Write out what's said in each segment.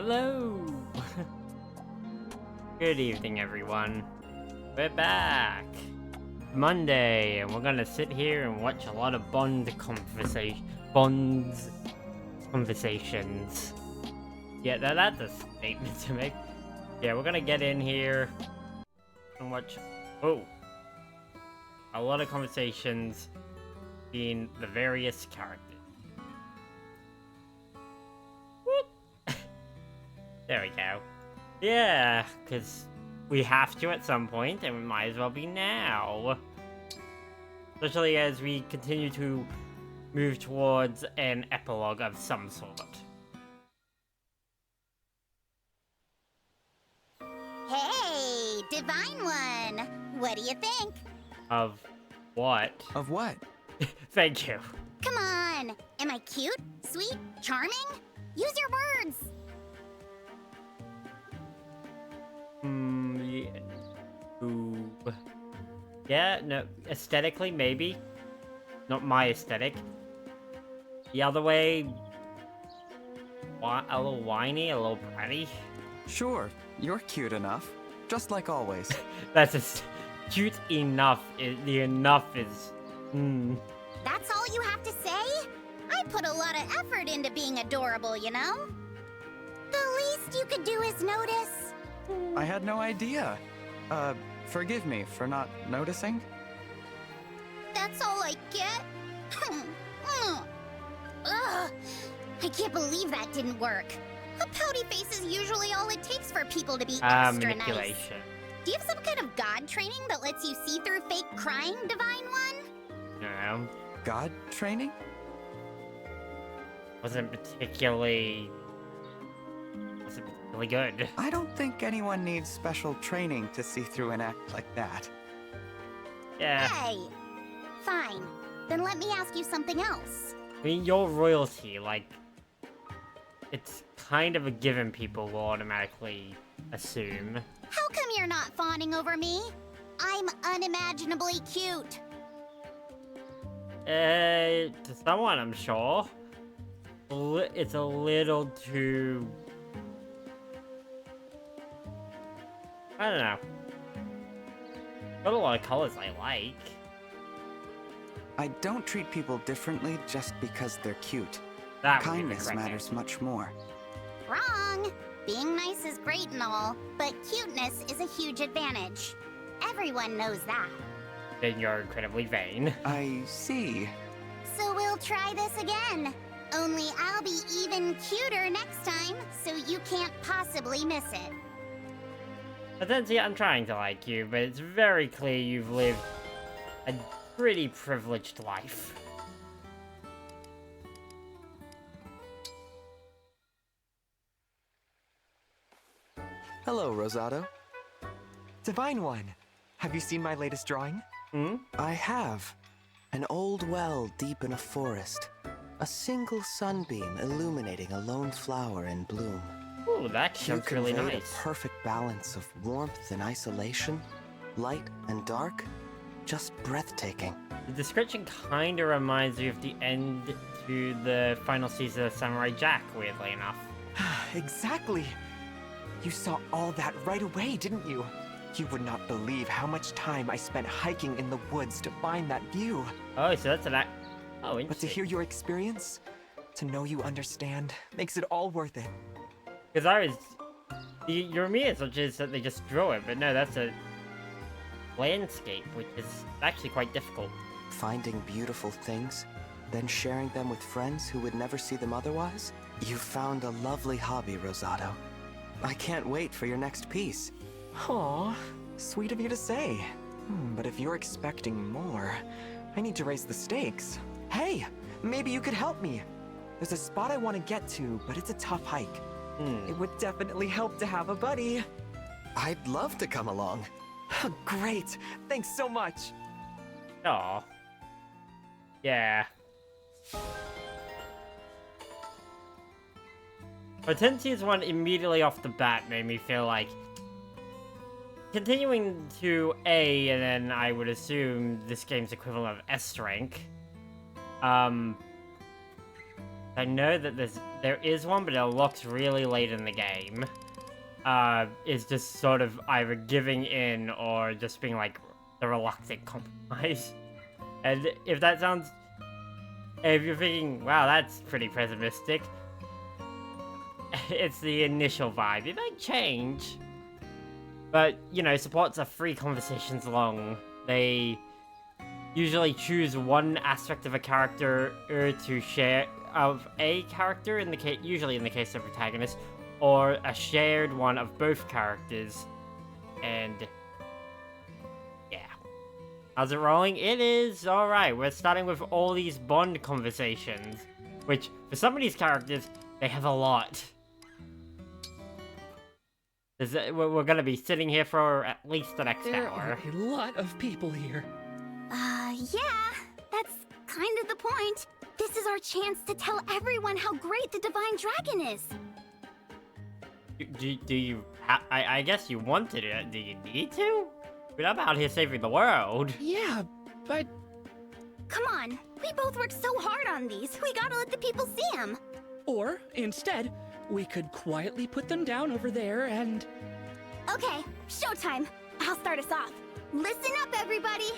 Hello! Good evening, everyone. We're back! Monday, and we're gonna sit here and watch a lot of Bonds conversations. Yeah, that's a statement to make. Yeah, we're gonna get in here and watch... Oh! A lot of conversations between the various characters. There we go. Yeah, because we have to at some point, and we might as well be now. Especially as we continue to move towards an epilogue of some sort. Hey, Divine One! What do you think? Of what? Of what? Thank you. Come on! Am I cute? Sweet? Charming? Use your words! Yeah. Ooh. Yeah, no, aesthetically, maybe. Not my aesthetic. The other way... A little whiny, a little bratty. Sure, you're cute enough. Just like always. That's just cute enough. The enough is... That's all you have to say? I put a lot of effort into being adorable, you know? The least you could do is notice. I had no idea. Forgive me for not noticing. That's all I get? Ugh, I can't believe that didn't work. A pouty face is usually all it takes for people to be extra nice. Manipulation. Do you have some kind of god training that lets you see through fake crying, Divine One? No. God training? Wasn't particularly good. I don't think anyone needs special training to see through an act like that. Yeah. Hey! Fine. Then let me ask you something else. I mean, you're royalty, like... It's kind of a given people will automatically assume. How come you're not fawning over me? I'm unimaginably cute. To someone, I'm sure. It's a little too... I don't know. Got a lot of colors I like. I don't treat people differently just because they're cute. That would be the Kindness correct matters answer. much more. Wrong. Being nice is great and all, but cuteness is a huge advantage. Everyone knows that. Then you're incredibly vain. I see. So we'll try this again. Only I'll be even cuter next time, so you can't possibly miss it. Essentially, I'm trying to like you, but it's very clear you've lived a pretty privileged life. Hello, Rosado. Divine One, have you seen my latest drawing? I have. An old well deep in a forest. A single sunbeam illuminating a lone flower in bloom. Ooh, that sounds really conveyed nice. a perfect balance of warmth and isolation, light and dark, just breathtaking. The description kinda reminds me of the end to the final season of Samurai Jack, weirdly enough. Exactly! You saw all that right away, didn't you? You would not believe how much time I spent hiking in the woods to find that view. Oh, so that's an act. Oh, interesting. But to hear your experience, to know you understand, makes it all worth it. Because I was... Your immediate which is that they just draw it, but no, that's a landscape, which is actually quite difficult. Finding beautiful things, then sharing them with friends who would never see them otherwise? You found a lovely hobby, Rosado. I can't wait for your next piece. Aw, sweet of you to say. But if you're expecting more, I need to raise the stakes. Hey, maybe you could help me. There's a spot I want to get to, but it's a tough hike. It would definitely help to have a buddy. I'd love to come along. Great, thanks so much. Aw. Yeah. Hortensia's one immediately off the bat made me feel like continuing to A, and then I would assume this game's equivalent of S rank. I know that there is one, but it unlocks really late in the game. Is just sort of either giving in or just being like the reluctant compromise. And if that sounds... If you're thinking, wow, that's pretty pessimistic, it's the initial vibe. It might change. But, you know, supports are 3 conversations long. They usually choose one aspect of a character to share, of a character, usually in the case of protagonist, or a shared one of both characters. And yeah. How's it rolling? It is alright. We're starting with all these Bond conversations, which for some of these characters, they have a lot. We're gonna be sitting here for at least the next There hour. are a lot of people here. Yeah, that's kind of the point. This is our chance to tell everyone how great the Divine Dragon is. Do you... I guess you wanted it. Do you need to? But I'm out here saving the world. Yeah, but Come on, we both worked so hard on these. We gotta let the people see them. or instead, we could quietly put them down over there and Okay, showtime. I'll start us off. Listen up, everybody.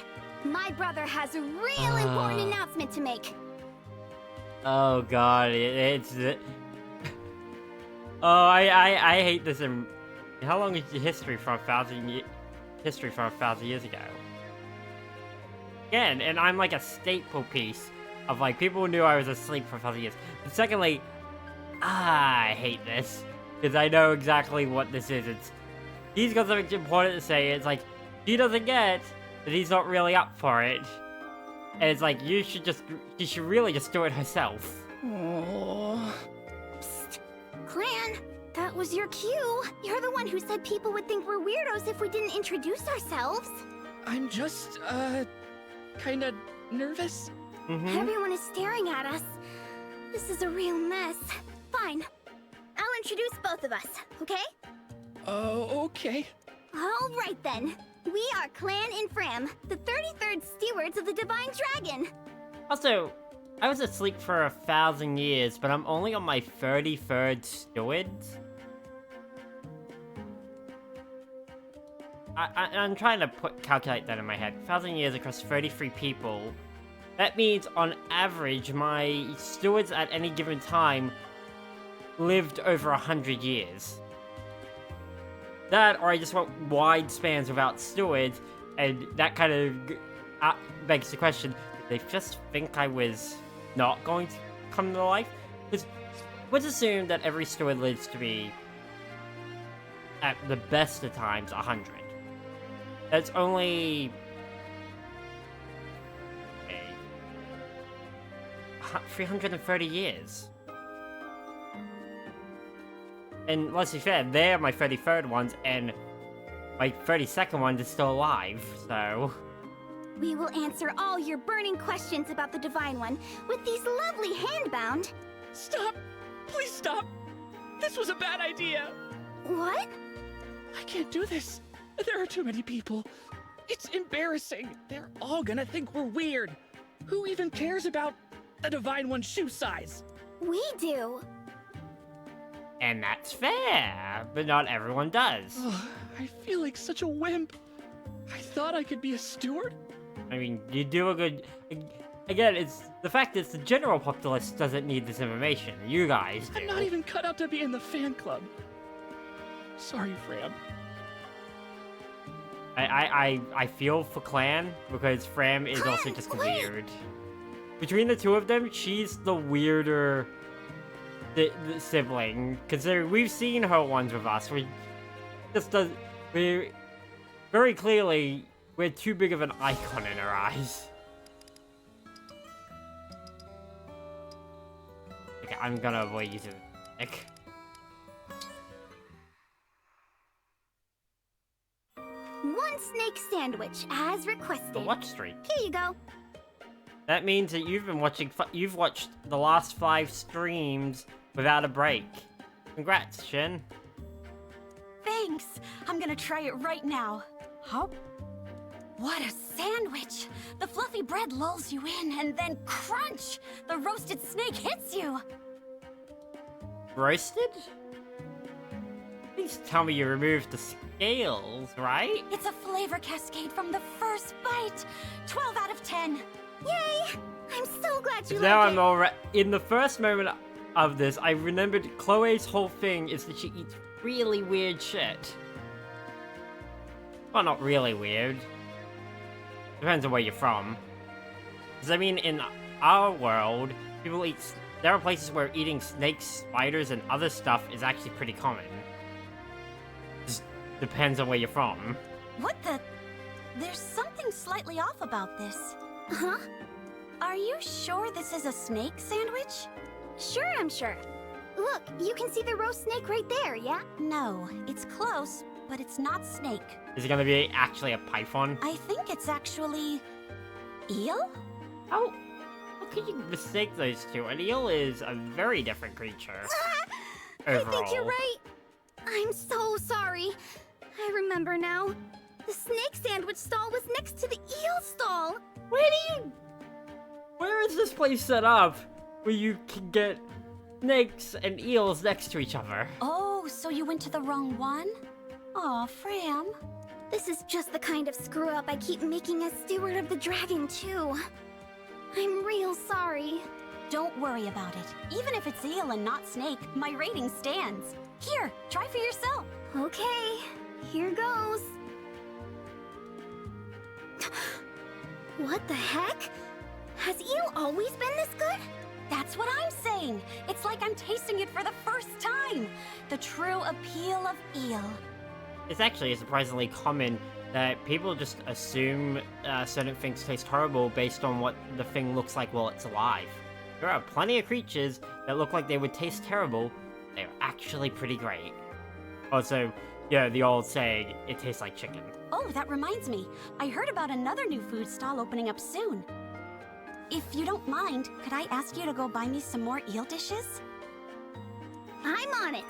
My brother has a real important announcement to make. Oh god, it's... Oh, I hate this. How long is the history from 1,000 years ago? Again, and I'm like a staple piece of like people knew I was asleep for 1,000 years. But secondly, I hate this because I know exactly what this is. He's got something important to say. It's like he doesn't get that he's not really up for it, and it's like she should really just do it herself. oh, Psst. Clan, that was your cue. You're the one who said people would think we're weirdos if we didn't introduce ourselves. I'm just kind of nervous. Everyone is staring at us. This is a real mess. Fine. I'll introduce both of us, okay? Oh, okay. All right then. We are Clan Infram, the 33rd stewards of the Divine Dragon. Also, I was asleep for 1,000 years, but I'm only on my 33rd steward. I'm trying to calculate that in my head. 1,000 years across 33 people. That means, on average, my stewards at any given time lived over 100 years. That, or I just want wide spans without stewards, and that kind of begs the question, did they just think I was not going to come to life? Because let's assume that every steward lives to be, at the best of times, 100. That's only... 330 years. And let's be fair, they're my 33rd ones, and my 32nd one is still alive, so... We will answer all your burning questions about the Divine One with these lovely handbound... Stop! Please stop! This was a bad idea! What? I can't do this. There are too many people. It's embarrassing. They're all gonna think we're weird. Who even cares about the Divine One's shoe size? We do. And that's fair, but not everyone does. Oh, I feel like such a wimp. I thought I could be a steward. I mean, you do a good... Again, it's the fact that the general populace doesn't need this information. You guys do. I'm not even cut out to be in the fan club. Sorry, Fram. I feel for Clan, because Fram is also Clan, just wait. weird. Between the two of them, she's the weirder the sibling. Considering we've seen her ones with us. We're very clearly, we're too big of an icon in her eyes. Okay, I'm gonna avoid using Nick. One snake sandwich, as requested. The watch streak. Here you go. That means that you've watched the last 5 streams without a break. Congrats, Shin. Thanks. I'm gonna try it right now. Huh? What a sandwich! The fluffy bread lulls you in, and then crunch! The roasted snake hits you! roasted? Please tell me you removed the scales, right? It's a flavor cascade from the first bite. 12 out of 10. Yay! I'm so glad you Now like I'm it. already in the first moment of this. I remembered Chloe's whole thing is that she eats really weird shit. Well, not really weird. Depends on where you're from. Because I mean, in our world, people eat. There are places where eating snakes, spiders, and other stuff is actually pretty common. Just depends on where you're from. What the? There's something slightly off about this. Huh? Are you sure this is a snake sandwich? Sure, I'm sure. Look, you can see the roast snake right there, yeah? No, it's close, but it's not snake. Is it gonna be actually a python? I think it's actually... eel? How could you mistake those two? An eel is a very different creature. I Overall. think you're right. I'm so sorry. I remember now. The snake sandwich stall was next to the eel stall. Where is this place set up where you can get snakes and eels next to each other? Oh, so you went to the wrong one? Aw, Fram. This is just the kind of screw up I keep making as steward of the dragon, too. I'm real sorry. Don't worry about it. Even if it's eel and not snake, my rating stands. Here, try for yourself. Okay, here goes. What the heck? Has eel always been this good? That's what I'm saying. It's like I'm tasting it for the first time. The true appeal of eel. It's actually surprisingly common that people just assume certain things taste horrible based on what the thing looks like while it's alive. There are plenty of creatures that look like they would taste terrible. They're actually pretty great. Also, yeah, the old saying, it tastes like chicken. Oh, that reminds me. I heard about another new food stall opening up soon. If you don't mind, could I ask you to go buy me some more eel dishes? I'm on it.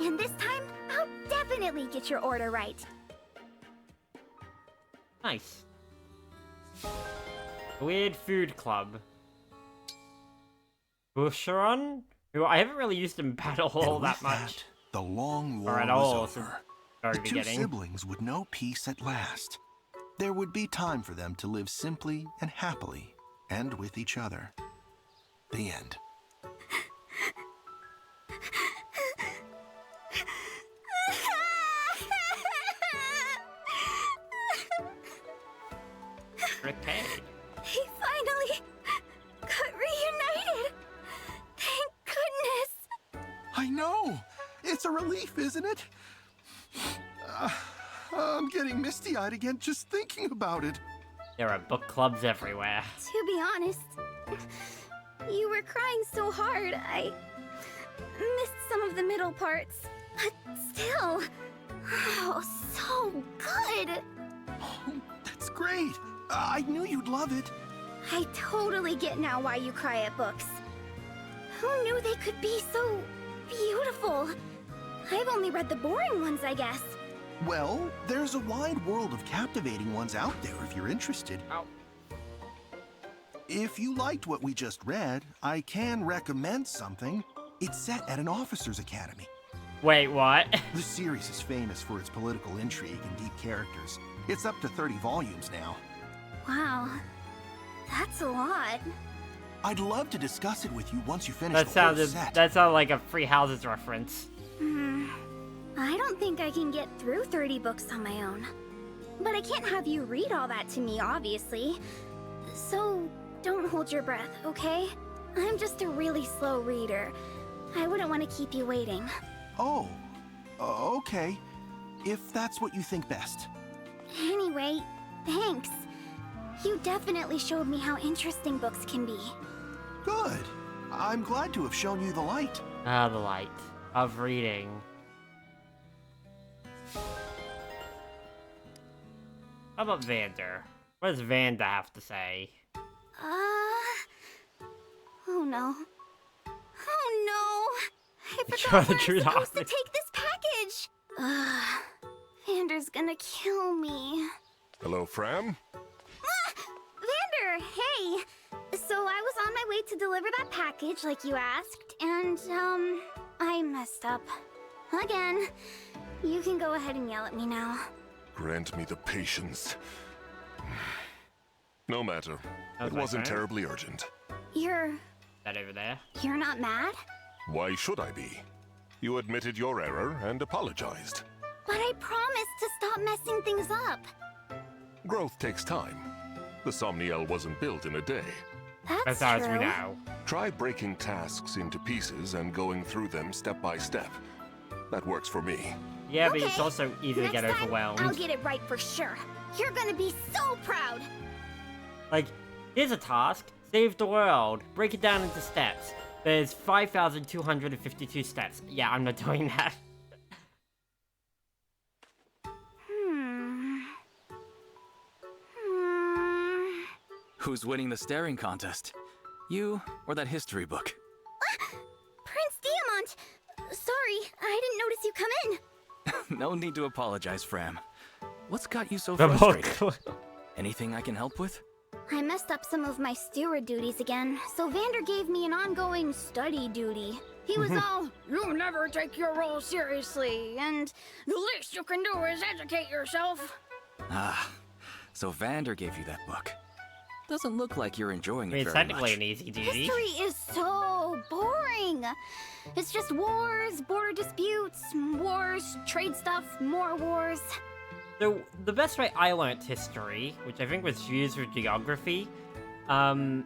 And this time, I'll definitely get your order right. Nice. Weird Food Club. Busheron? Who I haven't really used in battle all that much. The long war Or at was all, over. since the very The two beginning. siblings would know peace at last. There would be time for them to live simply and happily, and with each other. The end. Okay. He finally got reunited. Thank goodness. I know! It's a relief, isn't it? I'm getting misty-eyed again just thinking about it. There are book clubs everywhere. To be honest, you were crying so hard, I missed some of the middle parts. But still, oh, so good. Oh, that's great. I knew you'd love it. I totally get now why you cry at books. Who knew they could be so beautiful? I've only read the boring ones, I guess. Well, there's a wide world of captivating ones out there if you're interested. Ow. If you liked what we just read, I can recommend something. It's set at an officer's academy. Wait, what? The series is famous for its political intrigue and deep characters. It's up to 30 volumes now. Wow, that's a lot. I'd love to discuss it with you once you finish That the whole sounded set. like a Free Houses reference. I don't think I can get through 30 books on my own. But I can't have you read all that to me, obviously. So don't hold your breath, okay? I'm just a really slow reader. I wouldn't want to keep you waiting. Oh, okay. If that's what you think best. Anyway, thanks. You definitely showed me how interesting books can be. Good. I'm glad to have shown you the light. Ah, the light of reading. How about Vander? What does Vanda have to say? Oh no. Oh no! I You're forgot the where truth I'm supposed to honest. take this package! Vander's gonna kill me. Hello, Fram? Vander, hey! So I was on my way to deliver that package like you asked, and, I messed up. Again. You can go ahead and yell at me now. Grant me the patience. No matter. How's It that wasn't going? terribly urgent. You're That over there. not mad? Why should I be? You admitted your error and apologized. But I promised to stop messing things up. Growth takes time. The Somniel wasn't built in a day. That's As far as we true. know. Try breaking tasks into pieces and going through them step by step. That works for me. Yeah, but it's Okay. also easy to Next get time, overwhelmed. I'll get it right for sure. You're gonna be so proud. Like, here's a task. Save the world. Break it down into steps. There's 5,252 steps. Yeah, I'm not doing that. Who's winning the staring contest? You or that history book? Prince Diamant! Sorry, I didn't notice you come in. No need to apologize, Fram. What's got you so The frustrated? book. Anything I can help with? I messed up some of my steward duties again, so Vander gave me an ongoing study duty. He was all, "You never take your role seriously, and the least you can do is educate yourself." Ah, so Vander gave you that book. Doesn't look like you're enjoying I mean, it it's very technically much. an easy duty. History is so boring. It's just wars, border disputes, wars, trade stuff, more wars. So, the best way I learnt history, which I think was used with geography, you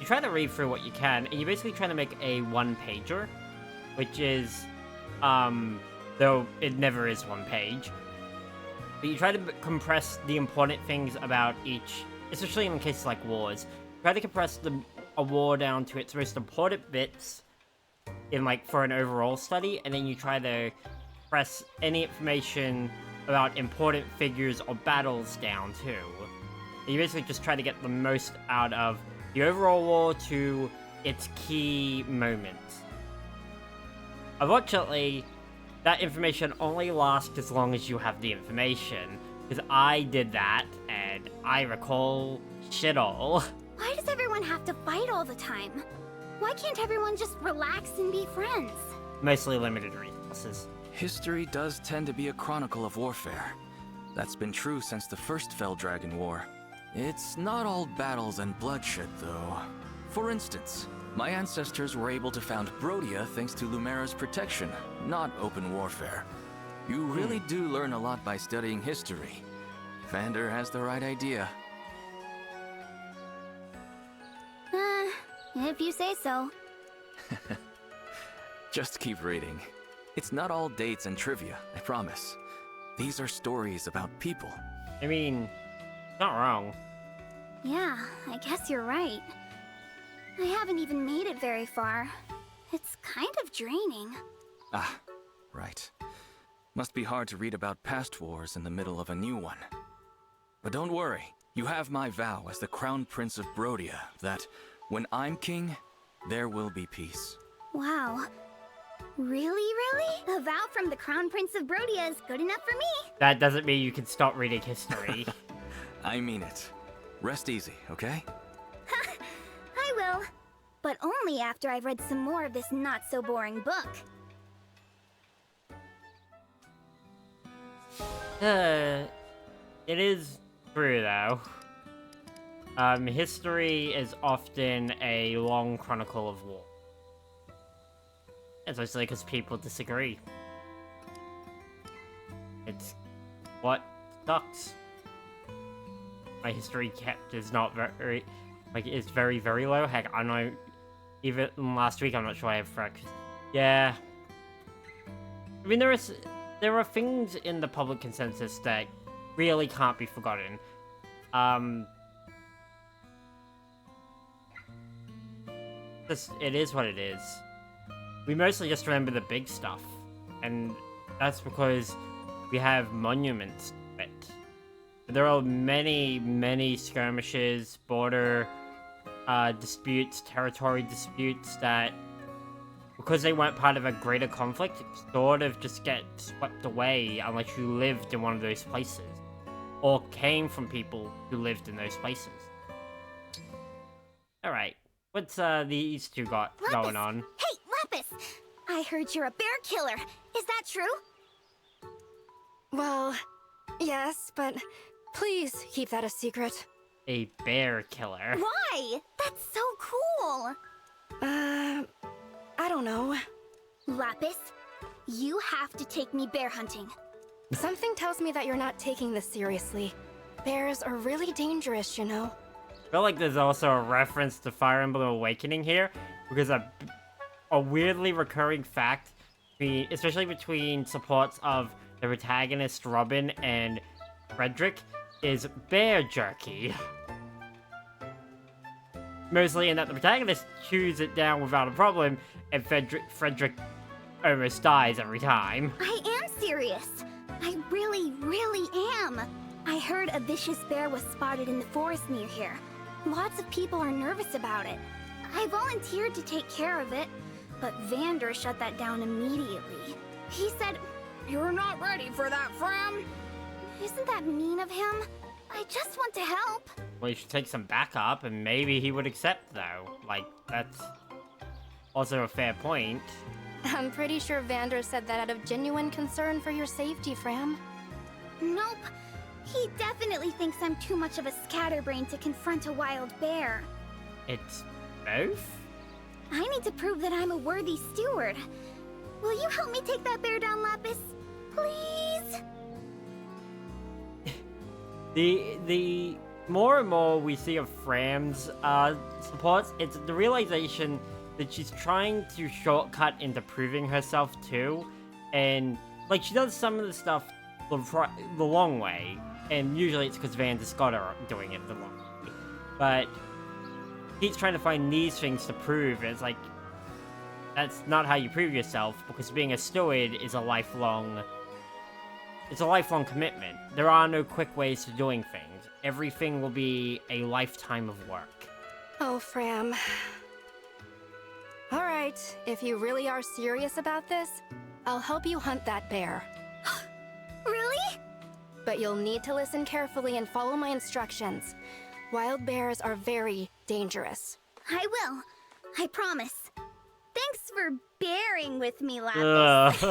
try to read through what you can, and you basically try to make a one-pager, which is, though it never is one page, but you try to compress the important things about each, especially in cases like wars, try to compress a war down to its most important bits in, like, for an overall study, and then you try to press any information about important figures or battles down too. You basically just try to get the most out of the overall war to its key moments. Unfortunately, that information only lasts as long as you have the information, because I did that, and I recall shit all. Why does everyone have to fight all the time? Why can't everyone just relax and be friends? Mostly limited resources. History does tend to be a chronicle of warfare. That's been true since the first Fell Dragon War. It's not all battles and bloodshed, though. For instance, my ancestors were able to found Brodia thanks to Lumera's protection, not open warfare. You really do learn a lot by studying history. Vander has the right idea. If you say so. Just keep reading. It's not all dates and trivia, I promise. These are stories about people. I mean, not wrong. Yeah, I guess you're right. I haven't even made it very far. It's kind of draining. Ah, right. Must be hard to read about past wars in the middle of a new one. But don't worry, you have my vow as the Crown Prince of Brodia that when I'm king, there will be peace. Wow. Really? A vow from the Crown Prince of Brodia is good enough for me. That doesn't mean you can stop reading history. I mean it. Rest easy, okay? I will. But only after I've read some more of this not-so-boring book. It is true, though. History is often a long chronicle of war. Especially because people disagree. It's what sucks. My history kept is not very, like, it's very, very low. Heck, I'm not, even last week, I'm not sure I have fractures. Yeah. I mean, there are things in the public consensus that really can't be forgotten. It is what it is. We mostly just remember the big stuff, and that's because we have monuments to it. There are many, many skirmishes, border disputes, territory disputes that, because they weren't part of a greater conflict, sort of just get swept away unless you lived in one of those places, or came from people who lived in those places. Alright, What's these two got Lapis! going on? Hey, Lapis! I heard you're a bear killer. Is that true? Well, yes, but please keep that a secret. A bear killer. Why? That's so cool. I don't know. Lapis, you have to take me bear hunting. Something tells me that you're not taking this seriously. Bears are really dangerous, you know. I feel like there's also a reference to Fire Emblem Awakening here, because a weirdly recurring fact, especially between supports of the protagonist Robin and Frederick, is bear jerky. Mostly in that the protagonist chews it down without a problem, and Frederick almost dies every time. I am serious. I really, really am. I heard a vicious bear was spotted in the forest near here. Lots of people are nervous about it. I volunteered to take care of it, but Vander shut that down immediately. He said, "You're not ready for that, Fram." Isn't that mean of him? I just want to help. Well, you should take some backup, and maybe he would accept, though. Like, that's also a fair point. I'm pretty sure Vander said that out of genuine concern for your safety, Fram. Nope. He definitely thinks I'm too much of a scatterbrain to confront a wild bear. It's both? I need to prove that I'm a worthy steward. Will you help me take that bear down, Lapis? Please? The more and more we see of Fram's supports, it's the realization that she's trying to shortcut into proving herself too, and like she does some of the stuff the long way, and usually it's because Vander's got her doing it the long way, but he's trying to find these things to prove, and it's like, that's not how you prove yourself, because being a steward is a lifelong commitment. There are no quick ways to doing things. Everything will be a lifetime of work. Oh, Fram. Alright, if you really are serious about this, I'll help you hunt that bear. Really? But you'll need to listen carefully and follow my instructions. Wild bears are very dangerous. I will. I promise. Thanks for bearing with me, Lapis.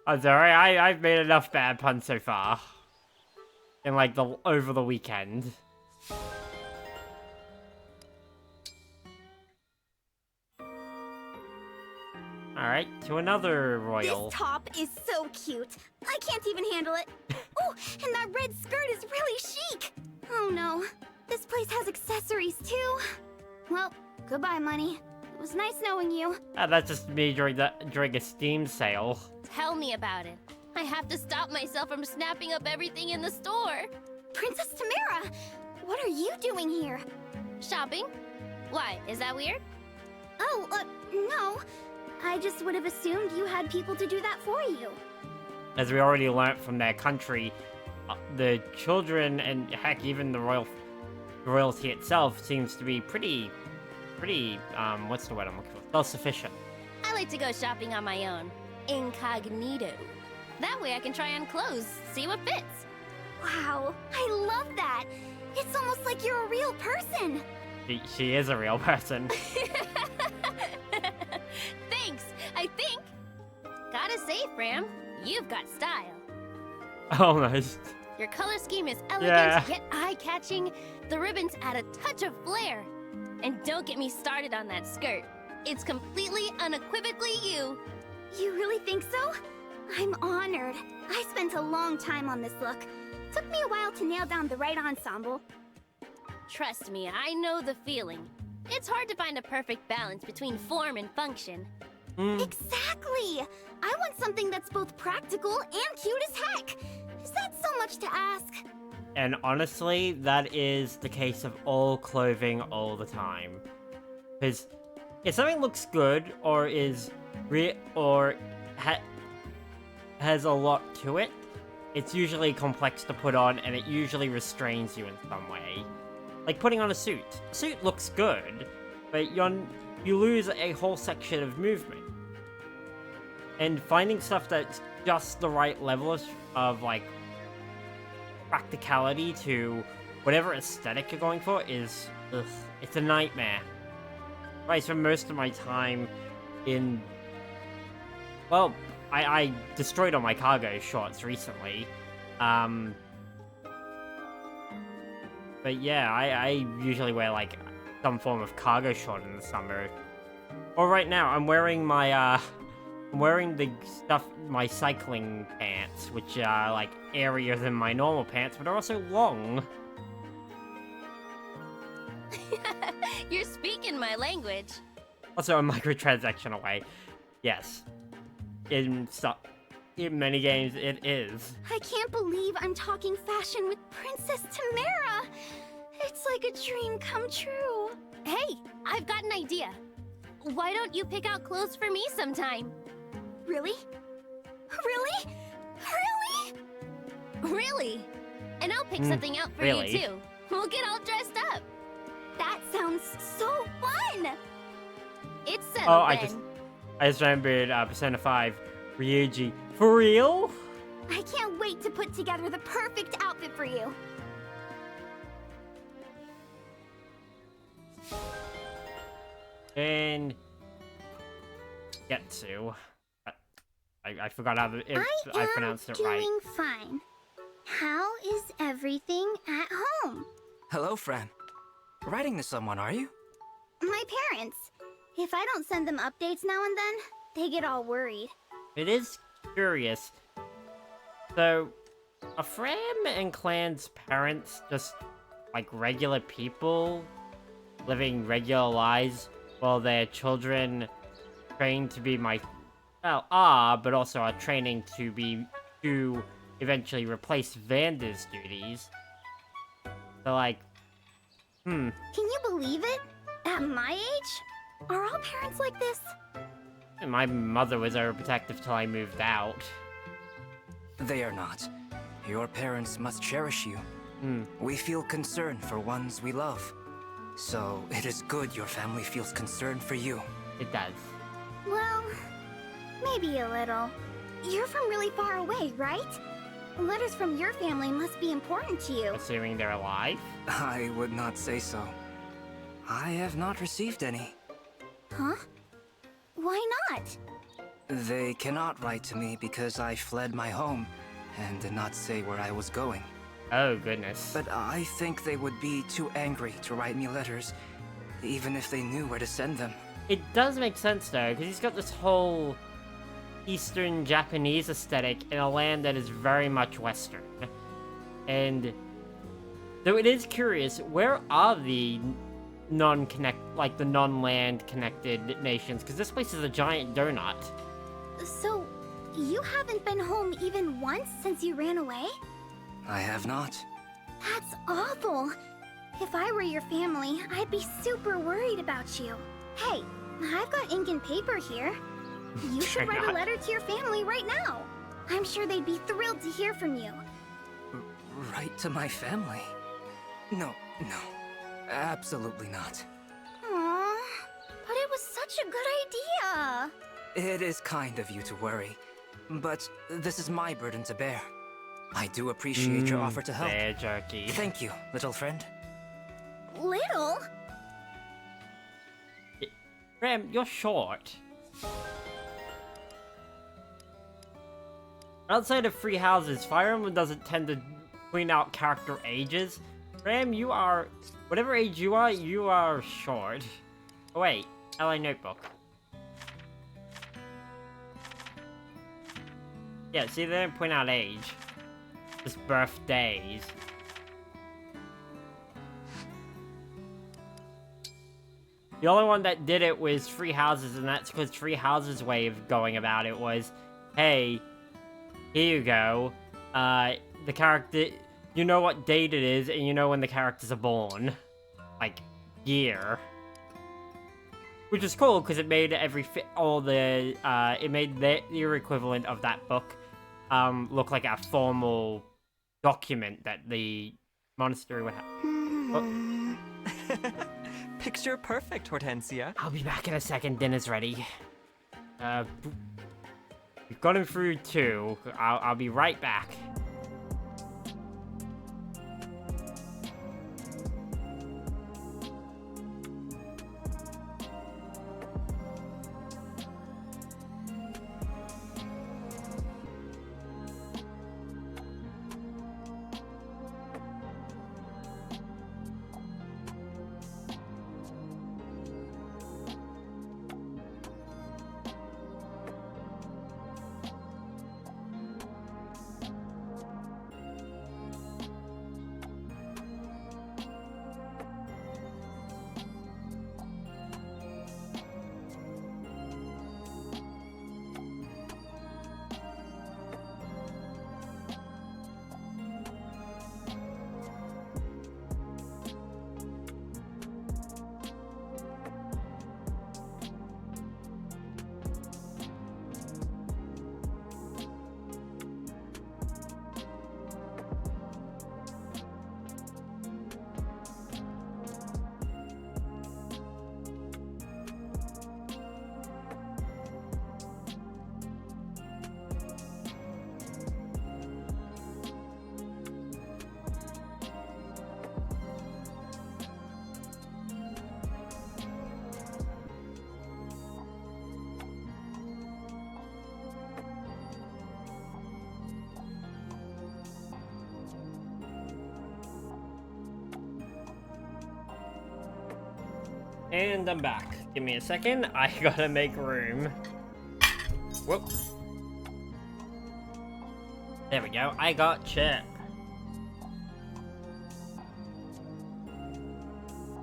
I'm sorry, I've made enough bad puns so far. In like over the weekend. Alright, to another royal. This top is so cute. I can't even handle it. Oh, and that red skirt is really chic. Oh no, this place has accessories too. Well, goodbye, money. It was nice knowing you. That's just me during a Steam sale. Tell me about it. I have to stop myself from snapping up everything in the store. Princess Tamara, what are you doing here? Shopping? Why, is that weird? Oh, no. I just would have assumed you had people to do that for you. As we already learnt from their country, the children and heck, even the royalty itself seems to be pretty, what's the word I'm looking for? Self-sufficient. I like to go shopping on my own. Incognito. That way I can try on clothes, see what fits. Wow, I love that. It's almost like you're a real person. She is a real person. Thanks, I think. Gotta say, Fram, you've got style. Oh, nice. Your color scheme is elegant, Yeah. yet eye-catching. The ribbons add a touch of flair. And don't get me started on that skirt. It's completely, unequivocally you. You really think so? I'm honored. I spent a long time on this look. Took me a while to nail down the right ensemble. Trust me, I know the feeling. It's hard to find a perfect balance between form and function. Exactly! I want something that's both practical and cute as heck. Is that so much to ask? And honestly, that is the case of all clothing all the time. Because if something looks good or is has a lot to it, it's usually complex to put on, and it usually restrains you in some way. Like putting on a suit. A suit looks good, but you lose a whole section of movement. And finding stuff that's just the right level of like practicality to whatever aesthetic you're going for is Ugh, it's a nightmare. I spend most of my time in... Well, I destroyed all my cargo shorts recently. But yeah, I usually wear, like, some form of cargo short in the summer. Or right now, I'm wearing my, I'm wearing my cycling pants, which are, like, airier than my normal pants, but are also long. You're speaking my language. Also, a microtransaction away. Yes. In many games, it is. I can't believe I'm talking fashion with Princess Tamara. It's like a dream come true. Hey, I've got an idea. Why don't you pick out clothes for me sometime? Really? Really? Really? Really? And I'll pick something out for really? you too. We'll get all dressed up. That sounds so fun! It's settled Oh, then. I just remembered Persona 5 Ryuji. For real? I can't wait to put together the perfect outfit for you. And get to. I forgot how if I pronounced it right. Doing fine. How is everything at home? Hello, Fran. Writing to someone, are you? My parents. If I don't send them updates now and then, they get all worried. It is curious. So, are Fram and Clan's parents just like regular people living regular lives while their children train to be but also are training to eventually replace Vander's duties? So like, Can you believe it? At my age? Are all parents like this? My mother was overprotective till I moved out. They are not. Your parents must cherish you. We feel concern for ones we love. So it is good your family feels concern for you. It does. Well, maybe a little. You're from really far away, right? Letters from your family must be important to you. Assuming they're alive? I would not say so. I have not received any. Huh? Why not? They cannot write to me because I fled my home and did not say where I was going. Oh, goodness. But I think they would be too angry to write me letters, even if they knew where to send them. It does make sense, though, because he's got this whole Eastern Japanese aesthetic in a land that is very much Western. And though it is curious, where are the non-land connected nations? Because this place is a giant donut. So, you haven't been home even once since you ran away? I have not. That's awful. If I were your family, I'd be super worried about you. Hey, I've got ink and paper here. You should write a letter to your family right now. I'm sure they'd be thrilled to hear from you. Write to my family? No, absolutely not. Aww, but it was such a good idea. It is kind of you to worry, but this is my burden to bear. I do appreciate your offer to help. Bear jerky. Thank you, little friend. Little? Ram, you're short. Outside of free houses, Fire Emblem doesn't tend to point out character ages. Ram, you are... whatever age you are short. Oh wait, LA Notebook. Yeah, see, they don't point out age. Just birthdays. The only one that did it was Free Houses, and that's because Free Houses' way of going about it was, hey, here you go. The character, you know what date it is, and you know when the characters are born. Like, year. Which is cool, because it made it made their equivalent of that book look like a formal document that the monastery would have. Oh. Picture perfect, Hortensia. I'll be back in a second. Dinner's ready. We've got him through 2. I'll be right back. And I'm back. Give me a second. I gotta make room. Whoop. There we go. I got Chip.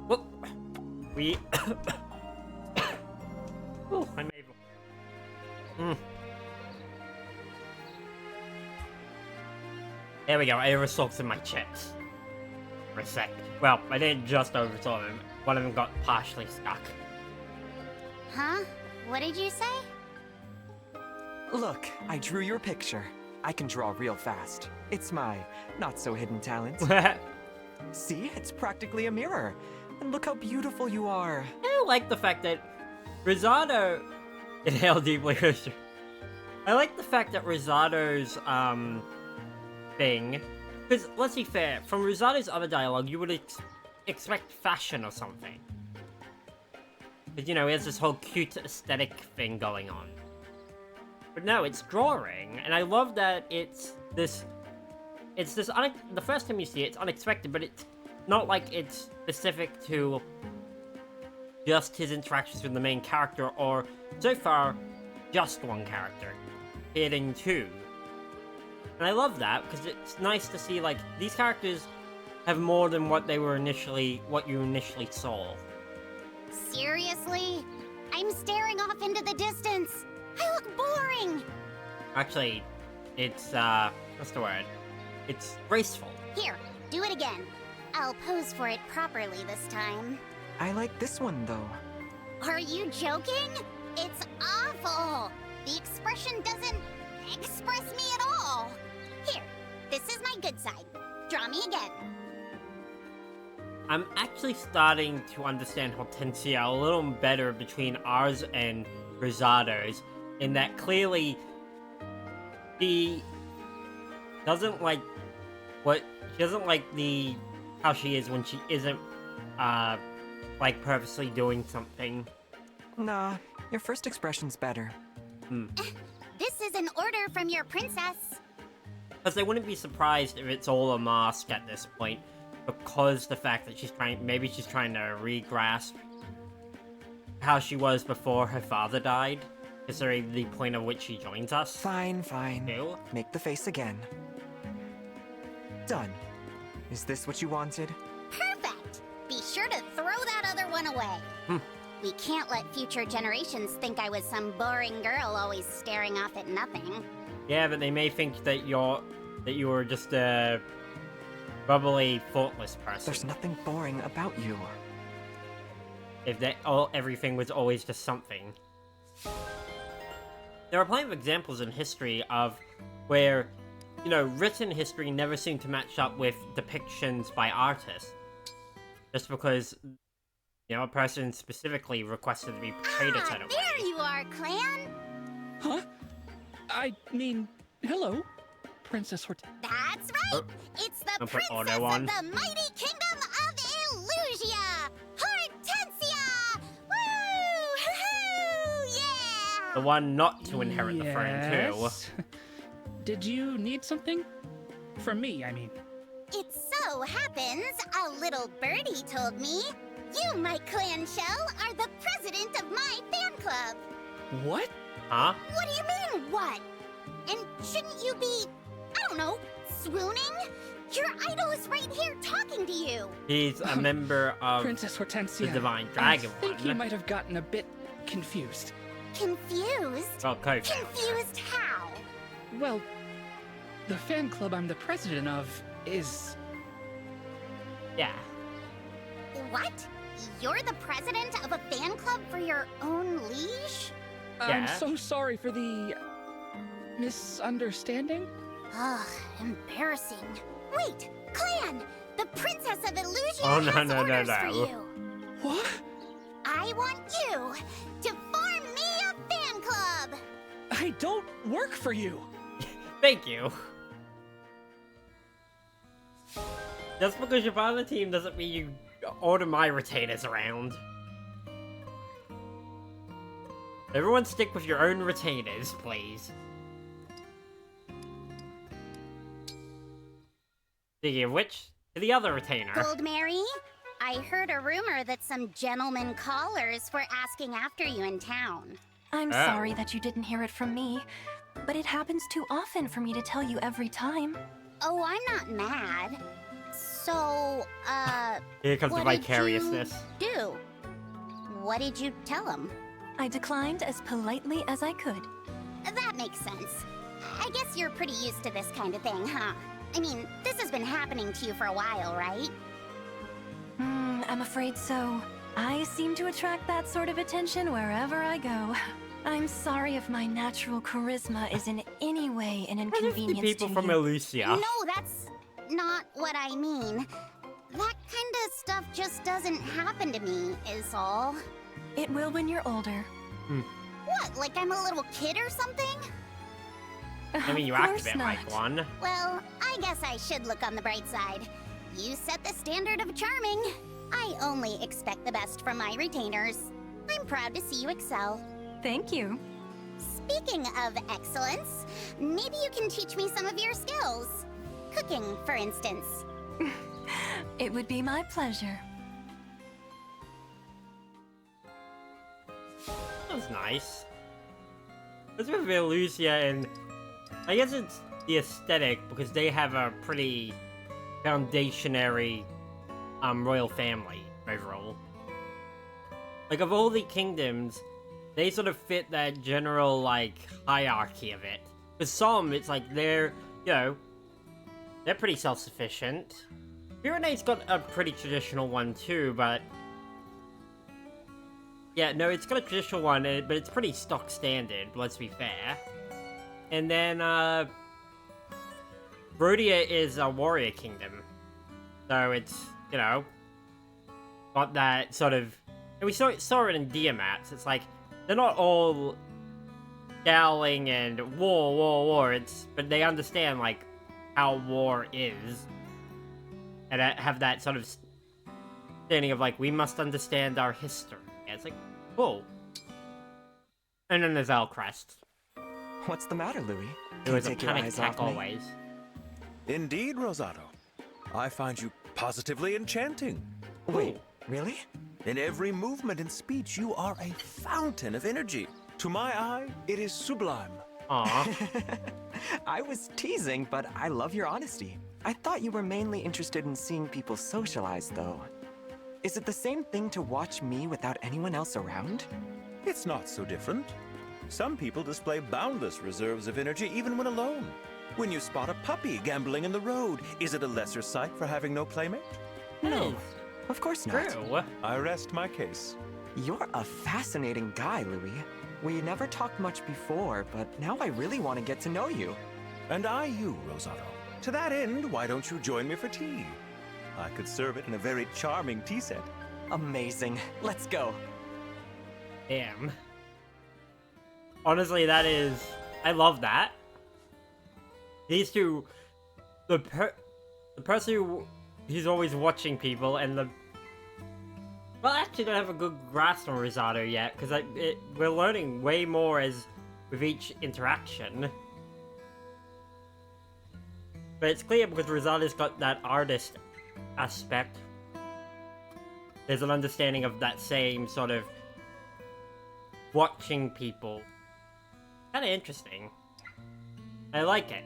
Whoop. We... Oh, I'm able. There we go. I oversalted my chips. For a sec. Well, I didn't just oversalt them. One of them got partially stuck. Huh? What did you say? Look, I drew your picture. I can draw real fast. It's my not-so-hidden talent. See? It's practically a mirror. And look how beautiful you are. I like the fact that Rosado... Inhale deeply. I like the fact that Rosado's, thing... Because, let's be fair, from Rosado's other dialogue, you would expect fashion or something. But, you know, he has this whole cute aesthetic thing going on. But no, it's drawing, and I love that it's this... the first time you see it, it's unexpected, but it's not like it's specific to just his interactions with the main character, or, so far, just one character. Hitting two. And I love that, because it's nice to see, like, these characters have more than what you initially saw. Seriously? I'm staring off into the distance. I look boring. Actually, it's, what's the word? It's graceful. Here, do it again. I'll pose for it properly this time. I like this one, though. Are you joking? It's awful. The expression doesn't express me at all. Here, this is my good side. Draw me again. I'm actually starting to understand Hortensia a little better between ours and Rosado's, in that clearly she doesn't like how she is when she isn't like purposely doing something. Nah, your first expression's better. This is an order from your princess. Because they wouldn't be surprised if it's all a mask at this point, because the fact that maybe she's trying to re-grasp how she was before her father died, considering the point at which she joins us. Fine. Ew. Make the face again. Done. Is this what you wanted? Perfect! Be sure to throw that other one away. We can't let future generations think I was some boring girl always staring off at nothing. Yeah, but they may think that you were just a bubbly, thoughtless person. There's nothing boring about you. If everything was always just something. There are plenty of examples in history of where, you know, written history never seemed to match up with depictions by artists. Just because, you know, a person specifically requested to be portrayed a certain way. There you are, Clan! Huh? I mean, hello, Princess Hortensia. That's right! It's the princess of the mighty kingdom of Illusia! Hortensia! Woo! Hoo-hoo! Yeah! The one not to inherit the throne, too. Yes. Did you need something? From me, I mean. It so happens, a little birdie told me, you, my clan shell, are the president of my fan club. What? Huh? What do you mean, what? And shouldn't you be, I don't know, swooning? Your idol is right here talking to you. He's a member of Princess Hortensia. the Divine Dragon I think you might have gotten a bit confused. Confused? Well, Confused how? Well, the fan club I'm the president of is... Yeah. What? You're the president of a fan club for your own liege? I'm so sorry for the... misunderstanding? Ugh, embarrassing. Wait, Clan! The Princess of Illusion has orders for no. you. What? I want you to form me a fan club! I don't work for you! Thank you. Just because you're part of the team doesn't mean you order my retainers around. Everyone stick with your own retainers, please. Speaking of which, to the other retainer. Gold Mary, I heard a rumor that some gentlemen callers were asking after you in town. I'm sorry that you didn't hear it from me, but it happens too often for me to tell you every time. Oh, I'm not mad. So, Here comes the vicariousness. Do? What did you tell him? I declined as politely as I could. That makes sense. I guess you're pretty used to this kind of thing, huh? I mean, this has been happening to you for a while, right? I'm afraid so. I seem to attract that sort of attention wherever I go. I'm sorry if my natural charisma is in any way an inconvenience people to from you. Elysia. No, that's not what I mean. That kind of stuff just doesn't happen to me, is all. It will when you're older. What, like I'm a little kid or something? I mean, you act a bit like one. Well, I guess I should look on the bright side. You set the standard of charming. I only expect the best from my retainers. I'm proud to see you excel. Thank you. Speaking of excellence, maybe you can teach me some of your skills. Cooking, for instance. It would be my pleasure. That was nice. Let's with Elysia, and I guess it's the aesthetic because they have a pretty foundationary royal family overall. Like, of all the kingdoms, they sort of fit that general, like, hierarchy of it. With some, it's like they're, you know, they're pretty self-sufficient. Pyrenee's got a pretty traditional one too, but yeah, no, it's got a traditional one, but it's pretty stock standard, let's be fair. And then, Rhodia is a warrior kingdom. So it's, you know, got that sort of... And we saw it in Diamats. It's like, they're not all scowling and war. But they understand, like, how war is. And have that sort of standing of, like, we must understand our history. Yeah, it's like, cool. And then there's Alcrest. What's the matter, Louis? It was a panic attack me? always. Indeed, Rosado. I find you positively enchanting. Wait, really? In every movement and speech, you are a fountain of energy. To my eye, it is sublime. Aww. I was teasing, but I love your honesty. I thought you were mainly interested in seeing people socialize, though. Is it the same thing to watch me without anyone else around? It's not so different. Some people display boundless reserves of energy even when alone. When you spot a puppy gambling in the road, is it a lesser sight for having no playmate? No, of course not. True. I rest my case. You're a fascinating guy, Louis. We never talked much before, but now I really want to get to know you. And I you, Rosado. To that end, why don't you join me for tea? I could serve it in a very charming tea set. Amazing. Let's go. Damn. Honestly, that is... I love that. These two... The person who's always watching people and the... Well, I actually don't have a good grasp on Rosado yet, because we're learning way more as with each interaction. But it's clear because Rosado's got that artist aspect. There's an understanding of that same sort of watching people. Kind of interesting. I like it.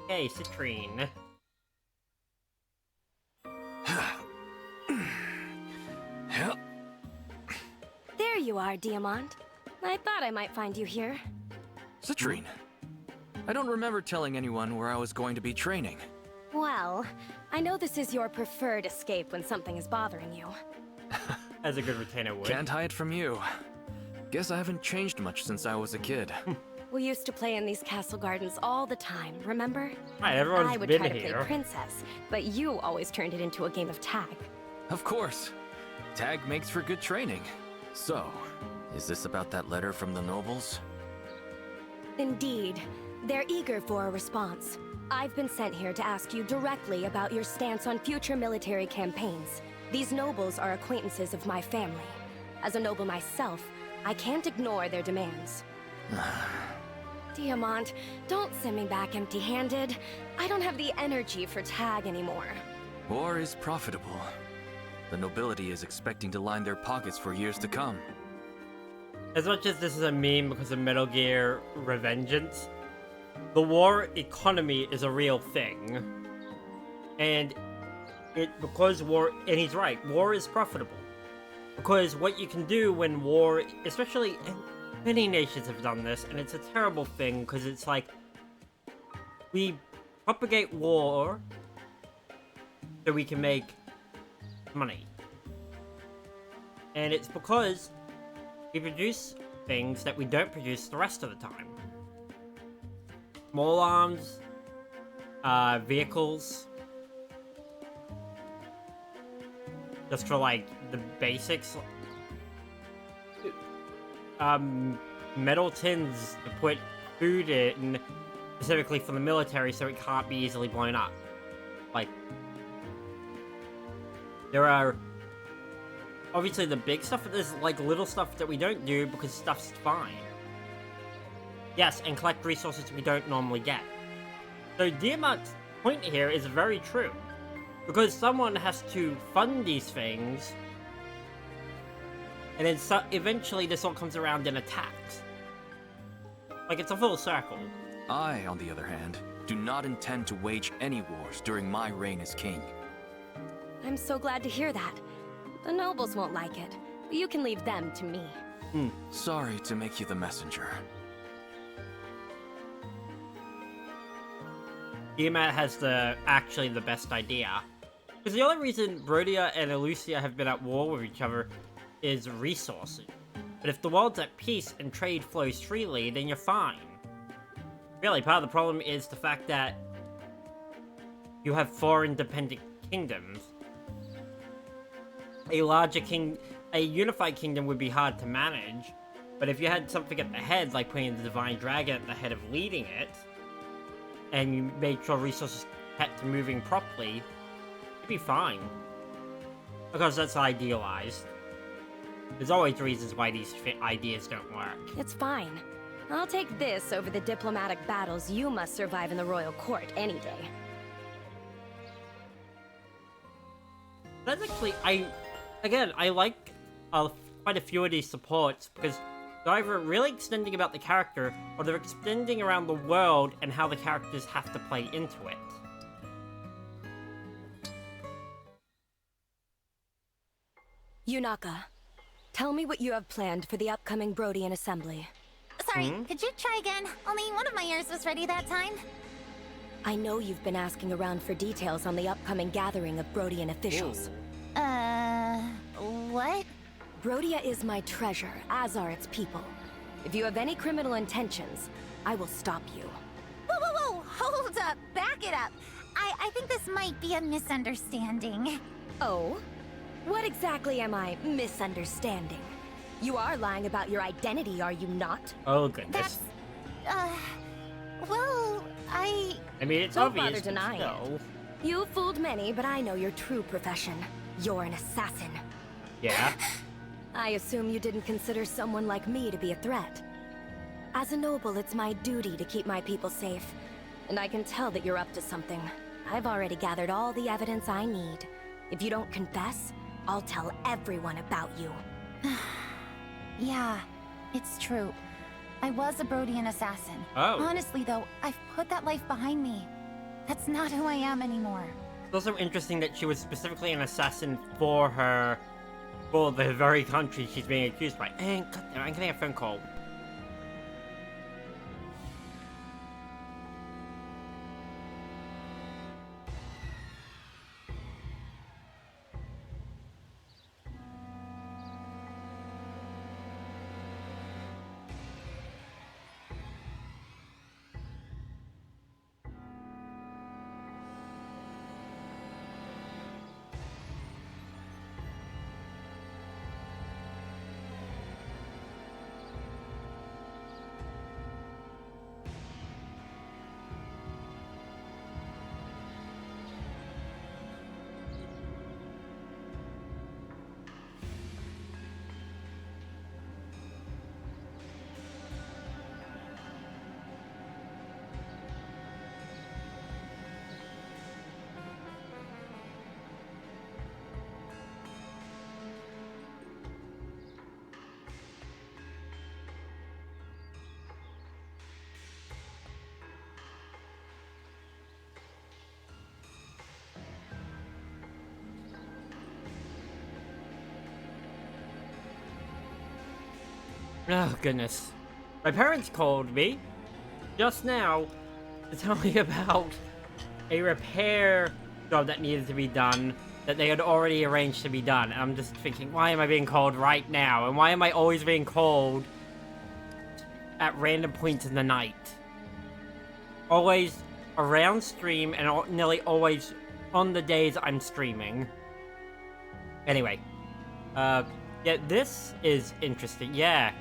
Okay, Citrine. There you are, Diamant. I thought I might find you here. Citrine. I don't remember telling anyone where I was going to be training. Well, I know this is your preferred escape when something is bothering you. As a good retainer would. Can't hide from you. Guess I haven't changed much since I was a kid. We used to play in these castle gardens all the time, remember? Right, everyone's I would been try to here. play princess, but you always turned it into a game of tag. Of course. Tag makes for good training. So, is this about that letter from the nobles? Indeed. They're eager for a response. I've been sent here to ask you directly about your stance on future military campaigns. These nobles are acquaintances of my family. As a noble myself, I can't ignore their demands. Diamant, don't send me back empty-handed. I don't have the energy for tag anymore. War is profitable. The nobility is expecting to line their pockets for years to come. As much as this is a meme because of Metal Gear Revengeance, the war economy is a real thing. And he's right, war is profitable. Because what you can do when war, especially, many nations have done this, and it's a terrible thing, because it's like, we propagate war so we can make money. And it's because we produce things that we don't produce the rest of the time. Small arms, vehicles, just for like the basics. Metal tins to put food in, specifically for the military so it can't be easily blown up. Like, there are obviously the big stuff, but there's like little stuff that we don't do because stuff's fine. Yes, and collect resources we don't normally get. So Diamant's point here is very true. Because someone has to fund these things, and then eventually this all comes around in a tax. Like, it's a full circle. I, on the other hand, do not intend to wage any wars during my reign as king. I'm so glad to hear that. The nobles won't like it, but you can leave them to me. Sorry to make you the messenger. Diamant has actually the best idea. Because the only reason Brodia and Elyos have been at war with each other is resources. But if the world's at peace and trade flows freely, then you're fine. Really, part of the problem is the fact that you have 4 independent kingdoms. A unified kingdom would be hard to manage, but if you had something at the head, like putting the Divine Dragon at the head of leading it, and you made sure resources kept moving properly, it'd be fine. Because that's idealized. There's always reasons why these ideas don't work. It's fine. I'll take this over the diplomatic battles you must survive in the royal court any day. That's actually, I like quite a few of these supports, because they're either really extending about the character, or they're extending around the world and how the characters have to play into it. Yunaka, tell me what you have planned for the upcoming Brodian Assembly. Sorry, could you try again? Only one of my ears was ready that time. I know you've been asking around for details on the upcoming gathering of Brodian officials. What? Brodia is my treasure, as are its people. If you have any criminal intentions, I will stop you. Whoa, whoa, whoa! Hold up! Back it up! I think this might be a misunderstanding. Oh? What exactly am I misunderstanding? You are lying about your identity, are you not? Oh, goodness. Well, I mean, it's Don't obvious. bother denying it. You fooled many, but I know your true profession. You're an assassin. Yeah? I assume you didn't consider someone like me to be a threat. As a noble, it's my duty to keep my people safe. And I can tell that you're up to something. I've already gathered all the evidence I need. If you don't confess, I'll tell everyone about you. Yeah, it's true. I was a Brodian assassin. Oh. Honestly, though, I've put that life behind me. That's not who I am anymore. It's also interesting that she was specifically an assassin for the very country she's being accused by. And goddamn, I'm getting a phone call. Oh, goodness. My parents called me just now to tell me about a repair job that needed to be done that they had already arranged to be done. And I'm just thinking, why am I being called right now? And why am I always being called at random points in the night? Always around stream and nearly always on the days I'm streaming. Anyway, yeah, this is interesting. Yeah,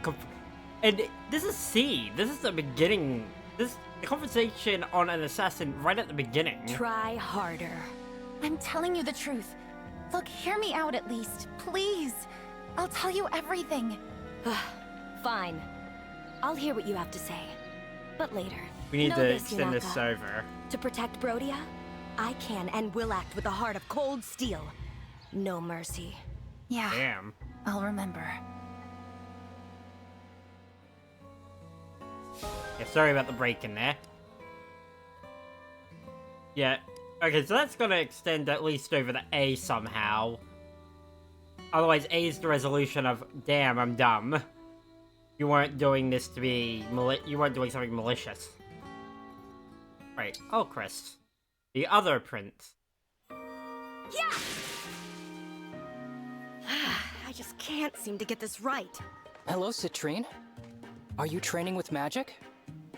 and this is C. This is the beginning. This the conversation on an assassin right at the beginning. Try harder. I'm telling you the truth. Look, hear me out at least, please. I'll tell you everything. Fine. I'll hear what you have to say. But later. We need know to this, extend this Yunaka. over. To protect Brodia, I can and will act with a heart of cold steel. No mercy. Yeah. Damn. I'll remember. Yeah, sorry about the break in there. Yeah. Okay, so that's gonna extend at least over the A somehow. Otherwise, A is the resolution of, damn, I'm dumb. You weren't doing this to be you weren't doing something malicious. Right. Oh, Chris. The other prince. Yeah! I just can't seem to get this right. Hello, Citrine. Are you training with magic?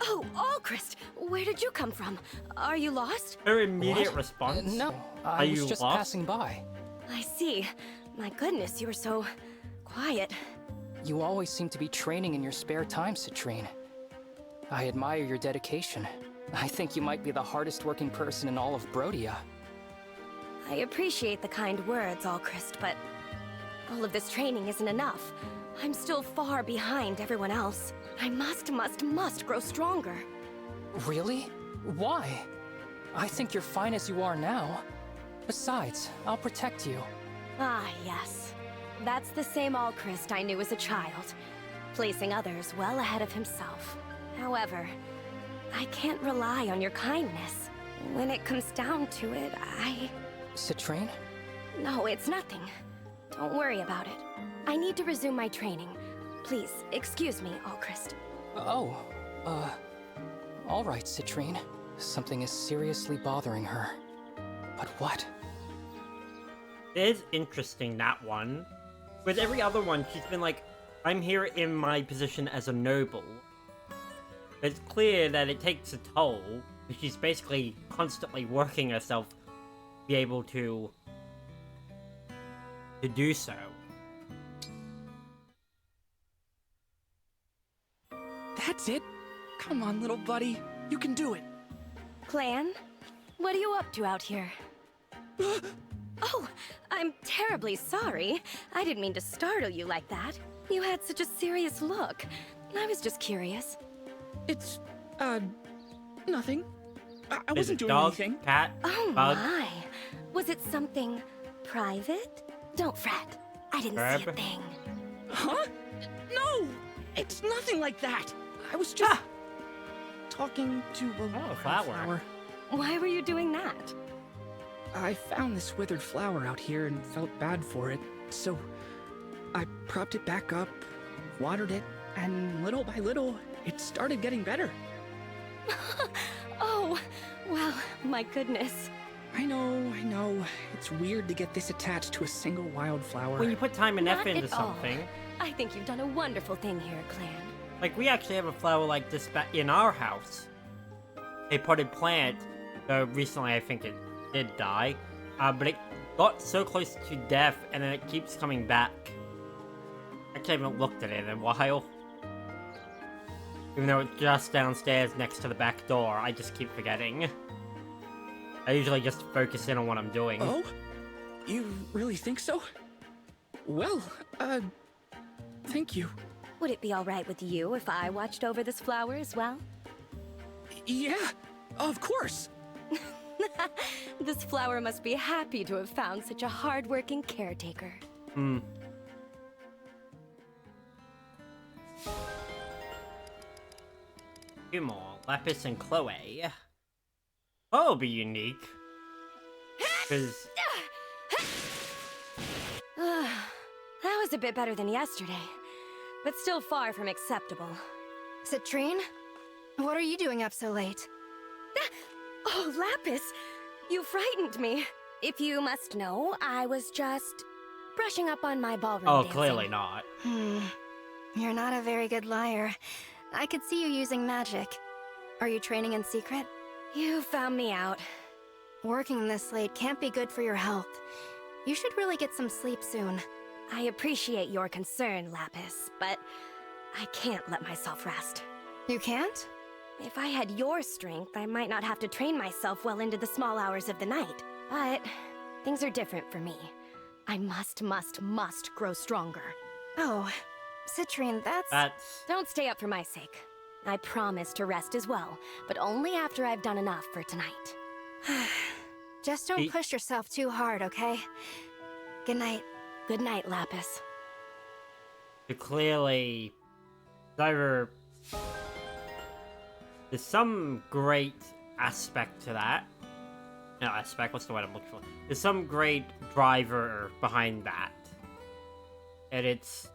Oh, Alchrist! Where did you come from? Are you lost? Her immediate What? response? No, Are I you was just lost? passing by. I see. My goodness, you were so quiet. You always seem to be training in your spare time, Citrine. I admire your dedication. I think you might be the hardest working person in all of Brodia. I appreciate the kind words, Alchrist, but all of this training isn't enough. I'm still far behind everyone else. I must grow stronger. Really? Why? I think you're fine as you are now. Besides, I'll protect you. Ah, yes. That's the same Alchrist I knew as a child, placing others well ahead of himself. However, I can't rely on your kindness. When it comes down to it, Citrine? No, it's nothing. Don't worry about it. I need to resume my training. Please, excuse me, Alchrist. All right, Citrine. Something is seriously bothering her. But what? It is interesting, that one. With every other one, she's been like, I'm here in my position as a noble. It's clear that it takes a toll. She's basically constantly working herself to be able to do so. That's it. Come on, little buddy. You can do it. Clan? What are you up to out here? Oh, I'm terribly sorry. I didn't mean to startle you like that. You had such a serious look. I was just curious. It's, nothing. I Is wasn't it doing dog, anything. cat, Oh bug? my. Was it something private? Don't fret. I didn't see a Herb? thing. Huh? No! It's nothing like that. I was just talking to a flower. Why were you doing that? I found this withered flower out here and felt bad for it, so I propped it back up, watered it, and little by little, it started getting better. Oh, well, my goodness. I know. It's weird to get this attached to a single wildflower. When you put time and effort Not into at all. something, I think you've done a wonderful thing here, Clan. like we actually have a flower like this back in our house. A potted plant, though recently I think it did die, but it got so close to death and then it keeps coming back. Actually, I haven't looked at it in a while. Even though it's just downstairs next to the back door, I just keep forgetting. I usually just focus in on what I'm doing. Oh? You really think so? Well, thank you. Would it be all right with you if I watched over this flower as well? Yeah, of course. This flower must be happy to have found such a hard-working caretaker. Two more. Lapis and Chloe. That'll be unique. Because That was a bit better than yesterday. but still far from acceptable. Citrine? What are you doing up so late? Oh, Lapis! You frightened me. If you must know, I was just brushing up on my ballroom dancing. Clearly not. You're not a very good liar. I could see you using magic. Are you training in secret? You found me out. Working this late can't be good for your health. You should really get some sleep soon. I appreciate your concern, Lapis, but I can't let myself rest. You can't? If I had your strength, I might not have to train myself well into the small hours of the night. But things are different for me. I must grow stronger. Oh, Citrine, that's... Don't stay up for my sake. I promise to rest as well, but only after I've done enough for tonight. Just don't push yourself too hard, okay? Good night. Good night, Lapis. You clearly... There's some great aspect to that. No, aspect, what's the word I'm looking for? There's some great driver behind that. And it's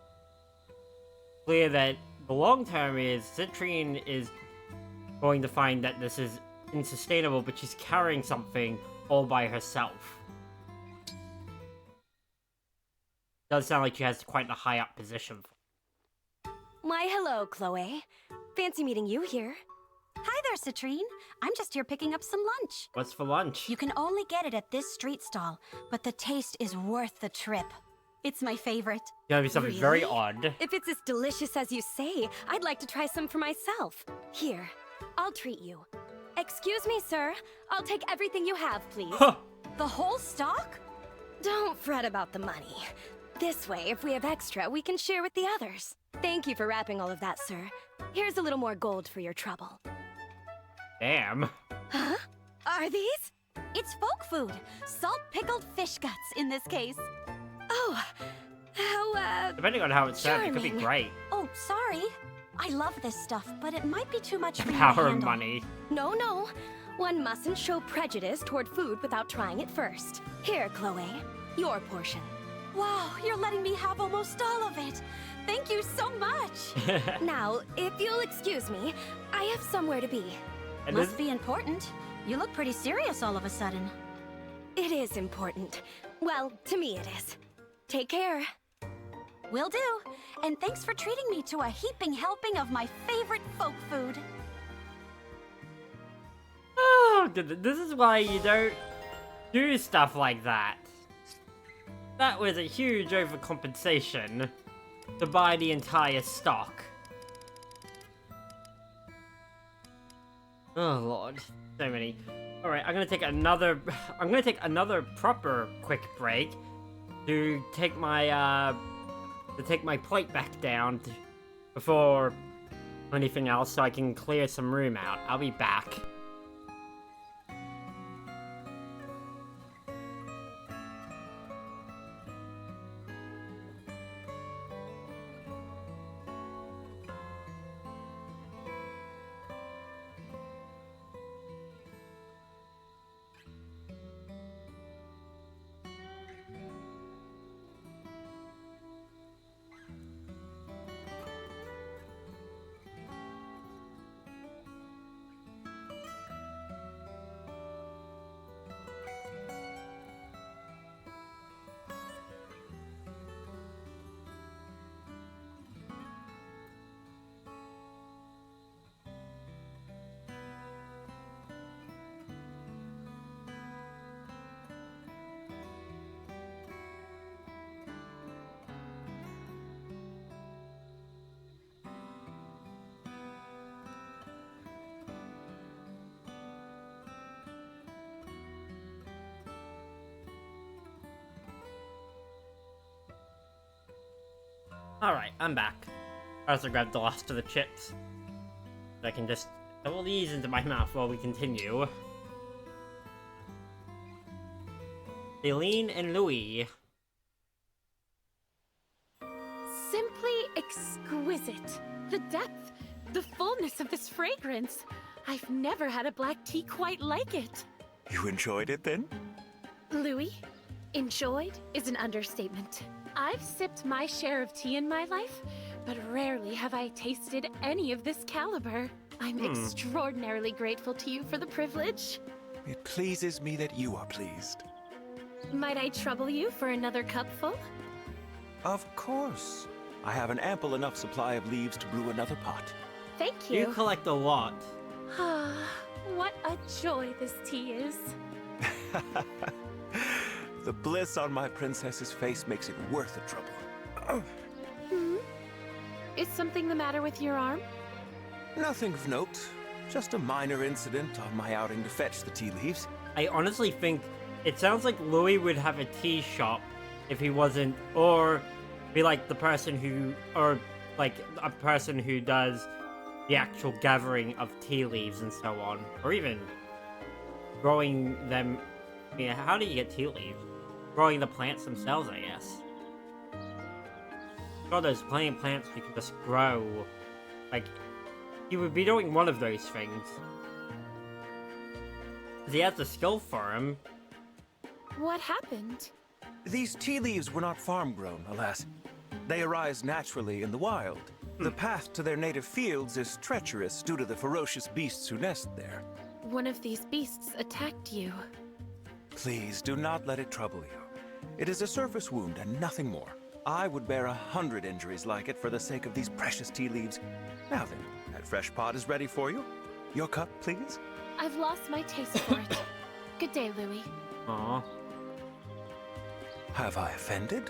clear that the long term is Citrine is going to find that this is unsustainable, but she's carrying something all by herself. Does sound like she has quite a high up position. Why, hello, Chloe. Fancy meeting you here. Hi there, Citrine. I'm just here picking up some lunch. What's for lunch? You can only get it at this street stall, but the taste is worth the trip. It's my favorite. Gonna be something very odd. If it's as delicious as you say, I'd like to try some for myself. Here, I'll treat you. Excuse me, sir. I'll take everything you have, please. The whole stock? Don't fret about the money. This way, if we have extra, we can share with the others. Thank you for wrapping all of that, sir. Here's a little more gold for your trouble. Damn. Huh? Are these? It's folk food. Salt-pickled fish guts, in this case. Oh, how, Depending on how it's served, it could be great. Oh, sorry. I love this stuff, but it might be too much for you to Power handle. of money. No. One mustn't show prejudice toward food without trying it first. Here, Chloe. Your portion. Wow, you're letting me have almost all of it. Thank you so much. Now, if you'll excuse me, I have somewhere to be. Must be important. You look pretty serious all of a sudden. It is important. Well, to me it is. Take care. Will do. And thanks for treating me to a heaping helping of my favorite folk food. Oh, this is why you don't do stuff like that. That was a huge overcompensation to buy the entire stock. Oh lord, so many. All right, I'm gonna take another proper quick break to take my plate back down before anything else, so I can clear some room out. I'll be back. Alright, I'm back. I also grabbed the last of the chips. So I can just double these into my mouth while we continue. Celine and Louis. Simply exquisite. The depth, the fullness of this fragrance. I've never had a black tea quite like it. You enjoyed it then? Louis, enjoyed is an understatement. I've sipped my share of tea in my life, but rarely have I tasted any of this caliber. I'm extraordinarily grateful to you for the privilege. It pleases me that you are pleased. Might I trouble you for another cupful? Of course. I have an ample enough supply of leaves to brew another pot. Thank you. You collect a lot. Ah, what a joy this tea is. The bliss on my princess's face makes it worth the trouble. Is something the matter with your arm? Nothing of note. Just a minor incident on my outing to fetch the tea leaves. I honestly think it sounds like Louis would have a tea shop if he wasn't, or be like the person who, or like a person who does the actual gathering of tea leaves and so on, or even growing them. I mean, how do you get tea leaves? Growing the plants themselves, I guess. God, there's plenty of plants you can just grow. Like, he would be doing one of those things. He has the skill for him. What happened? These tea leaves were not farm-grown, alas. They arise naturally in the wild. The path to their native fields is treacherous due to the ferocious beasts who nest there. One of these beasts attacked you. Please do not let it trouble you. It is a surface wound and nothing more. I would bear 100 injuries like it for the sake of these precious tea leaves. Now then, that fresh pot is ready for you. Your cup, please. I've lost my taste for it. Good day, Louis. Aww. Have I offended?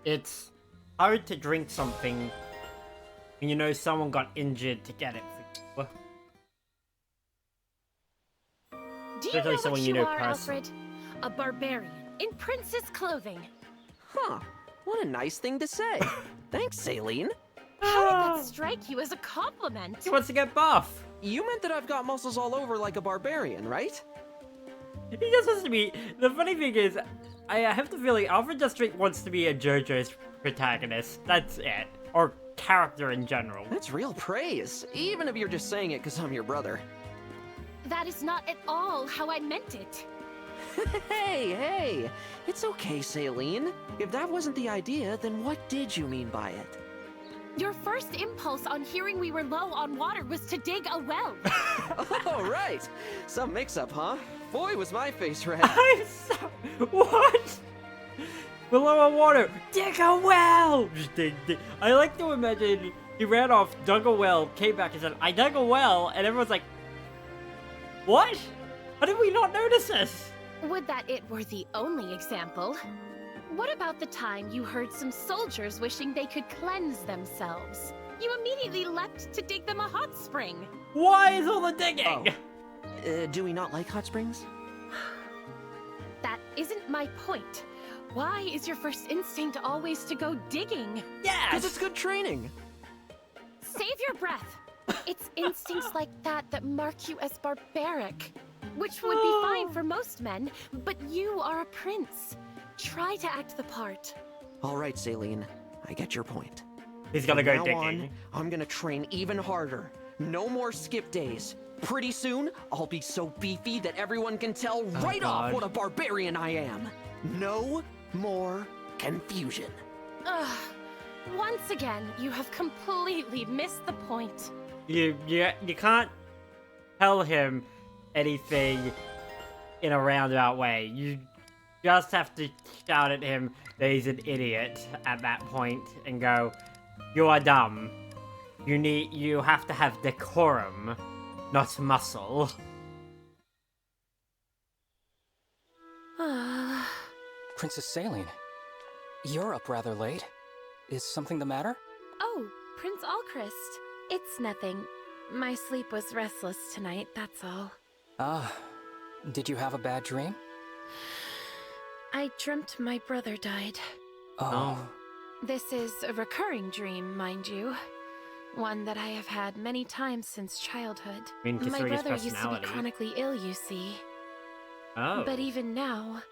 It's hard to drink something when you know someone got injured to get it. Do you Especially know someone what you you know are, personally. Alfred? A barbarian in princess clothing. Huh. What a nice thing to say. Thanks, Saline. How did that strike you as a compliment? He wants to get buff. You meant that I've got muscles all over like a barbarian, right? He just wants to be. The funny thing is, I have the feeling Alfred just wants to be a JoJo's protagonist. That's it. Or character in general. That's real praise, even if you're just saying it because I'm your brother. That is not at all how I meant it. Hey, it's okay, Saline. If that wasn't the idea, then what did you mean by it? Your first impulse on hearing we were low on water was to dig a well. Oh, right. Some mix-up, huh? Boy, was my face red. What? Below a water, dig a well! Just dig. I like to imagine he ran off, dug a well, came back and said, I dug a well, and everyone's like, what? How did we not notice this? Would that it were the only example. What about the time you heard some soldiers wishing they could cleanse themselves? You immediately leapt to dig them a hot spring. Why is all the digging? Oh. Do we not like hot springs? That isn't my point. Why is your first instinct always to go digging? Yes! Because it's good training. Save your breath. It's instincts like that that mark you as barbaric. Which would be fine for most men, but you are a prince. Try to act the part. All right, Saline. I get your point. He's gonna go From now digging. on, I'm gonna train even harder. No more skip days. Pretty soon, I'll be so beefy that everyone can tell right off what a barbarian I am. No more confusion. Ugh. Once again, you have completely missed the point. You can't tell him anything in a roundabout way. You just have to shout at him that he's an idiot at that point and go, you are dumb. You have to have decorum, not muscle. Princess Saline, you're up rather late. Is something the matter? Oh, Prince Alchrist. It's nothing. My sleep was restless tonight, that's all. Ah, did you have a bad dream? I dreamt my brother died. Oh. This is a recurring dream, mind you. One that I have had many times since childhood. I mean, My considering his brother used to be personality. chronically ill, you see. Oh. But even now,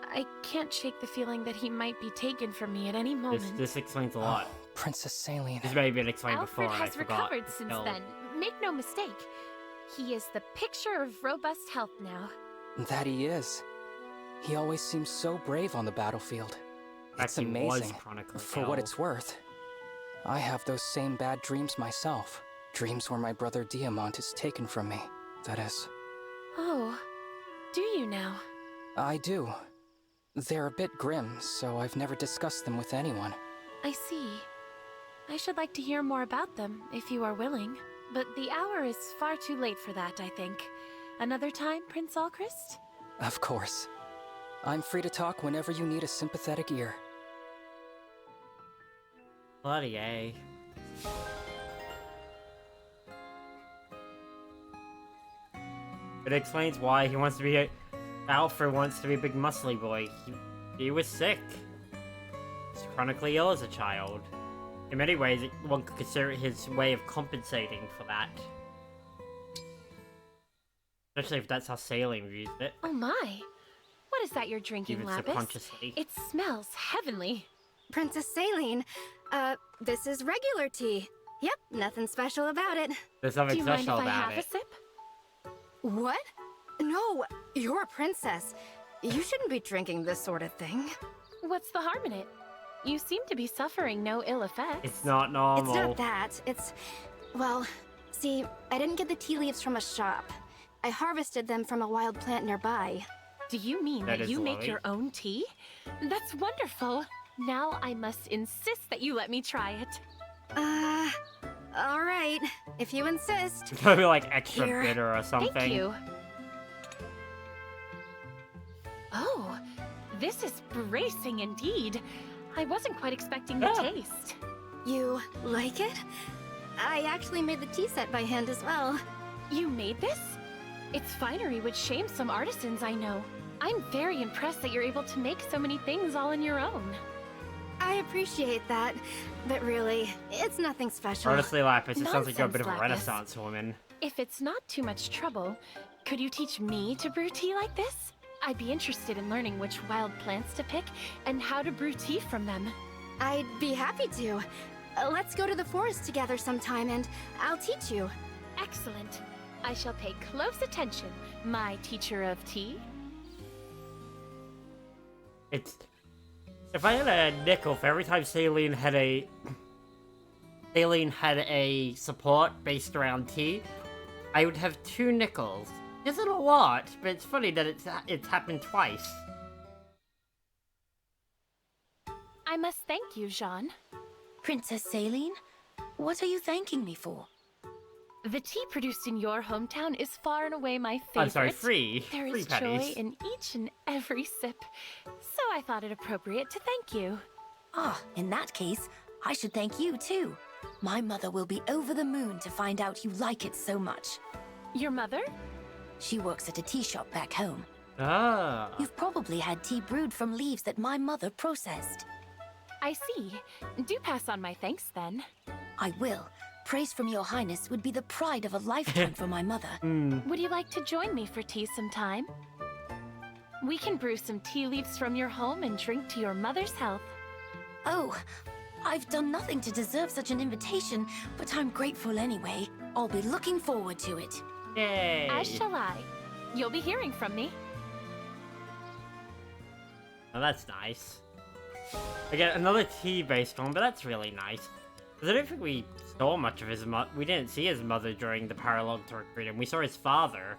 I can't shake the feeling that he might be taken from me at any moment. This explains a lot. Princess Saline. This may have been explained Alfred before, and I has forgot. recovered since Still. then. Make no mistake. He is the picture of robust health now. That he is. He always seems so brave on the battlefield. It's He was amazing. chronically For ill. what it's worth, I have those same bad dreams myself. Dreams where my brother Diamant is taken from me, that is. Oh, do you now? I do. They're a bit grim, so I've never discussed them with anyone. I see. I should like to hear more about them, if you are willing. But the hour is far too late for that, I think. Another time, Prince Alchrist? Of course. I'm free to talk whenever you need a sympathetic ear. Bloody A. It explains why he wants to be Alfred wants to be a big muscly boy. He was sick. He's chronically ill as a child. In many ways, one could consider it his way of compensating for that. Especially if that's how Saline views it. Oh my! What is that you're drinking, Even Lapis? subconsciously. It smells heavenly. Princess Saline, this is regular tea. Yep, nothing special about it. There's something Do you mind special if I about have it. a sip? What? No, you're a princess. You shouldn't be drinking this sort of thing. What's the harm in it? You seem to be suffering no ill effects. It's not normal. It's not that. It's... Well, see, I didn't get the tea leaves from a shop. I harvested them from a wild plant nearby. Do you mean That that is you make lovely. your own tea? That's wonderful. Now I must insist that you let me try it. All right. If you insist. It's gonna be like extra Here. bitter or something. Thank you. Oh, this is bracing indeed. I wasn't quite expecting the taste. You like it? I actually made the tea set by hand as well. You made this? Its finery would shame some artisans I know. I'm very impressed that you're able to make so many things all on your own. I appreciate that, but really, it's nothing special. Honestly, Lapis, it sounds like you're a bit of a Nonsense, Lapis. Renaissance woman. If it's not too much trouble, could you teach me to brew tea like this? I'd be interested in learning which wild plants to pick and how to brew tea from them. I'd be happy to. Let's go to the forest together sometime and I'll teach you. Excellent. I shall pay close attention, my teacher of tea. It's... If I had a nickel for every time Saline had a support based around tea, I would have 2 nickels. Isn't a lot, but it's funny that it's happened twice. I must thank you, Jean. Princess Saline, what are you thanking me for? The tea produced in your hometown is far and away my favorite. I'm sorry, free. There Free is pennies. joy in each and every sip, so I thought it appropriate to thank you. Ah, in that case, I should thank you too. My mother will be over the moon to find out you like it so much. Your mother? She works at a tea shop back home. Ah. You've probably had tea brewed from leaves that my mother processed. I see. Do pass on my thanks then. I will. Praise from your highness would be the pride of a lifetime for my mother. Would you like to join me for tea sometime? We can brew some tea leaves from your home and drink to your mother's health. Oh, I've done nothing to deserve such an invitation, but I'm grateful anyway. I'll be looking forward to it. Yay! As shall I. You'll be hearing from me. Oh, that's nice. Again, another tea-based one, but that's really nice. Because I don't think we saw much of his mother. We didn't see his mother during the paralogue to recruit him. We saw his father.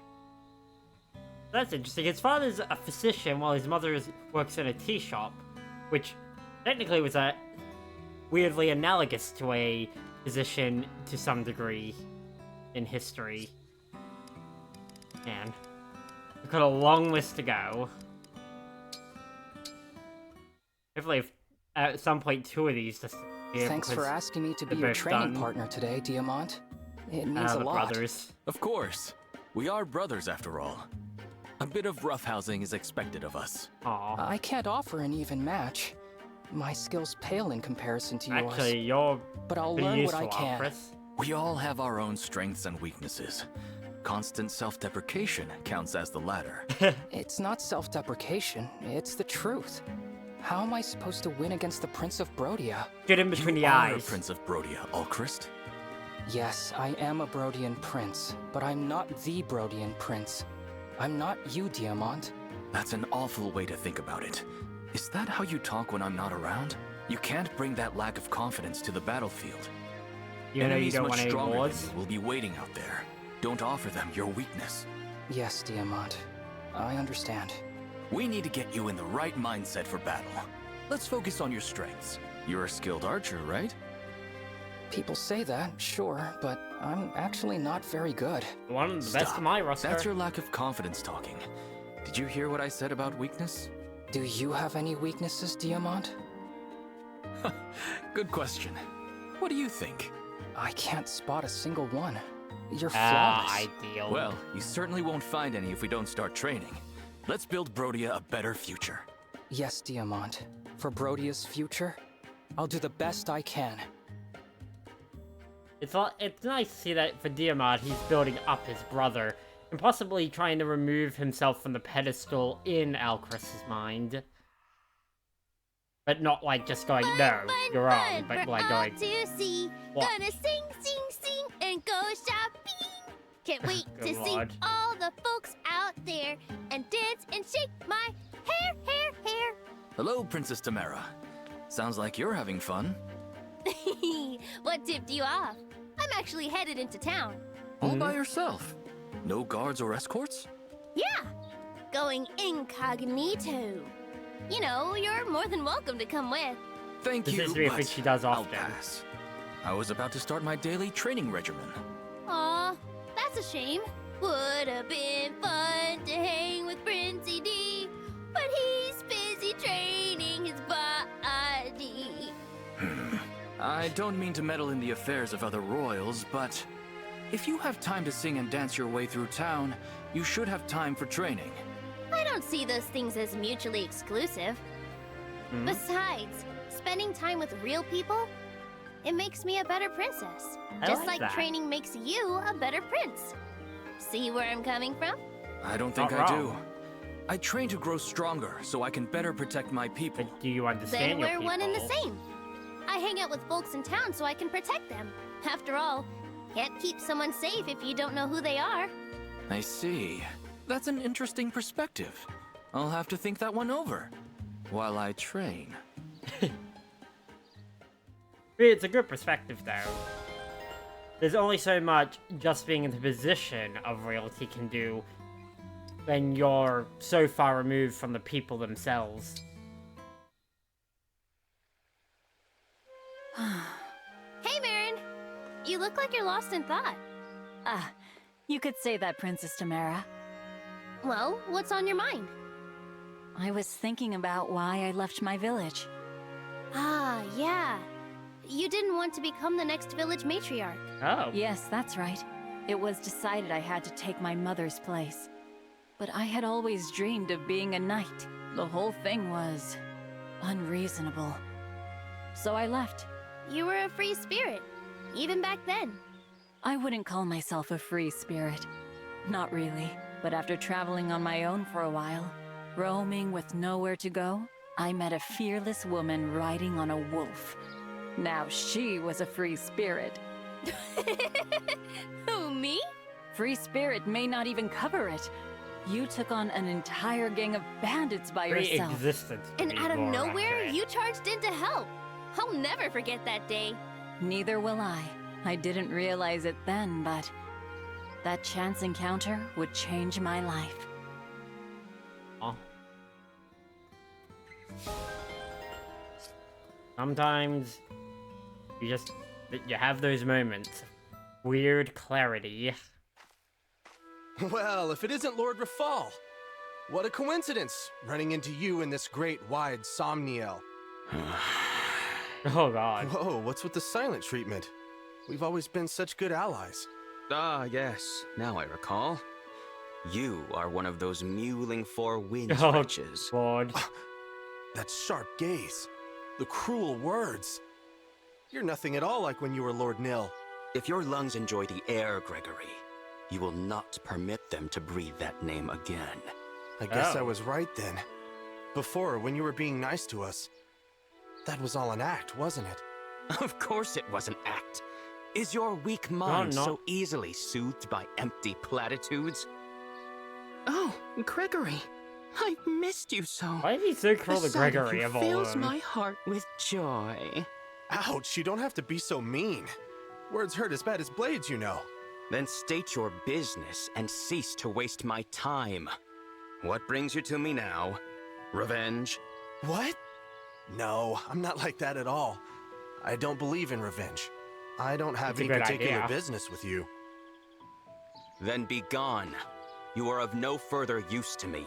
That's interesting. His father's a physician while his mother works in a tea shop, which technically was weirdly analogous to a physician to some degree in history. Man, we've got a long list to go. Hopefully, at some point, 2 of these just appear. Thanks for asking me to be they're your both training done. partner today, Diamant. It means a The lot. brothers. Of course. We are brothers after all. A bit of roughhousing is expected of us. Aww. I can't offer an even match. My skills pale in comparison to yours. Actually, you're but I'll pretty learn what I useful, can. Alfred. We all have our own strengths and weaknesses. Constant self-deprecation counts as the latter. It's not self-deprecation, it's the truth. How am I supposed to win against the Prince of Brodia? Get in between you the are eyes. Prince of Brodia, Alchrist. Yes, I am a Brodian prince, but I'm not the Brodian prince. I'm not you, Diamant. That's an awful way to think about it. Is that how you talk when I'm not around? You can't bring that lack of confidence to the battlefield. You know you Enemies don't much want any stronger wars? than you will be waiting out there. Don't offer them your weakness. Yes, Diamant. I understand. We need to get you in the right mindset for battle. Let's focus on your strengths. You're a skilled archer, right? People say that, sure, but I'm actually not very good. One of the best of my roster. That's your lack of confidence talking. Did you hear what I said about weakness? Do you have any weaknesses, Diamant? Good question. What do you think? I can't spot a single one. You're flawless. Ideal. Well, you certainly won't find any if we don't start training. Let's build Brodia a better future. Yes, Diamant. For Brodia's future, I'll do the best I can. It's nice to see that for Diamant, he's building up his brother, and possibly trying to remove himself from the pedestal in Alcrest's mind. But not like just going, no, you're wrong, but like going, to see. What? Gonna sing, sing, sing, and go shopping. Can't wait to see Lord. all the folks out there and dance and shake my hair, hair, hair. Hello, Princess Tamara. Sounds like you're having fun. What tipped you off? I'm actually headed into town. All by yourself? No guards or escorts? Yeah, going incognito. You know, you're more than welcome to come with. Thank This you, is weird, but which she does I'll often. pass. I was about to start my daily training regimen. Aw, that's a shame. Would have been fun to hang with Princey D, but he's busy training his body. I don't mean to meddle in the affairs of other royals, but if you have time to sing and dance your way through town, you should have time for training. I don't see those things as mutually exclusive. Besides, spending time with real people, it makes me a better princess. I Just like like that. training makes you a better prince. See where I'm coming from? I don't think Not I do. wrong. I train to grow stronger so I can better protect my people. But do you understand Then your we're people? one and the same. I hang out with folks in town so I can protect them. After all, can't keep someone safe if you don't know who they are. I see. That's an interesting perspective. I'll have to think that one over while I train. It's a good perspective, though. There's only so much just being in the position of royalty can do when you're so far removed from the people themselves. Hey, Marin! You look like you're lost in thought. Ah, you could say that, Princess Tamara. Well, what's on your mind? I was thinking about why I left my village. Ah, yeah. You didn't want to become the next village matriarch. Oh. Yes, that's right. It was decided I had to take my mother's place. But I had always dreamed of being a knight. The whole thing was unreasonable. So I left. You were a free spirit, even back then. I wouldn't call myself a free spirit. Not really. But after traveling on my own for a while, roaming with nowhere to go, I met a fearless woman riding on a wolf. Now she was a free spirit. Who, me? Free spirit may not even cover it. You took on an entire gang of bandits by yourself. Pre-existent. And out of more nowhere, accurate. you charged in to help. I'll never forget that day. Neither will I. I didn't realize it then, but that chance encounter would change my life. Oh. Sometimes you have those moments. Weird clarity. Well, if it isn't Lord Rafal. What a coincidence, running into you in this great wide Somniel. Oh god. Whoa, what's with the silent treatment? We've always been such good allies. Ah, yes. Now I recall. You are one of those mewling four winds Oh, wretches. God. That sharp gaze. The cruel words. You're nothing at all like when you were Lord Nil. If your lungs enjoy the air, Gregory, you will not permit them to breathe that name again. I guess I was right then. Before, when you were being nice to us. That was all an act, wasn't it? Of course it was an act. Is your weak mind no. so easily soothed by empty platitudes? Oh, Gregory. I've missed you so. Why is he so cruel to Gregory of all of fills them? my heart with joy. Ouch, you don't have to be so mean. Words hurt as bad as blades, you know. Then state your business and cease to waste my time. What brings you to me now? Revenge? What? No, I'm not like that at all. I don't believe in revenge. I don't have any particular business with you. Then be gone. You are of no further use to me.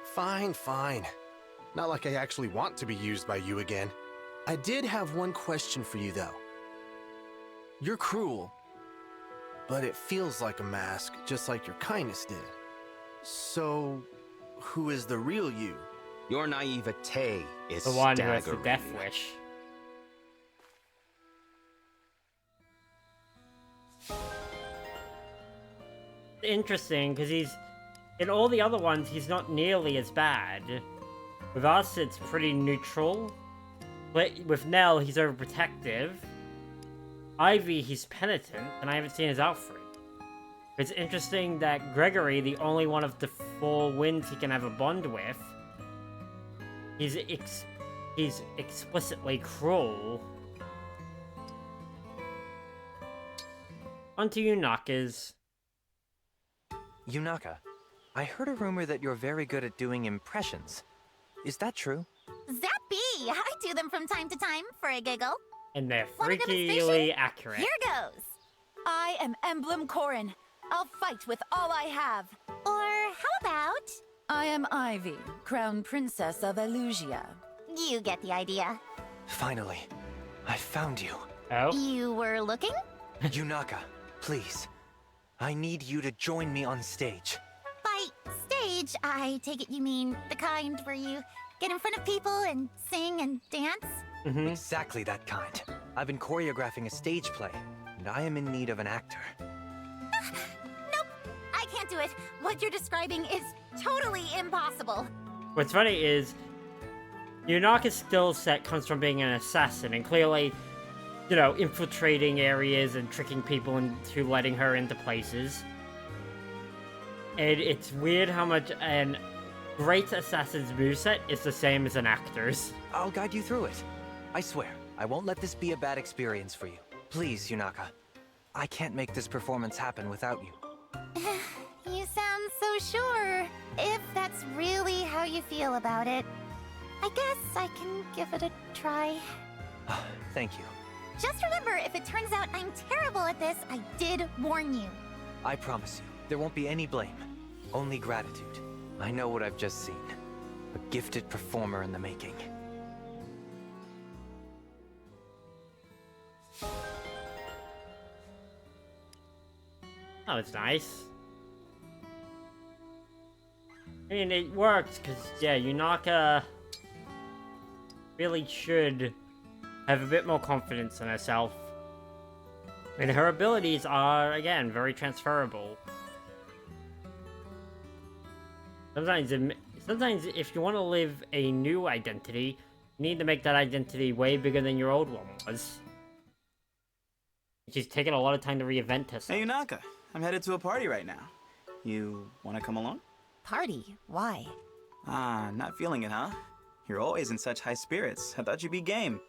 Fine, fine. Not like I actually want to be used by you again. I did have one question for you, though. You're cruel, but it feels like a mask, just like your kindness did. So, who is the real you? Your naivete is the one who has the staggering. death wish. Interesting, because he's... In all the other ones, he's not nearly as bad. With us, it's pretty neutral. But with Nell, he's overprotective. Ivy, he's penitent, and I haven't seen his Alfred. It's interesting that Gregory, the only one of the four winds he can have a bond with, he's explicitly cruel. On to you, Knockers. Yunaka, I heard a rumor that you're very good at doing impressions. Is that true? Zappy! I do them from time to time for a giggle. And they're Want a freakily demonstration? accurate. Here goes. I am Emblem Corin. I'll fight with all I have. Or how about... I am Ivy, Crown Princess of Elusia. You get the idea. Finally, I found you. Oh? You were looking? Yunaka, please. I need you to join me on stage. By stage, I take it you mean the kind where you get in front of people and sing and dance? Exactly that kind. I've been choreographing a stage play, and I am in need of an actor. Nope, I can't do it. What you're describing is totally impossible. What's funny is, Yunaka's skill set comes from being an assassin, and clearly, you know, infiltrating areas and tricking people into letting her into places. And it's weird how much an great assassin's moveset is the same as an actor's. I'll guide you through it. I swear, I won't let this be a bad experience for you. Please, Yunaka. I can't make this performance happen without you. You sound so sure. If that's really how you feel about it, I guess I can give it a try. Thank you. Just remember, if it turns out I'm terrible at this, I did warn you. I promise you, there won't be any blame. Only gratitude. I know what I've just seen. A gifted performer in the making. Oh, it's nice. I mean, it works, because, yeah, Yunaka really should have a bit more confidence in herself. And her abilities are, again, very transferable. Sometimes if you want to live a new identity, you need to make that identity way bigger than your old one was. She's taken a lot of time to reinvent herself. Hey, Yunaka. I'm headed to a party right now. You want to come along? Party? Why? Ah, not feeling it, huh? You're always in such high spirits. I thought you'd be game.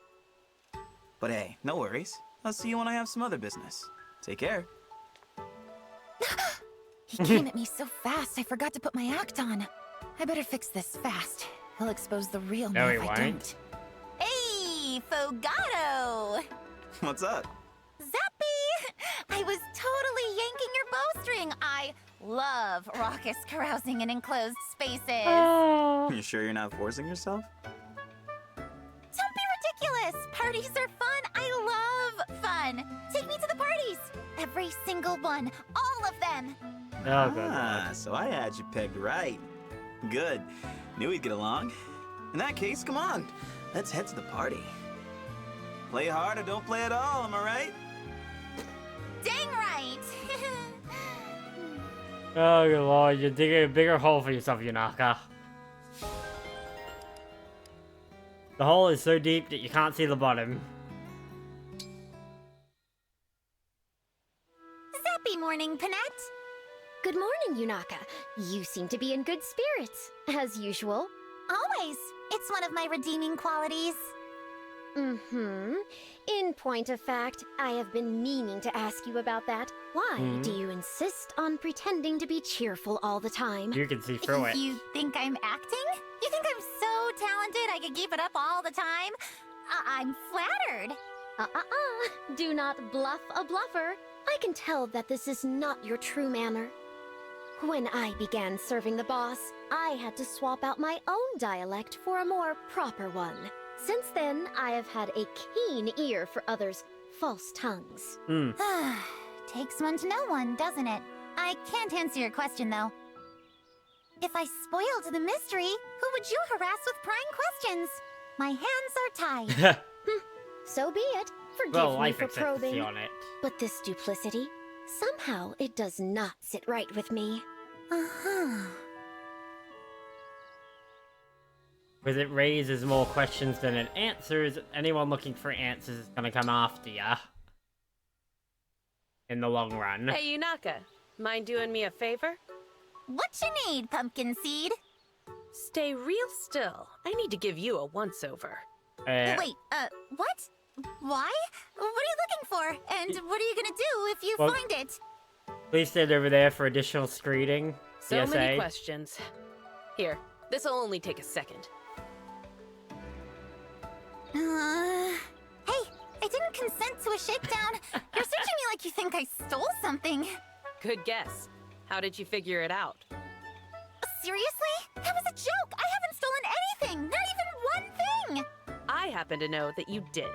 But hey, no worries. I'll see you when I have some other business. Take care. He came at me so fast, I forgot to put my act on. I better fix this fast. He'll expose the real me if I don't. Hey, Fogato! What's up? Zappy! I was totally yanking your bowstring. I love raucous carousing in enclosed spaces. You sure you're not forcing yourself? Don't be ridiculous! Parties are fun! I love fun! Take me to the parties! Every single one. All of them! Oh, good Lord. So I had you pegged right. Good. Knew we'd get along. In that case, come on. Let's head to the party. Play hard or don't play at all, am I right? Dang right! Oh, good lord, you're digging a bigger hole for yourself, Yunaka. The hole is so deep that you can't see the bottom. Zappy morning, Panette! Good morning, Yunaka. You seem to be in good spirits, as usual. Always. It's one of my redeeming qualities. Mm-hmm. In point of fact, I have been meaning to ask you about that. Why do you insist on pretending to be cheerful all the time? You can see through it. You think I'm acting? You think I'm so talented I can keep it up all the time? I'm flattered. Do not bluff a bluffer. I can tell that this is not your true manner. When I began serving the boss, I had to swap out my own dialect for a more proper one. Since then, I have had a keen ear for others' false tongues. Takes one to know one, doesn't it? I can't answer your question, though. If I spoiled the mystery, who would you harass with prying questions? My hands are tied. So be it. Forgive me for probing. But this duplicity, somehow it does not sit right with me. Because it raises more questions than it answers. Anyone looking for answers is gonna come after ya. In the long run. Hey, Yunaka. Mind doing me a favor? What you need, Pumpkin Seed? Stay real still. I need to give you a once-over. Wait, what? Why? What are you looking for? And what are you gonna do if you find it? Please stand over there for additional screening. So many questions. Here, this'll only take a second. Hey, I didn't consent to a shakedown. You're searching me like you think I stole something. Good guess. How did you figure it out? Seriously? That was a joke! I haven't stolen anything! Not even one thing! I happen to know that you did.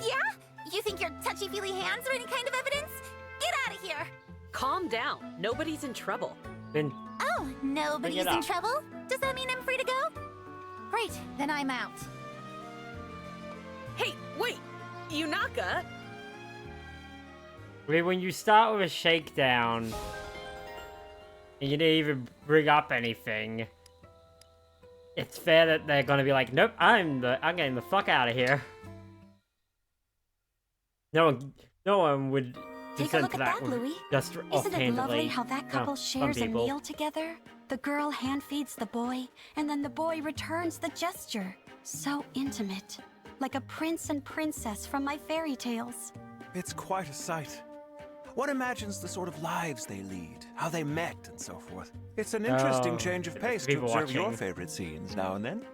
Yeah? You think your touchy-feely hands are any kind of evidence? Get out of here! Calm down. Nobody's in trouble. Oh, nobody's in trouble? Does that mean I'm free to go? Great, then I'm out. Hey, wait! Yunaka! When you start with a shakedown, and you didn't even bring up anything, it's fair that they're gonna be like, nope, I'm getting the fuck out of here. No one would Take a look at that, Louis. Just Isn't it lovely offhandedly. how that couple shares a meal together? The girl hand feeds the boy, and then the boy returns the gesture. So intimate. Like a prince and princess from my fairy tales. It's quite a sight. One imagines the sort of lives they lead, how they met, and so forth. It's an interesting change of pace to observe your favorite scenes now and then.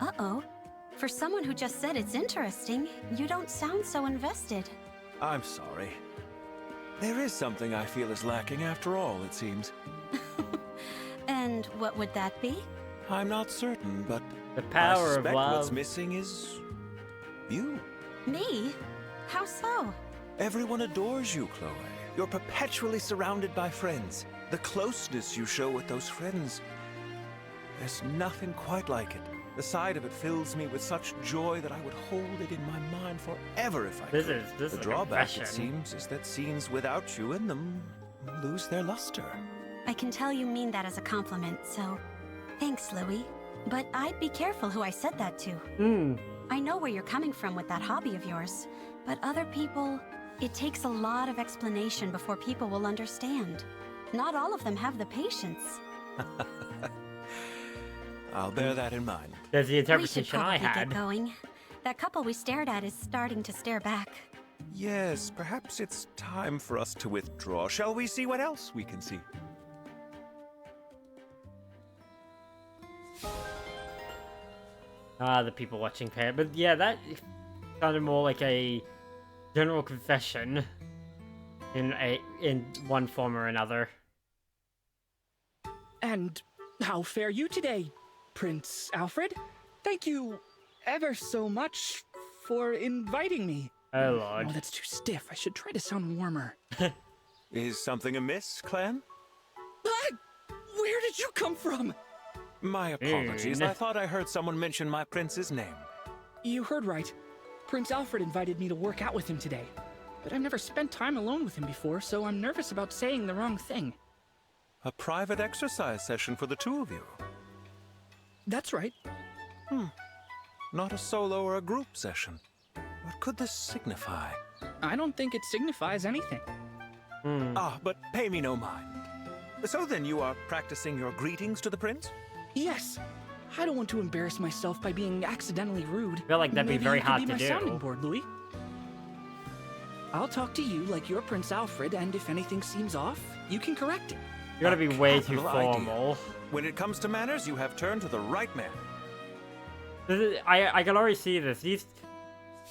Uh-oh. For someone who just said it's interesting, you don't sound so invested. I'm sorry. There is something I feel is lacking after all, it seems. And what would that be? I'm not certain, but the power I suspect of love. What's missing is you. Me? How so? Everyone adores you, Chloe. You're perpetually surrounded by friends. The closeness you show with those friends, there's nothing quite like it. The sight of it fills me with such joy that I would hold it in my mind forever if I could. This the is drawback, confession. it seems, is that scenes without you in them lose their luster. I can tell you mean that as a compliment, so thanks, Louis. But I'd be careful who I said that to. I know where you're coming from with that hobby of yours, but other people, it takes a lot of explanation before people will understand. Not all of them have the patience. I'll bear that in mind. There's the We should interpretation I probably had. get going. That couple we stared at is starting to stare back. Yes, perhaps it's time for us to withdraw. Shall we see what else we can see? The people watching pair. But yeah, that sounded more like a general confession in one form or another. And how fare you today, Prince Alfred? Thank you ever so much for inviting me. Oh, Lord. Oh, that's too stiff. I should try to sound warmer. Is something amiss, Clan? Where did you come from? My apologies. I thought I heard someone mention my prince's name. You heard right. Prince Alfred invited me to work out with him today. But I've never spent time alone with him before, so I'm nervous about saying the wrong thing. A private exercise session for the two of you. That's right. Not a solo or a group session. What could this signify? I don't think it signifies anything. But pay me no mind. So then you are practicing your greetings to the prince? Yes. I don't want to embarrass myself by being accidentally rude. I feel like that'd be very hard to Maybe you do. could be my sounding board, Louis. I'll talk to you like you're Prince Alfred, and if anything seems off, you can correct it. You gotta be way too Capital formal. idea. When it comes to manners, you have turned to the right man. I can already see this.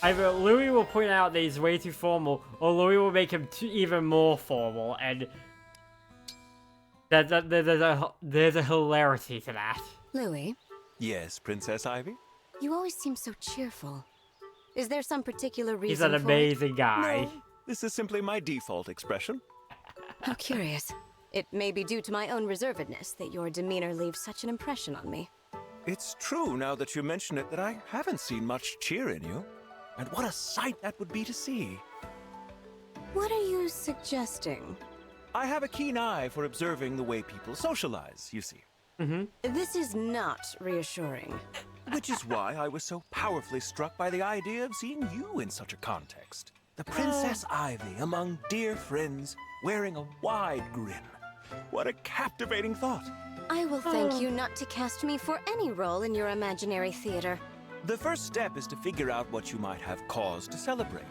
Either Louis will point out that he's way too formal, or Louis will make him even more formal, and there's a hilarity to that. Louis, Yes, Princess Ivy? you always seem so cheerful. Is there some particular reason He's an amazing guy. No, this is simply my default expression. How curious. It may be due to my own reservedness that your demeanor leaves such an impression on me. It's true, now that you mention it, that I haven't seen much cheer in you. And what a sight that would be to see. What are you suggesting? I have a keen eye for observing the way people socialize, you see. This is not reassuring. Which is why I was so powerfully struck by the idea of seeing you in such a context. The Princess Ivy among dear friends, wearing a wide grin. What a captivating thought. I will thank you not to cast me for any role in your imaginary theater. The first step is to figure out what you might have cause to celebrate.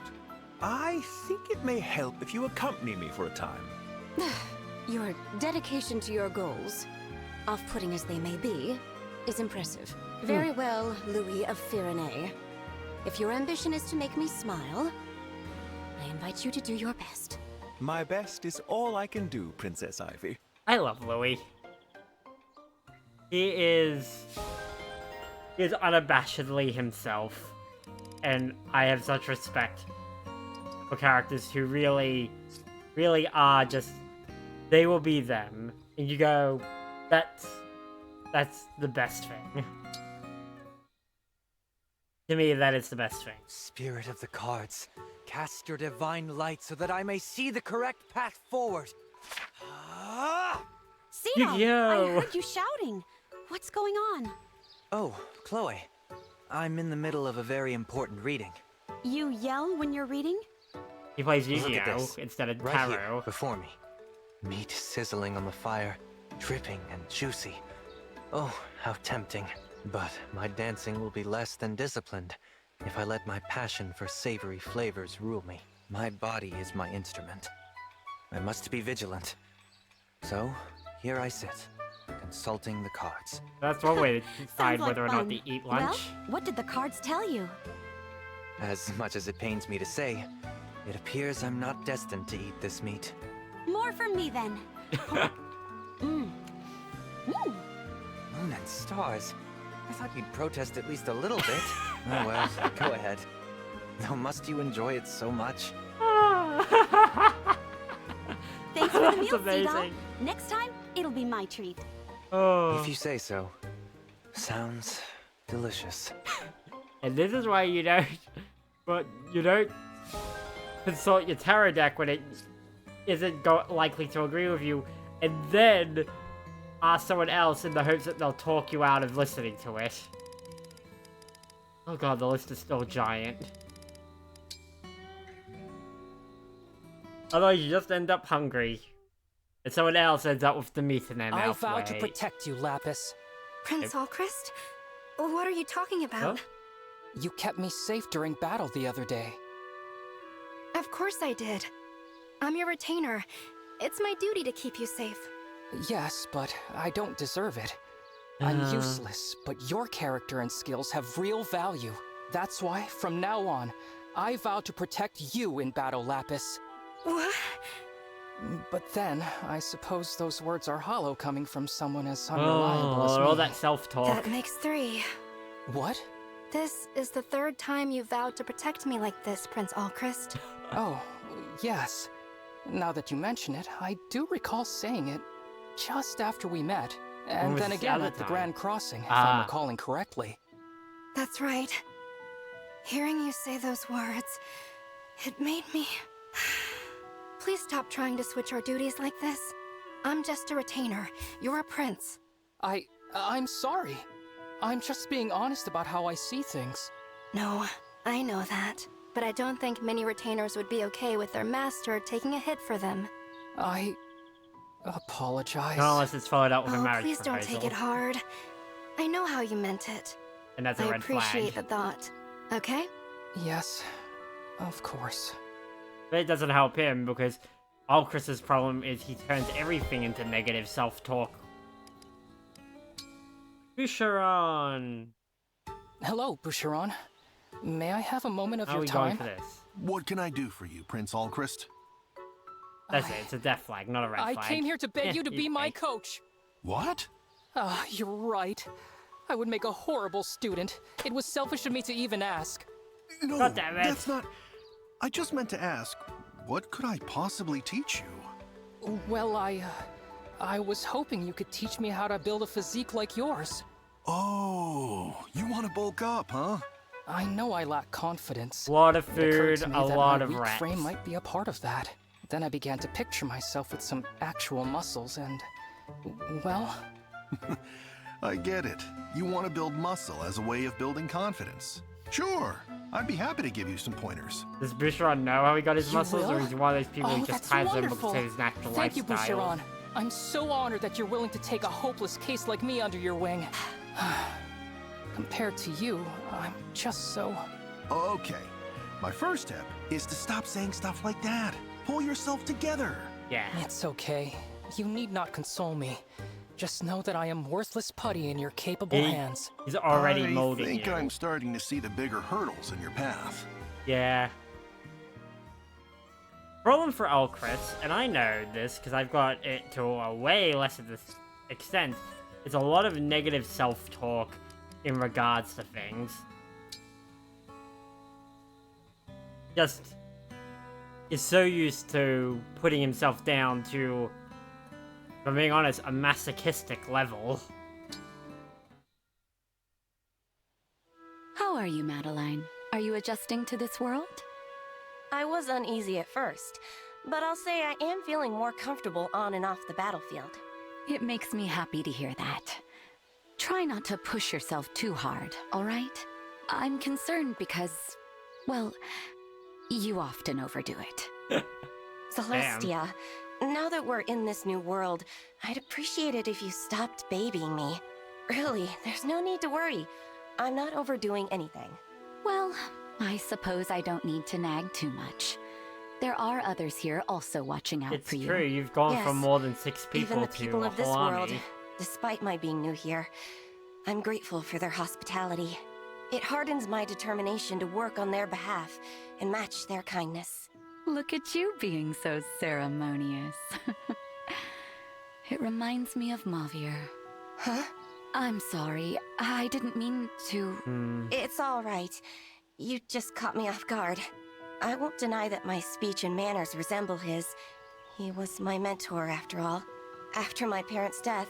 I think it may help if you accompany me for a time. Your dedication to your goals, off-putting as they may be, is impressive. Very well, Louis of Firenze. If your ambition is to make me smile, I invite you to do your best. My best is all I can do, Princess Ivy. I love Louis. He is unabashedly himself, and I have such respect for characters who really are just, they will be them, and you go, that's the best thing. To me, that is the best thing. Spirit of the cards, cast your divine light so that I may see the correct path forward. Xeno, Yo. I heard you shouting. What's going on? Oh, Chloe. I'm in the middle of a very important reading. You yell when you're reading? He plays Look at Yu-Gi-Oh! this. Instead of Right Tarot. here, before me. Meat sizzling on the fire, dripping and juicy. Oh, how tempting. But my dancing will be less than disciplined if I let my passion for savory flavors rule me. My body is my instrument. I must be vigilant. So, here I sit, consulting the cards. That's one way to decide Sounds like whether or not fun. to eat Well, lunch. what did the cards tell you? As much as it pains me to say, it appears I'm not destined to eat this meat. More from me then. Moon and stars. I thought you'd protest at least a little bit. Oh well, go ahead. Though must you enjoy it so much? Thanks for the That's meal, Seagull. amazing. Next time, it'll be my treat. Oh. If you say so. Sounds delicious. And this is why you don't consult your tarot deck when it isn't likely to agree with you, and then ask someone else in the hopes that they'll talk you out of listening to it. Oh god, the list is still giant. Otherwise, you just end up hungry, and someone else ends up with the meat in their I mouth. vow to protect you, Lapis. Prince Allchrist? What are you talking about? You kept me safe during battle the other day. Of course I did. I'm your retainer. It's my duty to keep you safe. Yes, but I don't deserve it. I'm useless, but your character and skills have real value. That's why, from now on, I vow to protect you in battle, Lapis. What? But then, I suppose those words are hollow coming from someone as unreliable as me. all that self-talk. That makes 3. What? This is the 3rd time you vowed to protect me like this, Prince Allchrist. Oh, yes. Now that you mention it, I do recall saying it just after we met. And was then the again other at the time? Grand Crossing, if Ah. I'm recalling correctly. That's right. Hearing you say those words, it made me... Please stop trying to switch our duties like this. I'm just a retainer. You're a prince. I'm sorry. I'm just being honest about how I see things. No, I know that. But I don't think many retainers would be okay with their master taking a hit for them. I apologize. Not unless it's followed up with a Oh, marriage please don't proposal. take it hard. I know how you meant it. And that's a I red appreciate flag. the thought. Okay? Yes, of course. But it doesn't help him because Alcris's problem is he turns everything into negative self-talk. Boucheron! Hello, Boucheron. May I have a moment of How are your we going time? for this? What can I do for you, Prince Alchrist? That's it, it's a death flag, not a red I flag. came here to beg you to be my fake. coach. What? Ah, you're right. I would make a horrible student. It was selfish of me to even ask. No, God damn it. that's not... I just meant to ask, what could I possibly teach you? Well, I was hoping you could teach me how to build a physique like yours. Oh, you want to bulk up, huh? I know I lack confidence. A lot of It occurred food, to me a that lot my of weak reps. frame might be a part of that. Then I began to picture myself with some actual muscles and, well... I get it. You want to build muscle as a way of building confidence. Sure, I'd be happy to give you some pointers. Does Boucheron know how he got his You muscles, or will? is he one of those people who just that's has them wonderful. because of his natural Thank you, lifestyle? Boucheron. I'm so honored that you're willing to take a hopeless case like me under your wing. Compared to you, I'm just so... Okay, my first step is to stop saying stuff like that. Pull yourself together. Yeah. It's okay. You need not console me. Just know that I am worthless putty in your capable hands. He's already I molding think you. I'm starting to see the bigger hurdles in your path. Yeah. Problem for Alcris, and I know this because I've got it to a way less of this extent, is a lot of negative self-talk in regards to things. Just is so used to putting himself down to, if I'm being honest, a masochistic level. How are you, Madeline? Are you adjusting to this world? I was uneasy at first, but I'll say I am feeling more comfortable on and off the battlefield. It makes me happy to hear that. Try not to push yourself too hard, all right? I'm concerned because, well, you often overdo it. Celestia, now that we're in this new world, I'd appreciate it if you stopped babying me. Really, there's no need to worry. I'm not overdoing anything. Well, I suppose I don't need to nag too much. There are others here also watching out It's for you. true, you've gone Yes, from more than 6 people Even the to people a of this whole world, army. despite my being new here, I'm grateful for their hospitality. It hardens my determination to work on their behalf and match their kindness. Look at you being so ceremonious. It reminds me of Mavier. Huh? I'm sorry, I didn't mean to... It's all right. You just caught me off guard. I won't deny that my speech and manners resemble his. He was my mentor, after all. After my parents' death,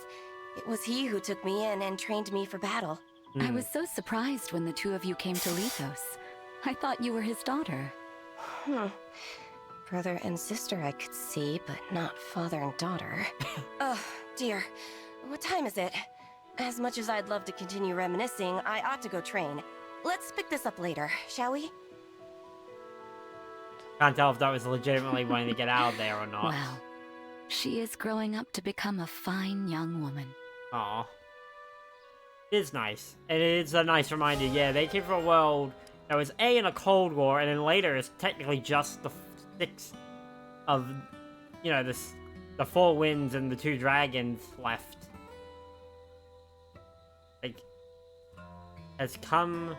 it was he who took me in and trained me for battle. I was so surprised when the two of you came to Elyos. I thought you were his daughter. Brother and sister I could see, but not father and daughter. Oh, dear. What time is it? As much as I'd love to continue reminiscing, I ought to go train. Let's pick this up later, shall we? Can't tell if that was legitimately wanting to get out of there or not. Well, she is growing up to become a fine young woman. Aw. It is nice. And it is a nice reminder, yeah, they came from a world that was in a Cold War, and then later it's technically just the 6 of, you know, the 4 winds and the 2 dragons left. Like, has come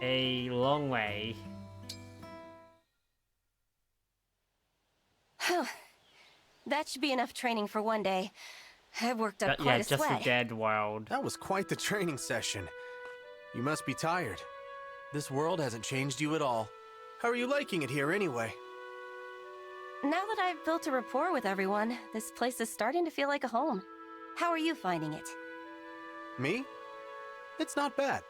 a long way. That should be enough training for one day. I've worked up quite a just sweat. a dead world. That was quite the training session. You must be tired. This world hasn't changed you at all. How are you liking it here anyway? Now that I've built a rapport with everyone, this place is starting to feel like a home. How are you finding it? Me? It's not bad.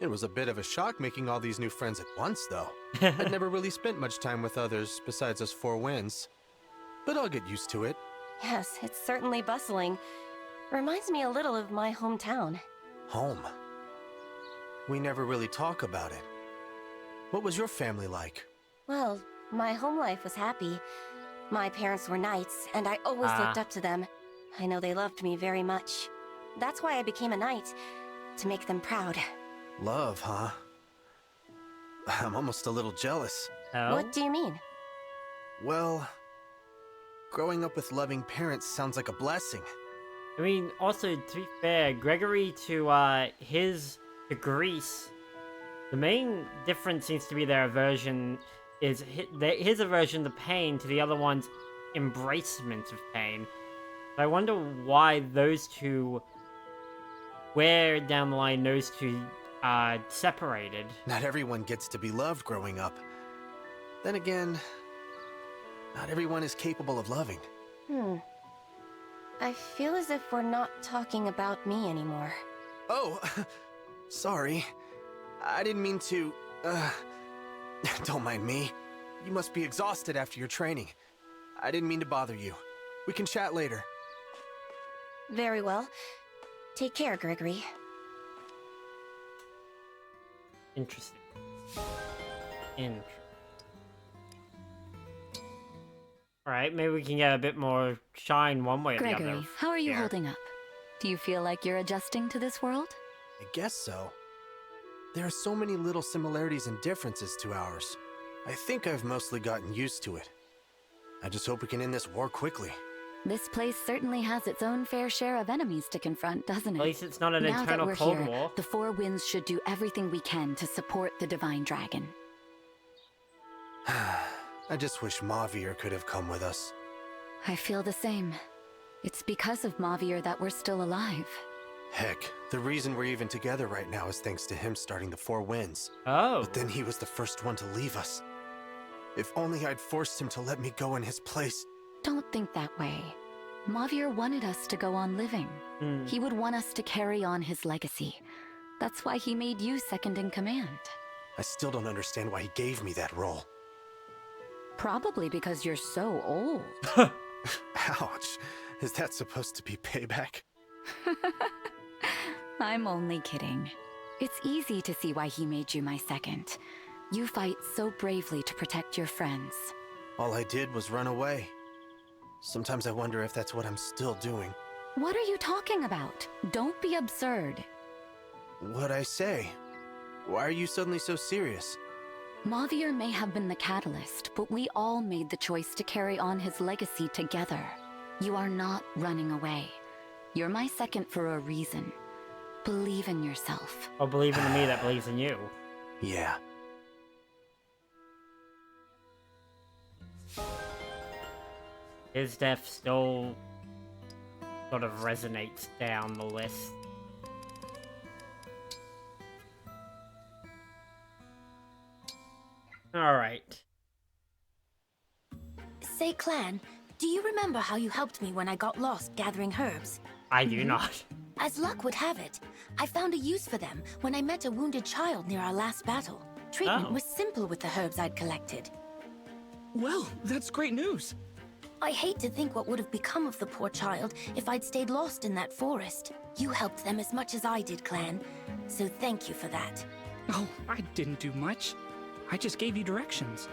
It was a bit of a shock making all these new friends at once, though. I'd never really spent much time with others besides us 4 winds. But I'll get used to it. Yes, it's certainly bustling. Reminds me a little of my hometown. Home. We never really talk about it. What was your family like? Well, my home life was happy. My parents were knights, and I always looked up to them. I know they loved me very much. That's why I became a knight, to make them proud. Love, huh? I'm almost a little jealous. What do you mean? Well, growing up with loving parents sounds like a blessing. I mean, also, to be fair, Gregory to Greece, the main difference seems to be their aversion is his aversion to pain to the other one's embracement of pain. I wonder why those two, where down the line those two separated. Not everyone gets to be loved growing up. Then again, not everyone is capable of loving. I feel as if we're not talking about me anymore. Oh, sorry. I didn't mean to, don't mind me. You must be exhausted after your training. I didn't mean to bother you. We can chat later. Very well. Take care, Gregory. Interesting. Alright, maybe we can get a bit more shine one way or the other. Gregory, how are you holding up? Do you feel like you're adjusting to this world? I guess so. There are so many little similarities and differences to ours. I think I've mostly gotten used to it. I just hope we can end this war quickly. This place certainly has its own fair share of enemies to confront, doesn't it? At least it's not an now internal that we're Cold here, War. The Four Winds should do everything we can to support the Divine Dragon. I just wish Mavier could have come with us. I feel the same. It's because of Mavier that we're still alive. Heck, the reason we're even together right now is thanks to him starting the Four Winds. Oh. But then he was the first one to leave us. If only I'd forced him to let me go in his place. Don't think that way. Mavier wanted us to go on living. He would want us to carry on his legacy. That's why he made you second in command. I still don't understand why he gave me that role. Probably because you're so old. Ouch. Is that supposed to be payback? I'm only kidding. It's easy to see why he made you my second. You fight so bravely to protect your friends. All I did was run away. Sometimes I wonder if that's what I'm still doing. What are you talking about? Don't be absurd. What'd I say? Why are you suddenly so serious? Mavier may have been the catalyst, but we all made the choice to carry on his legacy together. You are not running away. You're my second for a reason. Believe in yourself. Or believe in me that believes in you. Yeah. His death still sort of resonates down the list. Alright. Say, Clan, do you remember how you helped me when I got lost gathering herbs? I do not. As luck would have it, I found a use for them when I met a wounded child near our last battle. Treatment was simple with the herbs I'd collected. Well, that's great news. I hate to think what would have become of the poor child if I'd stayed lost in that forest. You helped them as much as I did, Clan, so thank you for that. Oh, I didn't do much. I just gave you directions.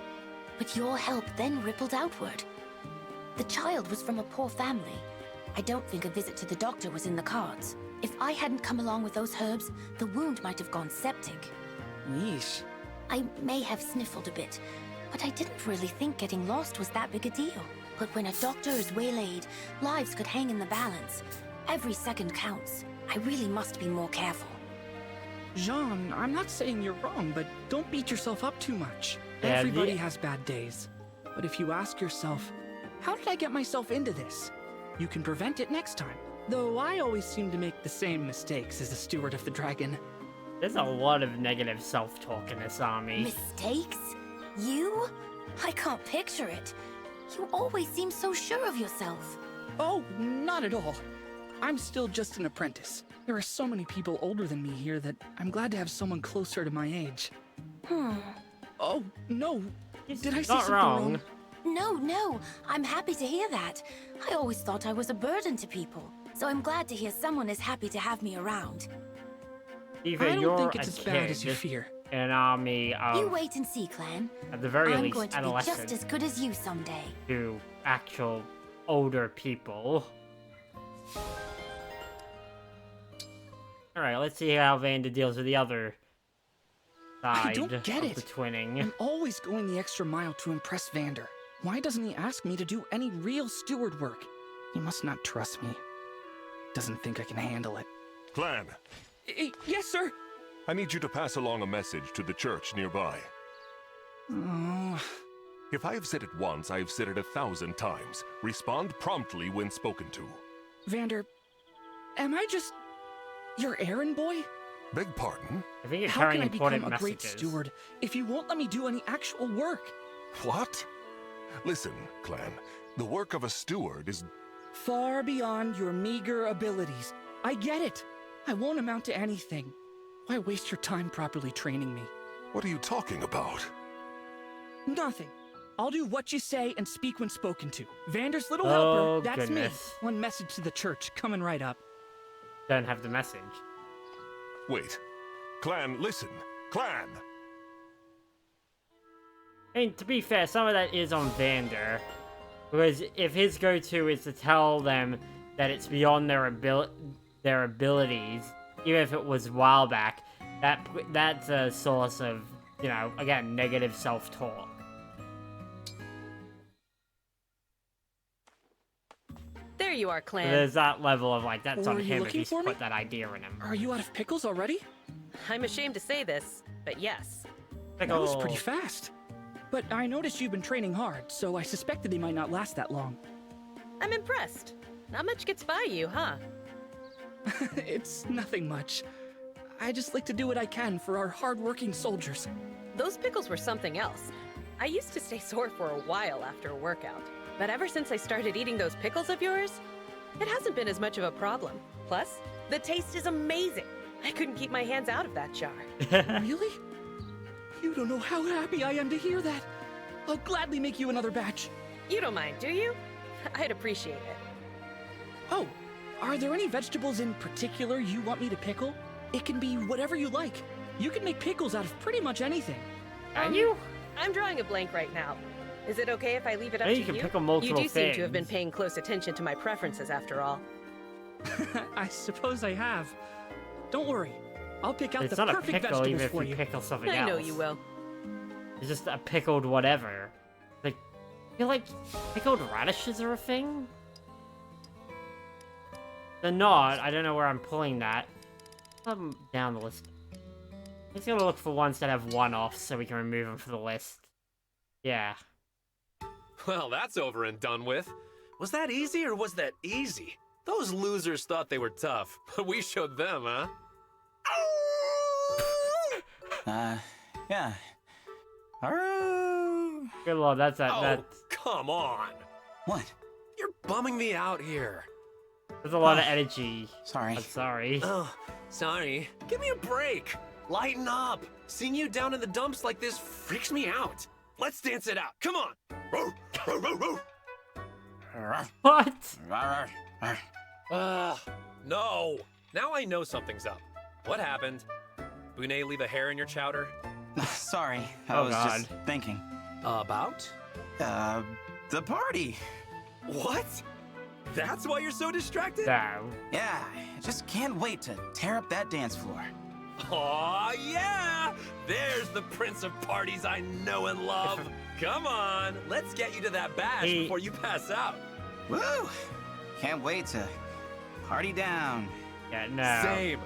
But your help then rippled outward. The child was from a poor family. I don't think a visit to the doctor was in the cards. If I hadn't come along with those herbs, the wound might have gone septic. Yeesh. I may have sniffled a bit, but I didn't really think getting lost was that big a deal. But when a doctor is waylaid, lives could hang in the balance. Every second counts. I really must be more careful. Jean, I'm not saying you're wrong, but don't beat yourself up too much. Everybody has bad days. But if you ask yourself, how did I get myself into this? You can prevent it next time. Though I always seem to make the same mistakes as the steward of the dragon. There's a lot of negative self-talk in this army. Mistakes? You? I can't picture it. You always seem so sure of yourself. Oh, not at all. I'm still just an apprentice. There are so many people older than me here that I'm glad to have someone closer to my age. Oh, no. Did I say something wrong? No. I'm happy to hear that. I always thought I was a burden to people. So I'm glad to hear someone is happy to have me around. Eva, I don't think it's as bad as you fear. an army of, You wait and see, Clan. at the very I'm least, going to be adolescents just as good as you someday. to actual older people. Alright, let's see how Vander deals with the other side I don't get of it. the twinning. I'm always going the extra mile to impress Vander. Why doesn't he ask me to do any real steward work? He must not trust me. Doesn't think I can handle it. Clan, Yes, sir. I need you to pass along a message to the church nearby. Oh. If I have said it once, I have said it 1,000 times. Respond promptly when spoken to. Vander, am I just your errand boy? Beg pardon? I think you're How carrying can I become important a great messages. steward if you won't let me do any actual work? What? Listen, Clan, the work of a steward is... Far beyond your meager abilities. I get it. I won't amount to anything. Why waste your time properly training me? What are you talking about? Nothing. I'll do what you say and speak when spoken to. Vander's little Oh, helper, that's goodness. me. One message to the church, coming right up. Don't have the message. Wait. Clan, listen. Clan! I mean, to be fair, some of that is on Vander. Because if his go-to is to tell them that it's beyond their abilities, even if it was a while back, that's a source of, you know, again, negative self-talk. There you are, Clan. There's that level of, like, that's Or on are you him if looking he's for me? put that idea in him. Are you out of pickles already? I'm ashamed to say this, but yes. That was pretty fast. But I noticed you've been training hard, so I suspected they might not last that long. I'm impressed. Not much gets by you, huh? It's nothing much. I just like to do what I can for our hard-working soldiers. Those pickles were something else. I used to stay sore for a while after a workout, but ever since I started eating those pickles of yours, it hasn't been as much of a problem. Plus, the taste is amazing. I couldn't keep my hands out of that jar. Really? You don't know how happy I am to hear that. I'll gladly make you another batch. You don't mind, do you? I'd appreciate it. Oh, are there any vegetables in particular you want me to pickle? It can be whatever you like. You can make pickles out of pretty much anything. Can you? I'm drawing a blank right now. Is it okay if I leave it up Yeah, to you you? can pickle multiple You do seem to have been things. paying close attention to my preferences after all. I suppose I have. Don't worry. I'll pick out It's the not a perfect pickle vegetables even if for you you. pickle something I else. know you will. It's just a pickled whatever. Like, I feel like pickled radishes are a thing? They're not. I don't know where I'm pulling that. I'm down the list. I'm just gonna look for ones that have one-offs so we can remove them from the list. Yeah. Well, that's over and done with. Was that easy or was that easy? Those losers thought they were tough, but we showed them, huh? Yeah. Good lord, that's Oh, that's come on. What? You're bumming me out here. there's a lot of energy. Sorry. I'm sorry. Oh, sorry. Give me a break. Lighten up. Seeing you down in the dumps like this freaks me out. Let's dance it out. Come on. What? No. Now I know something's up. What happened? Bunei leave a hair in your chowder? Sorry, I Oh, was God. just thinking. About? The party. What? That's why you're so distracted? No. Yeah, I just can't wait to tear up that dance floor. Aw, yeah! There's the prince of parties I know and love. Come on, let's get you to that bash Hey. before you pass out. Woo! Can't wait to party down. Yeah, no. Same.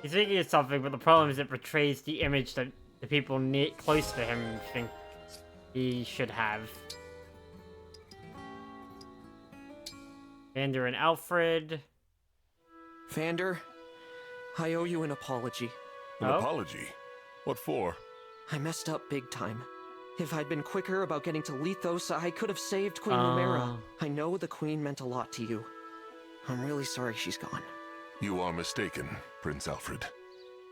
He's thinking of something, but the problem is it portrays the image that the people close to him think he should have. Vander and Alfred. Vander, I owe you an apology. An apology? What for? I messed up big time. If I'd been quicker about getting to Lethos, I could have saved Queen Lumera. I know the Queen meant a lot to you. I'm really sorry she's gone. You are mistaken, Prince Alfred.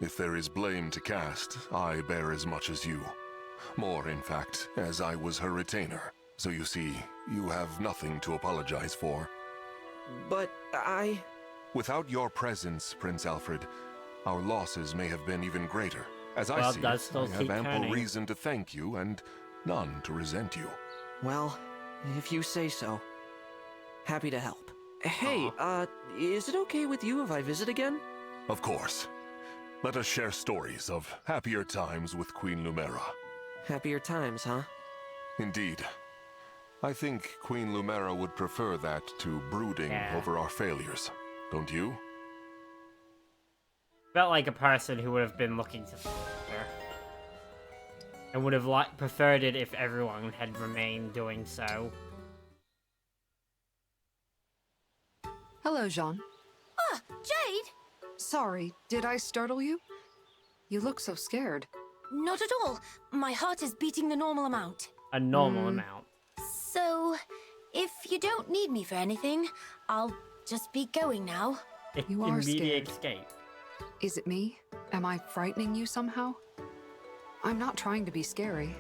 If there is blame to cast, I bear as much as you. More, in fact, as I was her retainer. So you see, you have nothing to apologize for. But Without your presence, Prince Alfred, our losses may have been even greater. As I Well, see does it, still I have keep ample turning. reason to thank you and none to resent you. Well, if you say so. Happy to help. Hey, is it okay with you if I visit again? Of course. Let us share stories of happier times with Queen Lumera. Happier times, huh? Indeed. I think Queen Lumera would prefer that to brooding over our failures. Don't you? Felt like a person who would have been looking to her. And would have preferred it if everyone had remained doing so. Hello, Jean. Ah, Jade! Sorry, did I startle you? You look so scared. Not at all. My heart is beating the normal amount. A normal amount. So, if you don't need me for anything, I'll just be going now. You are Immediate scared. escape. Is it me? Am I frightening you somehow? I'm not trying to be scary.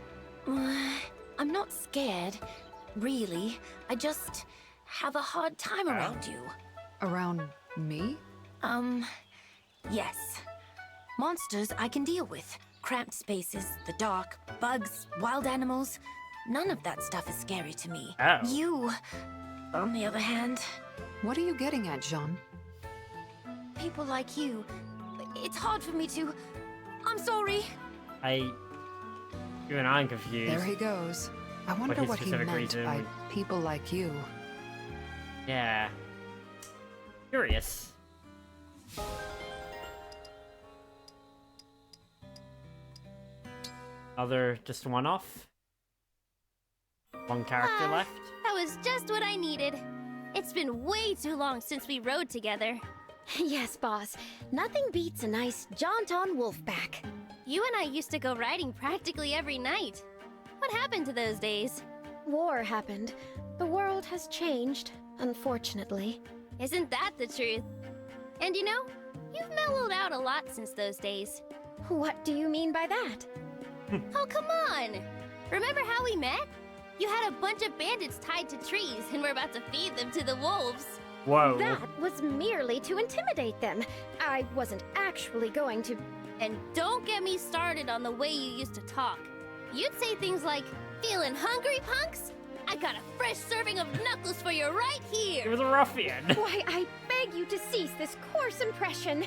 I'm not scared, really. I just have a hard time around you. Around me? Yes. Monsters I can deal with. Cramped spaces, the dark, bugs, wild animals. None of that stuff is scary to me. Oh. You, on the other hand... What are you getting at, Jean? People like you. It's hard for me to... I'm sorry. Even I'm confused. There he goes. I wonder his what he specific meant reason by would- people like you. Yeah. Curious. Just one off? One character left? That was just what I needed. It's been way too long since we rode together. Yes, boss. Nothing beats a nice jaunt on Wolfback. You and I used to go riding practically every night. What happened to those days? War happened. The world has changed, unfortunately. Isn't that the truth? And you know, you've mellowed out a lot since those days. What do you mean by that? Oh, come on! Remember how we met? You had a bunch of bandits tied to trees and were about to feed them to the wolves. Whoa. That was merely to intimidate them. I wasn't actually going to... And don't get me started on the way you used to talk. You'd say things like, "Feeling hungry, punks? I got a fresh serving of knuckles for you right here." He was a ruffian. Why, I beg you to cease this coarse impression.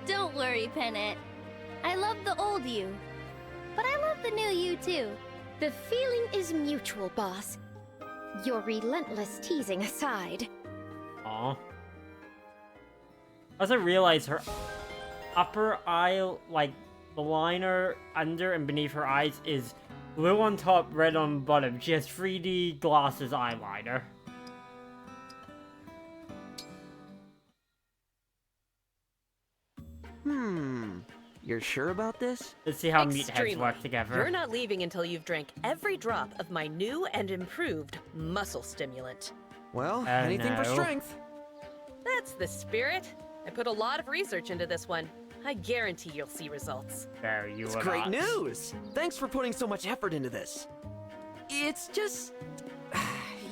Don't worry, Pennant. I love the old you. But I love the new you, too. The feeling is mutual, boss. Your relentless teasing aside. Aw. I also realized her upper eye, like, the liner under and beneath her eyes is blue on top, red on bottom. She has 3D glasses eyeliner. You're sure about this? Let's see how meatheads Extremely. work together. You're not leaving until you've drank every drop of my new and improved muscle stimulant. Well, anything for strength. That's the spirit. I put a lot of research into this one. I guarantee you'll see results. There you It's are. great news! Thanks for putting so much effort into this. It's just...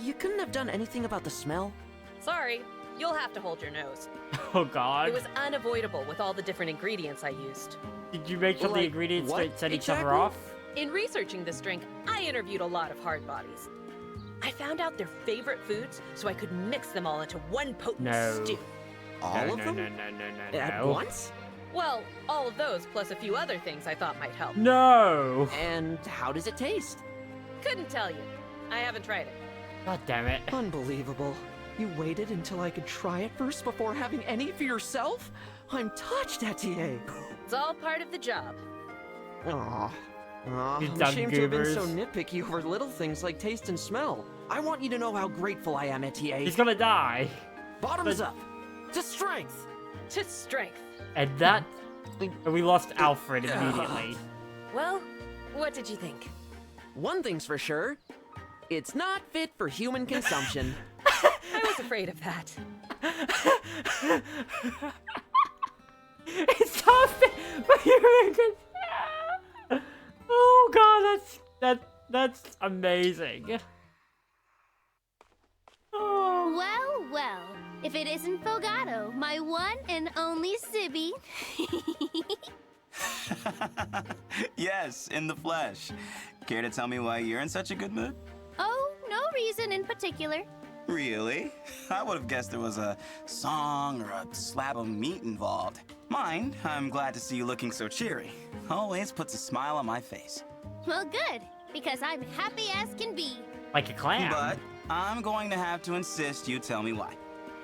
You couldn't have done anything about the smell? Sorry, you'll have to hold your nose. Oh god. It was unavoidable with all the different ingredients I used. Did you make sure the ingredients set each other off? In researching this drink, I interviewed a lot of hard bodies. I found out their favorite foods so I could mix them all into one potent stew. All of them? No. At once? Well, all of those plus a few other things I thought might help. No! And how does it taste? Couldn't tell you. I haven't tried it. God damn it. Unbelievable. You waited until I could try it first before having any for yourself? I'm touched, Etienne. It's all part of the job. Aw. You I'm dumb ashamed to have been so goobers. nitpicky over little things like taste and smell. I want you to know how grateful I am, Etienne. He's gonna die. Bottoms up. To strength. To strength. And that... And we lost Alfred immediately. Well, what did you think? One thing's for sure. It's not fit for human consumption. I was afraid of that. It's not fit for human consumption. Oh god, that's amazing. Well, well. If it isn't Fogato, my one and only Sibby. Yes, in the flesh. Care to tell me why you're in such a good mood? Oh, no reason in particular. Really? I would have guessed there was a song or a slab of meat involved. Mine, I'm glad to see you looking so cheery. Always puts a smile on my face. Well, good, because I'm happy as can be. Like a clam. But I'm going to have to insist you tell me why.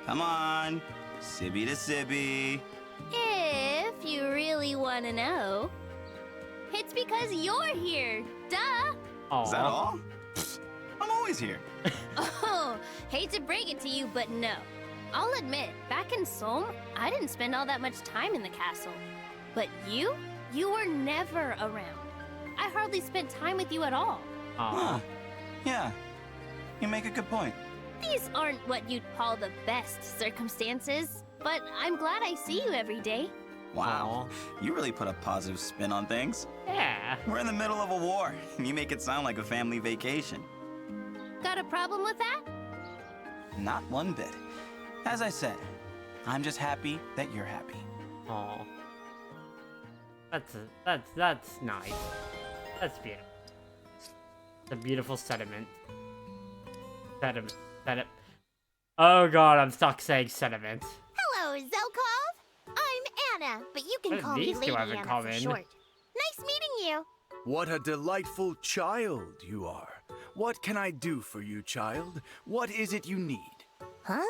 Come on, Sibby to Sibby. If you really want to know, it's because you're here. Duh. Aww. Is that all? I'm always here. Oh, hate to break it to you, but no. I'll admit, back in Solm, I didn't spend all that much time in the castle. But you were never around. I hardly spent time with you at all. Huh. Yeah, you make a good point. These aren't what you'd call the best circumstances, but I'm glad I see you every day. Wow, you really put a positive spin on things. Yeah. We're in the middle of a war, and you make it sound like a family vacation. Got a problem with that? Not one bit. As I said, I'm just happy that you're happy. Aw. That's nice. That's beautiful. It's a beautiful sentiment. Sediment. Oh god, I'm stuck saying sediment. Hello, Zelkov. I'm Anna, but you can What call do me these two Lady have in Anna common? for short. Nice meeting you. What a delightful child you are. What can I do for you, child? What is it you need? Huh?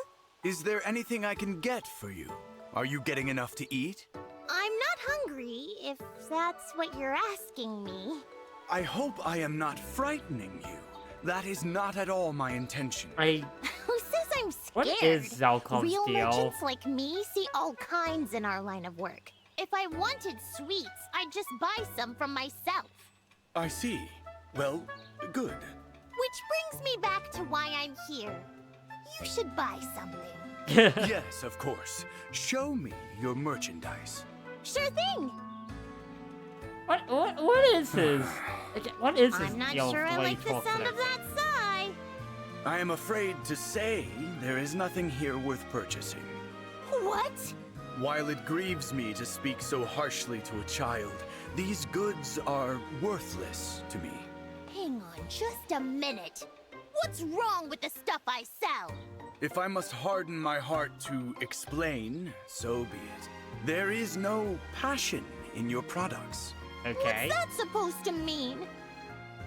Is there anything I can get for you? Are you getting enough to eat? I'm not hungry, if that's what you're asking me. I hope I am not frightening you. That is not at all my intention. Who says I'm scared? What is Zelkov's Real deal? merchants like me see all kinds in our line of work. If I wanted sweets, I'd just buy some from myself. I see. Well, good. Which brings me back to why I'm here. You should buy something. Yes, of course. Show me your merchandise. Sure thing. What is his? What is his I'm not deal sure I with like the Blade sound of that sigh. I am afraid to say there is nothing here worth purchasing. What? While it grieves me to speak so harshly to a child, these goods are worthless to me. Hang on just a minute. What's wrong with the stuff I sell? If I must harden my heart to explain, so be it. There is no passion in your products. Okay. What's that supposed to mean?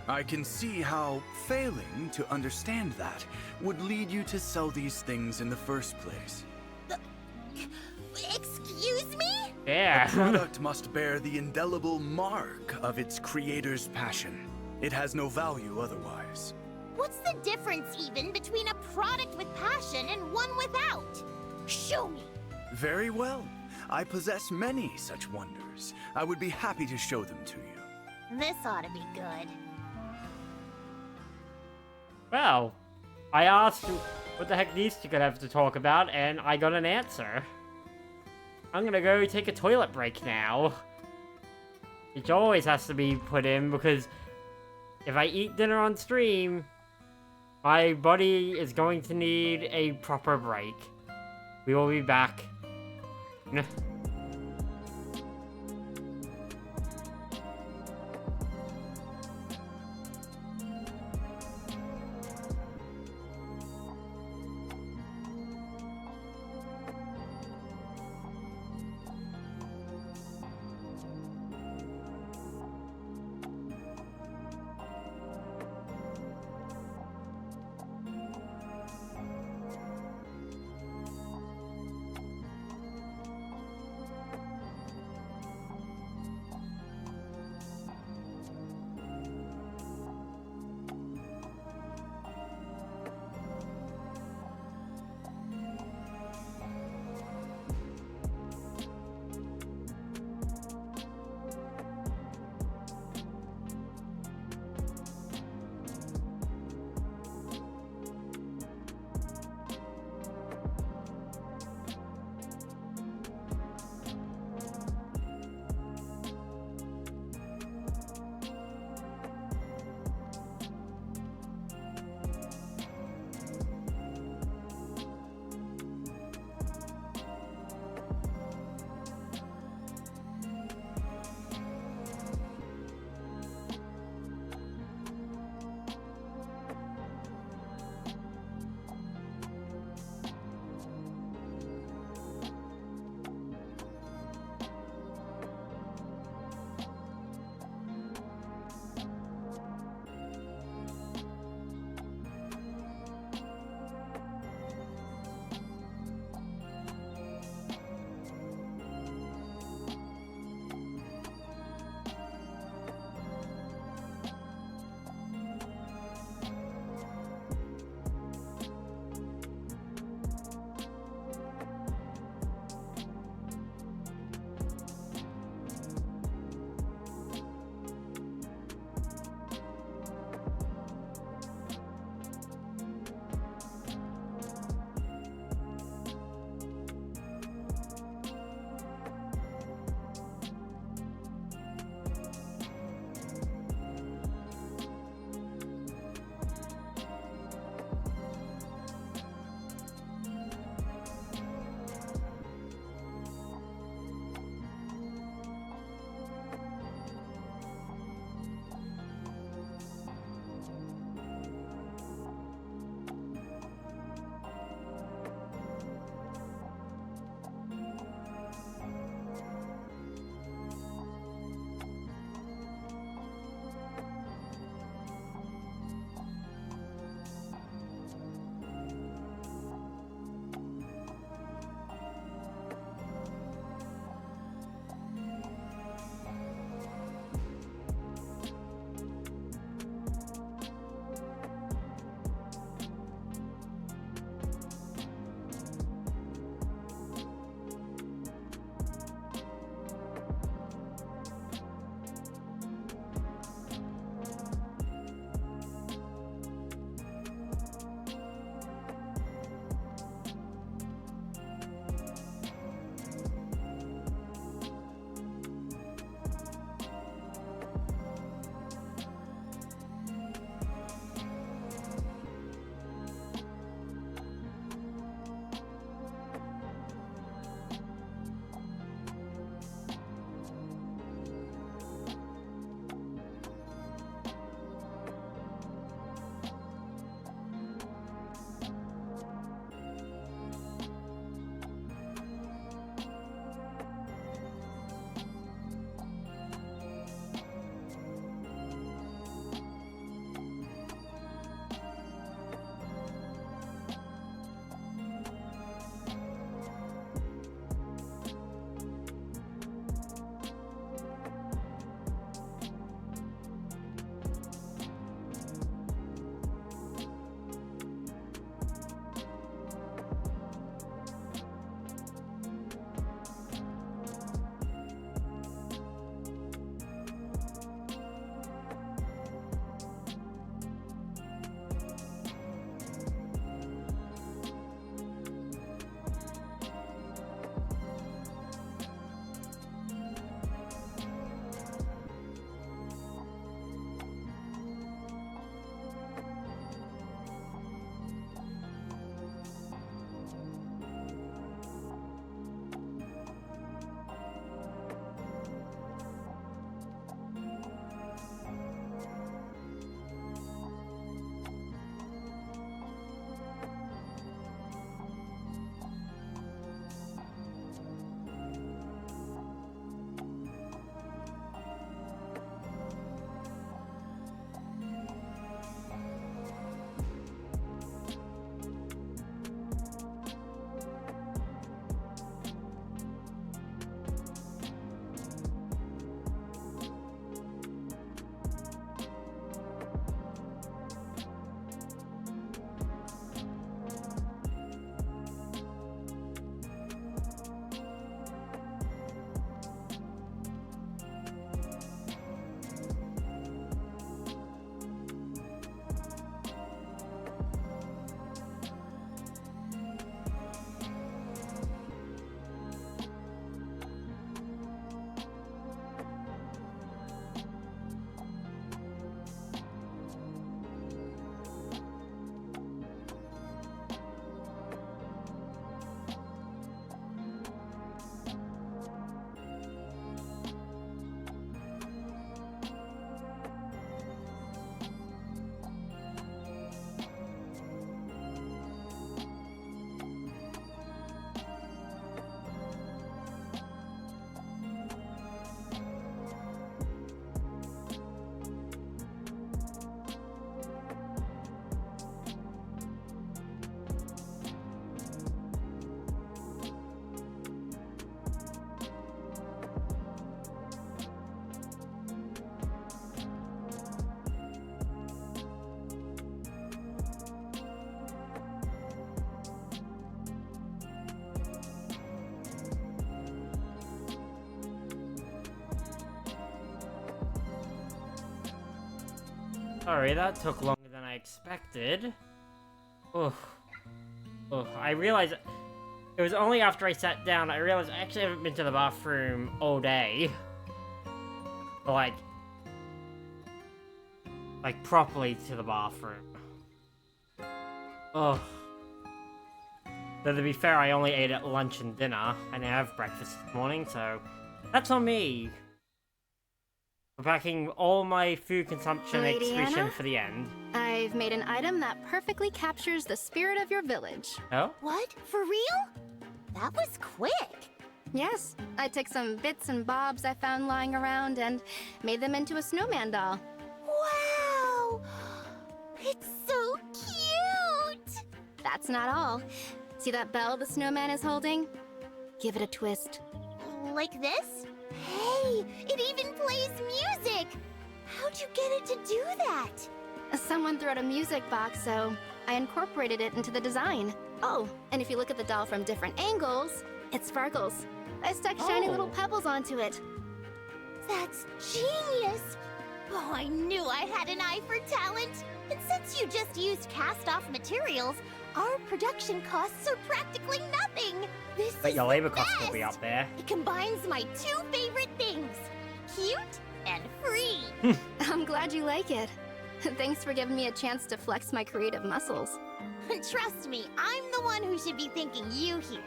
I can see how failing to understand that would lead you to sell these things in the first place. Excuse me? Yeah. A product must bear the indelible mark of its creator's passion. It has no value otherwise. What's the difference even between a product with passion and one without? Show me. Very well. I possess many such wonders. I would be happy to show them to you. This ought to be good. Well, I asked what the heck these two could have to talk about, and I got an answer. I'm gonna go take a toilet break now. Which always has to be put in, because if I eat dinner on stream, my body is going to need a proper break. We will be back. Sorry, that took longer than I expected. Ugh. Ugh. I realized it was only after I sat down I realized I actually haven't been to the bathroom all day. Like properly to the bathroom. Ugh. Though to be fair, I only ate at lunch and dinner. I didn't have breakfast this morning, so that's on me. We're packing all my food consumption Lady excretion Anna? for the end. I've made an item that perfectly captures the spirit of your village. Oh? What? For real? That was quick. Yes, I took some bits and bobs I found lying around and made them into a snowman doll. Wow! It's so cute! That's not all. See that bell the snowman is holding? Give it a twist. Like this? Hey, it even plays music! How'd you get it to do that? Someone threw out a music box, so I incorporated it into the design. Oh, and if you look at the doll from different angles, it sparkles. I stuck shiny little pebbles onto it. That's genius! Oh, I knew I had an eye for talent! And since you just used cast-off materials, our production costs are practically nothing! This But is your the labor costs will best. be up there. It combines my two favorite things, cute and free. I'm glad you like it. Thanks for giving me a chance to flex my creative muscles. Trust me, I'm the one who should be thanking you here.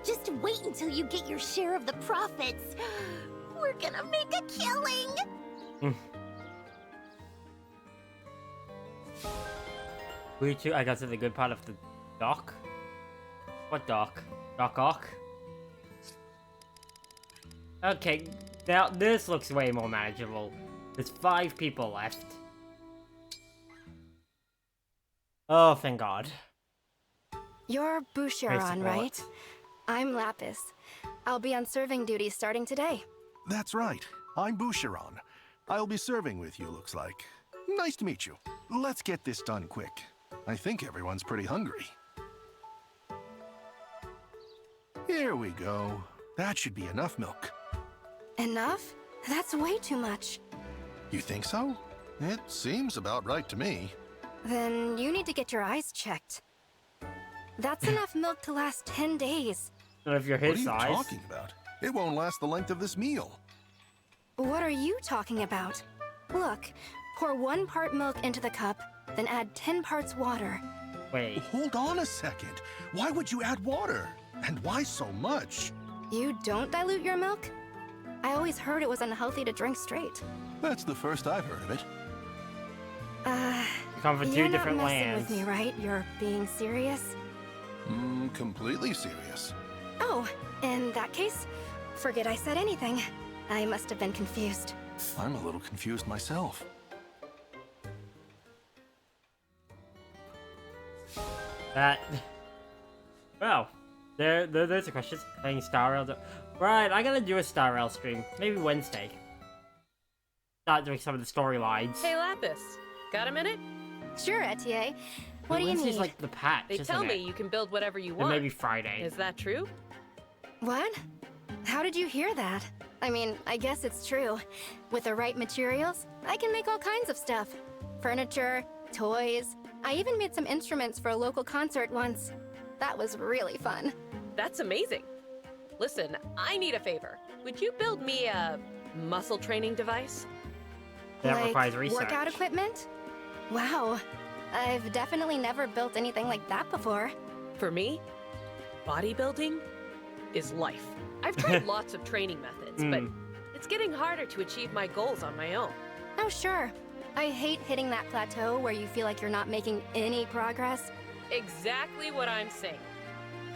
Just wait until you get your share of the profits. We're gonna make a killing. We too. I got to the good part of the dock. What dock? Dock. Okay, now this looks way more manageable. There's 5 people left. Oh, thank God. You're Praise Boucheron, the right? I'm Lapis. I'll be on serving duty starting today. That's right. I'm Boucheron. I'll be serving with you, looks like. Nice to meet you. Let's get this done quick. I think everyone's pretty hungry. Here we go. That should be enough milk. Enough? That's way too much. You think so? It seems about right to me. Then you need to get your eyes checked. That's enough milk to last 10 days. Not if you're What are his you size. talking about? It won't last the length of this meal. What are you talking about? Look, pour 1 part milk into the cup, then add 10 parts water. Wait. Hold on a second. Why would you add water? And why so much? You don't dilute your milk? I always heard it was unhealthy to drink straight. That's the first I've heard of it. You come from 2 You're different not messing lands. with me, right? You're being serious? Completely serious. Oh, in that case, forget I said anything. I must have been confused. I'm a little confused myself. That. Well, there's the questions. Playing Star Rail. Right, I gotta do a Star Rail stream. Maybe Wednesday. Start doing some of the storylines. Hey, Lapis. Got a minute? Sure, Etienne. What do you Wednesday's need? like the patch, They isn't tell me it? you can build whatever you And want. maybe Friday. Is that true? What? How did you hear that? I mean, I guess it's true. With the right materials, I can make all kinds of stuff. Furniture, toys. I even made some instruments for a local concert once. That was really fun. That's amazing. Listen, I need a favor. Would you build me a muscle training device? That like requires research. workout equipment? Wow. I've definitely never built anything like that before. For me, bodybuilding is life. I've tried lots of training methods, but it's getting harder to achieve my goals on my own. Oh, sure. I hate hitting that plateau where you feel like you're not making any progress. Exactly what I'm saying.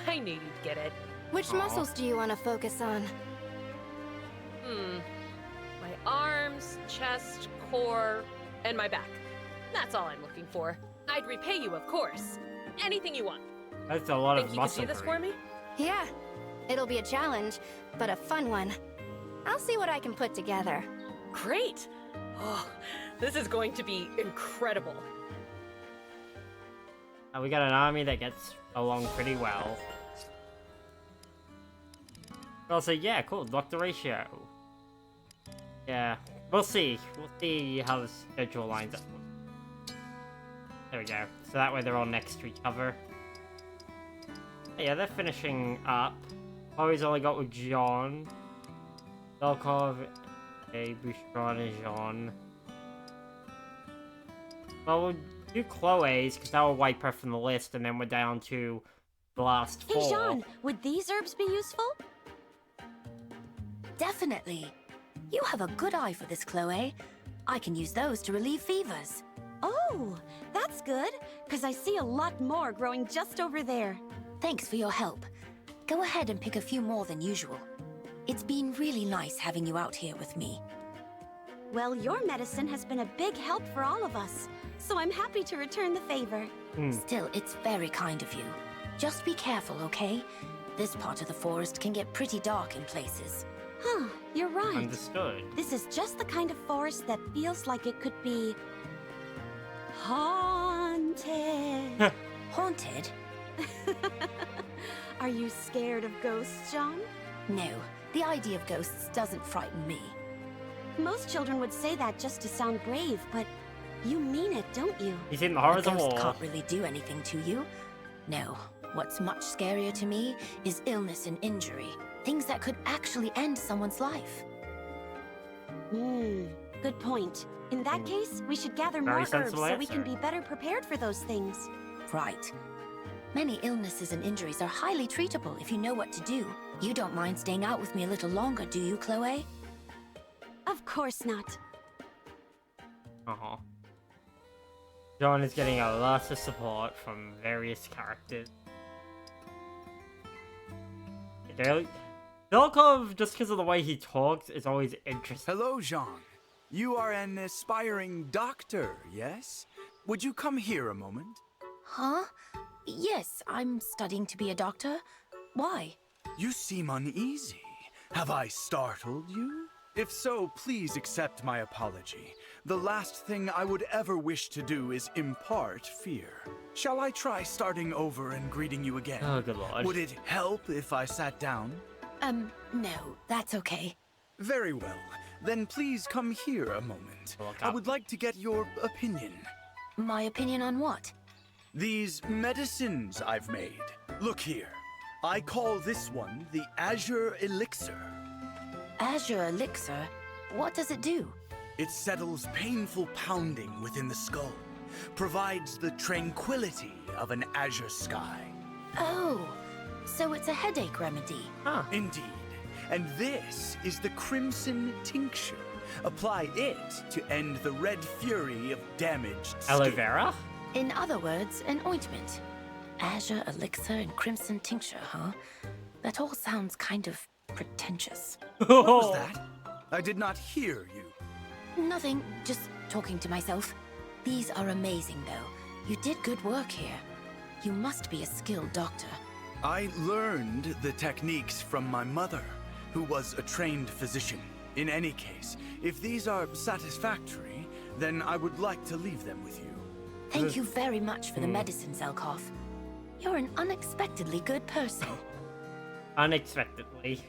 I knew you'd get it. Which muscles do you want to focus on? My arms, chest, core, and my back. That's all I'm looking for. I'd repay you, of course. Anything you want. That's a lot Think of you muscle. could do this for me? Yeah. It'll be a challenge, but a fun one. I'll see what I can put together. Great! Oh, this is going to be incredible. We got an army that gets along pretty well. Also, yeah, cool. Lock the ratio. Yeah, we'll see. We'll see how the schedule lines up. There we go. So that way they're all next to each other. Yeah, they're finishing up. Always only got with John. Zelkov, Boucheron, and Jean. Well, we'll do Chloe's, because that will wipe her from the list, and then we're down to the last 4. Hey, Jean, would these herbs be useful? Definitely. You have a good eye for this, Chloe. I can use those to relieve fevers. Oh, that's good, because I see a lot more growing just over there. Thanks for your help. Go ahead and pick a few more than usual. It's been really nice having you out here with me. Well, your medicine has been a big help for all of us, so I'm happy to return the favor. Still, it's very kind of you. Just be careful, okay? This part of the forest can get pretty dark in places. Huh, you're right. Understood. This is just the kind of forest that feels like it could be... haunted. Haunted? Are you scared of ghosts, John? No, the idea of ghosts doesn't frighten me. Most children would say that just to sound brave, but you mean it, don't you? You think the horrors of A ghost war can't really do anything to you. No, what's much scarier to me is illness and injury. Things that could actually end someone's life. Good point. In that case, we should gather Very more herbs sensible so we can answer. be better prepared for those things. Right. Many illnesses and injuries are highly treatable if you know what to do. You don't mind staying out with me a little longer, do you, Chloe? Of course not. John is getting a lot of support from various characters. Zelkov, just because of the way he talks, is always interesting. Hello, Jean. You are an aspiring doctor, yes? Would you come here a moment? Huh? Yes, I'm studying to be a doctor. Why? You seem uneasy. Have I startled you? If so, please accept my apology. The last thing I would ever wish to do is impart fear. Shall I try starting over and greeting you again? Oh, good lord. Would it help if I sat down? No, that's okay. Very well. Then please come here a moment. I would like to get your opinion. My opinion on what? These medicines I've made. Look here. I call this one the Azure Elixir. Azure Elixir? What does it do? It settles painful pounding within the skull, provides the tranquility of an azure sky. Oh, so it's a headache remedy. Indeed. And this is the Crimson Tincture. Apply it to end the red fury of damaged skin. Aloe vera? In other words, an ointment. Azure Elixir and Crimson Tincture, huh? That all sounds kind of pretentious. What was that? I did not hear you. Nothing, just talking to myself. These are amazing, though. You did good work here. You must be a skilled doctor. I learned the techniques from my mother, who was a trained physician. In any case, if these are satisfactory, then I would like to leave them with you. Thank you very much for the medicine, Zelkov. You're an unexpectedly good person. Unexpectedly.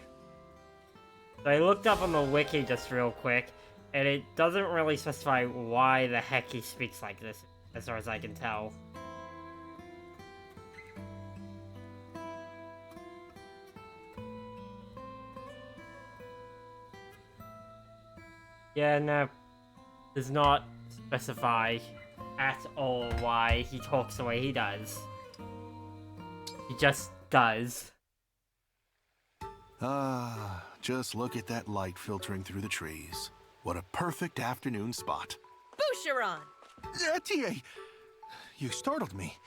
So I looked up on the wiki just real quick, and it doesn't really specify why the heck he speaks like this, as far as I can tell. Yeah, no, does not specify at all why he talks the way he does. He just does. Ah, just look at that light filtering through the trees. What a perfect afternoon spot. Boucheron! Tia, you startled me.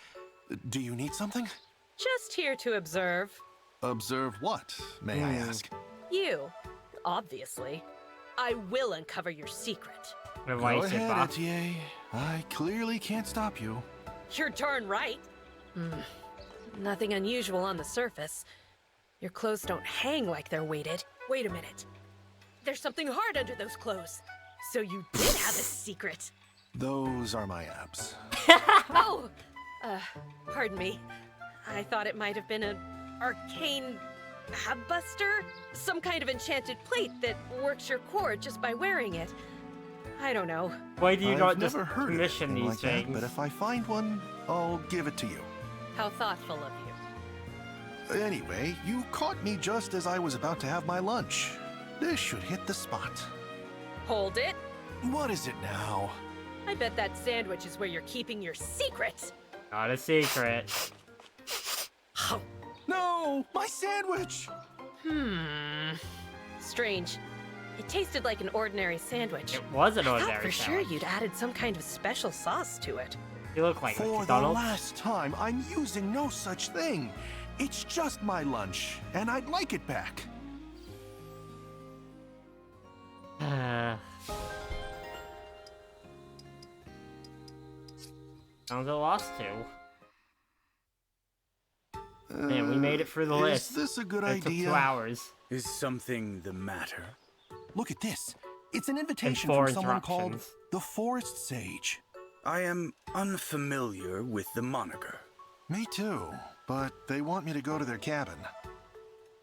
Do you need something? Just here to observe. Observe what, may I ask? You, obviously. I will uncover your secret. Go ahead, Etier. I clearly can't stop you. You're darn right. Nothing unusual on the surface. Your clothes don't hang like they're weighted. Wait a minute. There's something hard under those clothes. So you did have a secret. Those are my abs. Oh! Pardon me. I thought it might have been an arcane ab buster? Some kind of enchanted plate that works your core just by wearing it. I don't know. Why do you I've not just never heard of commission anything these like that, things? but if I find one, I'll give it to you. How thoughtful of you. Anyway, you caught me just as I was about to have my lunch. This should hit the spot. Hold it. What is it now? I bet that sandwich is where you're keeping your secret. Not a secret. No! My sandwich! Strange. It tasted like an ordinary sandwich. It was an I ordinary thought for sandwich. sure you'd added some kind of special sauce to it. You look like For the McDonald's. last time, I'm using no such thing. It's just my lunch, and I'd like it back. Sounds a loss to. Man, we made it through the list. Is this a good It took idea? 2 hours. Is something the matter? Look at this. It's an invitation four from someone called interruptions. the Forest Sage. I am unfamiliar with the moniker. Me too, but they want me to go to their cabin.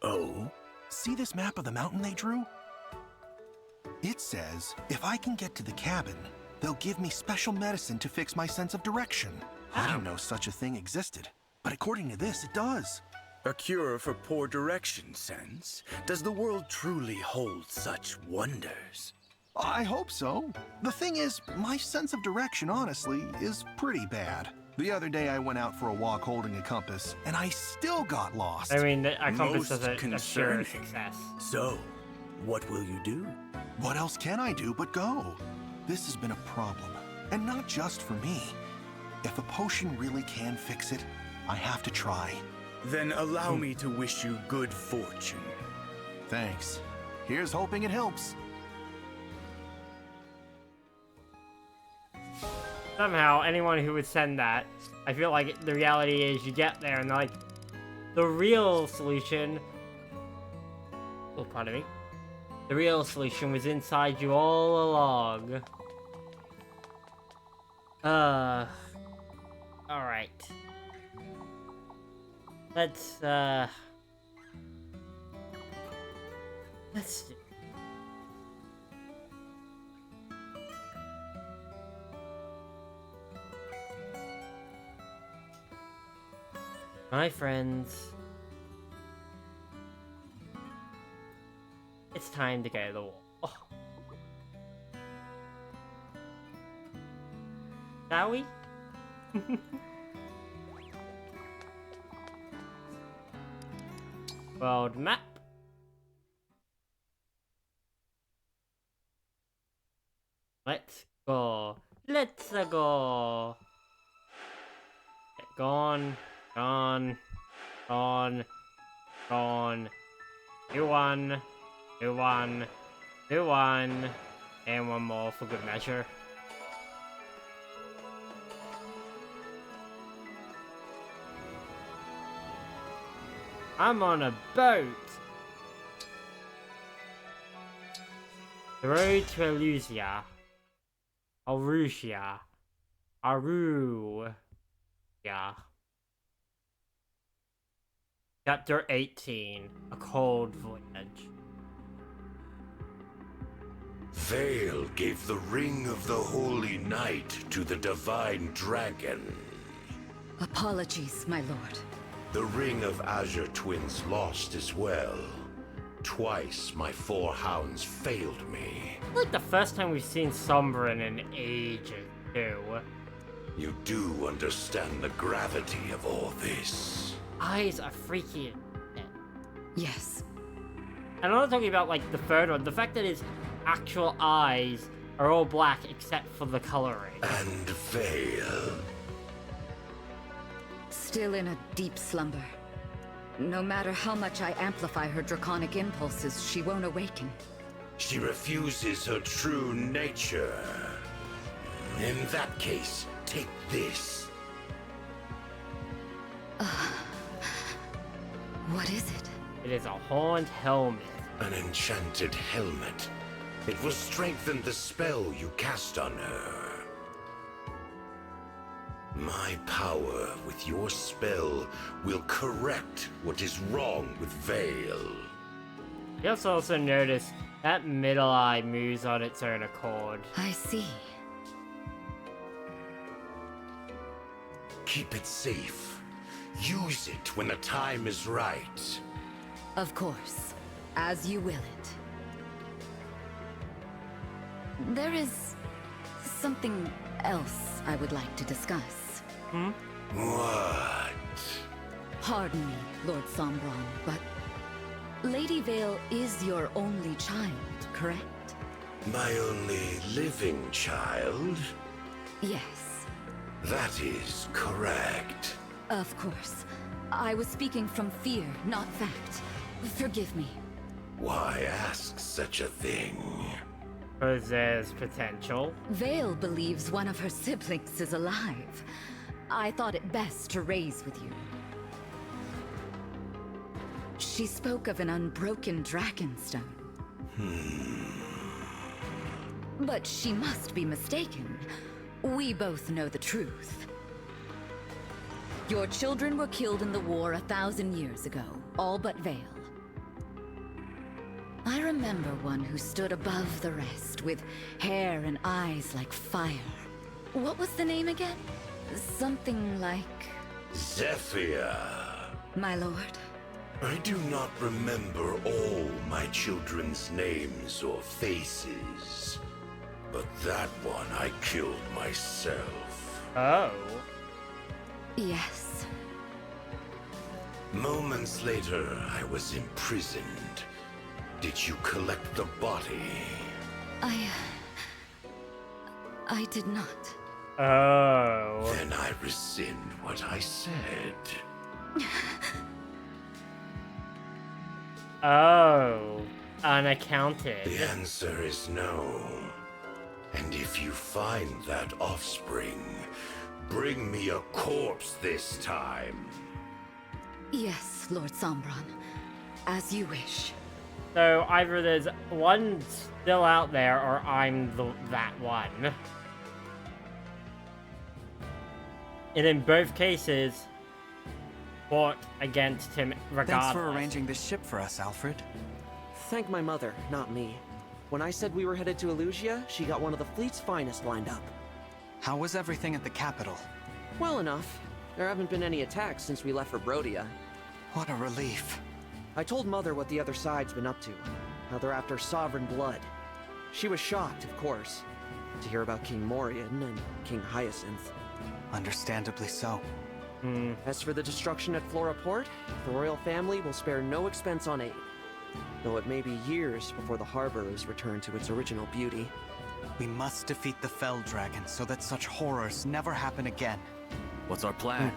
Oh? See this map of the mountain they drew? It says if I can get to the cabin, they'll give me special medicine to fix my sense of direction. I didn't know such a thing existed, but according to this, it does. A cure for poor direction sense? Does the world truly hold such wonders? I hope so. The thing is, my sense of direction, honestly, is pretty bad. The other day I went out for a walk holding a compass, and I still got lost. I mean, a compass Most doesn't assure concerning. success. So, what will you do? What else can I do but go? This has been a problem, and not just for me. If a potion really can fix it, I have to try. Then allow me to wish you good fortune. Thanks. Here's hoping it helps. Somehow, anyone who would send that, I feel like the reality is you get there and they're like, the real solution... Oh, pardon me. The real solution was inside you all along. Alright. Let's do... My friends, it's time to go to the wall. Oh. Shall we? World map. Let's go. Let's go. Gone. Gone. Gone. Gone. New one. New one. New one. And one more for good measure. I'm on a boat. The road to Elyos. Arusia. Aru. Yeah. Chapter 18. A Cold Voyage. Vale gave the Ring of the Holy Night to the Divine Dragon. Apologies, my lord. The Ring of Azure Twins lost as well. Twice my 4 hounds failed me. Like the first time we've seen Sombra in ages, too. You do understand the gravity of all this. Eyes are freaky. Yes. And I'm not talking about like the third one. The fact that his actual eyes are all black except for the coloring. And Vale. Still in a deep slumber. No matter how much I amplify her draconic impulses, she won't awaken. She refuses her true nature. In that case, take this. What is it? It is a horned helmet. An enchanted helmet. It will strengthen the spell you cast on her. My power with your spell will correct what is wrong with Vale. You'll also notice that middle eye moves on its own accord. I see. Keep it safe. Use it when the time is right. Of course. As you will it. There is something else I would like to discuss. What? Pardon me, Lord Sombron, but Lady Vale is your only child, correct? My only living child? Yes. That is correct. Of course. I was speaking from fear, not fact. Forgive me. Why ask such a thing? Because there's potential. Vale believes one of her siblings is alive. I thought it best to raise with you. She spoke of an unbroken dragonstone. But she must be mistaken. We both know the truth. Your children were killed in the war 1,000 years ago, all but Vale. I remember one who stood above the rest, with hair and eyes like fire. What was the name again? Something like... Zephyr. My lord? I do not remember all my children's names or faces. But that one I killed myself. Oh. Yes. Moments later, I was imprisoned. Did you collect the body? I did not. Oh. Then I rescind what I said. Oh. Unaccounted. The answer is no. And if you find that offspring, bring me a corpse this time. Yes, Lord Sombron. As you wish. So either there's one still out there, or I'm that one. And in both cases, fought against him regardless. Thanks for arranging this ship for us, Alfred. Thank my mother, not me. When I said we were headed to Elysia, she got one of the fleet's finest lined up. How was everything at the capital? Well enough. There haven't been any attacks since we left for Brodia. What a relief. I told Mother what the other side's been up to. How they're after sovereign blood. She was shocked, of course, to hear about King Morian and King Hyacinth. Understandably so. As for the destruction at Flora Port, the royal family will spare no expense on aid. Though it may be years before the harbor is returned to its original beauty. We must defeat the Fell Dragon so that such horrors never happen again. What's our plan?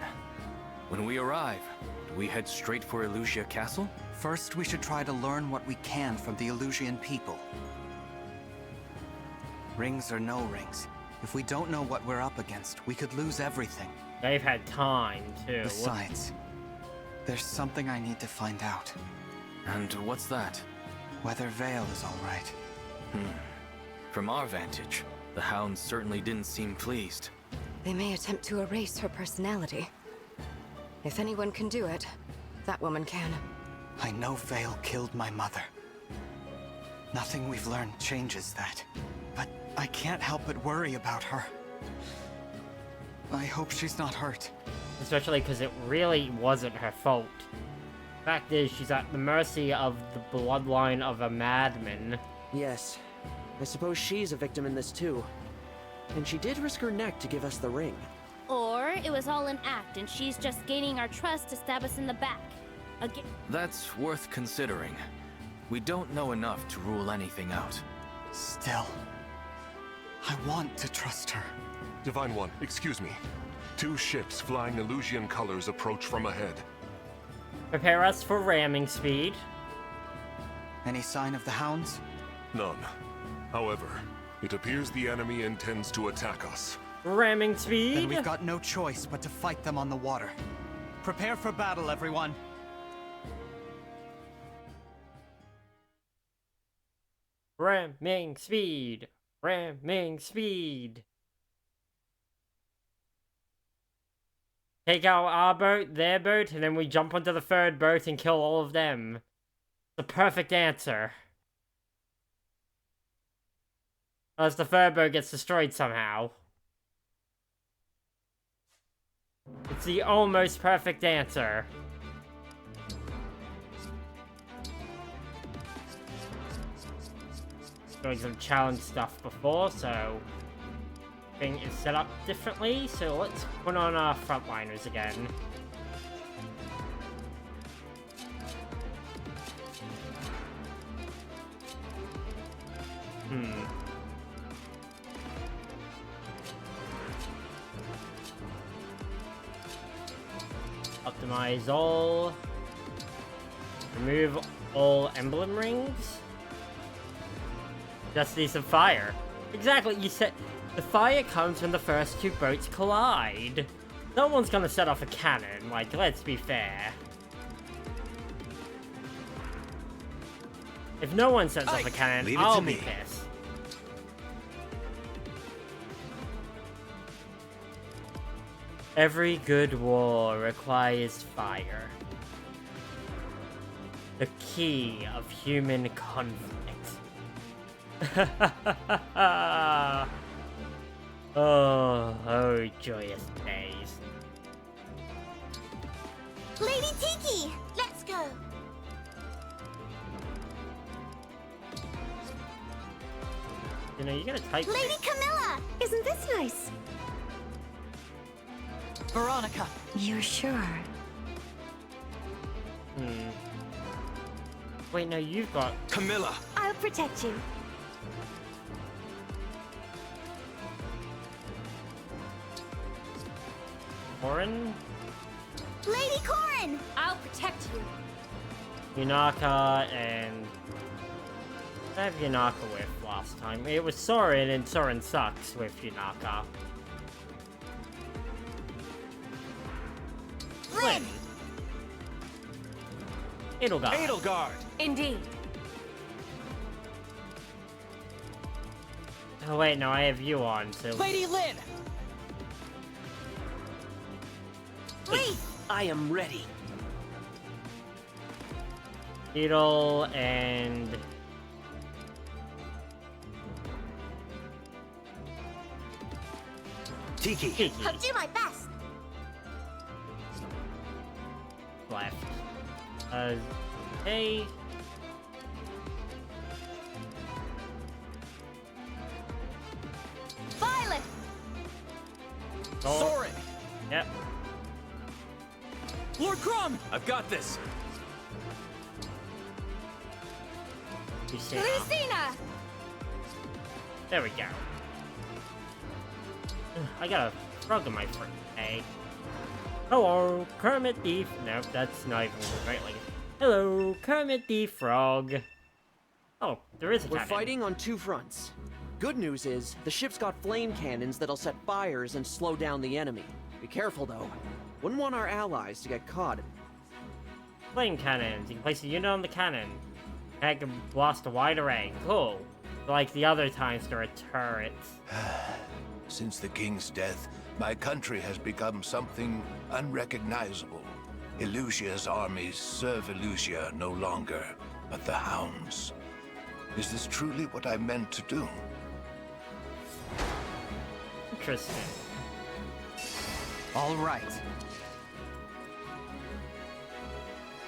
When we arrive, do we head straight for Elysia Castle? First, we should try to learn what we can from the Elysian people. Rings or no rings, if we don't know what we're up against, we could lose everything. They've had time, too. Besides, there's something I need to find out. And what's that? Whether Vale is all right. From our vantage, the hounds certainly didn't seem pleased. They may attempt to erase her personality. If anyone can do it, that woman can. I know Vale killed my mother. Nothing we've learned changes that. But I can't help but worry about her. I hope she's not hurt. Especially because it really wasn't her fault. Fact is, she's at the mercy of the bloodline of a madman. Yes. I suppose she's a victim in this too. And she did risk her neck to give us the ring. Or it was all an act and she's just gaining our trust to stab us in the back. Again. That's worth considering. We don't know enough to rule anything out. Still, I want to trust her. Divine One, excuse me. 2 ships flying Elysian colors approach from ahead. Prepare us for ramming speed. Any sign of the hounds? None. However, it appears the enemy intends to attack us. Ramming speed? Then we've got no choice but to fight them on the water. Prepare for battle, everyone. Ramming speed. Ramming speed. Take out our boat, their boat, and then we jump onto the third boat and kill all of them. The perfect answer. Unless the third bird gets destroyed somehow. It's the almost perfect answer. Doing some challenge stuff before, so thing is set up differently. So let's put on our frontliners again. Optimize all. Remove all emblem rings. Just need some fire. Exactly, you said the fire comes when the first two boats collide. No one's gonna set off a cannon, like, let's be fair. If no one sets off a cannon, I'll be pissed. Every good war requires fire. The key of human conflict. oh, joyous days. Lady Tiki, let's go. You know, you gotta type. Lady Camilla, isn't this nice? Veronica. You're sure? Wait, no, you've got Camilla. I'll protect you. Corin? Lady Corin! I'll protect you. Yunaka and... I have Yunaka with last time. It was Soren, and Soren sucks with Yunaka. Lynn! Edelgard. Edelgard. Indeed. Oh wait, no, I have you on, so... Lady Lynn! Wait! I am ready. Edel and... Tiki. I'll do my best. Left. Hey. Violet! Oh. Soren. Yep. Lord Crumb! I've got this. Lucina! There we go. I got a frog in my front. Hey. Hello, Kermit the... Nope, that's not even right. Like, hello, Kermit the Frog. Oh, there is a We're cannon. fighting on two fronts. Good news is, the ship's got flame cannons that'll set fires and slow down the enemy. Be careful, though. Wouldn't want our allies to get caught. Flame cannons. You can place a unit on the cannon. That can blast a wide array. Cool. Like the other times there are turrets. Since the king's death, my country has become something unrecognizable. Elusia's armies serve Elusia no longer, but the hounds. Is this truly what I meant to do? Interesting. All right.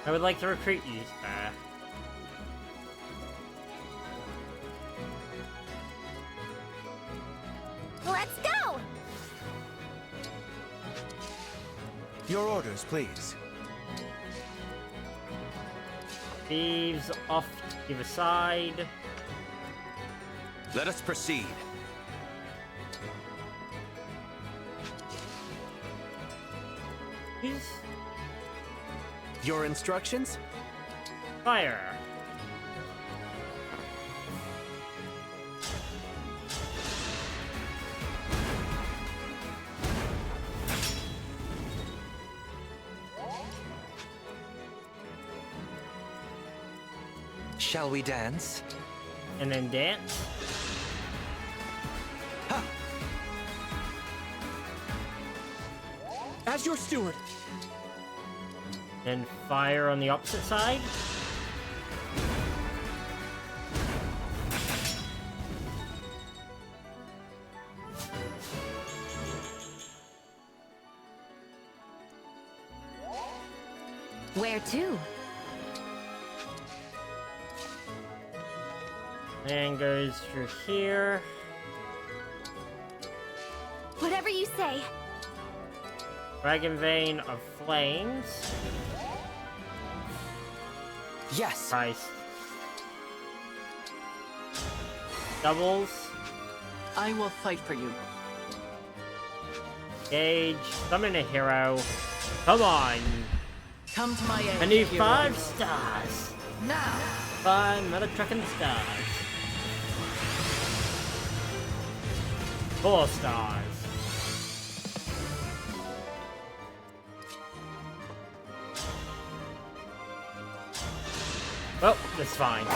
I would like to recruit you, Let's go! Your orders, please. Thieves off to the side. Let us proceed. Please. Your instructions? Fire. Shall we dance? And then dance. Ha! As your steward. Then fire on the opposite side. there too. And goes through here. Whatever you say. Dragon Vein of Flames. Yes. Christ. Doubles. I will fight for you. Engage. Summon a hero. Come on. Come to my aid. I need hero. 5 stars. Now. 5 motherfucking stars. 4 stars. Well, that's fine.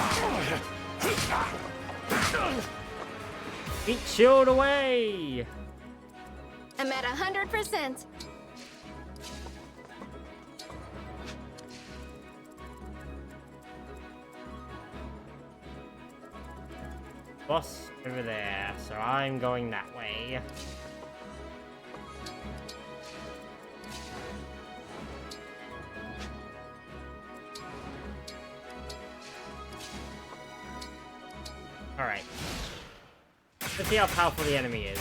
Eat shield away! I'm at 100%. Boss over there, so I'm going that way. Alright. Let's see how powerful the enemy is.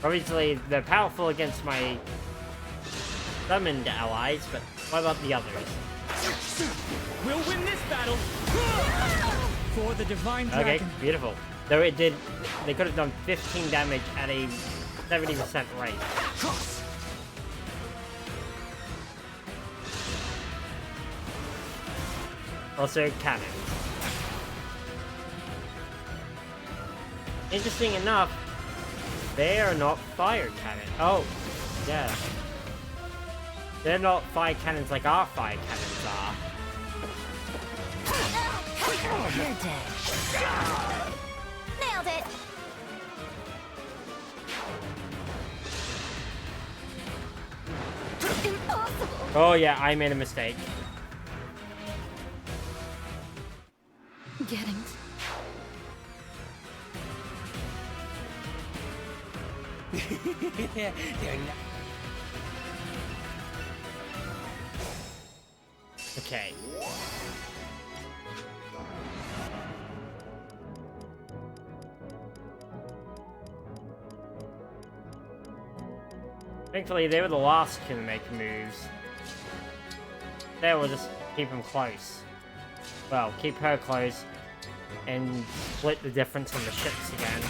Obviously, they're powerful against my summoned allies, but what about the others? We'll win this battle! For the Divine Dragon. Okay, beautiful. Though it did, they could have done 15 damage at a 70% rate. Also, cannons. Interesting enough, they are not fire cannon. Oh, yeah. They're not fire cannons like our fire cannons are. You're dead. Nailed it. Impossible. Oh yeah, I made a mistake. Getting. They're not. Okay. Thankfully, they were the last two to make moves. They will just keep them close. Well, keep her close and split the difference on the ships again.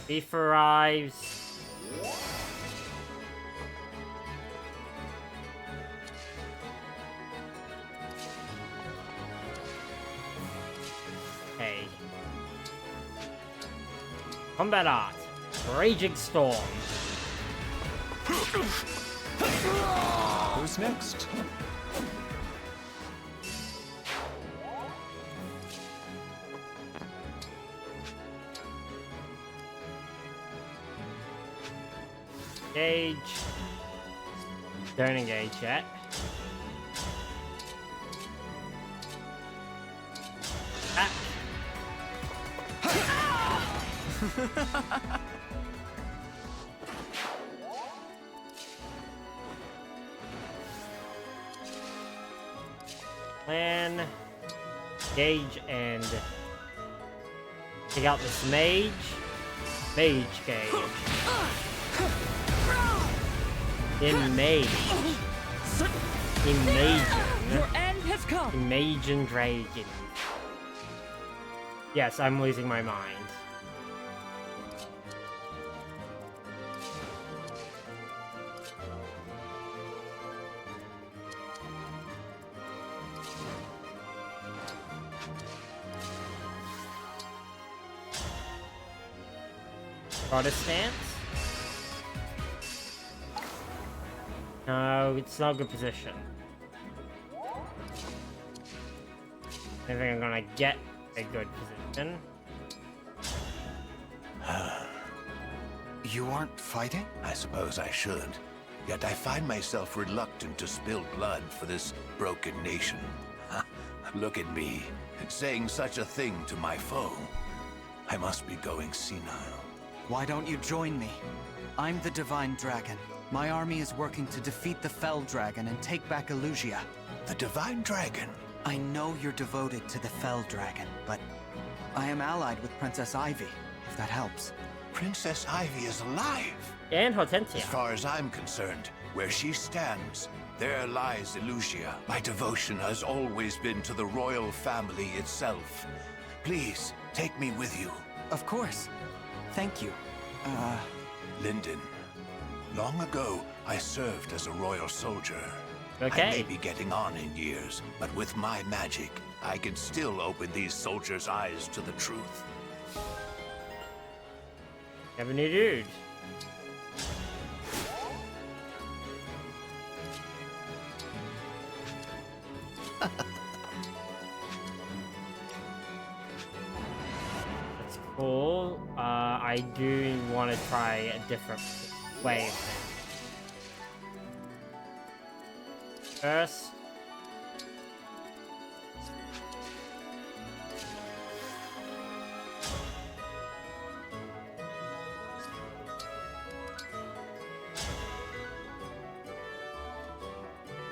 Beef arrives. Hey. Combat art. Raging Storm. Who's next? Engage. Don't engage yet. Ah. Plan, gauge, and take out this mage. Mage gauge. Image. Imagine. Your end has come. Imagine Dragon. Yes, I'm losing my mind. Protestant? No, it's not a good position. I think I'm gonna get a good position. You aren't fighting? I suppose I should. Yet I find myself reluctant to spill blood for this broken nation. Look at me, saying such a thing to my foe. I must be going senile. Why don't you join me? I'm the Divine Dragon. My army is working to defeat the Fell Dragon and take back Elyos. The Divine Dragon? I know you're devoted to the Fell Dragon, but I am allied with Princess Ivy, if that helps. Princess Ivy is alive! And Hortensia. As far as I'm concerned, where she stands, there lies Elyos. My devotion has always been to the royal family itself. Please, take me with you. Of course. Thank you. Lyndon, long ago, I served as a royal soldier. Okay. I may be getting on in years, but with my magic, I can still open these soldiers' eyes to the truth. Have a new dude. That's cool. I do want to try a different way of it. First,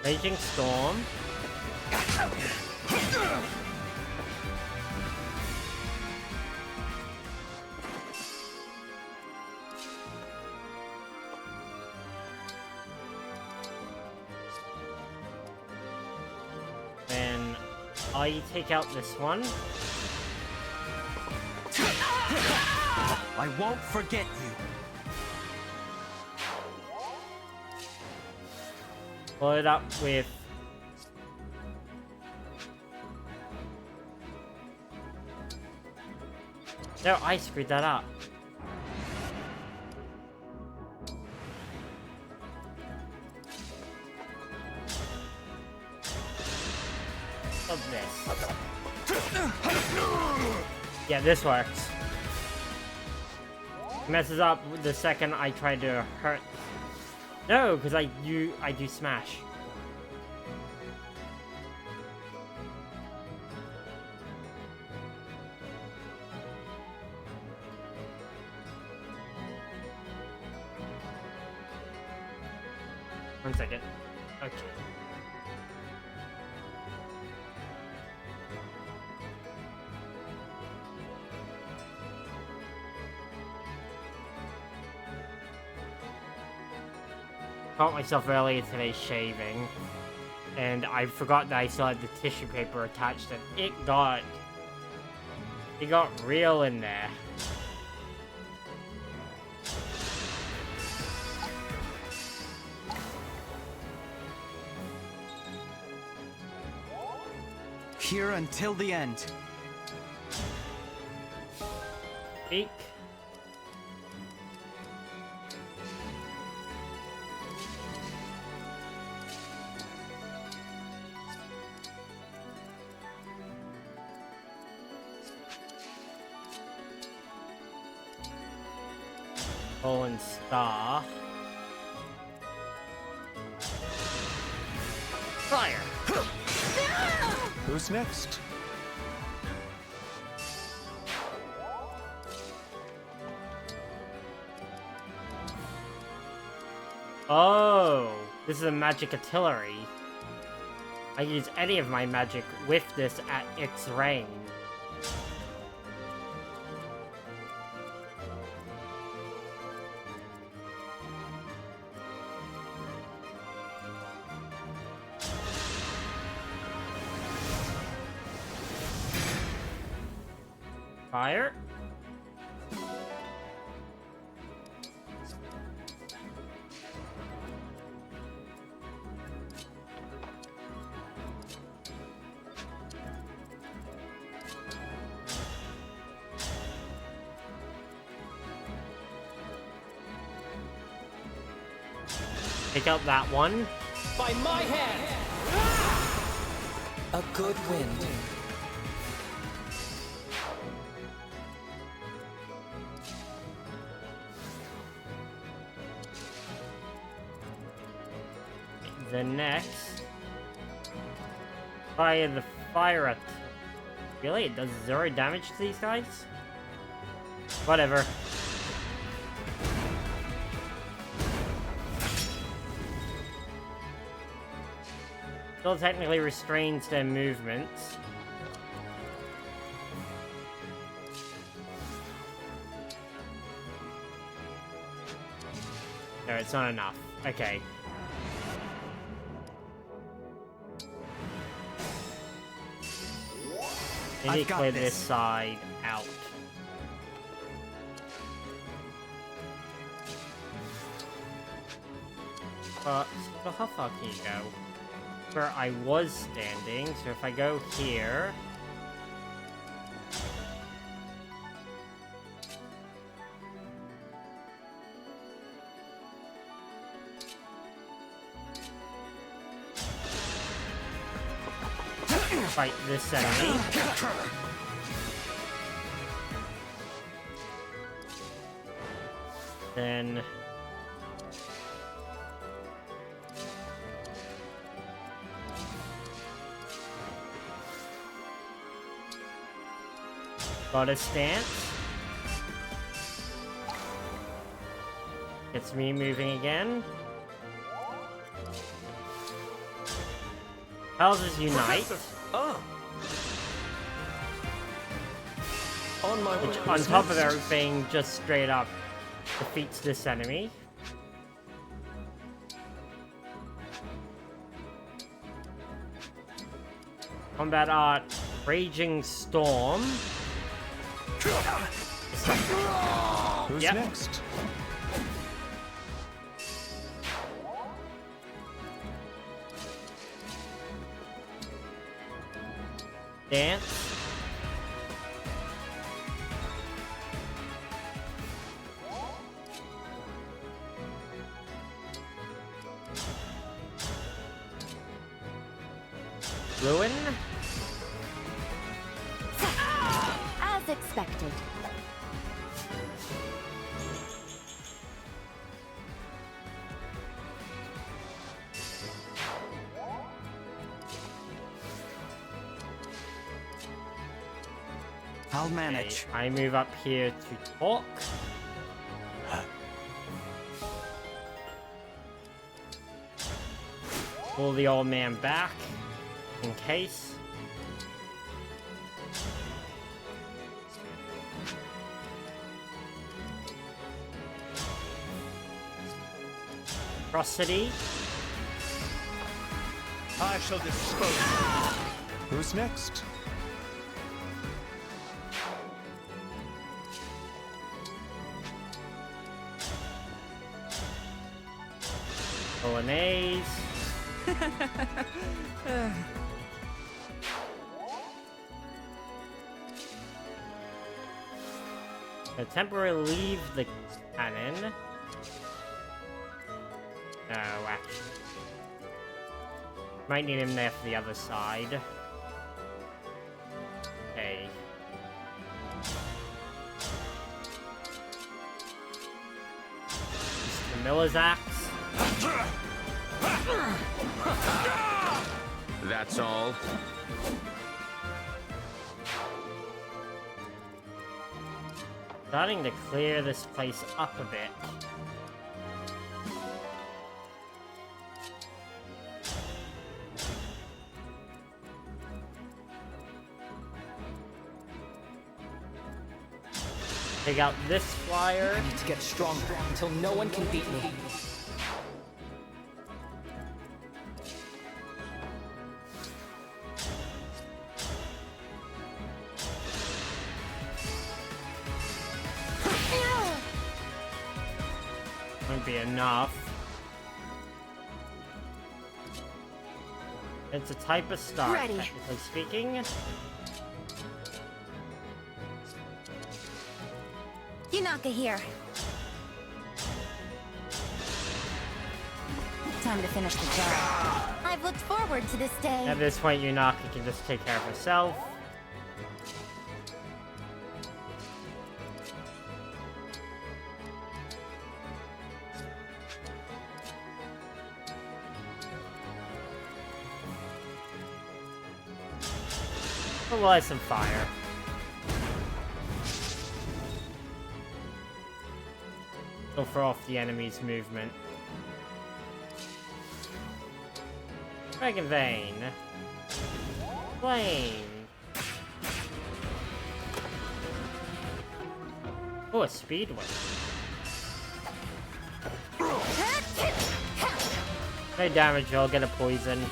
Raging Storm. Then I take out this one. I won't forget you. Follow it up with no, I screwed that up. Of this. Yeah, this works. Messes up the second I try to hurt. No, because I do smash. One second. Okay. Caught myself earlier today shaving, and I forgot that I still had the tissue paper attached, and it got real in there. Here until the end. Eek. Fallen Star. Fire! Who's next? Oh, this is a magic artillery. I use any of my magic with this at its range. Fire. Take out that one. By my hand! A good wind. The next. Fire the fire at. Really? It does 0 damage to these guys? Whatever. Still technically restrains their movements. No, it's not enough. Okay. Need to clear this side out. But how far can you go? Where I was standing, so if I go here... fight this enemy. Then... goddess stance. It's me moving again. Houses unite. Oh. Which, on top of everything, just straight up defeats this enemy. Combat art, Raging Storm. Who's next? Dance. Ruin. As expected. I'll manage. Okay, I move up here to talk. Pull the old man back, in case. Atrocity. I shall dispose of you. Who's next? Bolognese. So temporarily leave the cannon. No, actually. Might need him there for the other side. Okay. Mr. Miller's axe. That's all. Starting to clear this place up a bit. Take out this flyer. I need to get stronger until no one can beat me. Won't be enough. It's a type of start, Ready. technically speaking. Yunaka here. Time to finish the job. I've looked forward to this day. At this point, Yunaka can just take care of herself. We'll light some fire. It'll throw off the enemy's movement. Dragon Vein. Flame. Oh, a speed one. No damage, I'll get a poison.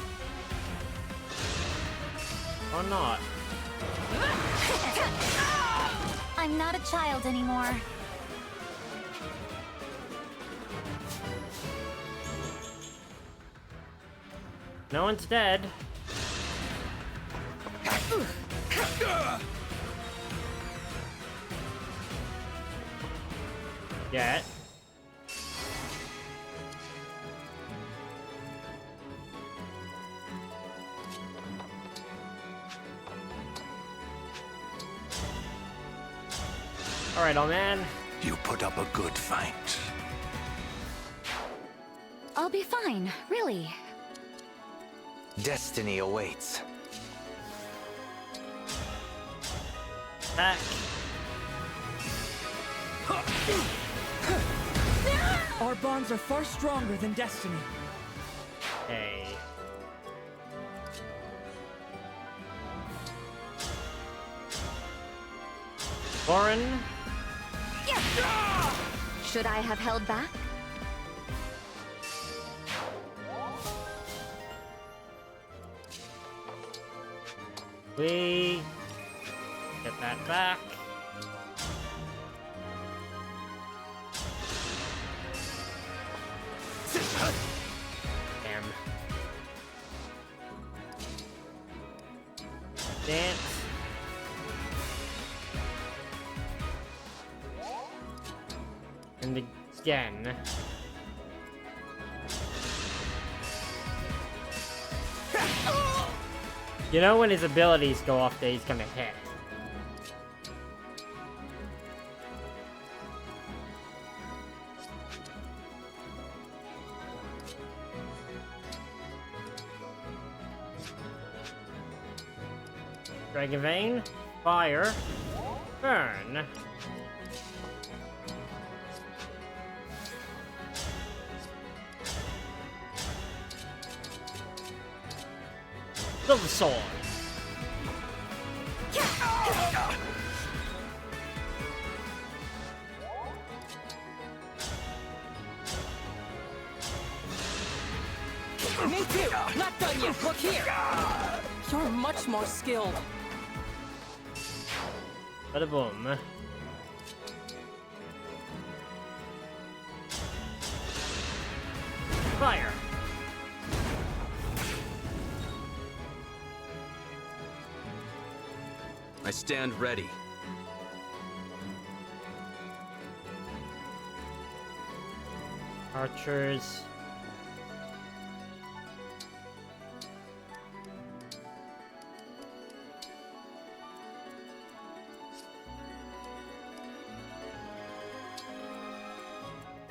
Or not. I'm not a child anymore. No one's dead. Yet. Alright, old man. You put up a good fight. I'll be fine, really. Destiny awaits. Back. Our bonds are far stronger than destiny. Hey. Warren. Should I have held back? We get that back. Damn. Dance. And again. You know when his abilities go off that he's gonna hit. Dragon Vein, Fire, Burn. Silver Sword. Me too! Not done yet! Look here! You're much more skilled. Bada boom. Fire. I stand ready. Archers.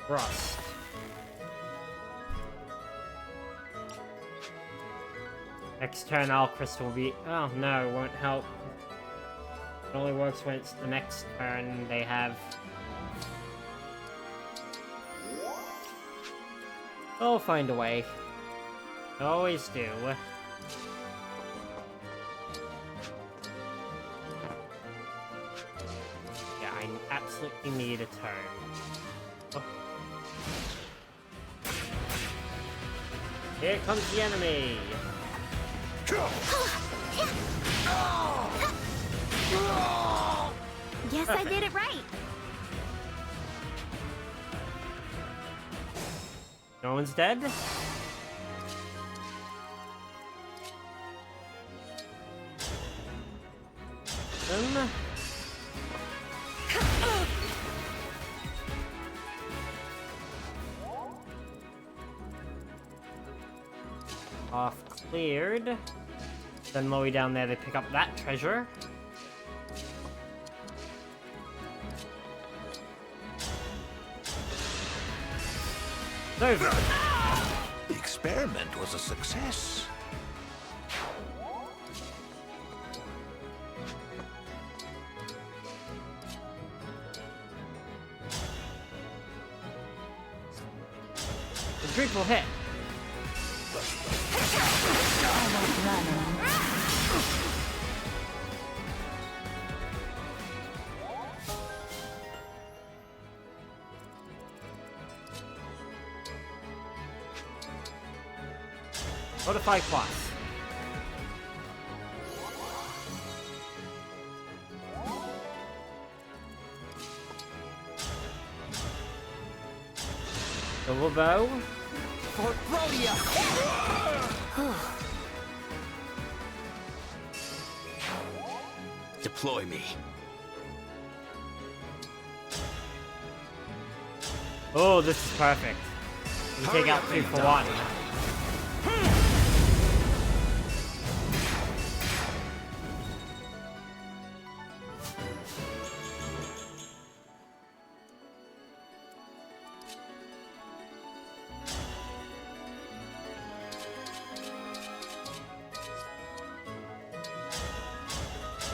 Rust. Next turn, Owl Crystal will be. Oh no, it won't help. It only works when it's the next turn they have. They'll find a way. They always do. Yeah, I absolutely need a turn. Oh. Here comes the enemy! Guess I did it right. No one's dead? Off cleared. Then lower down there, they pick up that treasure. It's over. The experiment was a success. Triple hit. Modify plus. Double bow. For Protea! Deploy me. Oh, this is perfect. You take out 2 for 1.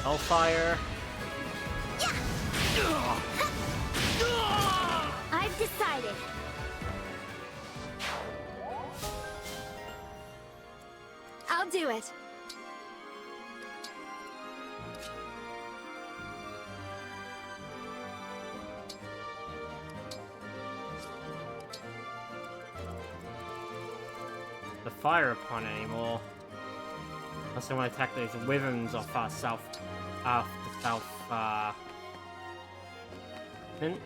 Hellfire. I've decided. I'll do it. The fire upon anymore. Unless I want to attack those wyverns off south, Mint.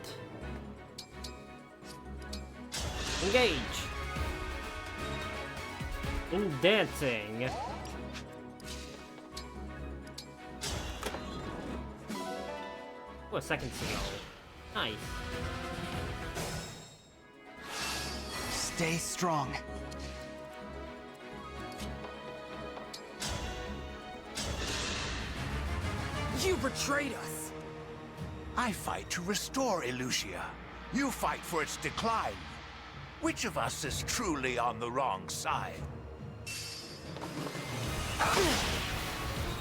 Engage! In dancing! Oh, a second signal. Nice. Stay strong. You betrayed us! I fight to restore Elysia. You fight for its decline. Which of us is truly on the wrong side?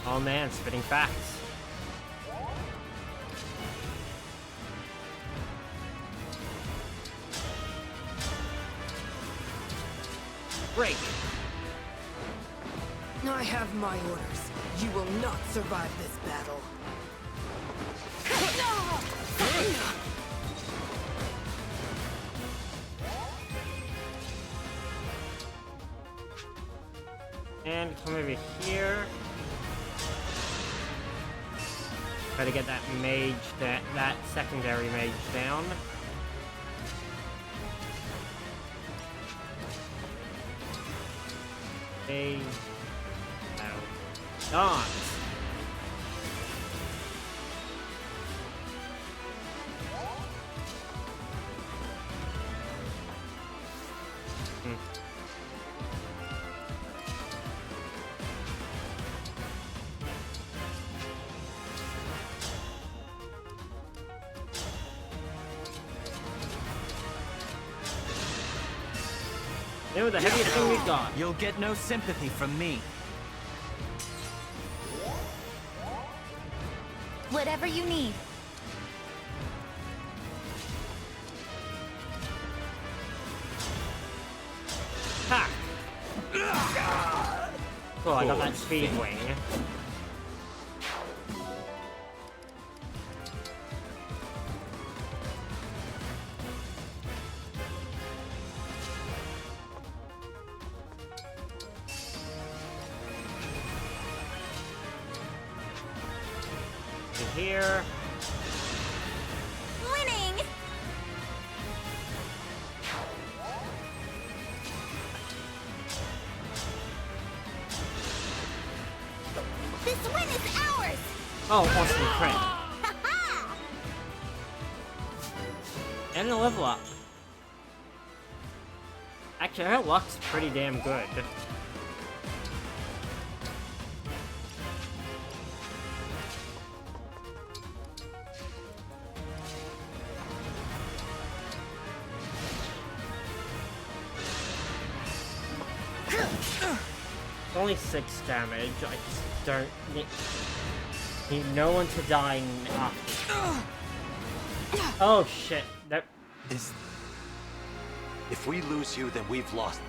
Oh man, spitting facts. Break. I have my orders. You will not survive this battle. And come over here. Try to get that mage, that secondary mage down. Okay. No. Dance. They were the heaviest thing we've got. You'll get no sympathy from me. Whatever you need. Ha! Cool, I got that speed wing. Here. Winning! This win is ours! Oh, awesome crit. And a level up. Actually, her luck's pretty damn good. Only 6 damage. I just don't need no one to die after. Oh shit! That is. If we lose you, then we've lost.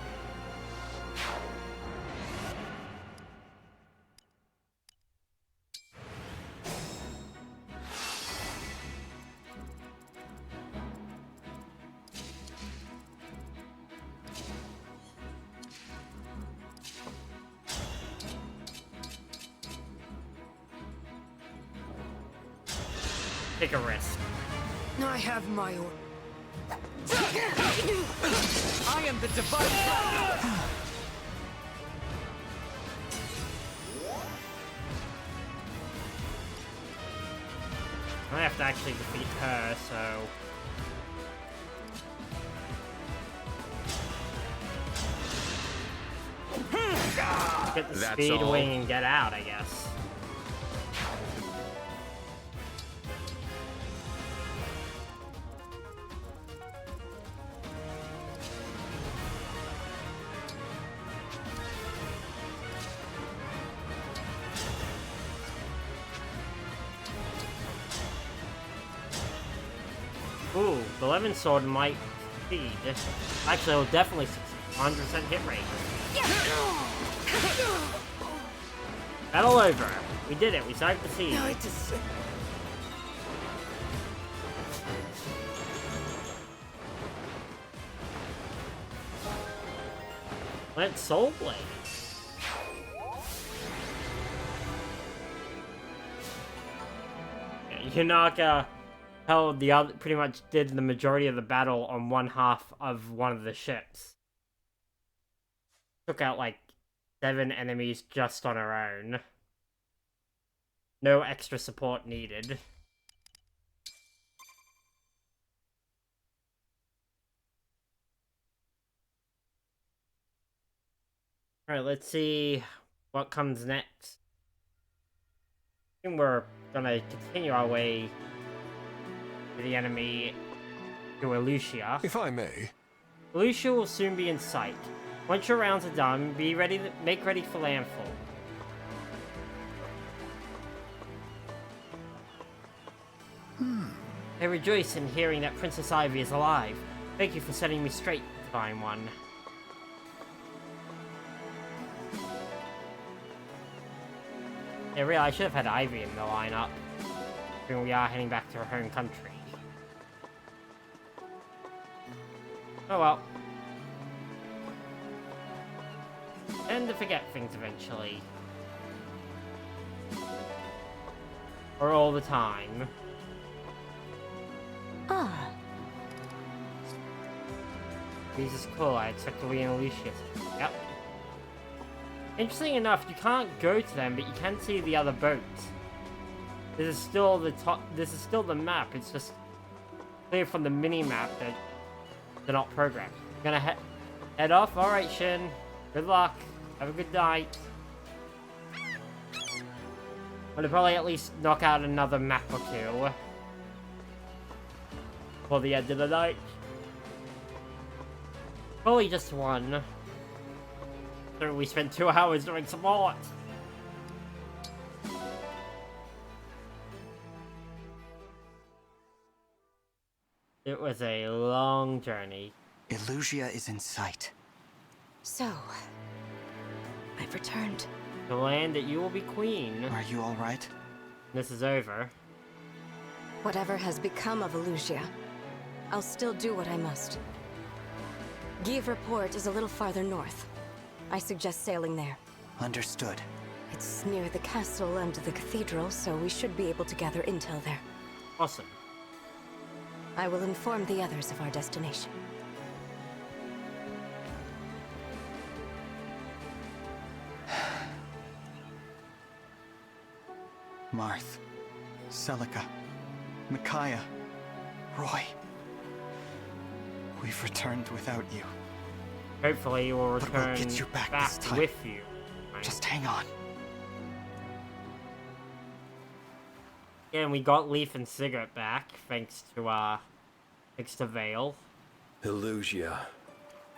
Take a risk. I have my own. I am the divine. I have to actually defeat her, so... Get the That's speed all. wing and get out, I guess. Ooh, the lemon sword might succeed. Actually, it'll definitely succeed. 100% hit rate. Battle over. We did it. We saved the siege. No, it's a... Let's Soul Blade. Yanaka held the other, pretty much did the majority of the battle on one half of one of the ships. Took out like 7 enemies just on her own. No extra support needed. Alright, let's see what comes next. I think we're gonna continue our way to the enemy, to Elyos. If I may. Elyos will soon be in sight. Once your rounds are done, be ready to make ready for landfall. I rejoice in hearing that Princess Ivy is alive. Thank you for setting me straight, Divine One. Yeah, really, I should have had Ivy in the lineup. When we are heading back to her home country. Oh well. Tend to forget things eventually. Or all the time. Ah. This is cool, I expect to be in Elyos. Yep. Interesting enough, you can't go to them, but you can see the other boats. This is still the top. This is still the map. It's just clear from the mini map that they're not programmed. Gonna head off. All right, Shin. Good luck. Have a good night. I'll probably at least knock out another map or two for the end of the night. Probably just one. So we spent 2 hours doing support. It was a long journey. Elyos is in sight. So, I've returned. The land that you will be queen. Are you all right? This is over. Whatever has become of Elyos, I'll still do what I must. Give Port is a little farther north. I suggest sailing there. Understood. It's near the castle and the cathedral, so we should be able to gather intel there. Awesome. I will inform the others of our destination. Marth, Celica, Micaiah, Roy. We've returned without you. Hopefully you will But return we'll get you back this time. with you. Right. Just hang on. Yeah, and we got Leaf and Sigurd back, thanks to Vale. Elyos.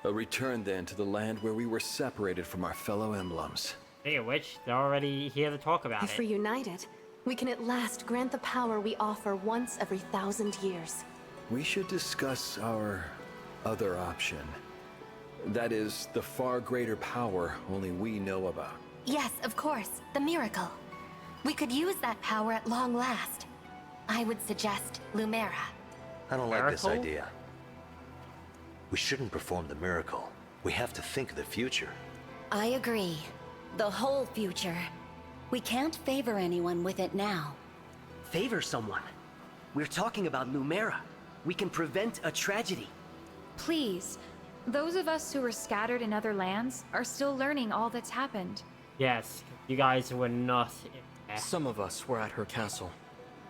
A return then to the land where we were separated from our fellow emblems. Speaking of which, they're already here to talk about If it. reunited, we can at last grant the power we offer once every 1,000 years. We should discuss our other option. That is, the far greater power only we know about. Yes, of course. The miracle. We could use that power at long last. I would suggest Lumera. I don't like this Miracle? idea. We shouldn't perform the miracle. We have to think of the future. I agree. The whole future. We can't favor anyone with it now. Favor someone? We're talking about Lumera. We can prevent a tragedy. Please. Those of us who were scattered in other lands are still learning all that's happened. Yes, you guys were not in there. Some of us were at her castle.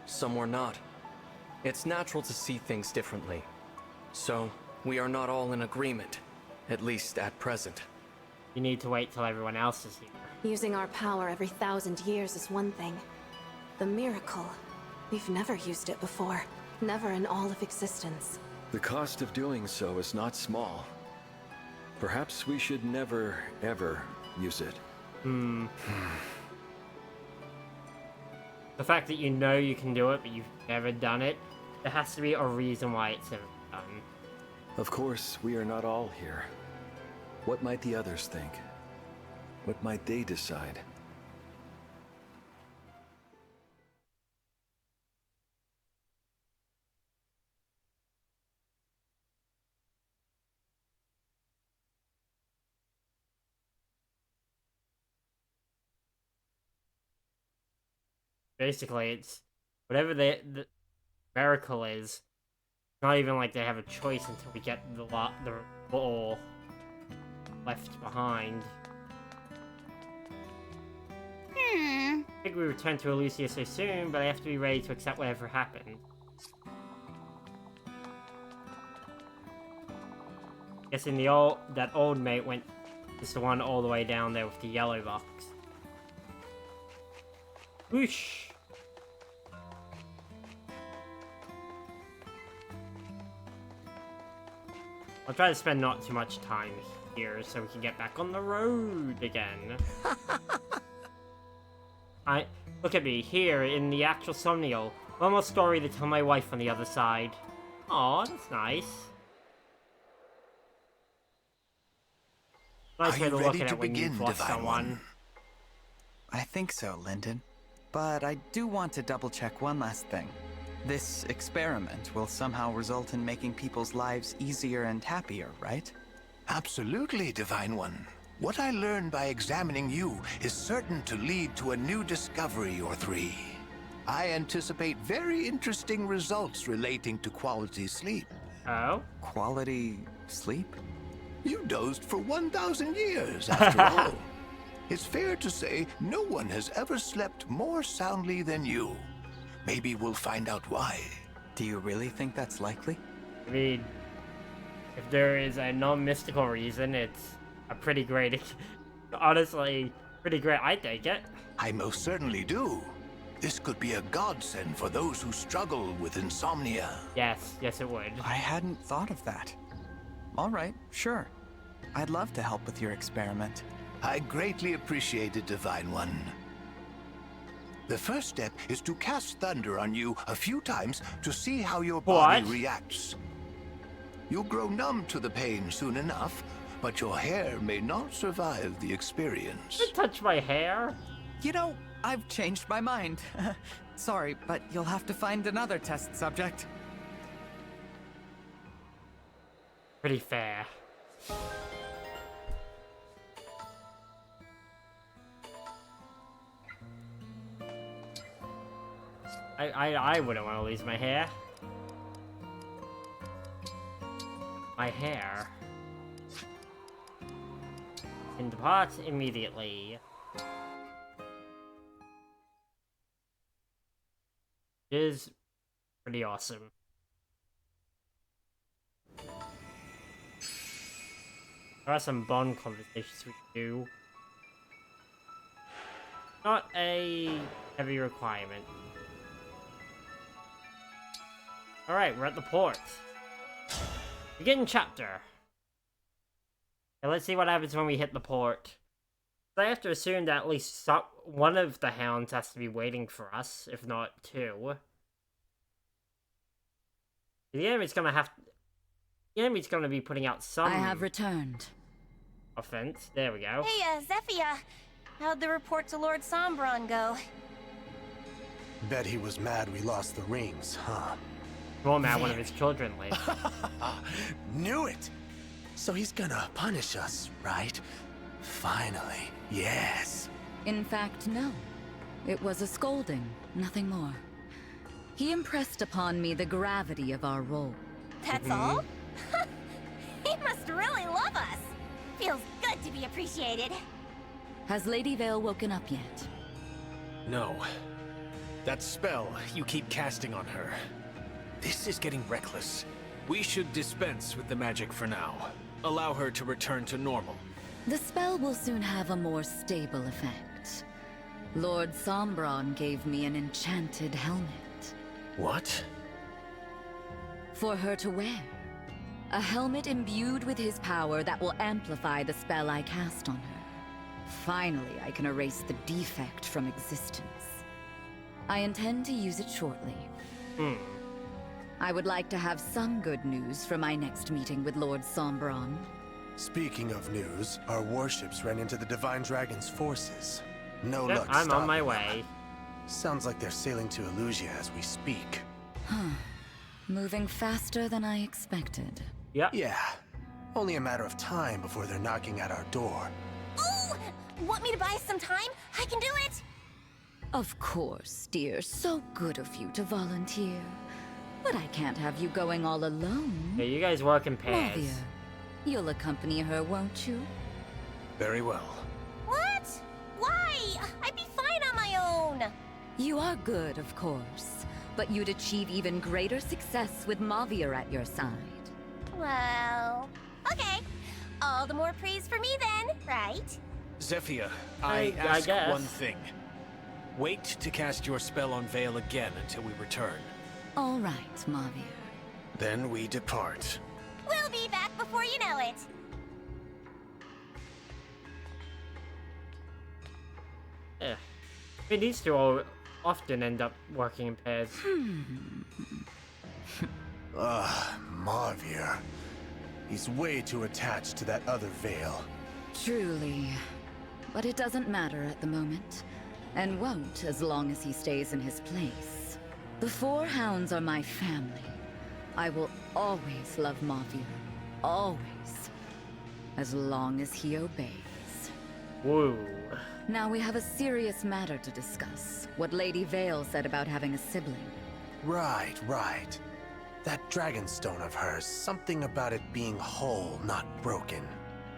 Some were not. It's natural to see things differently. So, we are not all in agreement. At least at present. You need to wait till everyone else is here. Using our power every 1,000 years is one thing. The miracle. We've never used it before. Never in all of existence. The cost of doing so is not small. Perhaps we should never, ever use it. The fact that you know you can do it, but you've never done it, there has to be a reason why it's never done. Of course, we are not all here. What might the others think? What might they decide? Basically, it's whatever the miracle is. Not even like they have a choice until we get the ball left behind. I think we return to Elyos so soon, but I have to be ready to accept whatever happened. Guessing that old mate is the one all the way down there with the yellow box. Whoosh! I'll try to spend not too much time here so we can get back on the road again. Look at me, here in the actual Somnial. One more story to tell my wife on the other side. Aw, that's nice. Nice way to look at it when you've lost someone. I think so, Lyndon. But I do want to double-check one last thing. This experiment will somehow result in making people's lives easier and happier, right? Absolutely, Divine One. What I learned by examining you is certain to lead to a new discovery or three. I anticipate very interesting results relating to quality sleep. Oh? Quality sleep? You dozed for 1,000 years, after all. It's fair to say no one has ever slept more soundly than you. Maybe we'll find out why. Do you really think that's likely? I mean, if there is a non-mystical reason, it's a pretty great, honestly, pretty great. I take it. I most certainly do. This could be a godsend for those who struggle with insomnia. Yes, yes it would. I hadn't thought of that. All right, sure. I'd love to help with your experiment. I greatly appreciate it, Divine One. The first step is to cast thunder on you a few times to see how your body reacts. You'll grow numb to the pain soon enough, but your hair may not survive the experience. Don't touch my hair. You know, I've changed my mind. Sorry, but you'll have to find another test subject. Pretty fair. I wouldn't want to lose my hair. My hair can depart immediately. It is pretty awesome. There are some bond conversations we can do. Not a heavy requirement. Alright, we're at the port. Begin chapter. Okay, let's see what happens when we hit the port. I have to assume that at least one of the hounds has to be waiting for us, if not two. The enemy's gonna have The enemy's gonna be putting out some... I have returned. Offense. There we go. Hey, Zephyr. How'd the report to Lord Sombron go? Bet he was mad we lost the rings, huh? More mad one of his children leave. Knew it! So he's gonna punish us, right? Finally, yes. In fact, no. It was a scolding, nothing more. He impressed upon me the gravity of our role. That's all? He must really love us. Feels good to be appreciated. Has Lady Vale woken up yet? No. That spell you keep casting on her. This is getting reckless. We should dispense with the magic for now. Allow her to return to normal. The spell will soon have a more stable effect. Lord Sombron gave me an enchanted helmet. What? For her to wear. A helmet imbued with his power that will amplify the spell I cast on her. Finally, I can erase the defect from existence. I intend to use it shortly. I would like to have some good news for my next meeting with Lord Sombron. Speaking of news, our warships ran into the Divine Dragon's forces. No Yep, luck I'm on stopping my them. way. Sounds like they're sailing to Elyos as we speak. Moving faster than I expected. Yeah. Only a matter of time before they're knocking at our door. Ooh! Want me to buy some time? I can do it! Of course, dear. So good of you to volunteer. But I can't have you going all alone. Yeah, you guys work in pairs. Mavia, you'll accompany her, won't you? Very well. What? Why? I'd be fine on my own. You are good, of course. But you'd achieve even greater success with Mavia at your side. Well, okay. All the more praise for me then, right? Zephyr, I ask guess. one thing. Wait to cast your spell on Vale again until we return. All right, Mavia. Then we depart. We'll be back before you know it. Yeah. I mean, these two all often end up working in pairs. Mavia. He's way too attached to that other Vale. Truly. But it doesn't matter at the moment. And won't as long as he stays in his place. The Four Hounds are my family. I will always love Mavia. Always. As long as he obeys. Whoa. Now we have a serious matter to discuss. What Lady Vale said about having a sibling. Right. That dragonstone of hers, something about it being whole, not broken.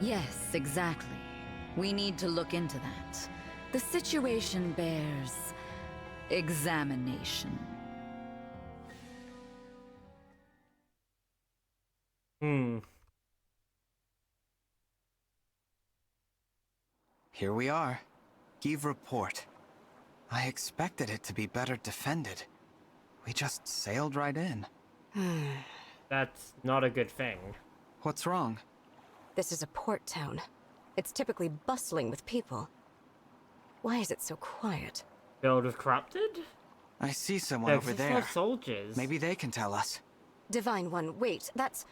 Yes, exactly. We need to look into that. The situation bears examination. Here we are. Give report. I expected it to be better defended. We just sailed right in. That's not a good thing. What's wrong? This is a port town. It's typically bustling with people. Why is it so quiet? Filled with corrupted? I see someone Yeah, over it's there. not soldiers. Maybe they can tell us. Divine One, wait, that's...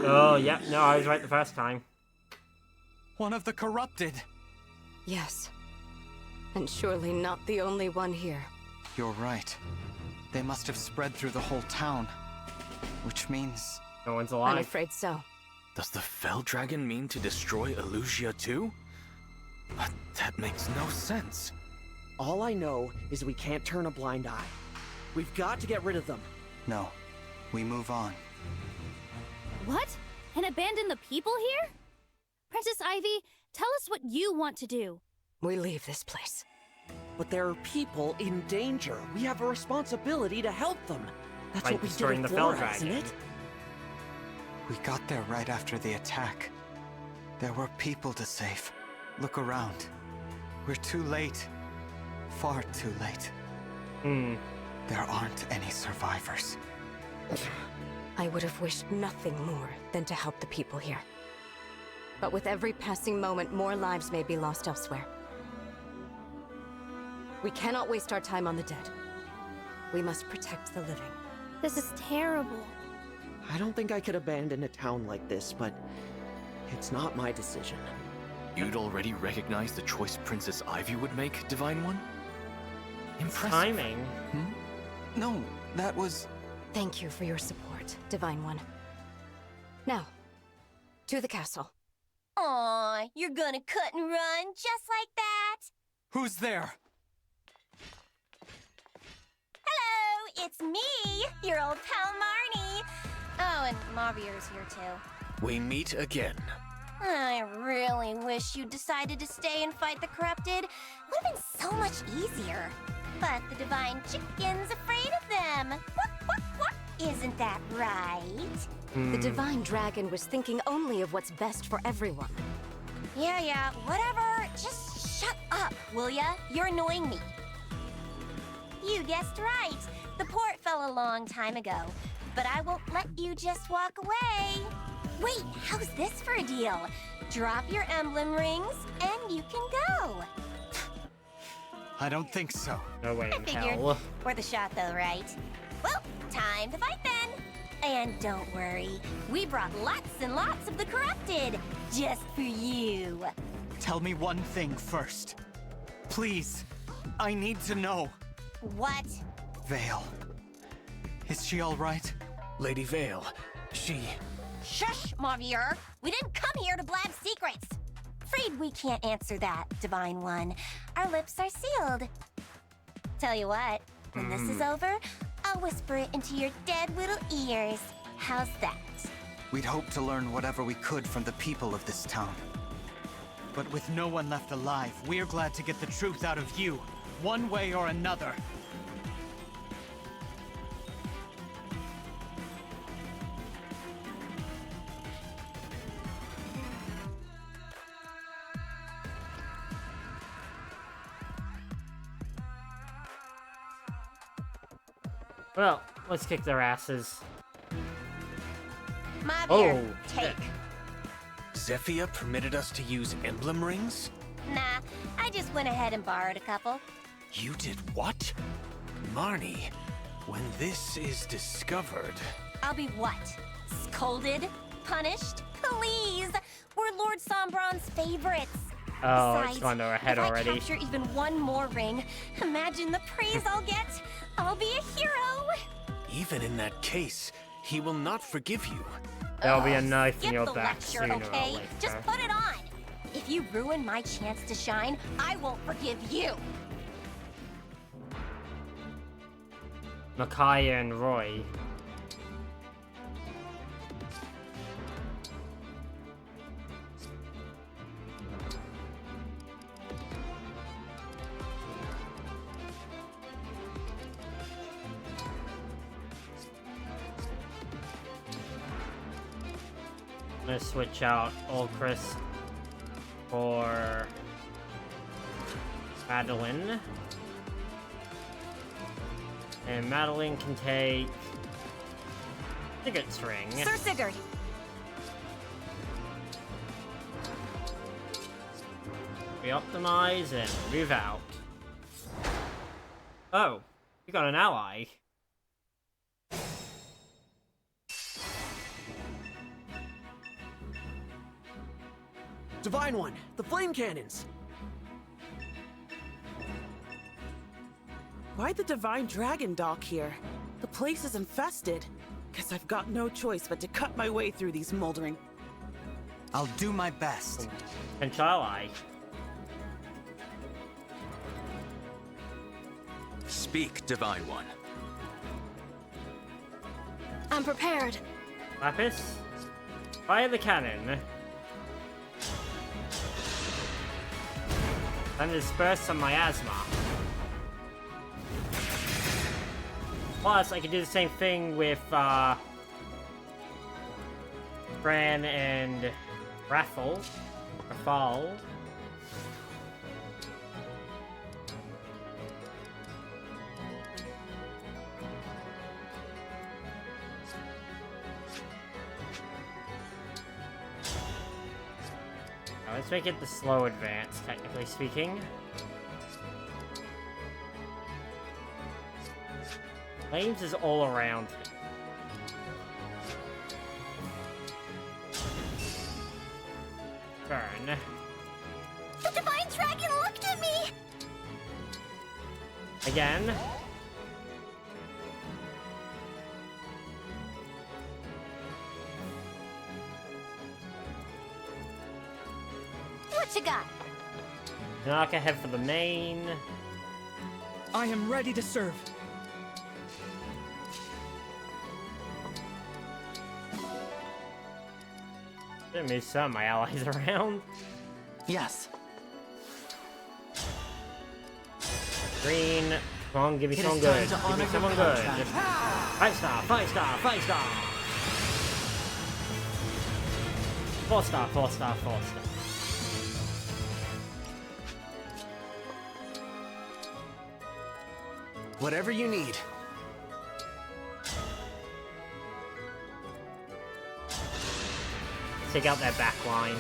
Oh, yeah, no, I was right the first time. One of the corrupted! Yes. And surely not the only one here. You're right. They must have spread through the whole town. Which means... no one's alive. I'm afraid so. Does the Fell Dragon mean to destroy Elyos too? But that makes no sense. All I know is we can't turn a blind eye. We've got to get rid of them. No. We move on. What? And abandon the people here? Princess Ivy, tell us what you want to do. We leave this place. But there are people in danger. We have a responsibility to help them. That's By what we did destroying at the Fell Flora, isn't Dragon. it? We got there right after the attack. There were people to save. Look around. We're too late. Far too late. There aren't any survivors. I would have wished nothing more than to help the people here. But with every passing moment, more lives may be lost elsewhere. We cannot waste our time on the dead. We must protect the living. This is terrible. I don't think I could abandon a town like this, but it's not my decision. You'd already recognize the choice Princess Ivy would make, Divine One? Impressive. Timing. No, that was... Thank you for your support, Divine One. Now, to the castle. Aw, you're gonna cut and run just like that? Who's there? Hello, it's me, your old pal Marnie. Oh, and Mavier's here too. We meet again. I really wish you decided to stay and fight the corrupted. Would have been so much easier. But the divine chicken's afraid of them. What? Isn't that right? The Divine Dragon was thinking only of what's best for everyone. Yeah, whatever. Just shut up, will ya? You're annoying me. You guessed right. The port fell a long time ago. But I won't let you just walk away. Wait, how's this for a deal? Drop your emblem rings, and you can go. I don't think so. No way in Figured. hell. Worth a shot, though, right? Well, time to fight then. And don't worry, we brought lots and lots of the corrupted, just for you. Tell me one thing first. Please, I need to know. What? Vale. Is she all right? Lady Vale, she... Shush, Mavier. We didn't come here to blab secrets. Afraid we can't answer that, Divine One. Our lips are sealed. Tell you what, when this is over, I'll whisper it into your dead little ears. How's that? We'd hoped to learn whatever we could from the people of this town. But with no one left alive, we're glad to get the truth out of you, one way or another. Well, let's kick their asses. Mavier, take. Zephyr permitted us to use emblem rings? Nah, I just went ahead and borrowed a couple. You did what? Marnie, when this is discovered... I'll be what? Scolded? Punished? Please! We're Lord Sombron's favorites. Oh, Besides, it's gone to our head already. If I capture even one more ring, imagine the praise I'll get. I'll be a hero. Even in that case, he will not forgive you. There'll be a knife in Skip your the back lecture, sooner okay? or later. Just put it on. If you ruin my chance to shine, I won't forgive you. Micaiah and Roy. I'm gonna switch out Ulcris for Madeline. And Madeline can take Sigurd String. Sir Sigurd. We optimize and move out. Oh, you got an ally. Divine One, the flame cannons! Why'd the Divine Dragon dock here? The place is infested. Guess I've got no choice but to cut my way through these moldering. I'll do my best. And shall I? Speak, Divine One. I'm prepared. Lapis? Fire the cannon. Then disperse some miasma. Plus, I can do the same thing with, Fran and Raffle. Rafal. Now, let's make it the slow advance, technically speaking. Flames is all around him. turn. The Divine Dragon looked at me! Again. What you got? Naka, head for the main. I am ready to serve. Didn't move some of my allies around. Yes. Green, come on, give me someone good. Give me someone good. Just 5-star, 5-star, 5-star. 4-star, 4-star, 4-star. Whatever you need. Take out their back line.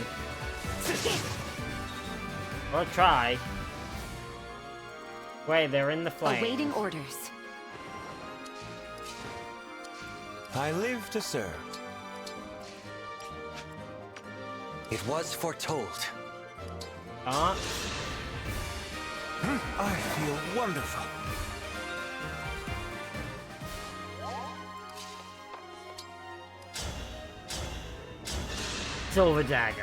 Or try. Wait, they're in the flames. Awaiting orders. I live to serve. It was foretold. Ah. I feel wonderful. Silver Dagger.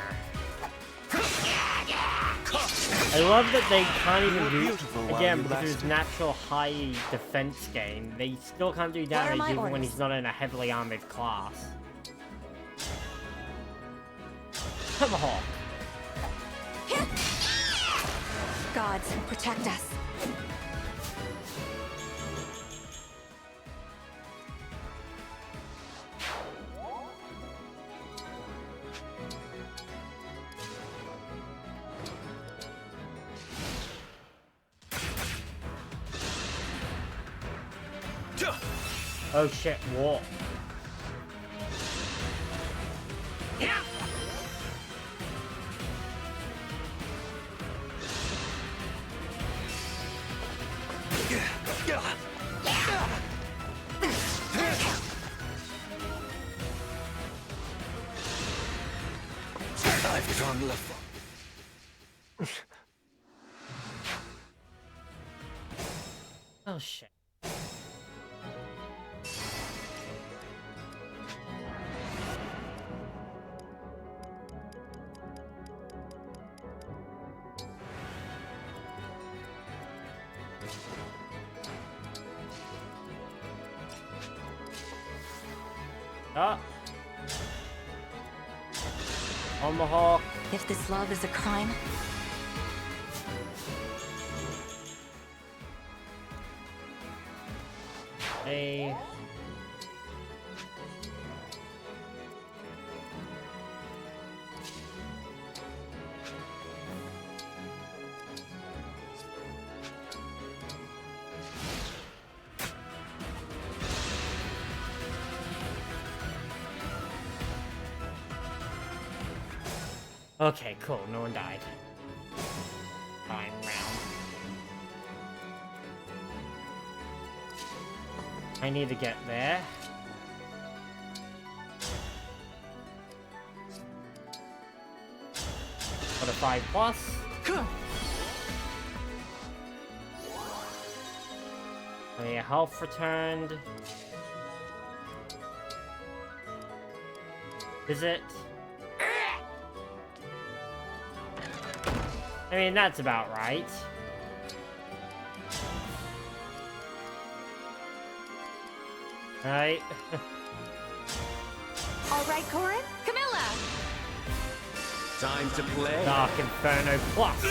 I love that they can't even do, again, because of his natural high defense game, they still can't do damage even when he's not in a heavily armored class. Tomahawk. Gods, protect us. Oh shit, war. I've drawn left. Oh shit. Ah. Tomahawk. If this love is a crime, Hey. Okay, cool. No one died. Fine round. I need to get there. Got a 5+. Oh yeah, health returned. Visit. I mean, that's about right. Right. All right, Corin? Camilla! Time to play. Dark Inferno Plus.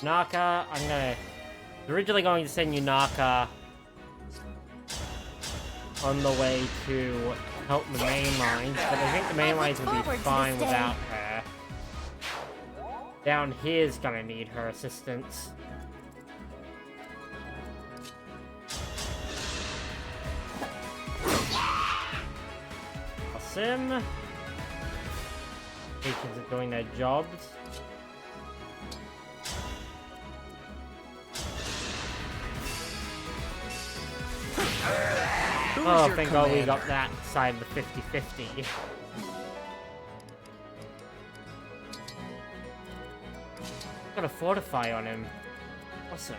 Naka, I'm gonna... originally going to send you Naka on the way to help the main lines, but I think the main lines will be fine without her. Down here's gonna need her assistance. Sim. Agents are doing their jobs. Oh, thank God we got that side of the 50-50. Got a fortify on him. Awesome.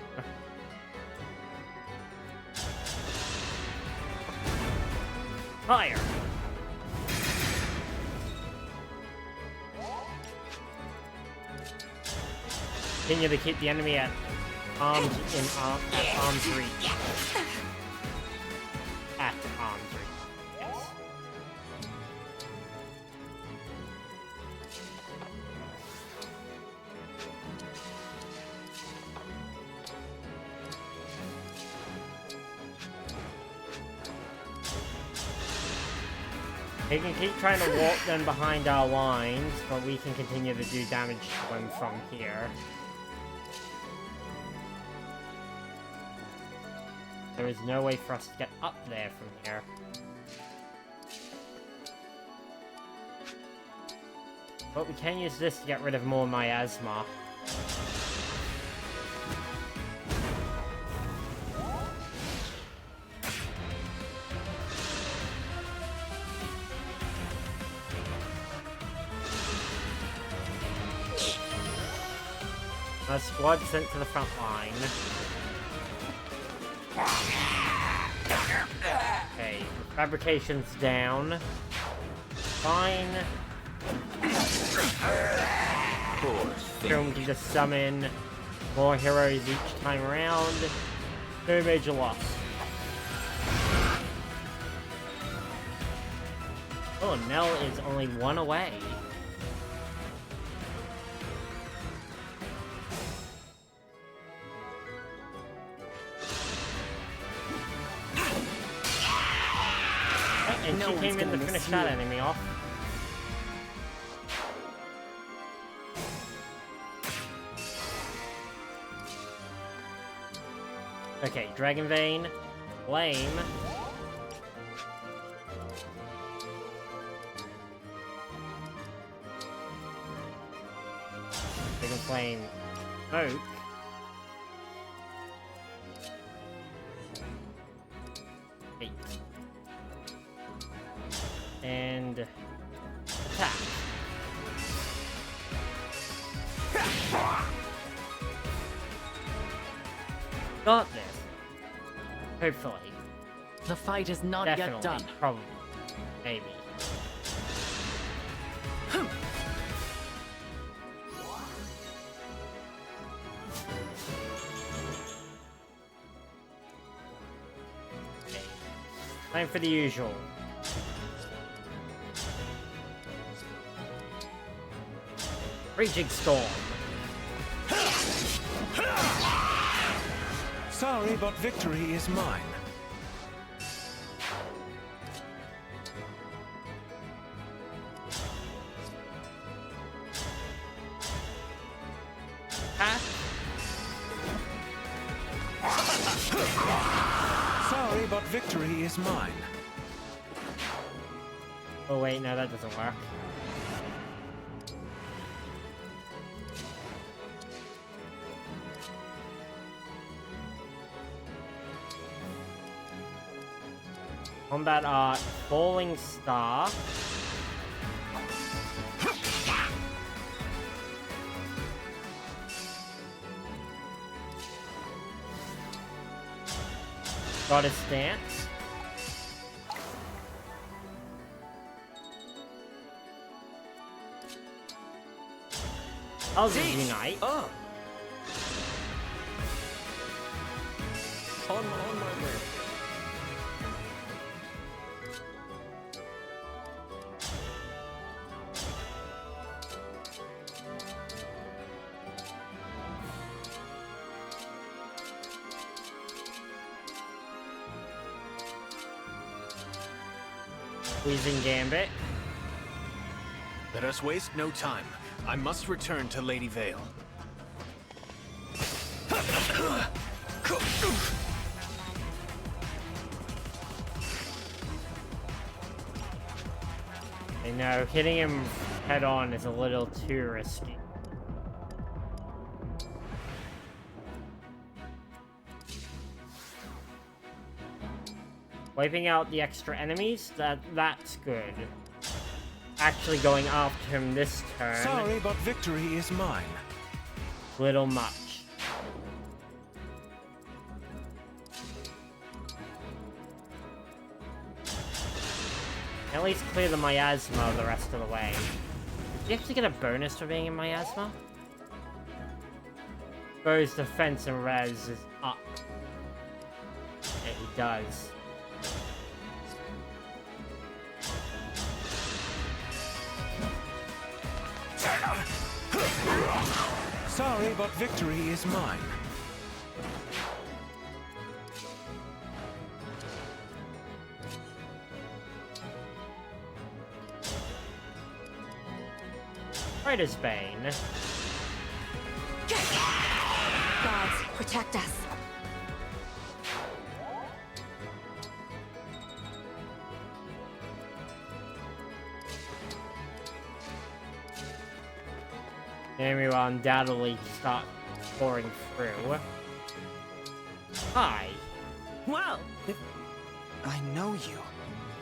Fire! Continue to keep the enemy at arm's reach. At arm's reach. Yes. He can keep trying to walk them behind our lines, but we can continue to do damage to them from here. There is no way for us to get up there from here. But we can use this to get rid of more miasma. A squad sent to the front line. Okay, fabrication's down. Fine. Film can just summon more heroes each time around. No major loss. Oh, Nell is only one away. And she came in to finish that enemy off. Okay, Dragon Vein, Flame. Dragon Flame, Smoke. And attack. Got this. Hopefully. The fight is not Definitely. yet done. Probably. Maybe. Okay. Time for the usual. Raging Storm. Sorry, but victory is mine. Sorry, but victory is mine. Oh wait, no, that doesn't work. Combat art, Falling Star. Goddess Dance. Eldritch Unite. Oh. On my way. Weezing Gambit. Let us waste no time. I must return to Lady Vale. I know, hitting him head on is a little too risky. Wiping out the extra enemies, that's good. Actually going after him this turn. Sorry, but victory is mine. Little much. At least clear the miasma the rest of the way. Did you actually get a bonus for being in miasma? Suppose defense and res is up. Yeah, he does. Sorry, but victory is mine. Rider's Bane. Gods, protect us. And we will undoubtedly start pouring through. Hi. Well, I know you.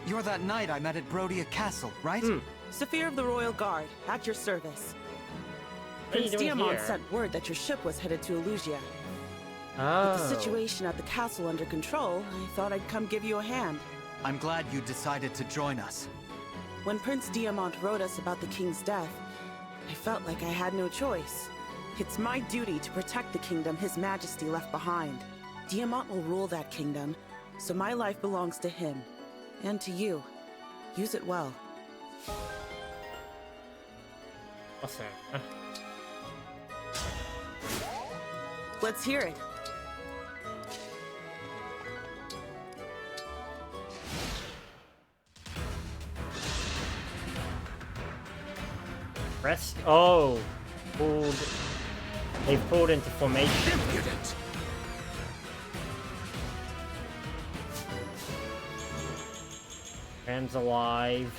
You're that knight I met at Brodia Castle, right? Saphir of the Royal Guard, at your service. What are you Prince doing Diamond here? sent word that your ship was headed to Elyos. Oh. With the situation at the castle under control, I thought I'd come give you a hand. I'm glad you decided to join us. When Prince Diamond wrote us about the king's death, I felt like I had no choice. It's my duty to protect the kingdom His Majesty left behind. Diamond will rule that kingdom, so my life belongs to him. And to you. Use it well. Awesome. Let's hear it. Rest. Oh. Pulled. They've pulled into formation. Impudent! Ram's alive.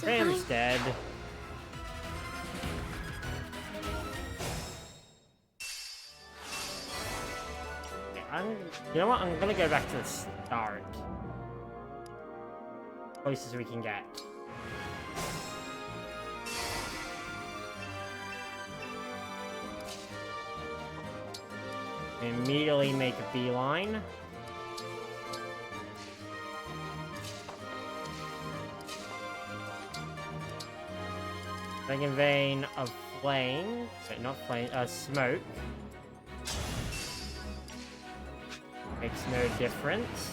Ram's dead. Okay, you know what? I'm gonna go back to the start. Closest we can get. Immediately make a beeline. Second vein of flame. Wait, not flame, smoke. Makes no difference.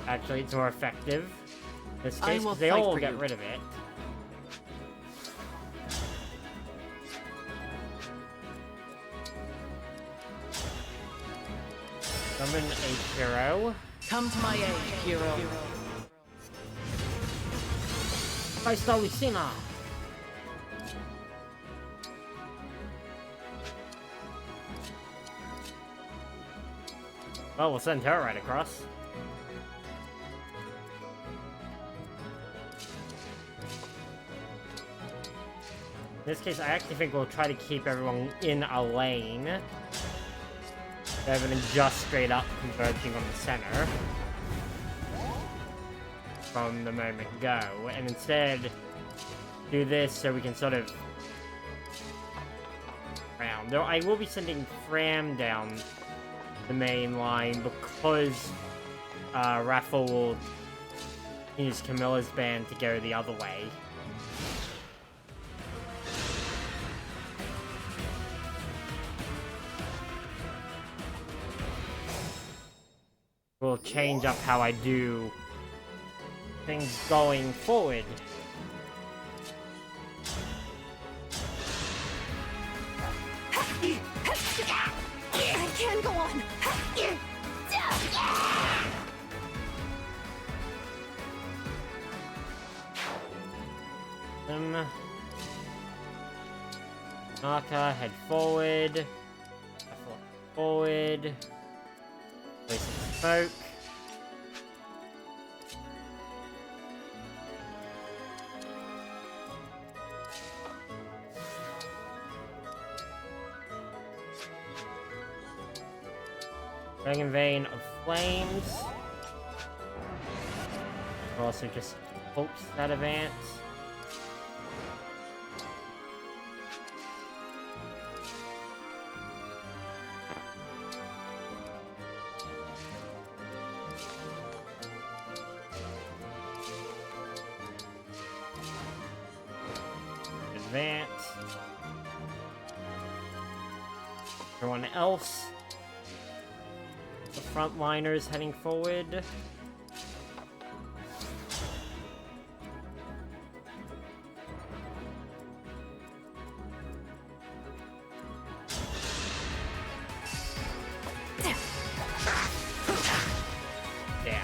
Actually, it's more effective. In this case, 'cause they all get rid of it. Summon a hero. Come to my aid, hero. Fire Emblem. Well, we'll send her right across. In this case, I actually think we'll try to keep everyone in a lane, rather than just straight up converging on the center from the moment go, and instead do this so we can sort of round. Though I will be sending Fram down the main line because Raffle will use Camilla's band to go the other way. We'll change up how I do things going forward. I can go on. Naka, head forward. Forward. Place some smoke. Dragon Vein of Flames. Also just hopes that advance. Advance. Everyone else. The frontliners heading forward. Damn.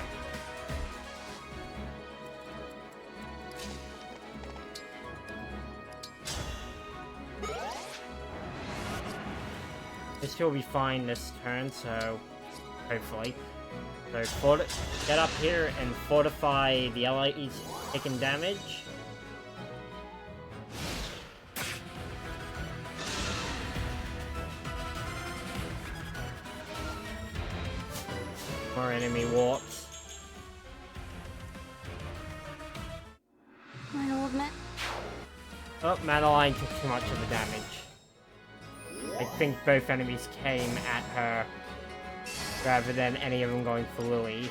This should be fine this turn, so hopefully. So get up here and fortify the Elyos taking damage. More enemy warps. My old man. Oh, Madeline took too much of the damage. I think both enemies came at her rather than any of them going for Lily.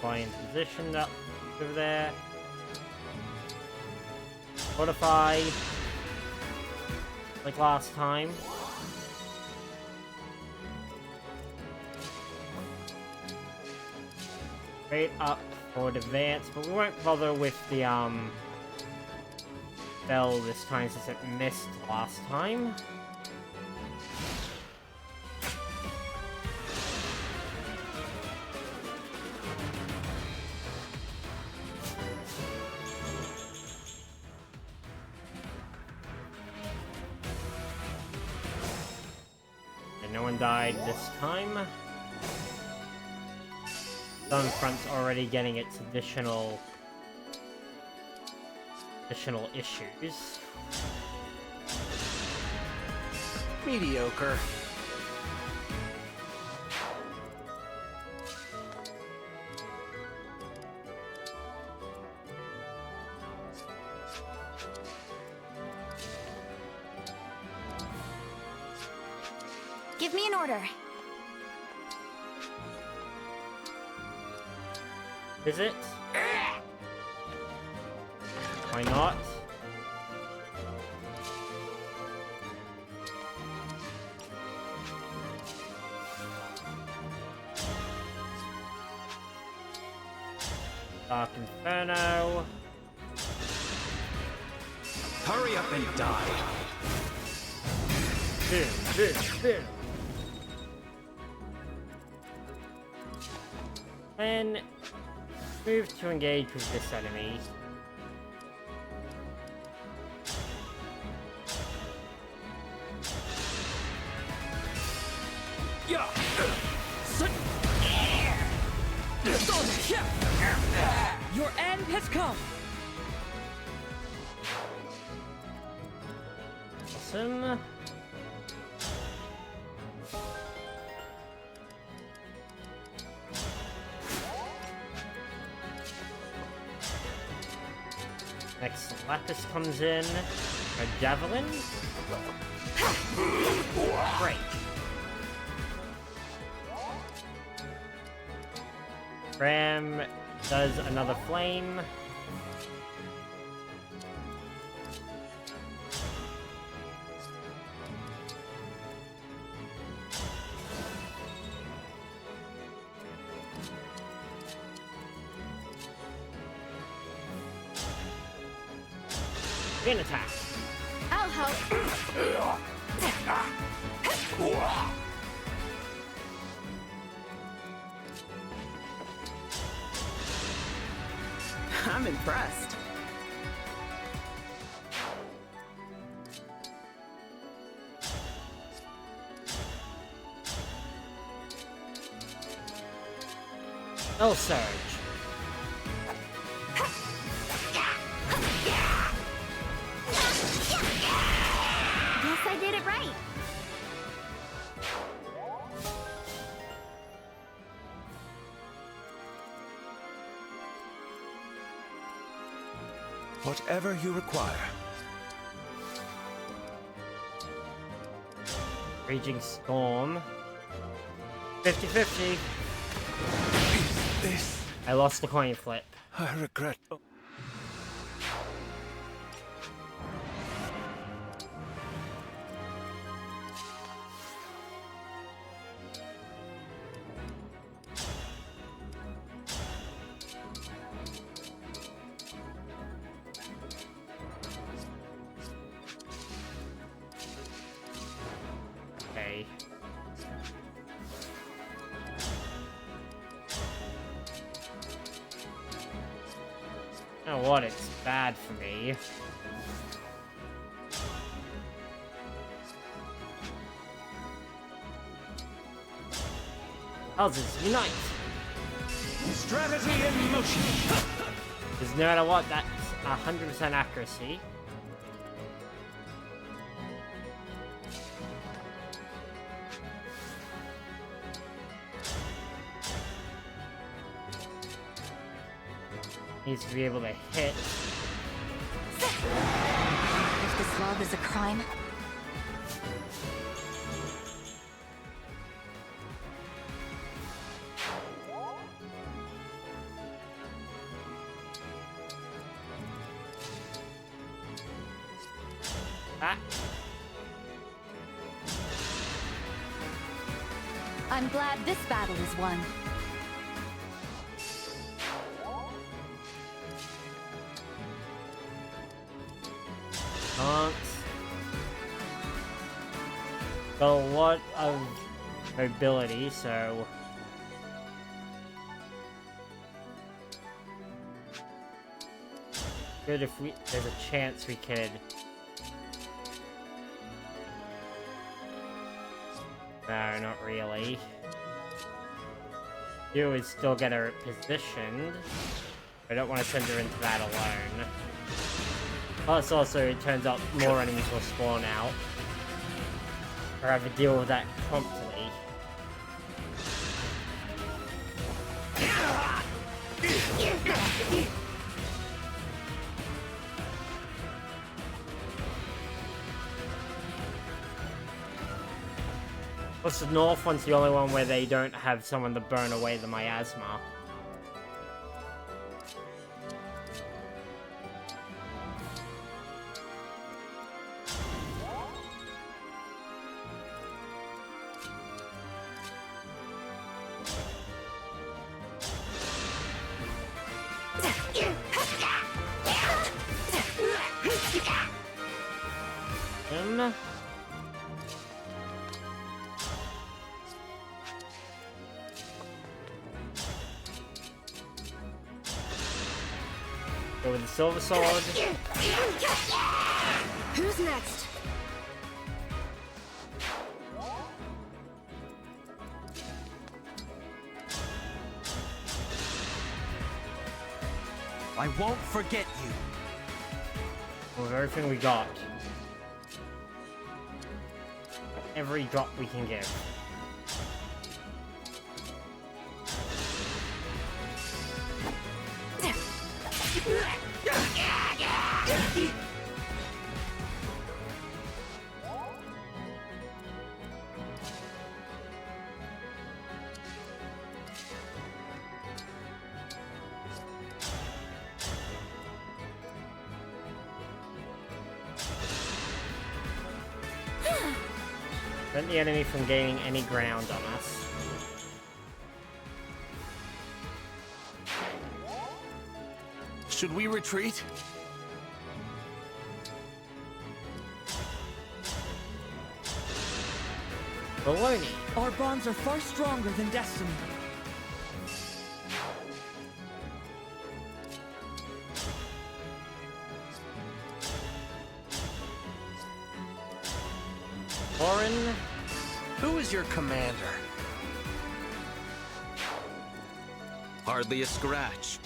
Fly in position up over there. Fortify. Like last time. Straight up for advance, but we won't bother with the Fell this time since it missed last time. And no one died this time. Sunfront's already getting its additional issues. Mediocre. Give me an order. Is it? Why not? Dark Inferno. Hurry up and die. Boom. And move to engage with this enemy. Your end has come. Awesome. Next, Lapis comes in. A Javelin. Great. Ram does another flame. An attack. I'll help. I'm impressed. Fell Surge. Guess I did it right. Whatever you require. Raging Storm. 50-50. This... I lost the coin flip. I regret... Okay. You know what? It's bad for me. Houses, unite! Strategy in motion! Because no matter what, that's 100% accuracy. Needs to be able to hit. If this love is a crime, I'm glad this battle is won. Got a lot of mobility, so good if there's a chance we could. No, not really. Do is still get her positioned. I don't want to send her into that alone. Plus, also, it turns out more enemies will spawn out. Or have to deal with that promptly. Plus, the north one's the only one where they don't have someone to burn away the miasma. Go with the silver sword. Who's next? I won't forget you. With everything we got. Every drop we can give. Prevent the enemy from gaining any ground on us. Should we retreat? Baloney. Our bonds are far stronger than destiny. Orin. Who is your commander? Hardly a scratch.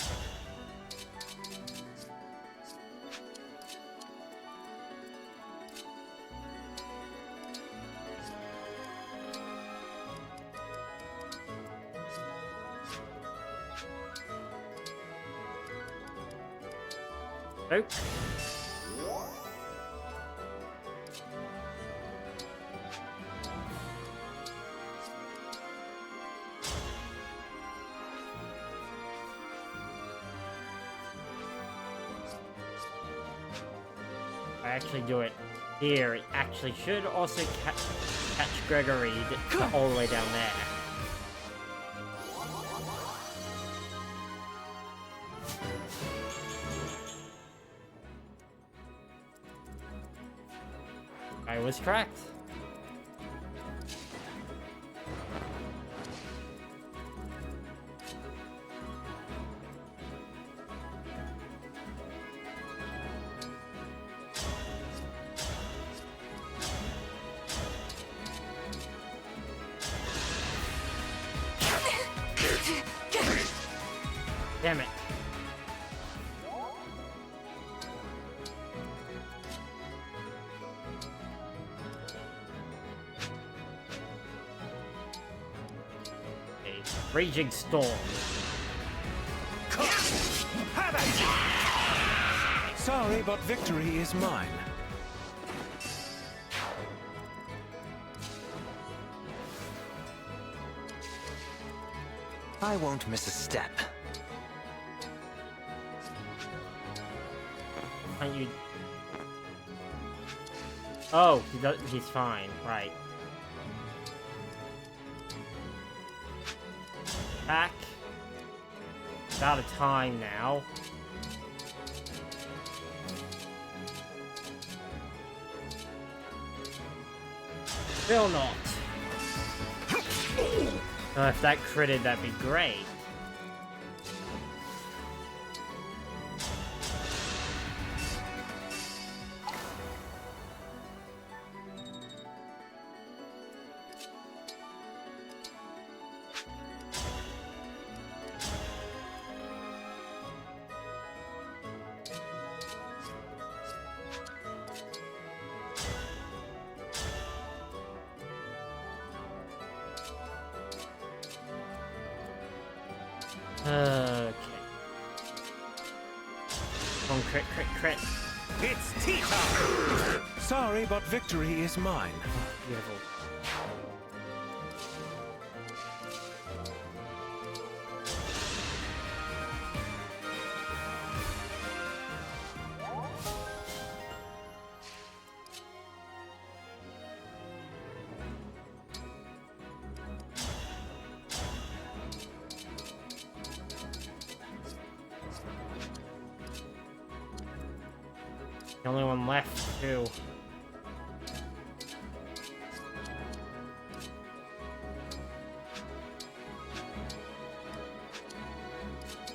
Nope. I actually do it here. It actually should also catch Gregory all the way down there. I was correct. Damn it. A raging storm. Sorry, but victory is mine. I won't miss a step. Aren't you? Oh, he's fine, right. Back. It's out of time now. Still not. If that critted, that'd be great. Okay. Come on, crit, crit, crit. It's tea time! Sorry, but victory is mine. Beautiful. The only one left, too.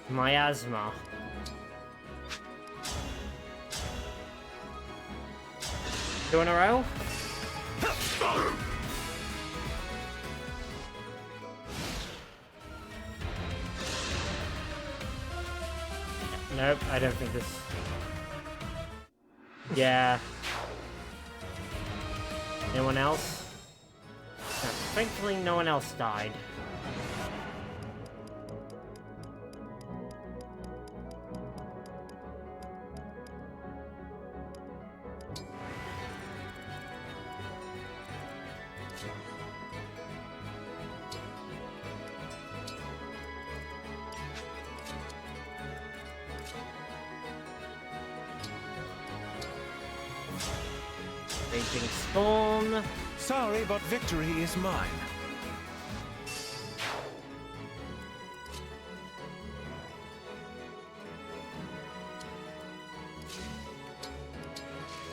Miasma. Two in a row? Nope, I don't think this... Yeah. Anyone else? No, thankfully, no one else died. Raging storm. Sorry, but victory is mine.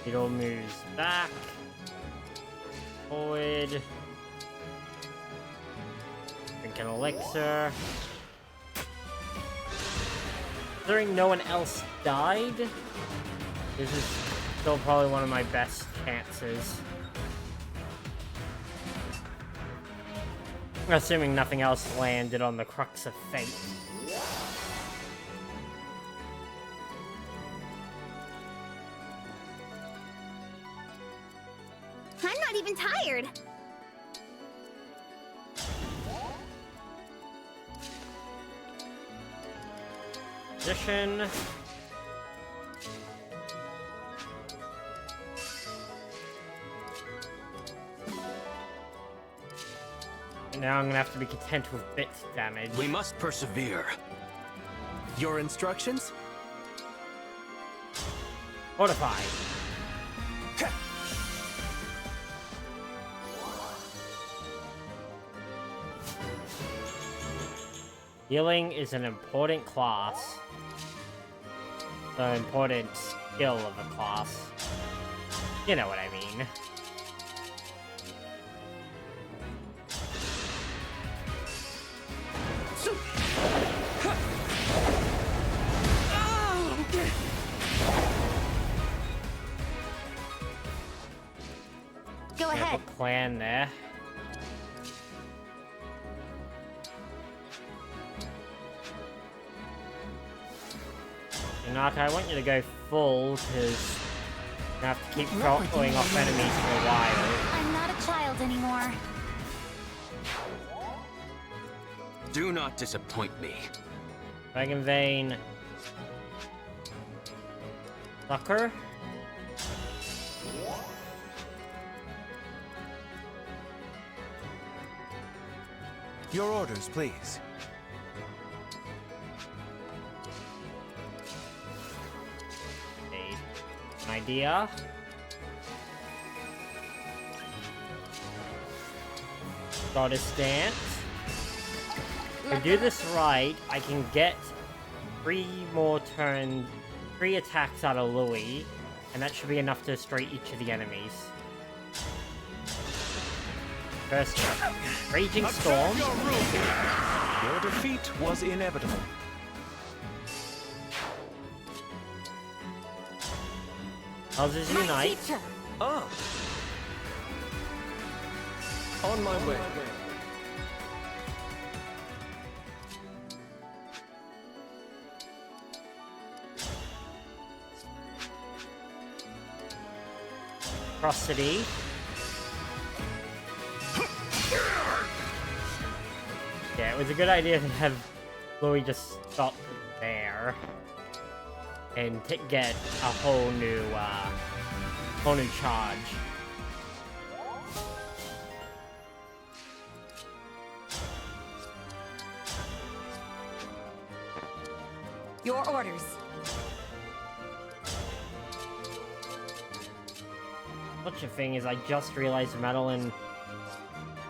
It all moves back, forward. Drink an elixir. Considering no one else died, this is still probably one of my best chances. Assuming nothing else landed on the Crux of Fate. I'm not even tired. Position. And now I'm gonna have to be content with bit damage. We must persevere. Your instructions? Fortify. Healing is an important class. The important skill of a class. You know what I mean. Go ahead. A plan there. Naka, I want you to go full, because you have to keep going off enemies for a while. I'm not a child anymore. Do not disappoint me. Dragon Vein. Sucker. Your orders, please. Idea. Goddess Dance. If I do this right, I can get 3 more turns, 3 attacks out of Louis, and that should be enough to destroy each of the enemies. First, Raging Storm. Your defeat was inevitable. Houses Unite. Ah! On my way. Atrocity. Yeah, it was a good idea to have Louis just stop there. And get a whole new charge. Your orders. Such a thing is, I just realized Madeline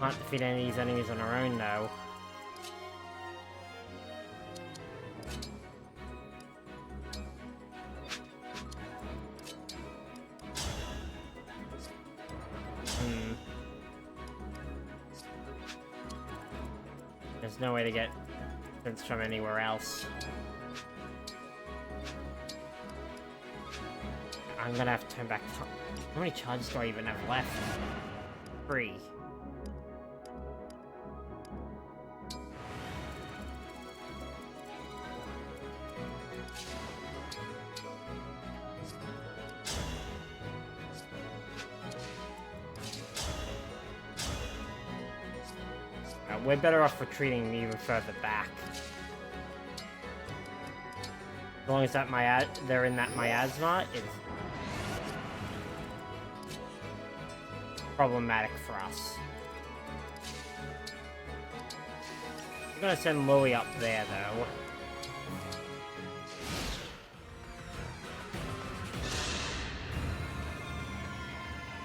can't defeat any of these enemies on her own now. There's no way to get sense from anywhere else. I'm gonna have to turn back. How many charges do I even have left? 3. We're better off retreating even further back. As long as that they're in that miasma, it's problematic for us. I'm gonna send Louis up there, though.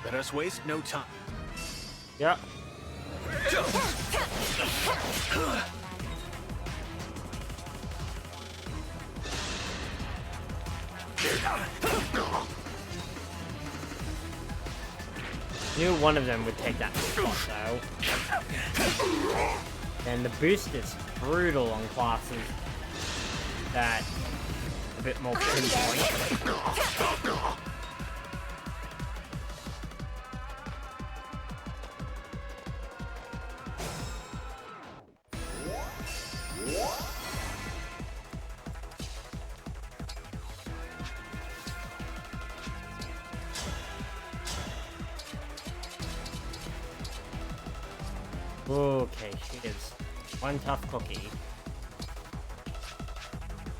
Let us waste no time. Yep. Knew one of them would take that spot, though. And the boost is brutal on classes that a bit more pinpoint. Okay, she is one tough cookie.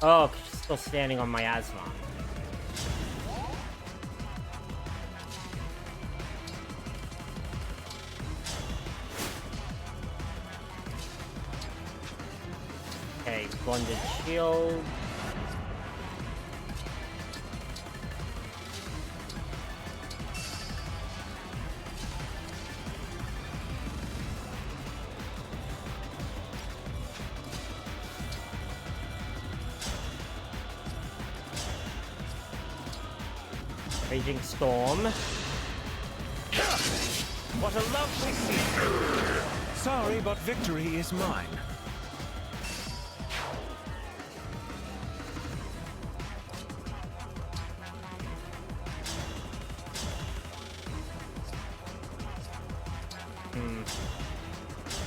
Oh, she's still standing on my Asmon. Okay, blended shield. Raging Storm. What a lovely scene! Sorry, but victory is mine.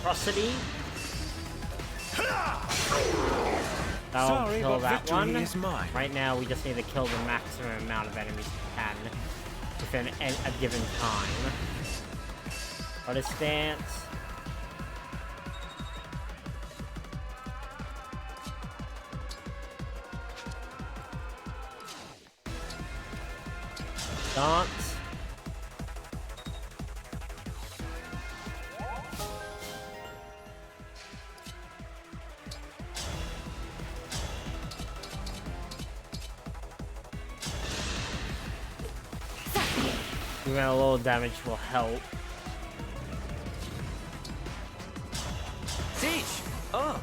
Prosody. That'll Sorry, kill but that victory one. is mine. Right now, we just need to kill the maximum amount of enemies we can within a given time. What is stance? Dance. Even a little damage will help. Siege! Oh!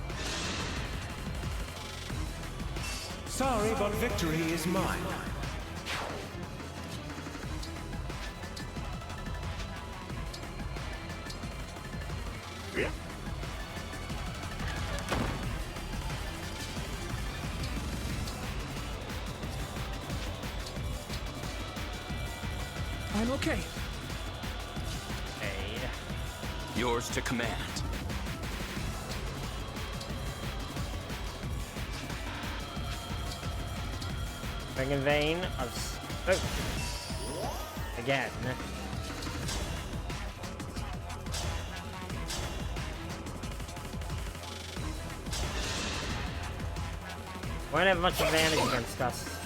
Sorry, but victory is mine. I'm okay. Okay. Yours to command. Ring and Vein of... Oh. Again. Won't have much advantage against us.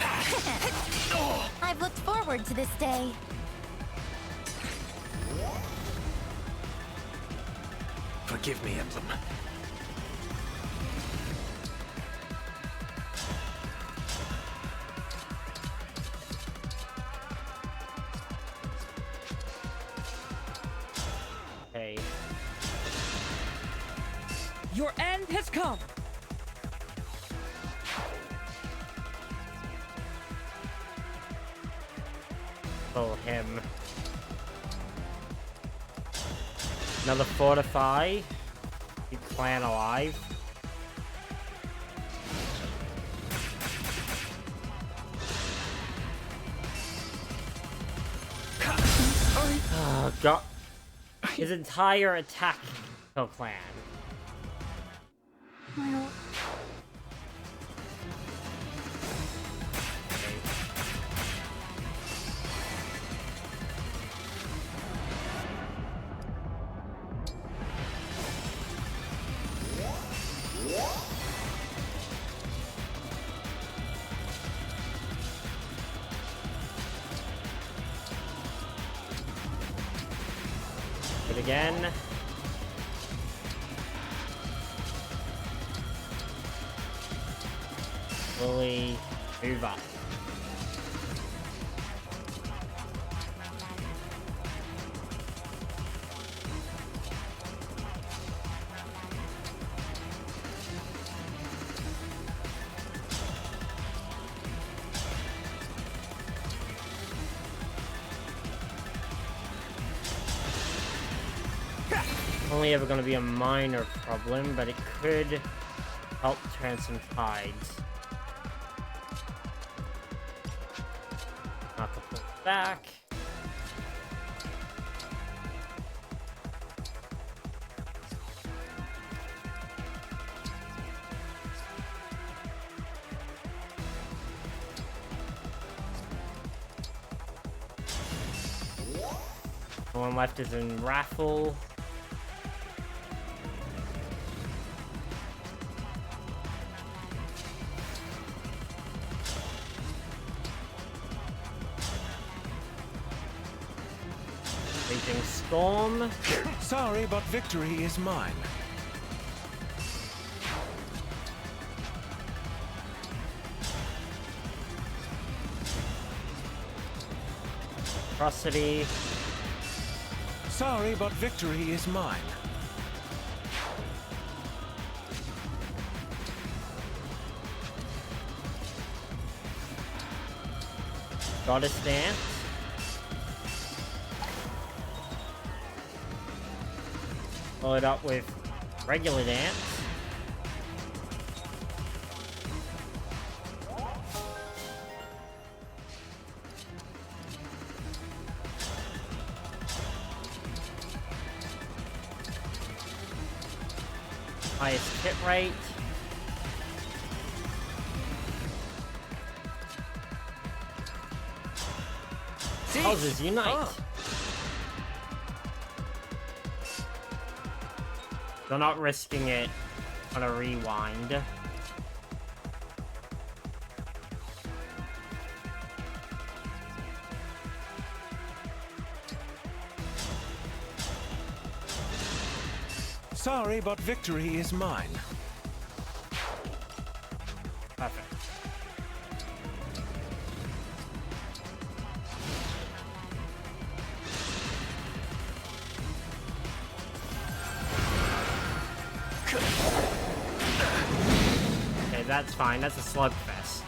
I've looked forward to this day. Forgive me, Emblem. Okay. Your end has come. Pull him. Another fortify. Keep clan alive. God. His entire attack kill clan. Again. Fully move up. Only ever going to be a minor problem, but it could help turn some tides. Not to pull back. The one left is in Raffle. Raging Storm. Sorry, but victory is mine. Atrocity. Sorry, but victory is mine. Goddess Dance. Follow it up with regular dance. Highest hit rate. Houses unite. They're not risking it on a rewind. Sorry, but victory is mine. Perfect. Okay, that's fine. That's a slugfest.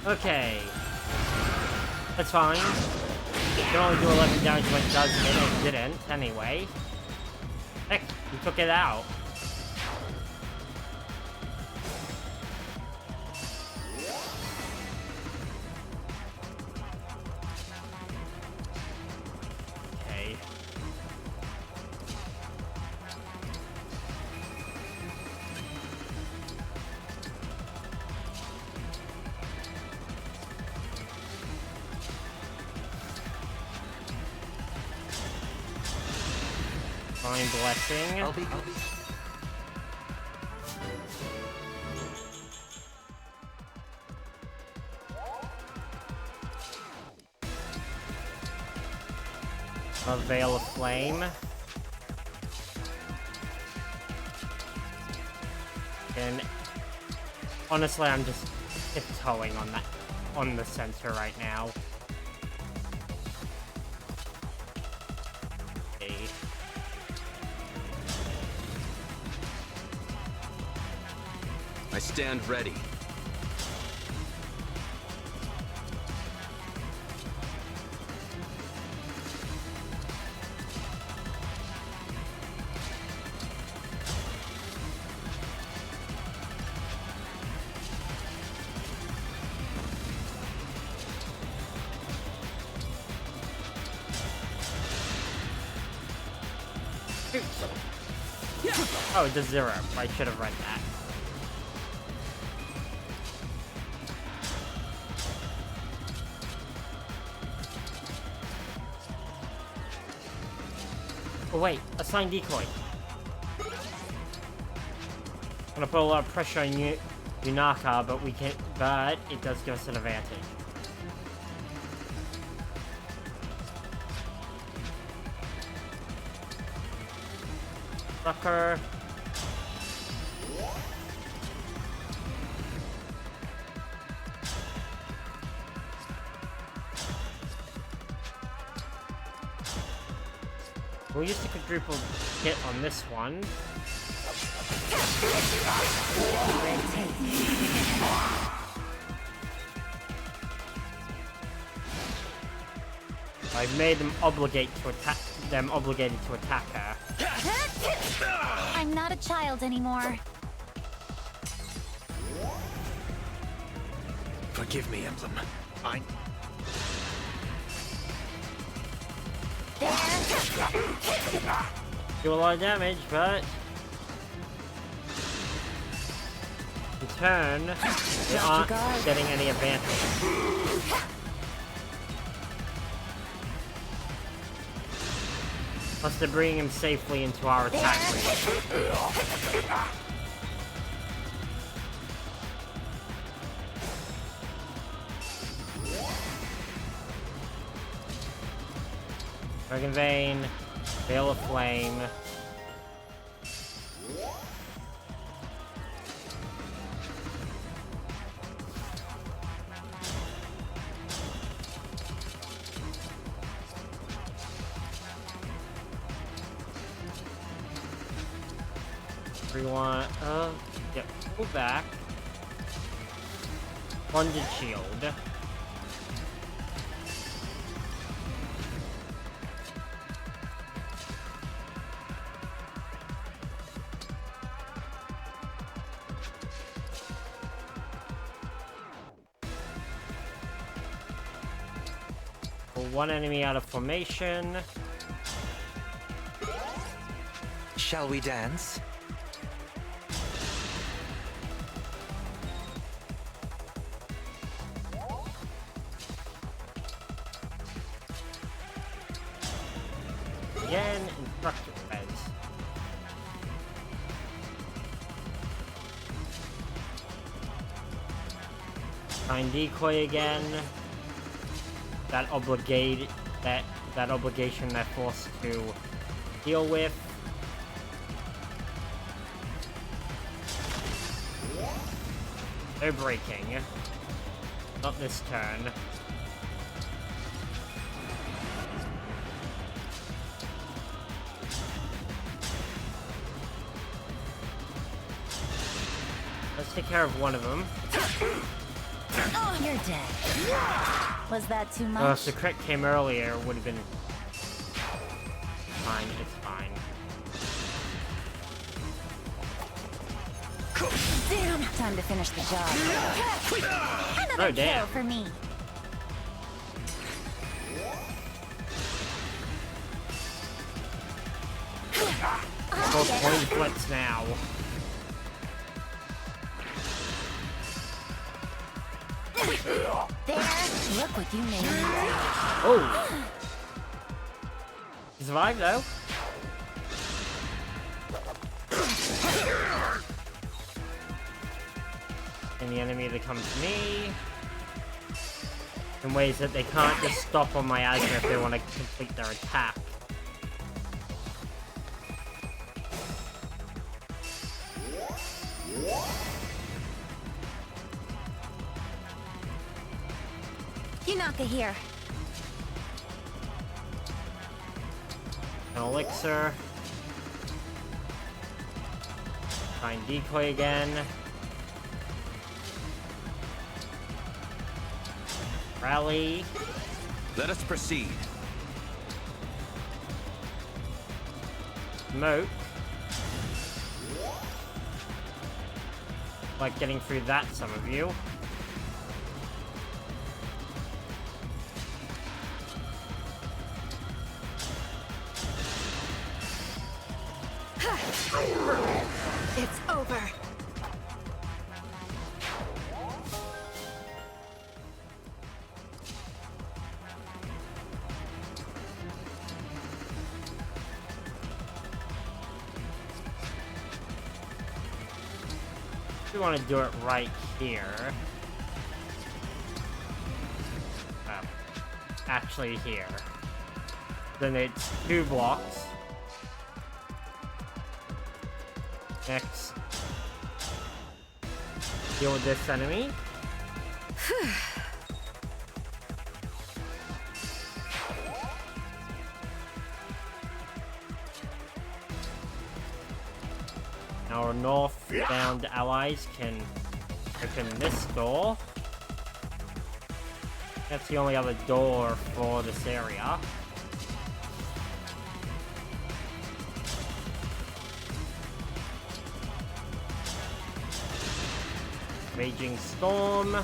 Okay. That's fine. You can only do 11 damage when it does hit. It didn't, anyway. Heck, you took it out. Okay. Divine Blessing. I'll be. A Veil of Flame. And honestly, I'm just tiptoeing on the center right now. Okay. I stand ready. Oh, it does 0. I should have read that. Oh wait, assign decoy. Gonna put a lot of pressure on Yunaka, but it does give us an advantage. Sucker. We'll use the quadruple hit on this one. I've made them obligated to attack her. I'm not a child anymore. Forgive me, Emblem. Do a lot of damage, but in turn, they aren't getting any advantage. Plus they're bringing him safely into our attack range. Dragon Vein, Veil of Flame. Everyone, yep, pull back. Bonded Shield. Pull one enemy out of formation. Shall we dance? Again, Instructor Res. Find Decoy again. That obligation they're forced to deal with. They're breaking. Not this turn. Let's take care of one of them. Oh, you're dead. Was that too much? If the crit came earlier, it would have been fine. It's fine. Damn. Time to finish the job. Another kill for me. Full point flips now. There, look what you made. Oh! He survived though. And the enemy that comes to me in ways that they can't just stop on my Asma if they want to complete their attack. Yunaka here. An elixir. Find Decoy again. Rally. Let us proceed. Smoke. Like getting through that, some of you. It's over. We want to do it right here. Actually here. Then it's 2 blocks. Next. Deal with this enemy. Our northbound allies can open this door. That's the only other door for this area. Raging Storm.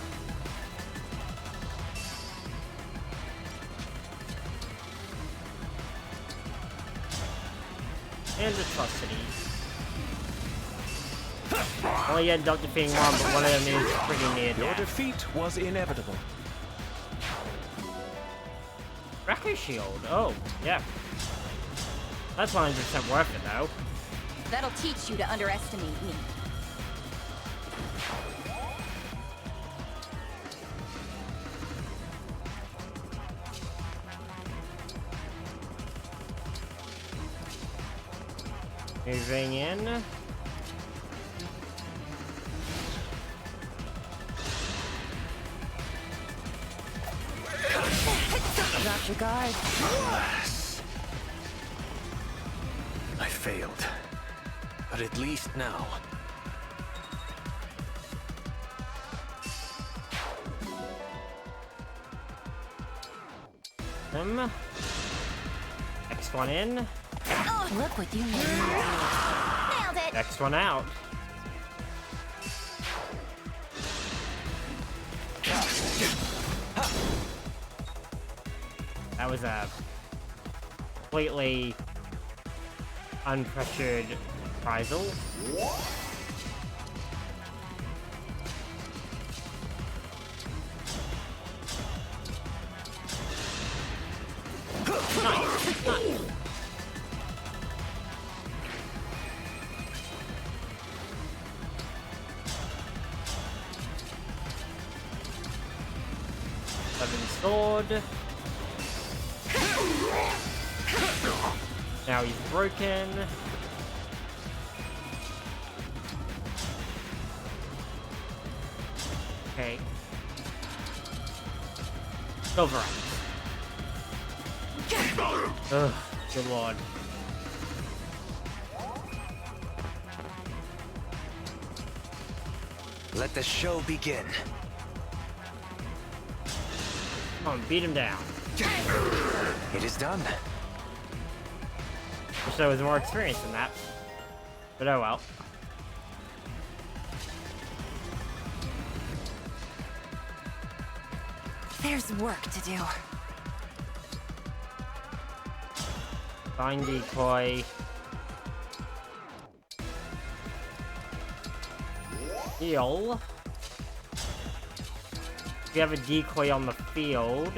And Atrocity. Well, you ended up defeating one, but one of them is pretty near Your death. defeat was inevitable. Wrecker Shield. Oh, yeah. That's 100% worth it, though. That'll teach you to underestimate me. Moving in. Got your guard. Alas. I failed. But at least now. Next one in. Look what you made. Nailed it. Next one out. That was a completely unpressured reprisal. Nice. Sword. Now he's broken. Okay. Silver Axe. Ugh, good lord. Let the show begin. Come on, beat him down. It is done. Wish I was more experienced than that. But oh well. There's work to do. Find decoy. Heal. If you have a decoy on the field,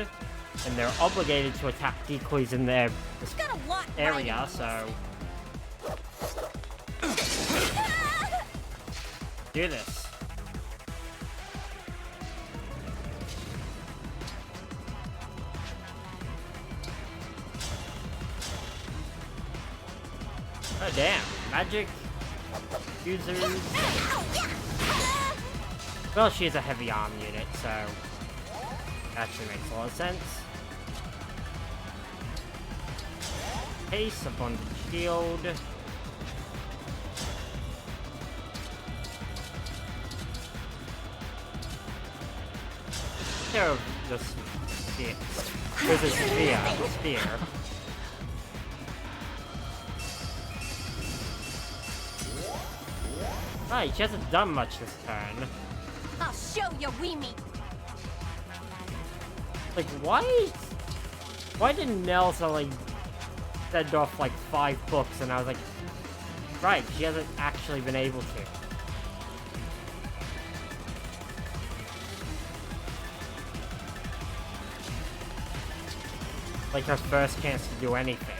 and they're obligated to attack decoys in their area, so... Do this. Oh damn, magic users. Well, she is a heavy arm unit, so actually makes a lot of sense. Haste, abundant shield. Care of the sphere. There's a sphere. Right, she hasn't done much this turn. I'll show you, wee meat. Like, why didn't Nelsa, like, send off, like, 5 books, and I was like, right, she hasn't actually been able to. Like, her first chance to do anything.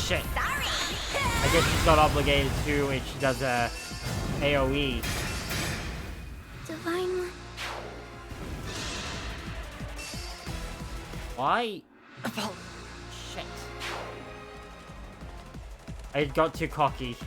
Shit. Sorry. I guess she's not obligated to if she does a AoE. Divine one. Why? Oh, shit. I got too cocky.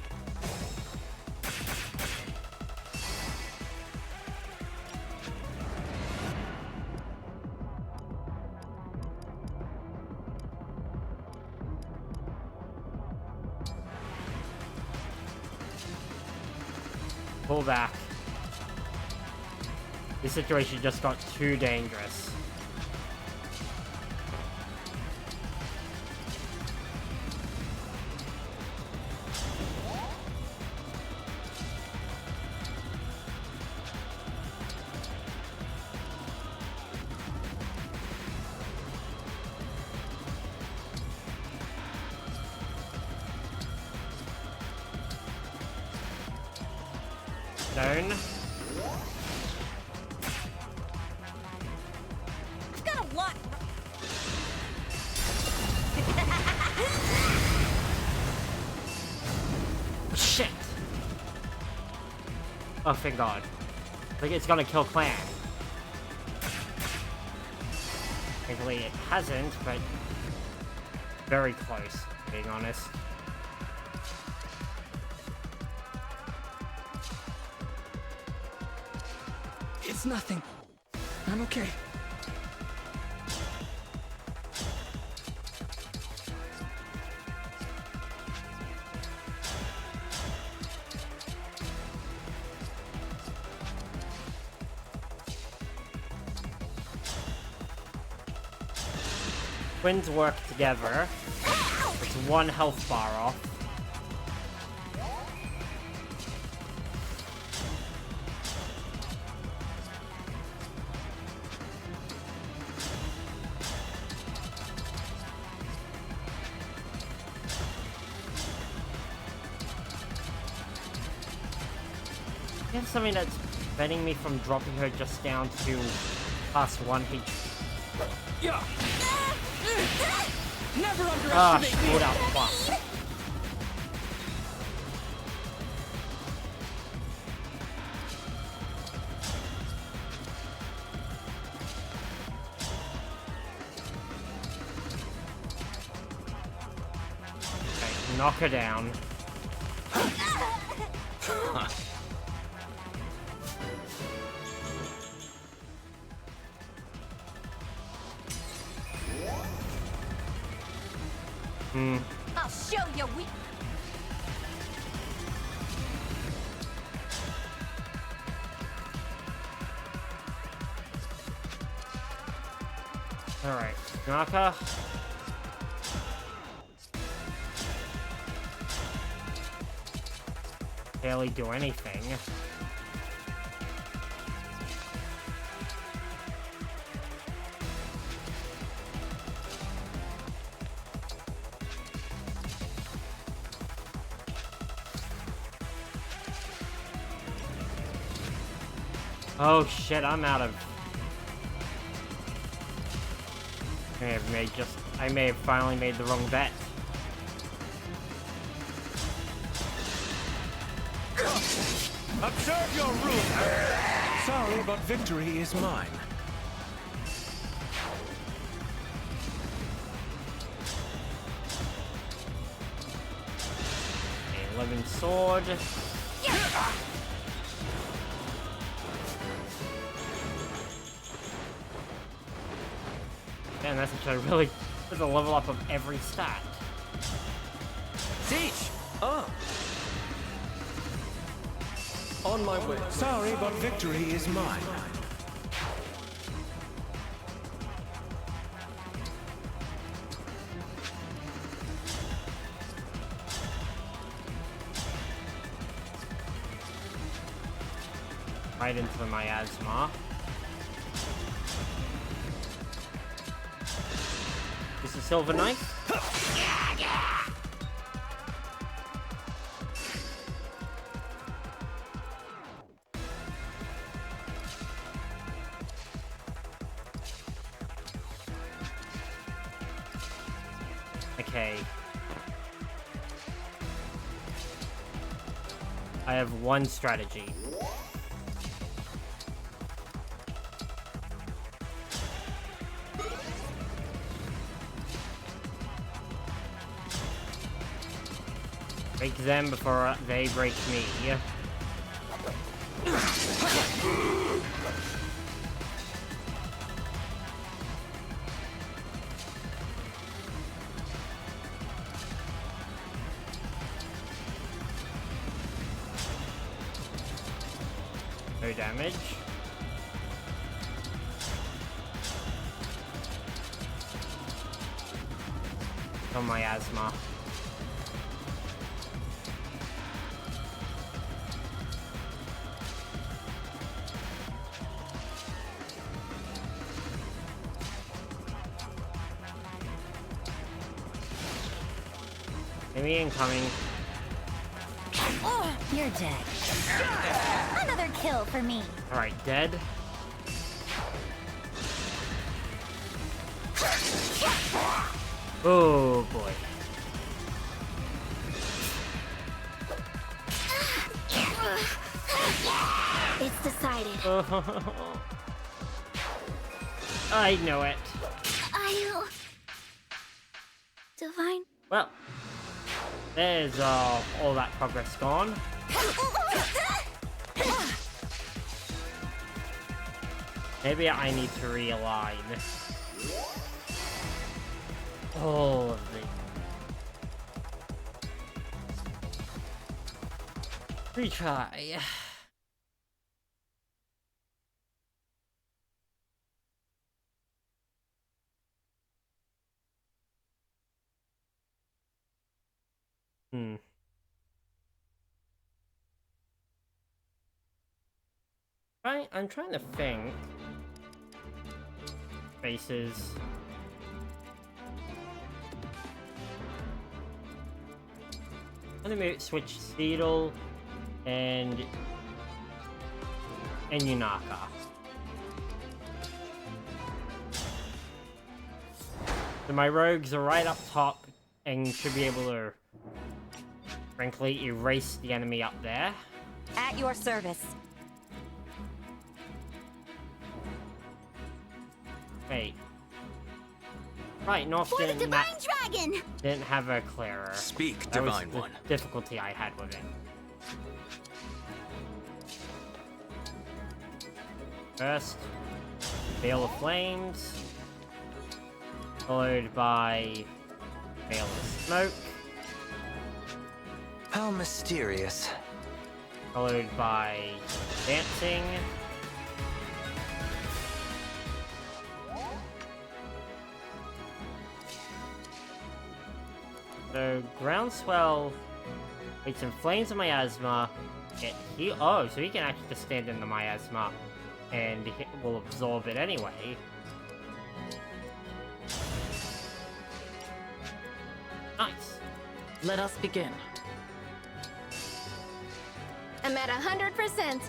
Pull back. This situation just got too dangerous. stone. I've got a lot. Shit! Oh, thank God. I think it's gonna kill Clan. Thankfully it hasn't, but very close, being honest. It's nothing. I'm okay. Twins work together. It's one health bar off. I have something that's preventing me from dropping her just down to plus 1 HP. Yeah. Never Ah, underestimate me. hold out plus. Okay, knock her down. I'll show you we. Alright, Naka. Barely do anything. Oh shit, I'm out of... I may have finally made the wrong bet. Observe your rule! Sorry, but victory is mine. Okay, 11 sword. Man, that's actually really... There's a level up of every stat. Siege! On my way. Sorry, but victory is mine. Right into the miasma. Is the silver knife? Okay. I have one strategy. Break them before they break me. No damage. On my asthma. Enemy incoming. Oh, you're dead. Another kill for me. Alright, dead. Oh boy. It's decided. I know it. I'll... Divine? Well, there's all that progress gone. Maybe I need to realign all of the... Retry. I'm trying to think. Faces. I'm gonna switch Cedal and Yunaka. So my rogues are right up top and should be able to, frankly, erase the enemy up there. At your service. Wait. Right, North For the Divine Dragon! Didn't have a clearer. Speak, That Divine was the One. difficulty I had with it. First, Veil of Flames, followed by Veil of Smoke, How mysterious. followed by Dancing, so Groundswell makes some Flames of Miasma. Oh, so he can actually just stand in the Miasma and it will absorb it anyway. Nice. Let us begin. I'm at 100%.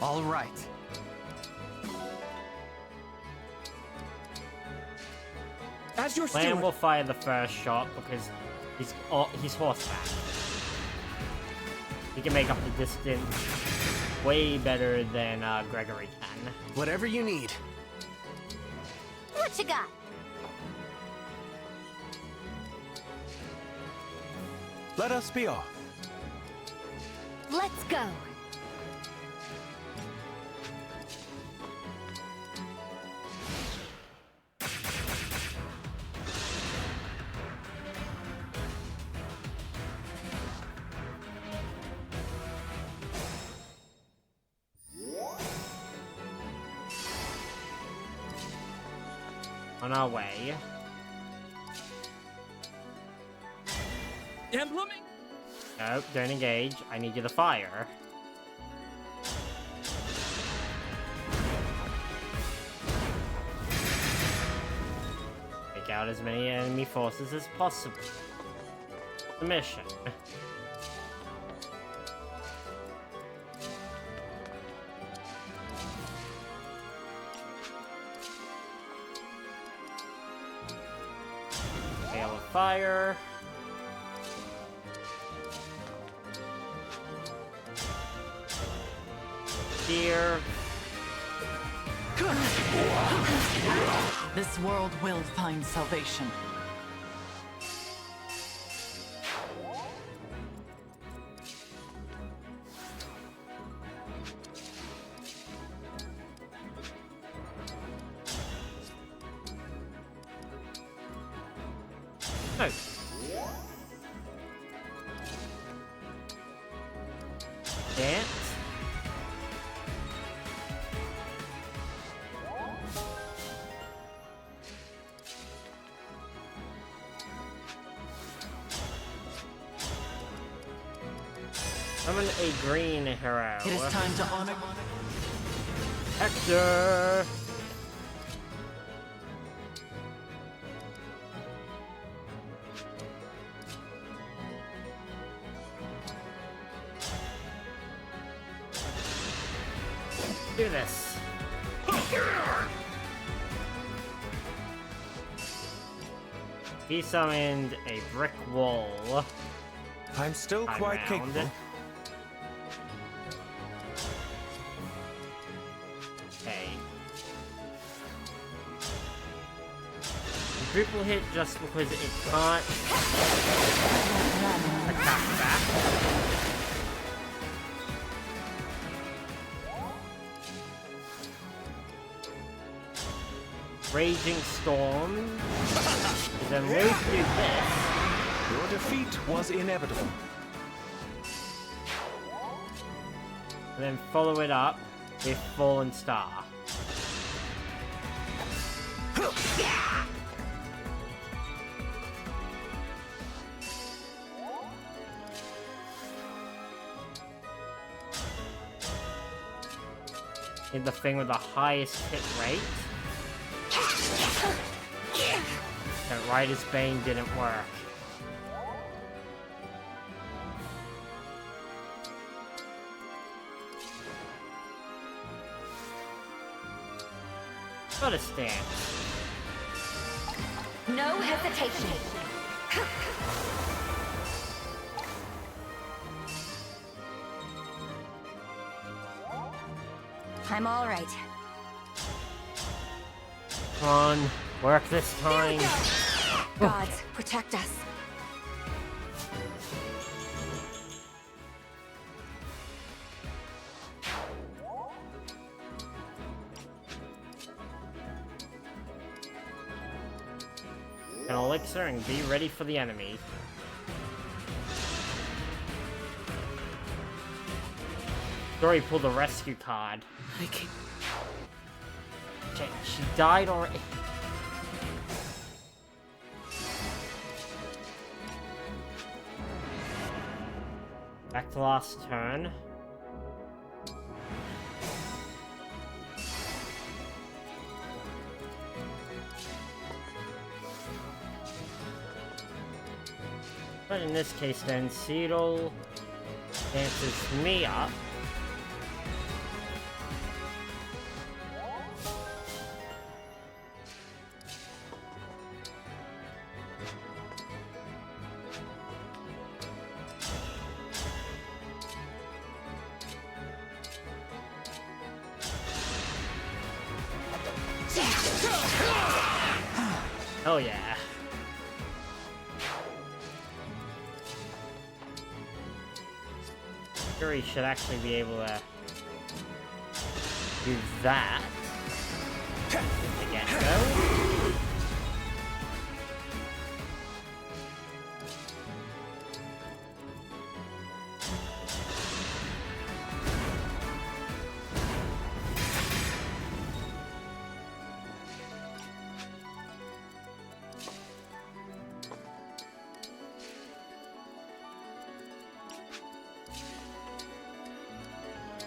All right. As your Lamb steward. will fire the first shot because he's horseback. He can make up the distance way better than Gregory can. Whatever you need. What you got? Let us be off. Let's go. On our way. Emblem? Nope, don't engage. I need you to fire. Take out as many enemy forces as possible. The mission. Hail of fire. Here. This world will find salvation. No. Dance. Summon a green hero. It is time to honor Hector. Do this. He summoned a brick wall. I'm still quite capable. Okay. Triple hit just because it can't attack back. Raging Storm. Then we'll do this. Your defeat was inevitable. And then follow it up with Fallen Star. Hit the thing with the highest hit rate. That Rider's Bane didn't work. Got a stance. No hesitation. I'm all right. Come on, work this time. Gods, protect us. An elixir and be ready for the enemy. Dory pulled a rescue card. Okay, she died already. Back to last turn. But in this case then, Cedal dances me up. Oh yeah. Fury should actually be able to do that. To get go.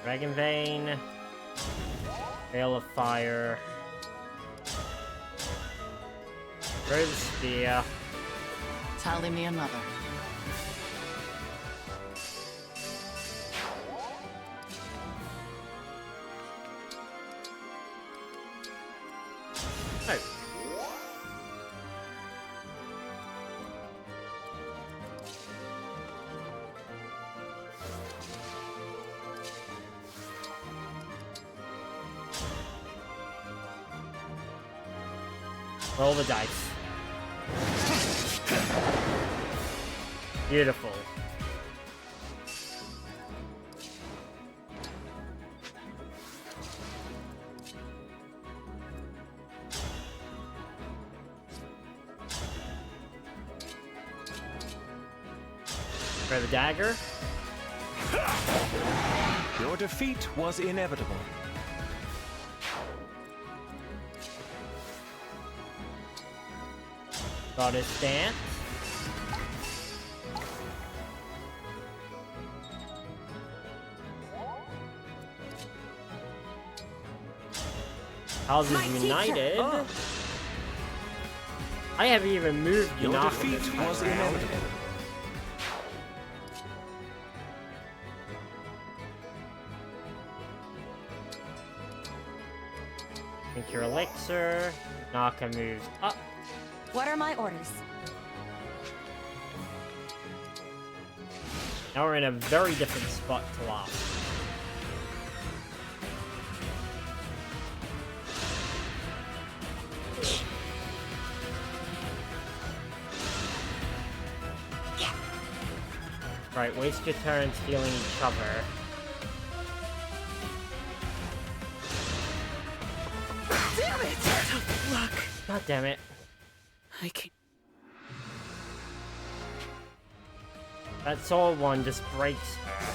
Dragon Vein, Veil of Fire, throw the spear. Tally me another. Oh. Roll the dice. Beautiful. Throw the dagger. Your defeat was inevitable. Goddess Dance. Houses United. Oh. I haven't even moved Your Yunaka defeat this time was around. inevitable. Drink your elixir. Naka moves up. What are my orders? Now we're in a very different spot to last. Right, waste your turns healing each other. Damn it! Tough luck. God damn it. I can't. That soul one just breaks her.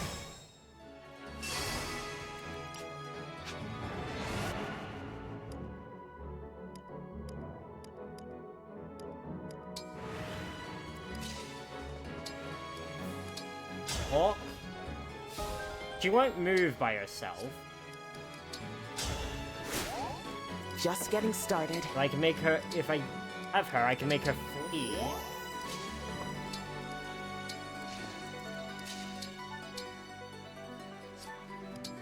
Hawk? She won't move by herself. Just getting started. I can make her, if I have her, I can make her flee.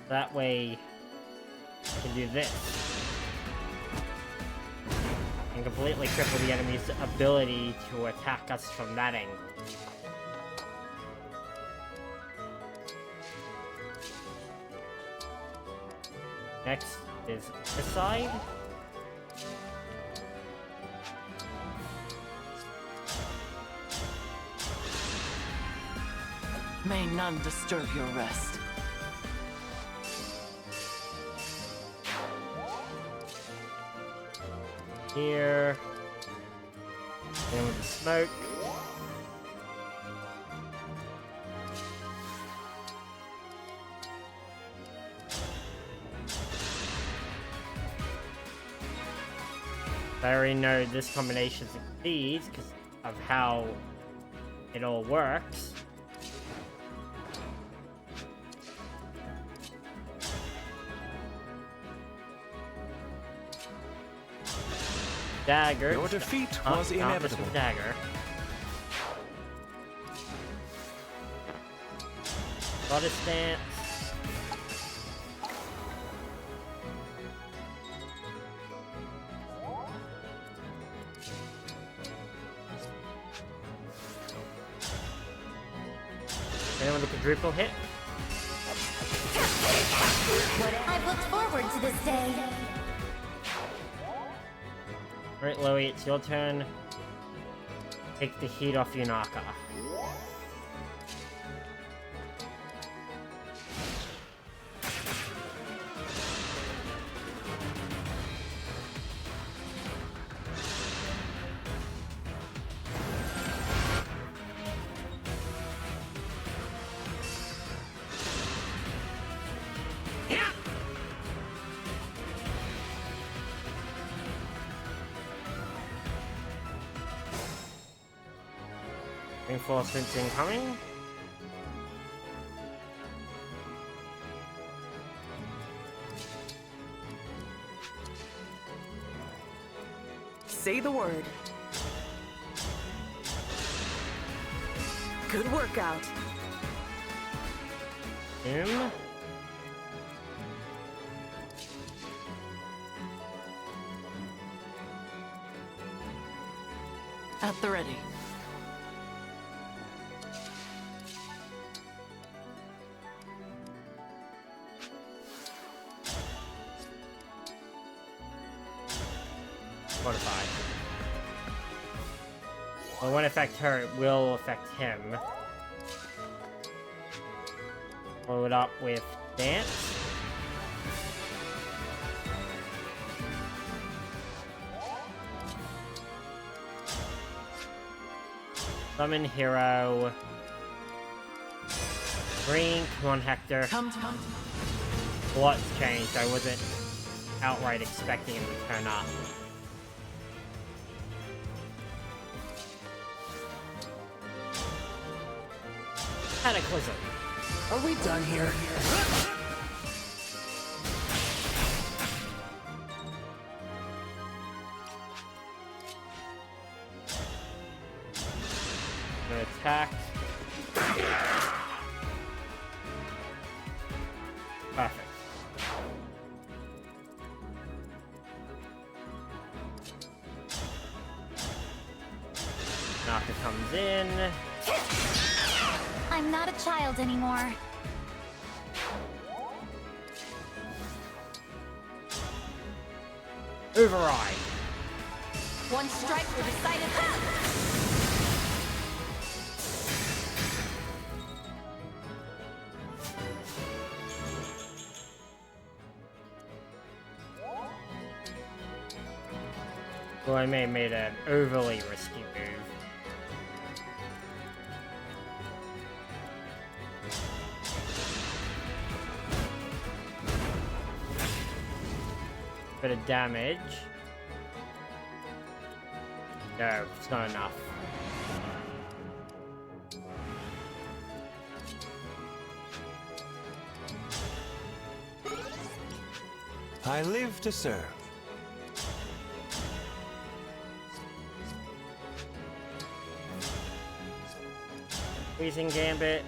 That way, I can do this. And completely cripple the enemy's ability to attack us from that angle. Next is this side. May none disturb your rest. Here. And with the smoke. I already know this combination succeeds because of how it all works. Dagger. Your defeat was inevitable. Dagger. Protestant. Anyone with a quadruple hit? I've looked forward to this day. Alright, Loey, it's your turn. Take the heat off Yunaka. Reinforcements incoming. Say the word. Good workout. Him. At the ready. Fortified. Well, it won't affect her, it will affect him. Follow it up with Dance. Summon Hero. Green, come on Hector. Come. What's changed? I wasn't outright expecting him to turn up. Cataclysm. Are we done here? Gonna attack. Perfect. comes in. I'm not a child anymore. Override. One strike for decided death. Well, I may have made an overly risky move. Bit of damage. No, it's not enough. I live to serve. Freezing Gambit.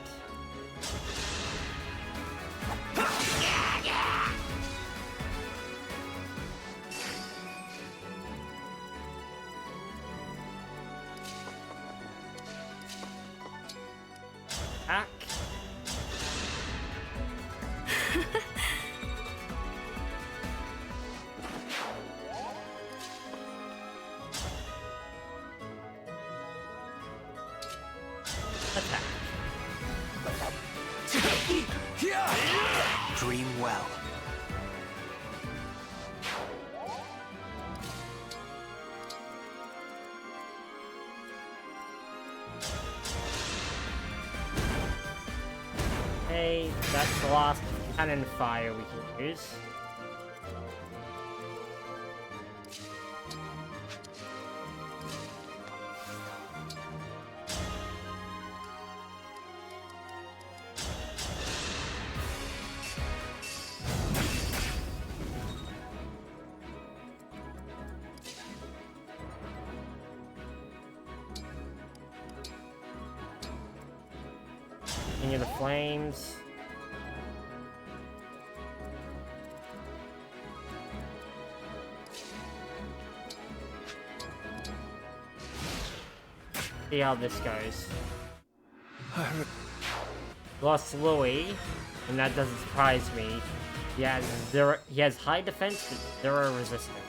Attack. Attack. Dream well. Okay, that's the last cannon fire we can use. Continue the flames. See how this goes. Lost Louis, and that doesn't surprise me. He has high defense but 0 resistance.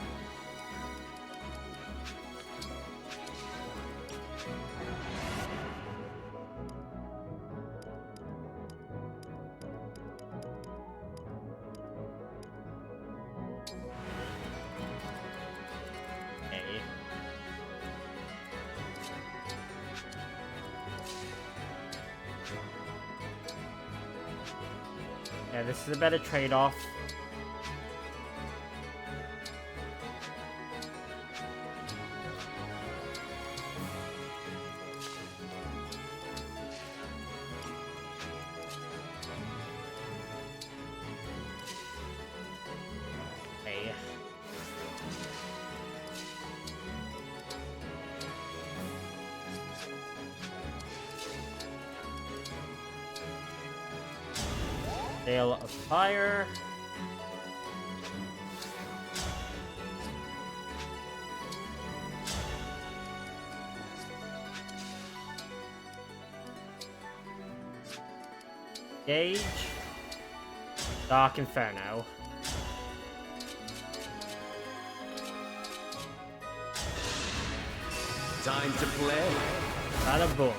Yeah, this is a better trade-off. Okay. Veil of Fire. Gauge. Dark Inferno. Time to play. Bada boom.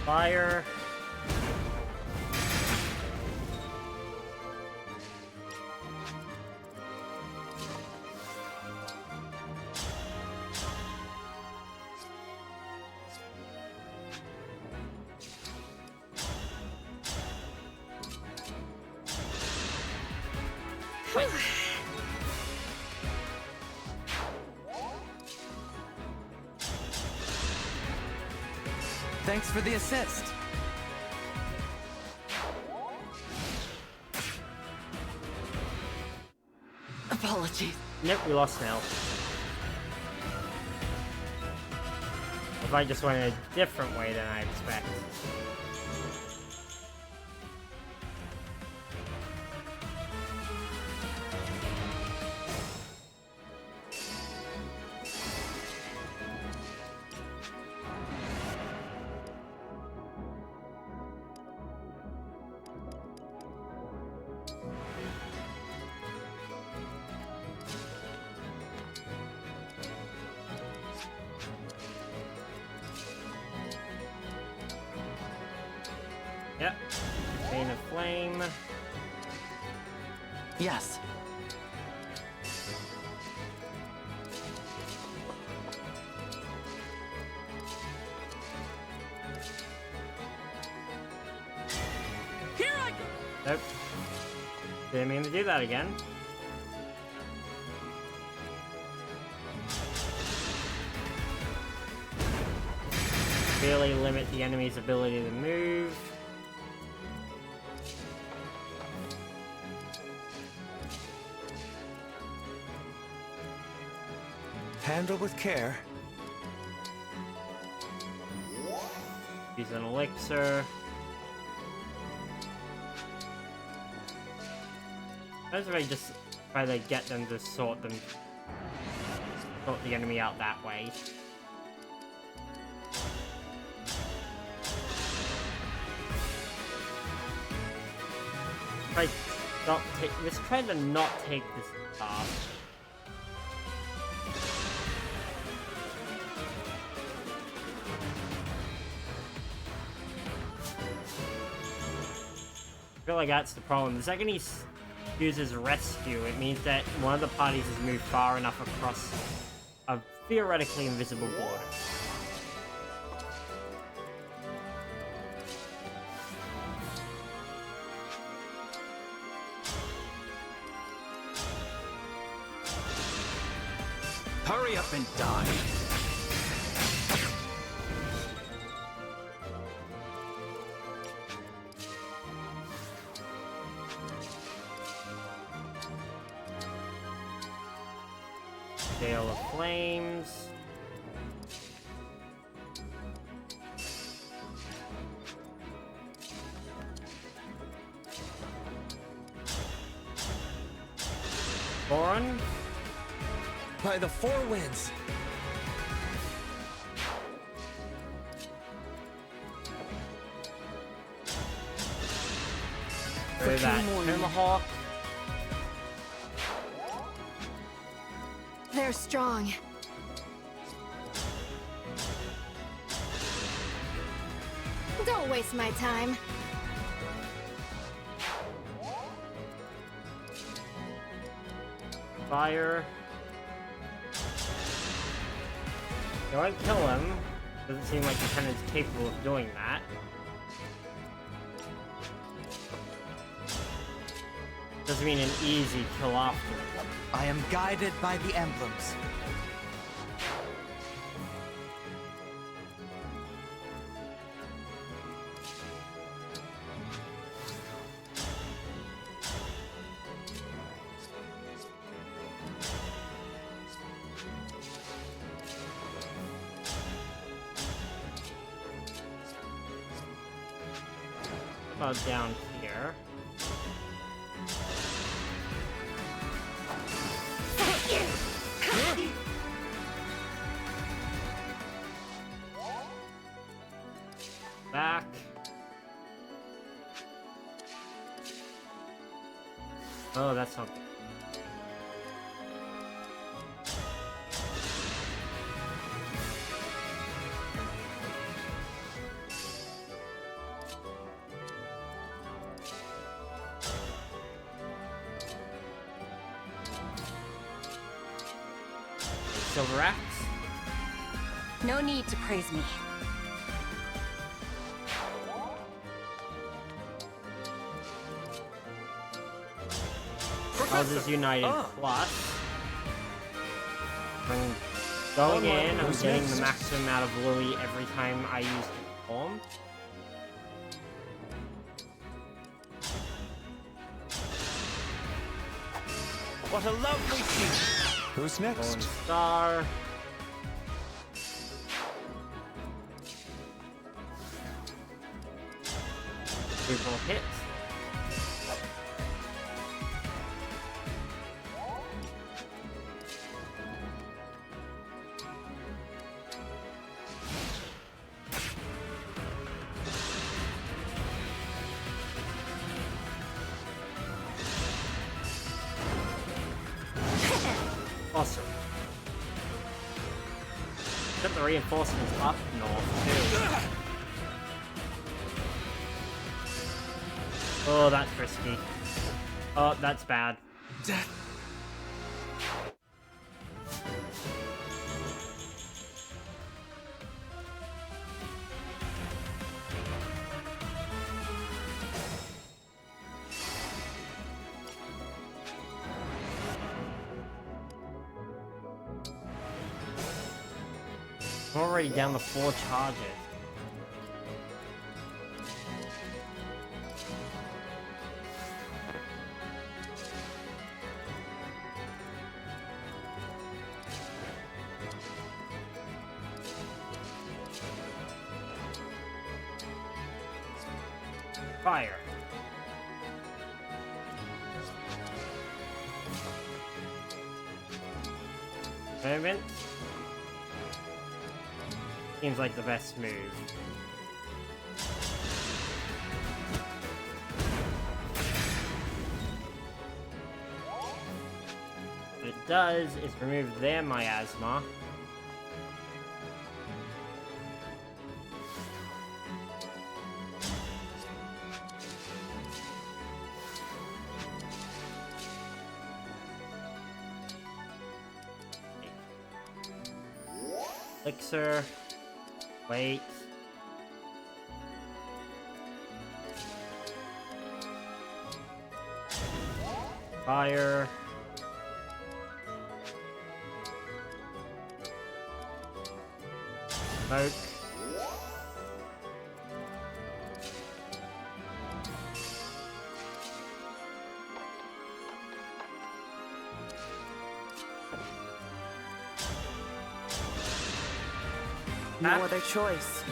Fire. Thanks for the assist. Apologies. Nope, we lost now. if I just went in a different way than I expect. Yep. Vein of Flame. Yes. Here I go. Nope. Didn't mean to do that again. Really limit the enemy's ability to move. Handle with care. Use an elixir. Suppose if I just try to get them to sort the enemy out that way. Let's try to not take this path. I feel like that's the problem. The second he uses rescue, it means that one of the parties has moved far enough across a theoretically invisible border. Hurry up and die. Gale of Flames. Boron. By the four winds. Through that Tomahawk. They're strong. Don't waste my time. Fire. Go ahead and kill him. Doesn't seem like the tenant's capable of doing that. Doesn't mean an easy kill after. I am guided by the emblems. About down here. Back. Oh, that's not good. Silver Axe. No need to praise me. Houses United Plus. I'm going in, I'm getting the maximum amount of Lily every time I use the form. What a lovely scene! Who's next? Golden Star. Triple hit. Awesome. Got the reinforcements up north too. Oh, that's risky. Oh, that's bad. I'm already down to 4 charges. Fire. Movement. Seems like the best move. What it does is remove their miasma. Elixir. Wait. Fire. Smoke. No other choice.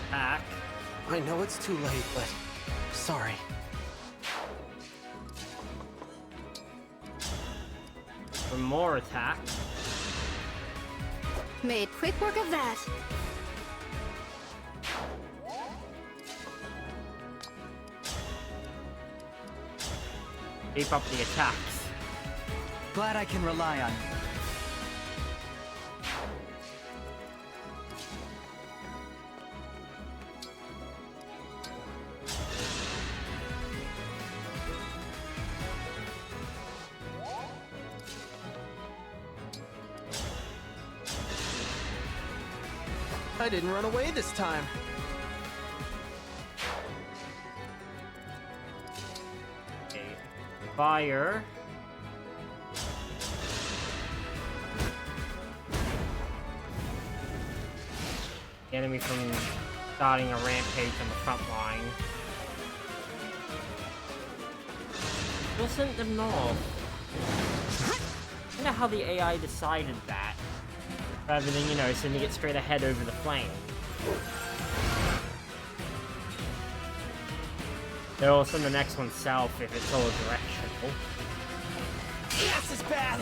Attack. I know it's too late, but sorry. For more attack. Made quick work of that. Keep up the attacks. Glad I can rely on you. I didn't run away this time. Fire. The enemy from starting a rampage on the front line. We'll send them north. I wonder how the AI decided that. Rather than, you know, sending it straight ahead over the flame. They'll send the next one south if it's all directional. This is bad.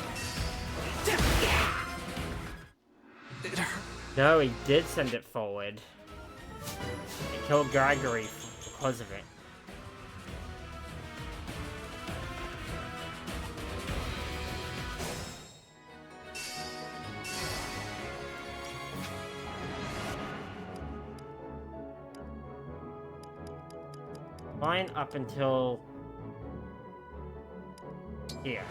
No, he did send it forward. He killed Gregory because of it. Fine up until here.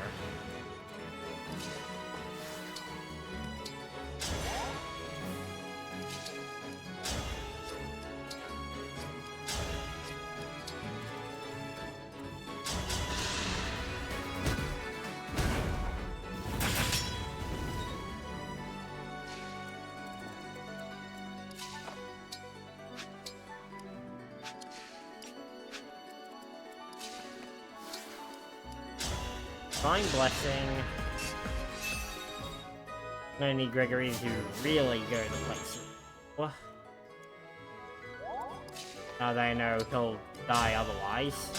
Divine Blessing. I'm gonna need Gregory to really go to places. What? Now that I know he'll die otherwise.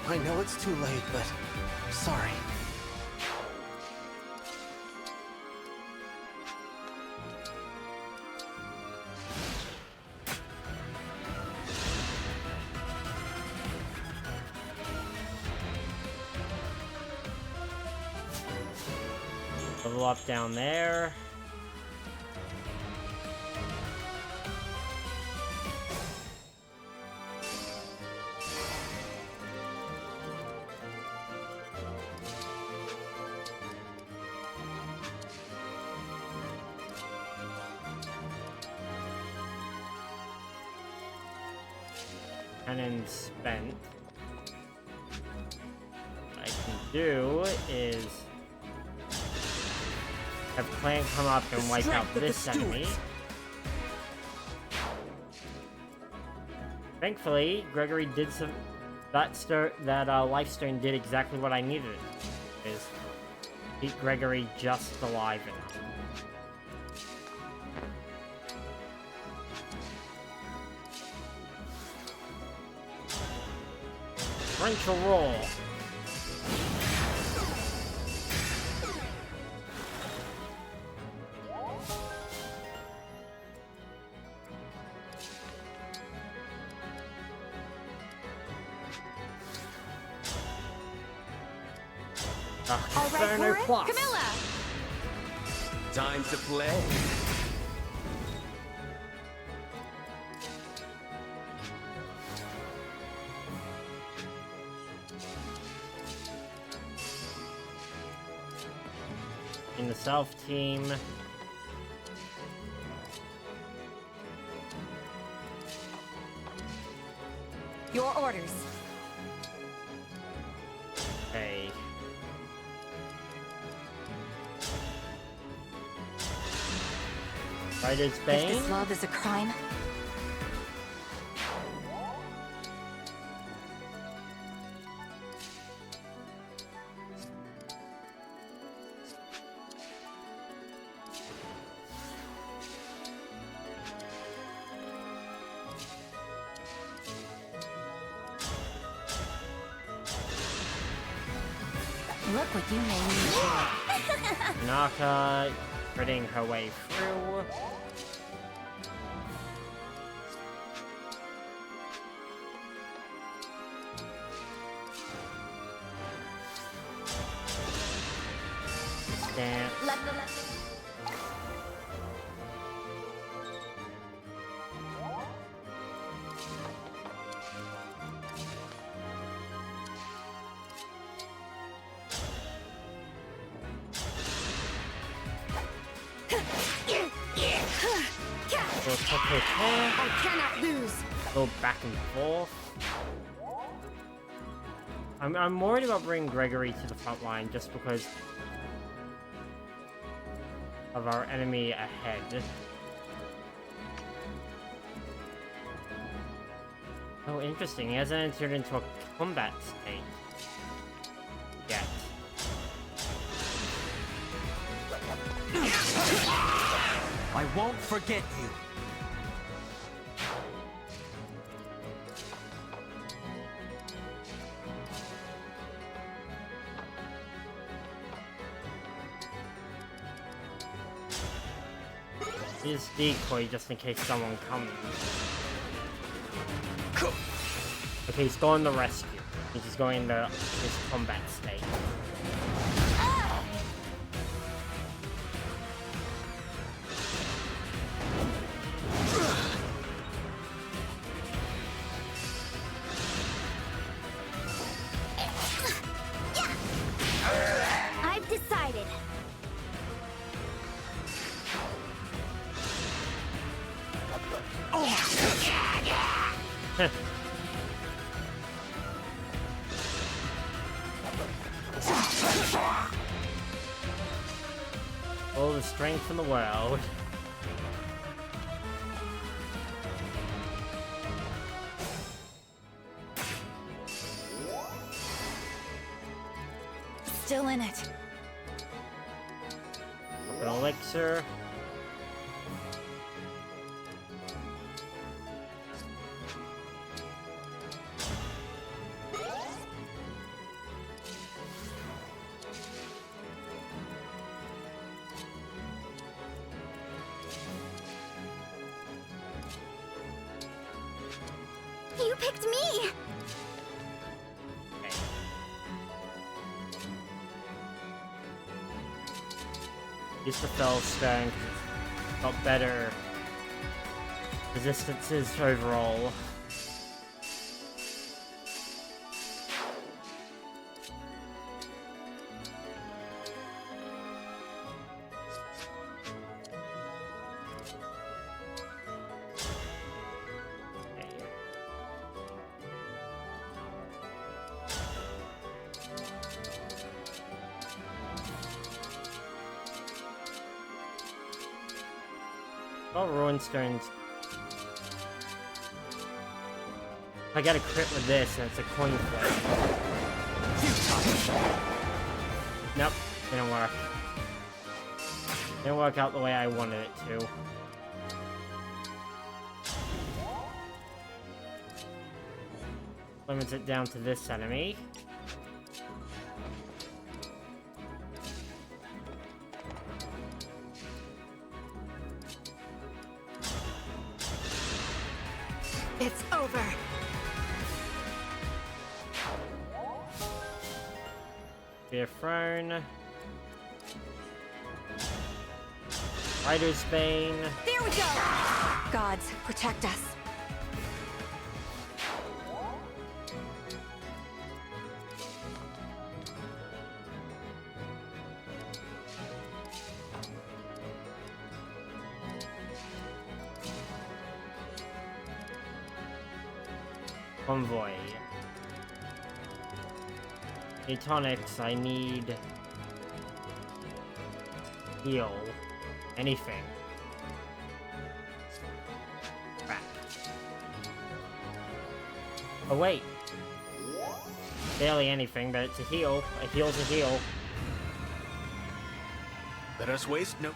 I know it's too late, but sorry. Level up down there. Cannon spent. What I can do is have Clan come up and wipe out this enemy. Thankfully, Gregory did some. That life stone did exactly what I needed. Is keep Gregory just alive enough. Torrential roll. All right, for it? Camilla! Time to play. In the South team. Your orders. Hey. Rider's Bane. If this love is a crime, look what you made me do. Naka critting her way through. Dance. I cannot lose. Go back and forth. I'm worried about bringing Gregory to the front line just because of our enemy ahead. Oh, interesting. He hasn't entered into a combat state yet. I won't forget you. His decoy just in case someone comes. Okay, he's going to rescue. He's just going into his combat state. I've decided. All the strength in the world. still in it. An elixir. You picked me! Use the Fell Stone because it's got better resistances overall. Oh, Ruin Stones. If I get a crit with this, and it's a coin flip. Nope, didn't work. Didn't work out the way I wanted it to. Limits it down to this enemy. It's over. Be a throne. Rider's Bane. There we go! Gods, protect us. Convoy. Tonics, I need heal. Anything. Crap. Oh wait. Barely anything, but it's a heal. A heal's a heal. Let us waste no.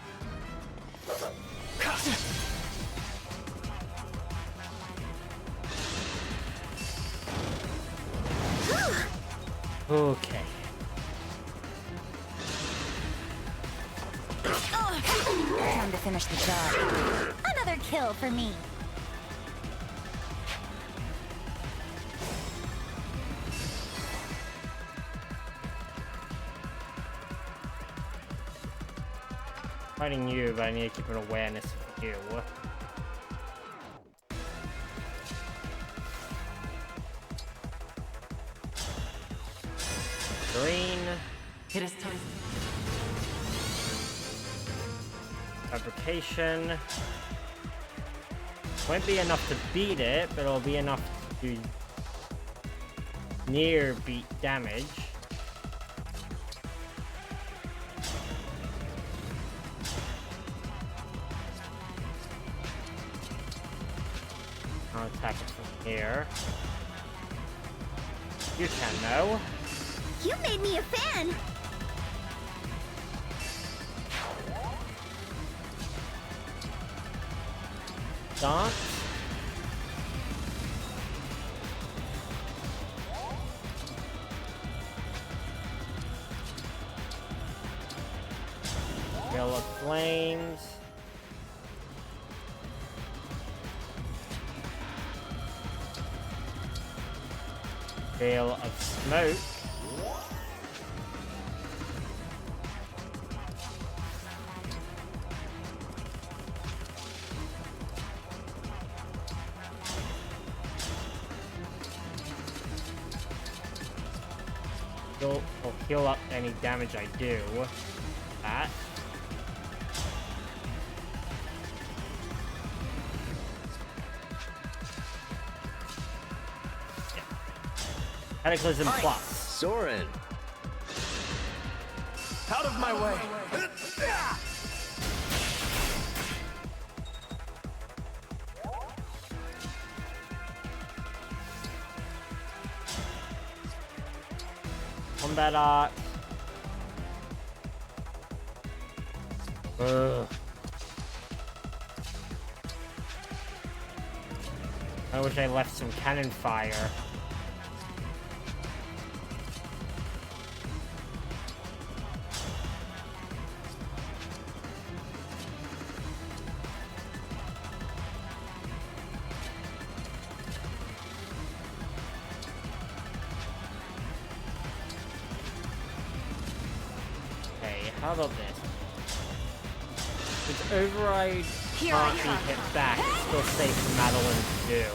Okay. Time to finish the job. Another kill for me. Fighting you, but I need to keep an awareness of you. Green. It is time. Fabrication. Won't be enough to beat it, but it'll be enough to near beat damage. I'll attack it from here. You can though. You made me a fan! Dance. Veil of Flames. Veil of Smoke. Will heal up any damage I do. That. Yeah. Cataclysm Plus. Soren. Out of my way. Combat Art. Ugh. I wish I left some cannon fire. How about this? Its override can't be hit back. It's still safe for Madeline to do.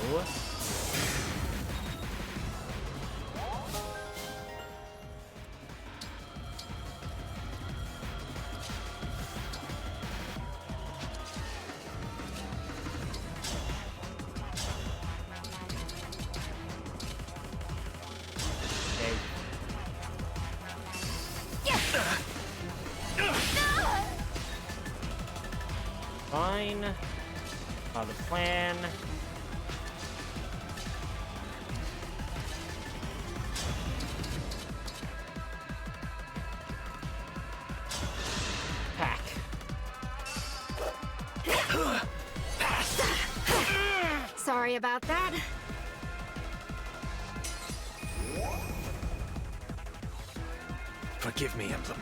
Fine. The plan. Pack. Sorry about that. Forgive me, Emblem.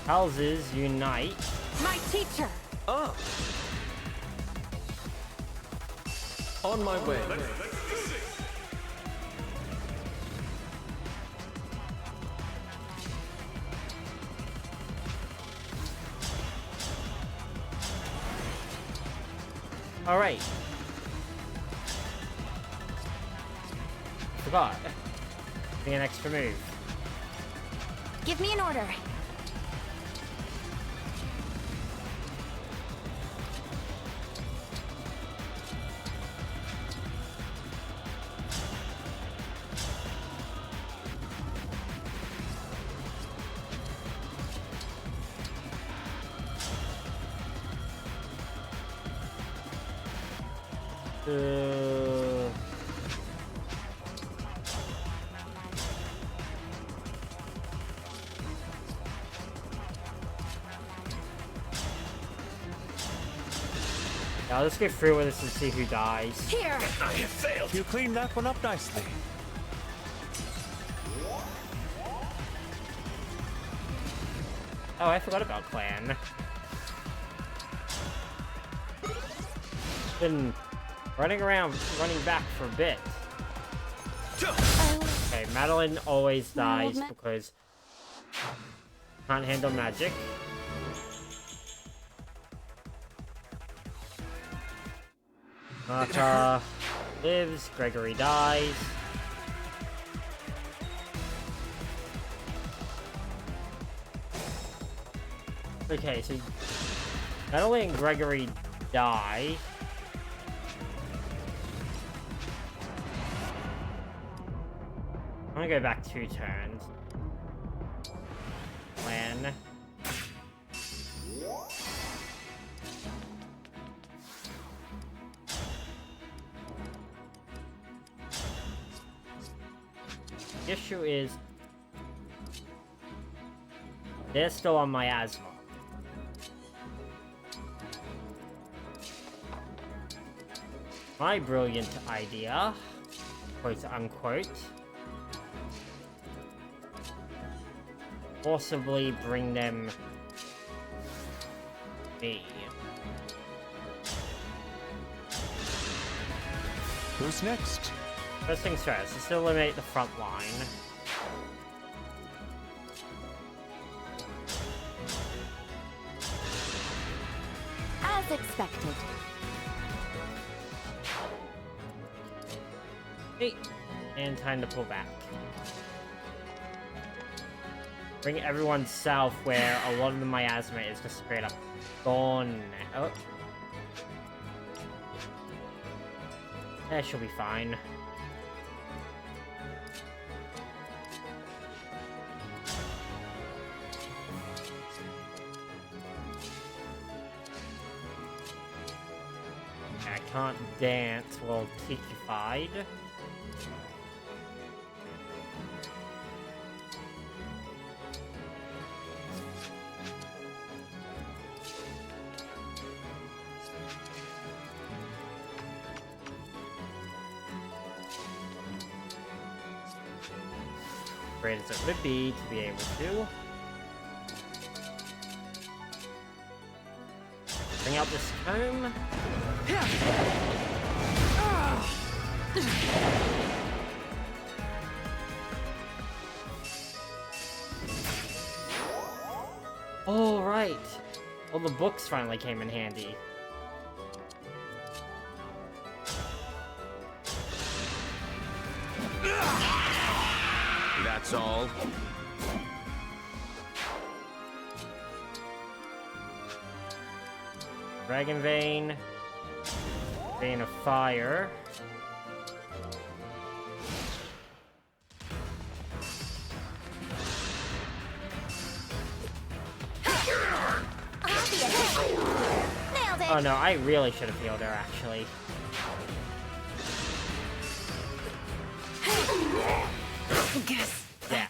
Houses unite. My teacher! Oh! On my way. Alright. Forgot. Be an extra move. Give me an order. Yeah, let's go through with this and see who dies. Here! I have failed. You cleaned that one up nicely. Oh, I forgot about Clan. Been running around, running back for a bit. Okay, Madeline always dies because can't handle magic. Marta lives, Gregory dies. Okay, so Madeline and Gregory die. I'm gonna go back 2 turns. Plan. The issue is they're still on miasma. My brilliant idea, quote unquote, possibly bring them me. Who's next? First things first, let's eliminate the front line. As expected. Hey, and time to pull back. Bring everyone south where a lot of the miasma is just straight up gone. Oh. That should be fine. I can't dance while techified. great as it would be to be able to. Bring out this comb. All right. Well, the books finally came in handy. That's all. Dragon Vein. Vein of Fire. Oh no, I really should have healed her, actually. Yeah,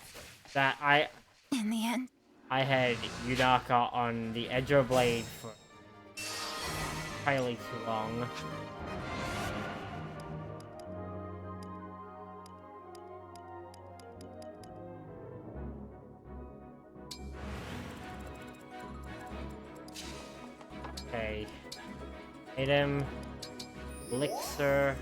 that in the end, I had Yudaka on the edge of blade for entirely too long. Okay. Item. Elixir.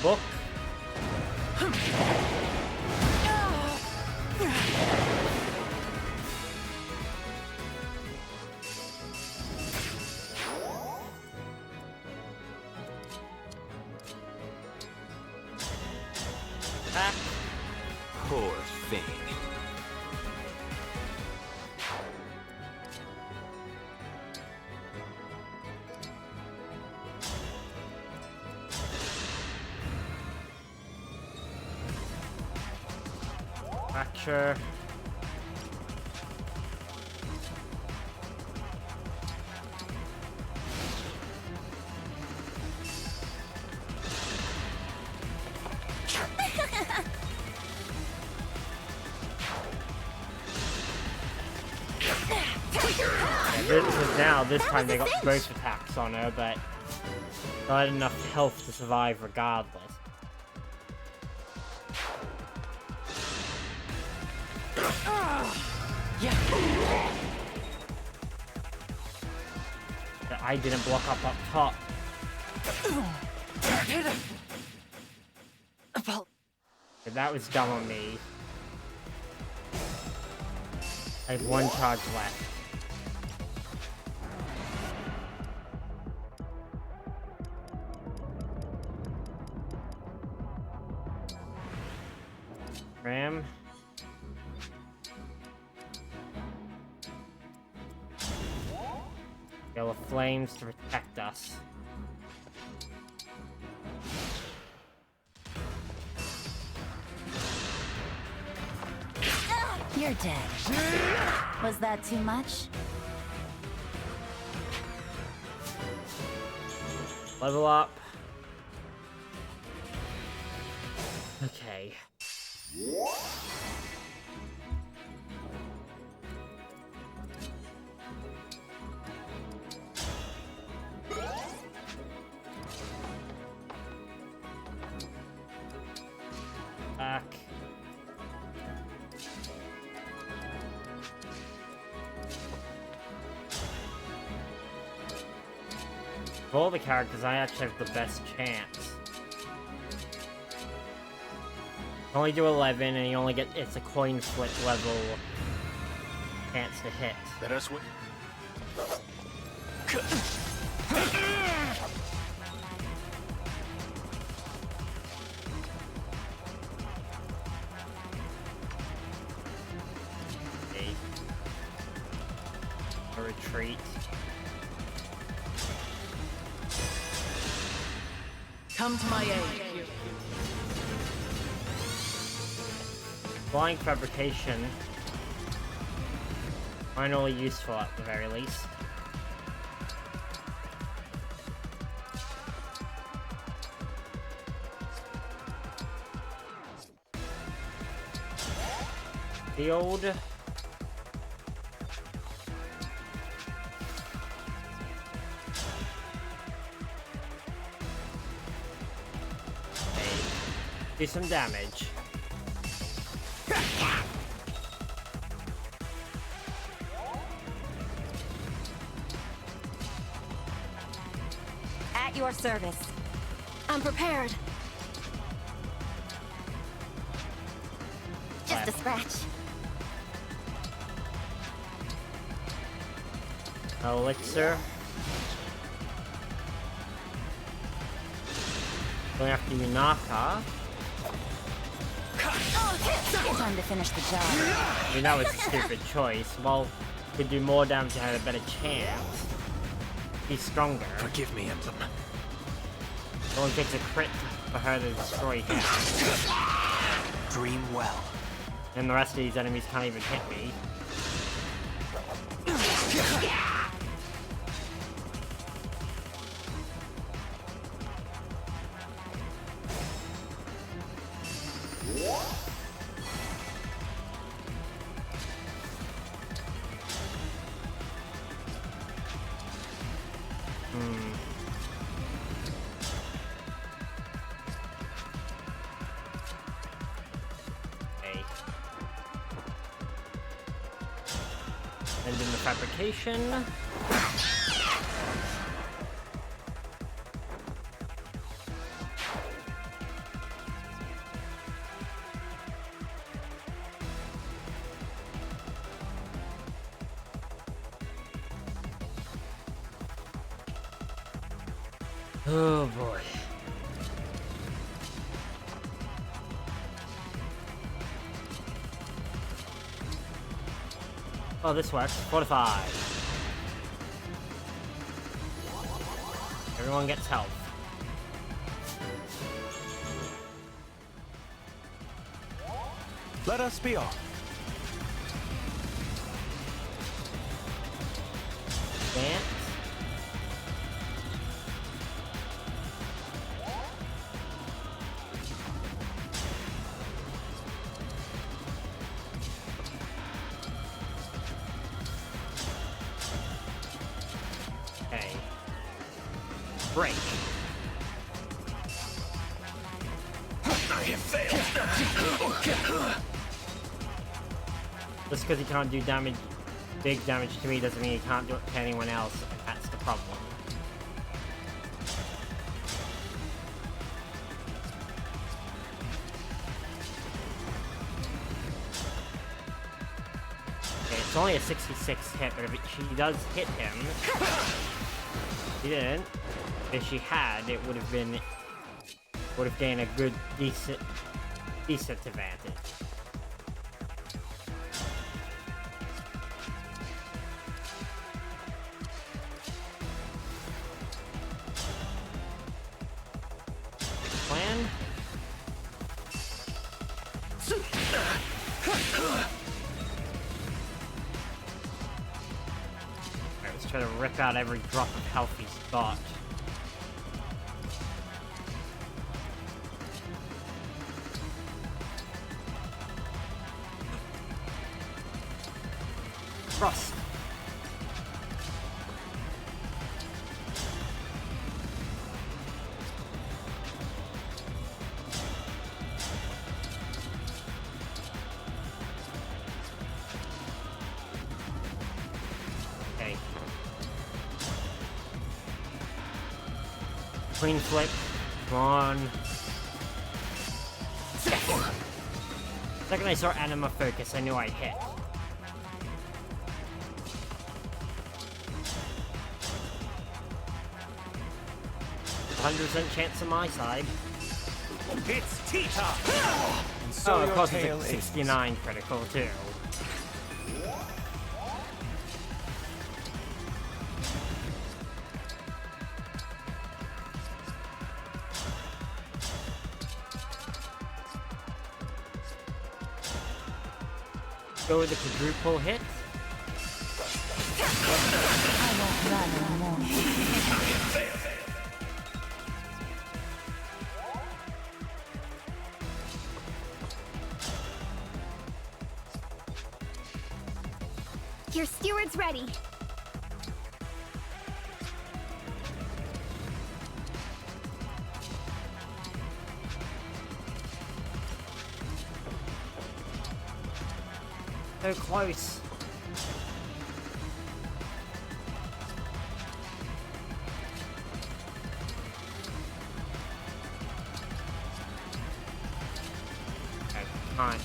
Book. Poor thing. Fracture. This time they got both attacks on her, but not enough health to survive regardless. That I didn't block up top. That was dumb on me. I have one charge left. Ram. Yellow flames to protect us. you're dead. Was that too much? Level up. Okay. Back. Of all the characters, I actually have the best chance. You only do 11, and you only get, it's a coin flip level chance to hit. Let us win. Okay. A retreat. Come to my aid. Flying fabrication. Finally useful at the very least. Field. Do some damage. At your service. I'm prepared. Just a scratch. Elixir. Going after Yunaka. Time to finish the job. I mean, that was a stupid choice. Well, could do more damage and had a better chance. He's stronger. Forgive me, Emblem. No one takes a crit for her to destroy him. Dream well. And the rest of these enemies can't even hit me. And in the fabrication. Oh boy. Oh, this works. Fortify. Everyone gets health. Let us be off. Dance. Break. I have failed. Just because he can't do damage, big damage to me, doesn't mean he can't do it to anyone else, and that's the problem. Okay, it's only a 66 hit, but if she does hit him, she didn't. If she had, it would have gained a good, decent advantage. Plan? Alright, let's try to rip out every drop of health he's got. Frost. Okay. Clean flip. Come on. Yes. The second I saw Anima focus, I knew I'd hit. 100% chance on my side. It's Tita! And So of course it's a 69 critical too. Go with the quadruple hit. I won't run anymore. Your steward's ready. So close. Okay, fine.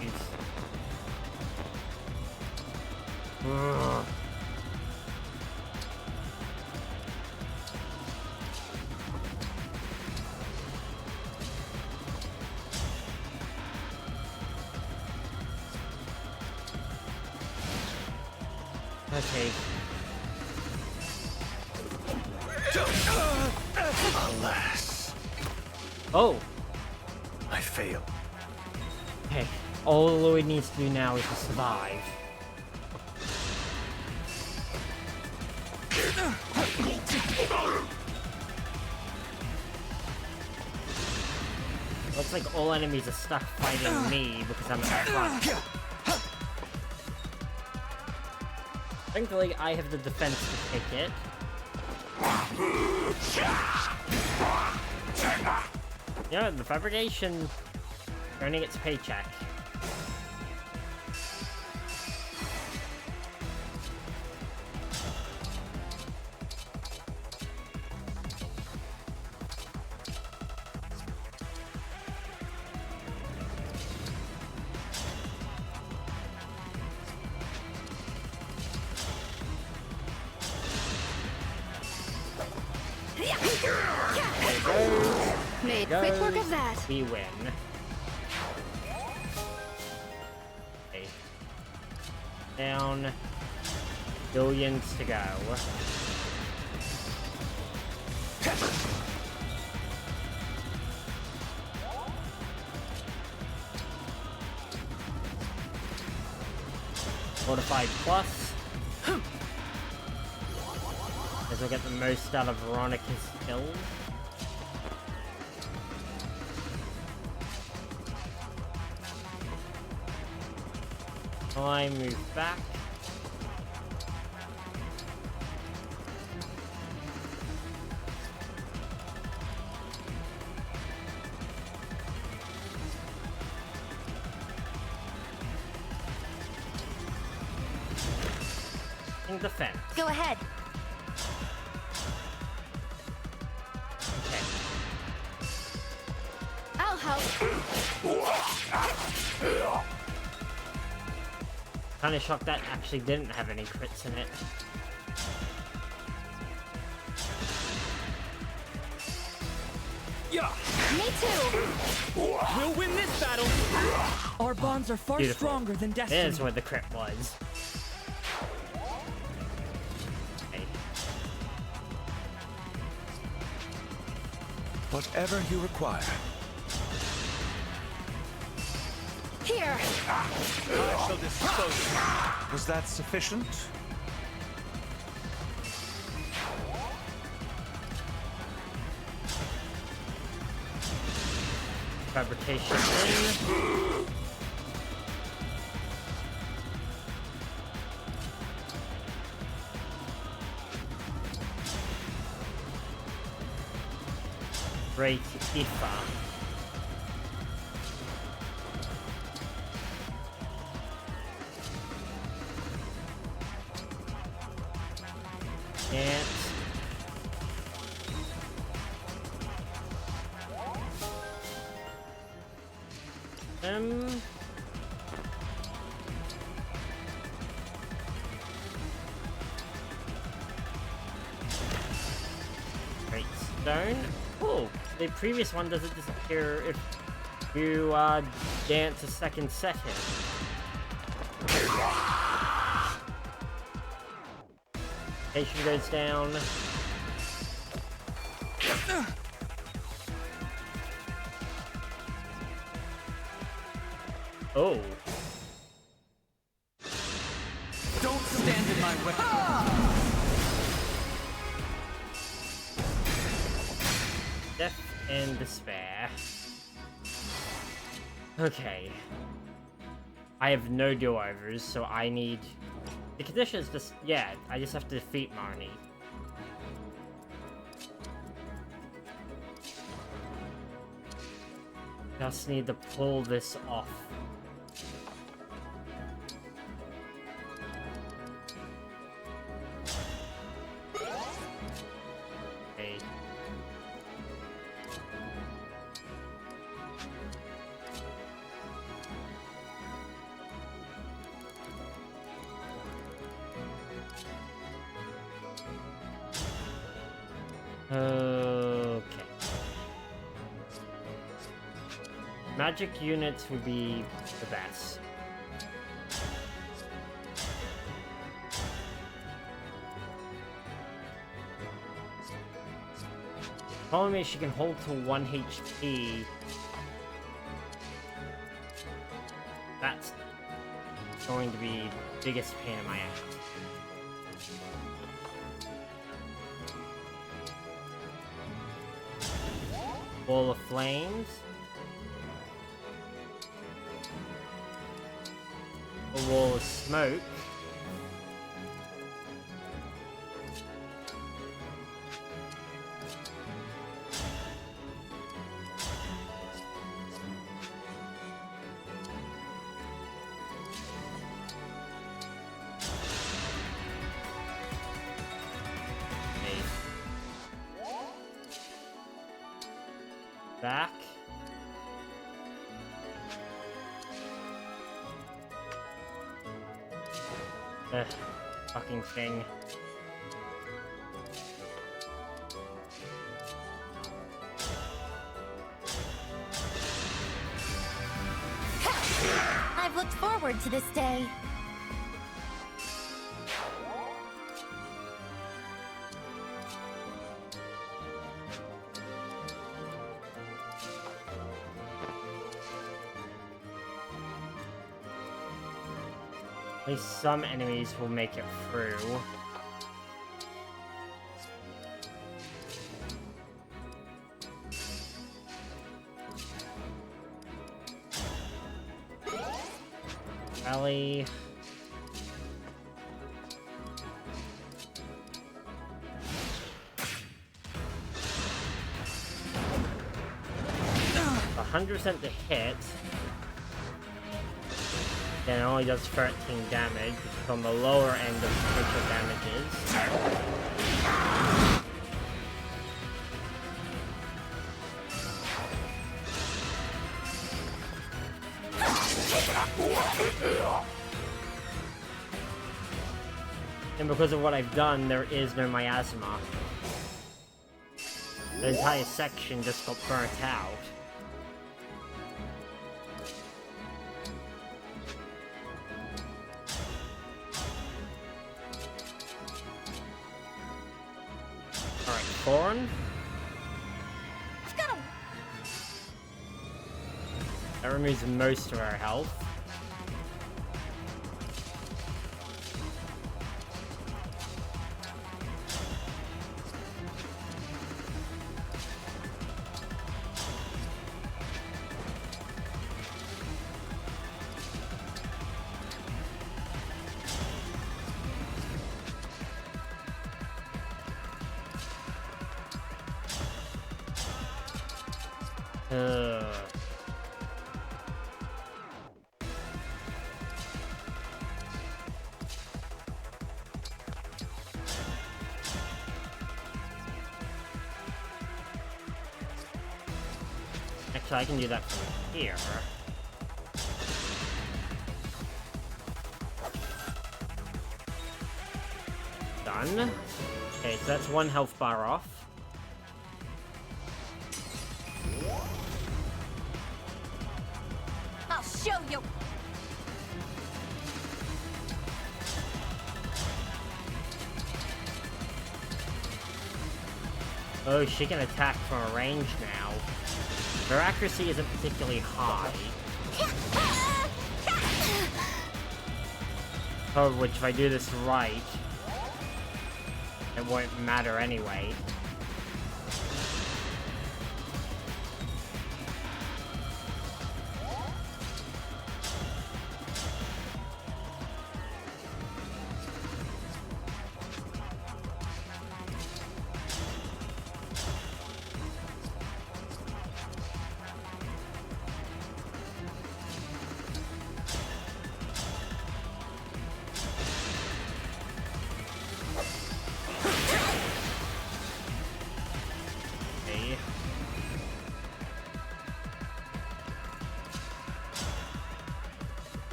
Use. Ugh. Okay. Alas. Oh! I failed. Okay, all Lloyd needs to do now is to survive. Looks like all enemies are stuck fighting me because I'm at the front. Thankfully, I have the defense to take it. Yeah, the fabrication earning its paycheck. Made quick work of that. We win. Okay. Down. Billions to go. Fortified plus. As we'll get the most out of Veronica's kills. I move back. In defense. Go ahead. Okay. I'll help. Kinda shocked that actually didn't have any crits in it. Yeah. Me too. We'll win this battle. Our bonds are far Beautiful. stronger than destiny. There's where the crit was. Okay. Whatever you require. Here. I shall dispose. Was that sufficient? Fabrication in. Great Ifa. Can't. Great stone. Oh, the previous one doesn't disappear if you dance a second second. Station goes down. Oh. Don't stand in my way. Death and despair. Okay. I have no do-overs, so I need... The condition is just... Yeah, I just have to defeat Marnie. Just need to pull this off. Okay. Magic units would be the best. Problem is she can hold to 1 HP. That's going to be the biggest pain in my ass. Wall of Flames. A Wall of Smoke. Back. Ugh, fucking thing. I've looked forward to this day. At least some enemies will make it through. Rally. A 100% to hit. Then it only does 13 damage, which is on the lower end of potential damages. And because of what I've done, there is no miasma. The entire section just got burnt out. Thorn. That removes most of our health. Actually, I can do that from here. Done. Okay, so that's 1 health bar off. I'll show you. Oh, she can attack from a range now. Her accuracy isn't particularly high. Oh, which if I do this right, it won't matter anyway.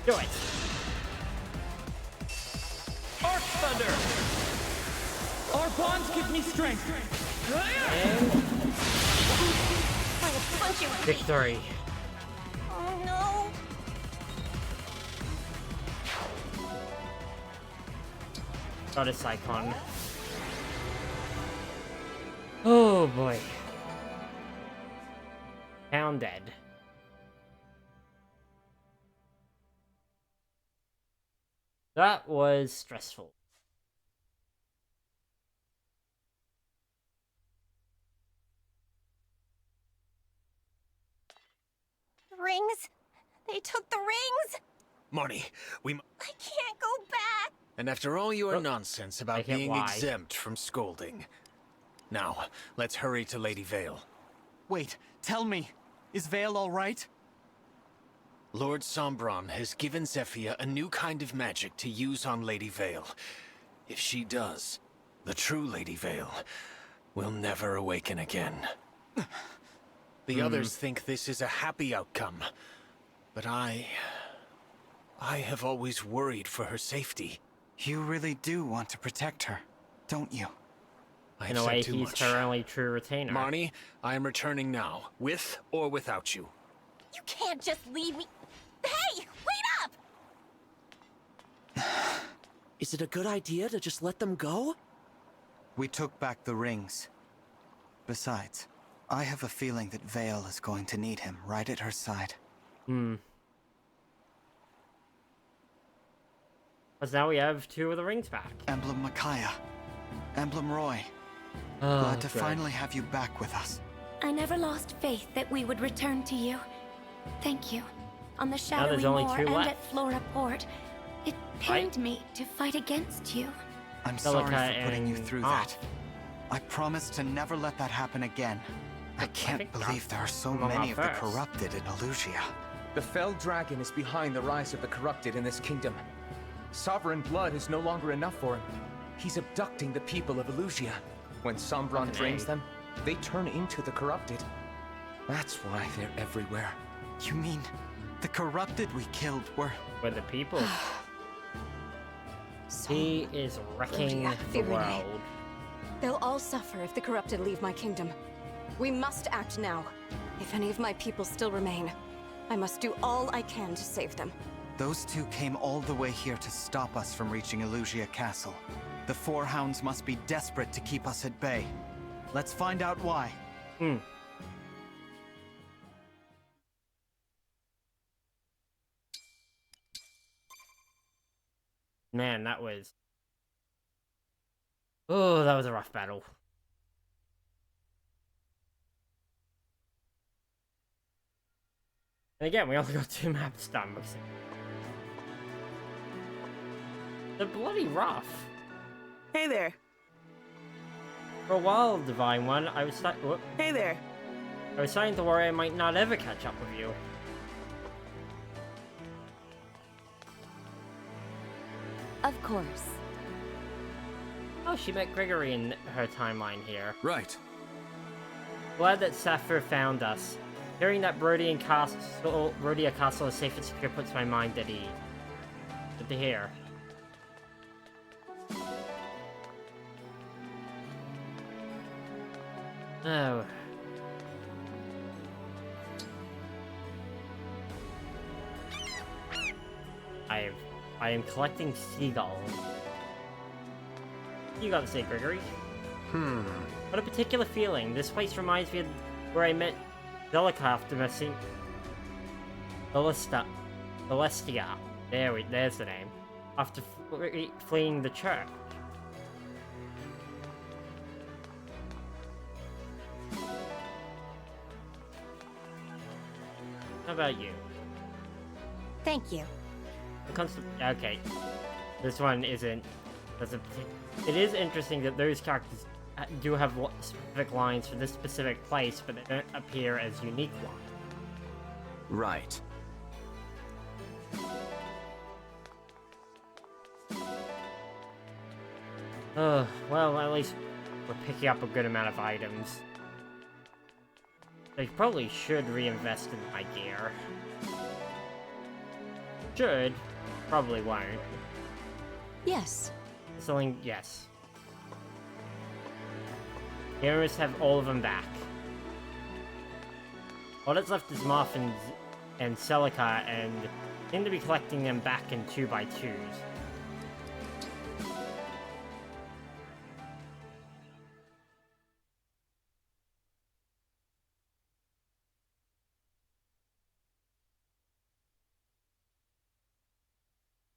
Do it! Arc Thunder! Our bonds give me strength! I'll punch you! Victory! Oh no! Goddess icon. Oh boy. Town dead. That was stressful. The rings! They took the rings! Marnie, we I can't go back! And after all your nonsense about being why. exempt from scolding. Now, let's hurry to Lady Vale. Wait, tell me, is Vale all right? Lord Sombron has given Zephyr a new kind of magic to use on Lady Vale. If she does, the true Lady Vale will never awaken again. The others think this is a happy outcome, but I have always worried for her safety. You really do want to protect her, don't you? I In have a way, said too he's much. her only true retainer. Marnie, I am returning now, with or without you. You can't just leave me. Hey! Wait up! Is it a good idea to just let them go? We took back the rings. Besides, I have a feeling that Vale is going to need him right at her side. Because now we have 2 of the rings back. Emblem Micaiah. Emblem Roy. Oh, Glad to good. finally have you back with us. I never lost faith that we would return to you. Thank you. On the there's Shadowy only Moor 2 and left. at Flora Port, it pained me to fight against you. I'm sorry Celica for putting you and through Off. that. I promise to never let that happen again. I can't think believe there are so I'm on many of the first. corrupted in Elusia. The Fell Dragon is behind the rise of the corrupted in this kingdom. Sovereign blood is no longer enough for him. He's abducting the people of Elusia. When Sombron drains them, they turn into the corrupted. That's why they're everywhere. You mean the corrupted we killed were the people? He is wrecking the world. They'll all suffer if the corrupted leave my kingdom. We must act now. If any of my people still remain, I must do all I can to save them. Those 2 came all the way here to stop us from reaching Elusia Castle. The 4 hounds must be desperate to keep us at bay. Let's find out why. Man, that was... Oh, that was a rough battle. And again, we only got 2 maps done. They're bloody rough. Hey there. For a while, Divine One, I was Hey there. I was starting to worry I might not ever catch up with you. Of course. Oh, she met Gregory in her timeline here. Right. Glad that Sappho found us. Hearing that Rhodia Castle is safe and secure puts my mind at ease. Good to hear. Oh. I am collecting seagulls. You gotta say, Gregory. What a particular feeling. This place reminds me of where I met Zelika after missing Celestia. There's the name. After fleeing the church. How about you? Thank you. Okay. This one isn't... It is interesting that those characters do have specific lines for this specific place, but they don't appear as unique ones. Right. Well, at least we're picking up a good amount of items. I probably should reinvest in my gear. should. Probably won't. Yes. Selling, yes. The owners have all of them back. All that's left is Muffins and Celica, and seem to be collecting them back in 2x2s.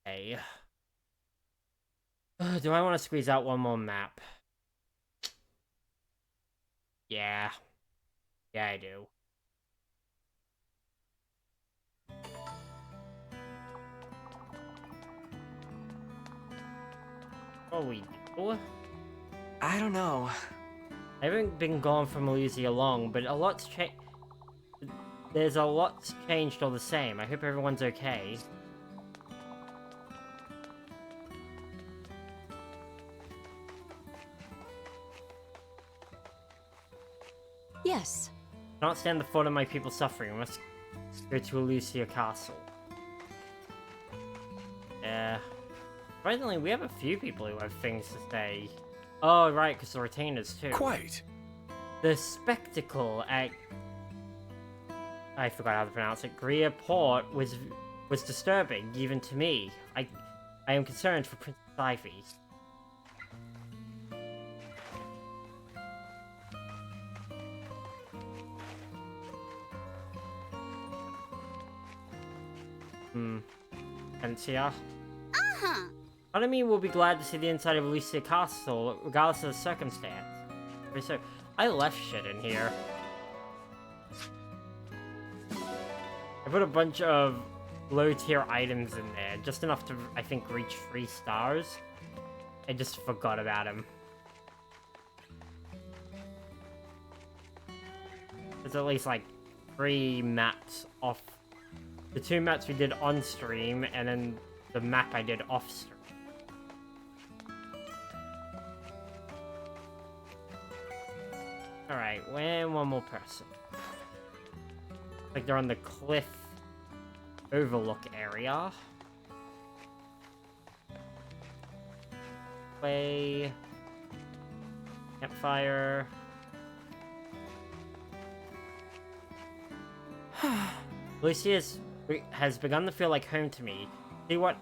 Okay. Do I want to squeeze out one more map? Yeah. Yeah, I do. What we do? I don't know. I haven't been gone from Elysia long, but a lot's changed. There's a lot's changed all the same. I hope everyone's okay. Yes. I cannot stand the thought of my people suffering. We must go to Elysia Castle. Yeah. Surprisingly, we have a few people who have things to say. Oh, right, because the retainers too. Quite. The spectacle at... I forgot how to pronounce it. Greer Port was disturbing, even to me. I am concerned for Princess Ivy. Encia? Uh-huh. Part of me will be glad to see the inside of Elysia Castle, regardless of the circumstance. So, I left shit in here. I put a bunch of low-tier items in there, just enough to, I think, reach 3 stars. I just forgot about them. There's at least, like, 3 maps off. The 2 maps we did on-stream, and then the map I did off-stream. Alright, and one more person. Like they're on the cliff overlook area. Way. Campfire. Elysia has begun to feel like home to me. See what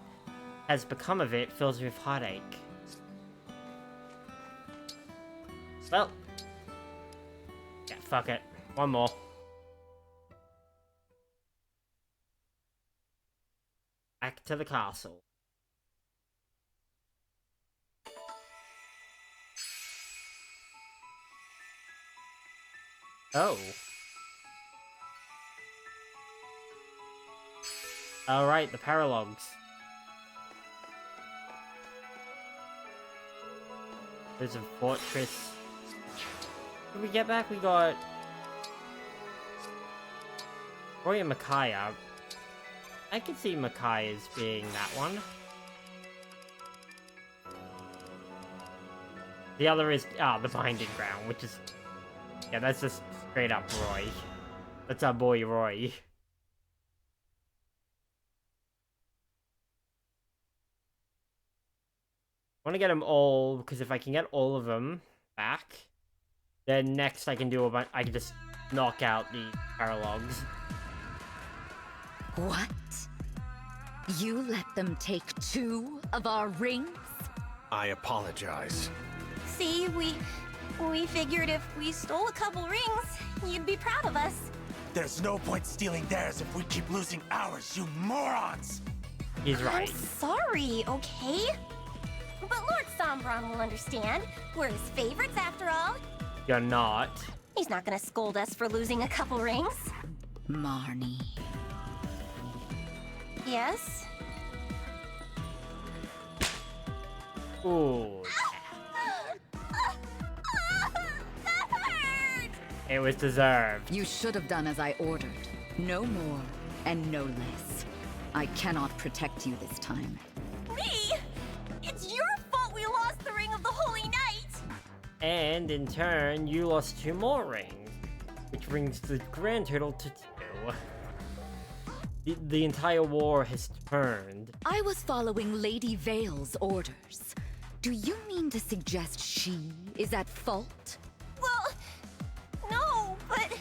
has become of it fills me with heartache. Well. Yeah, fuck it. One more. Back to the castle. Oh. Alright, the paralogs. There's a fortress. Did we get back? We got Roy and Micaiah. I could see Micaiah as being that one. The other is the Binding Ground, which is that's just straight up Roy. That's our boy Roy. I want to get them all because if I can get all of them back, then next I can do I can just knock out the paralogs. What? You let them take 2 of our rings? I apologize. See, we figured if we stole a couple rings, you'd be proud of us. There's no point stealing theirs if we keep losing ours, you morons! He's right. I'm sorry, okay? But Lord Sombron will understand. We're his favorites after all. You're not. He's not gonna scold us for losing a couple rings. Marnie. Yes? Ooh. That hurt! It was deserved. You should have done as I ordered. No more and no less. I cannot protect you this time. Me? It's your fault we lost the Ring of the Holy Knight! And in turn, you lost 2 more rings, which brings the grand total to 2. the entire war has turned. I was following Lady Vale's orders. Do you mean to suggest she is at fault? Well, no, but...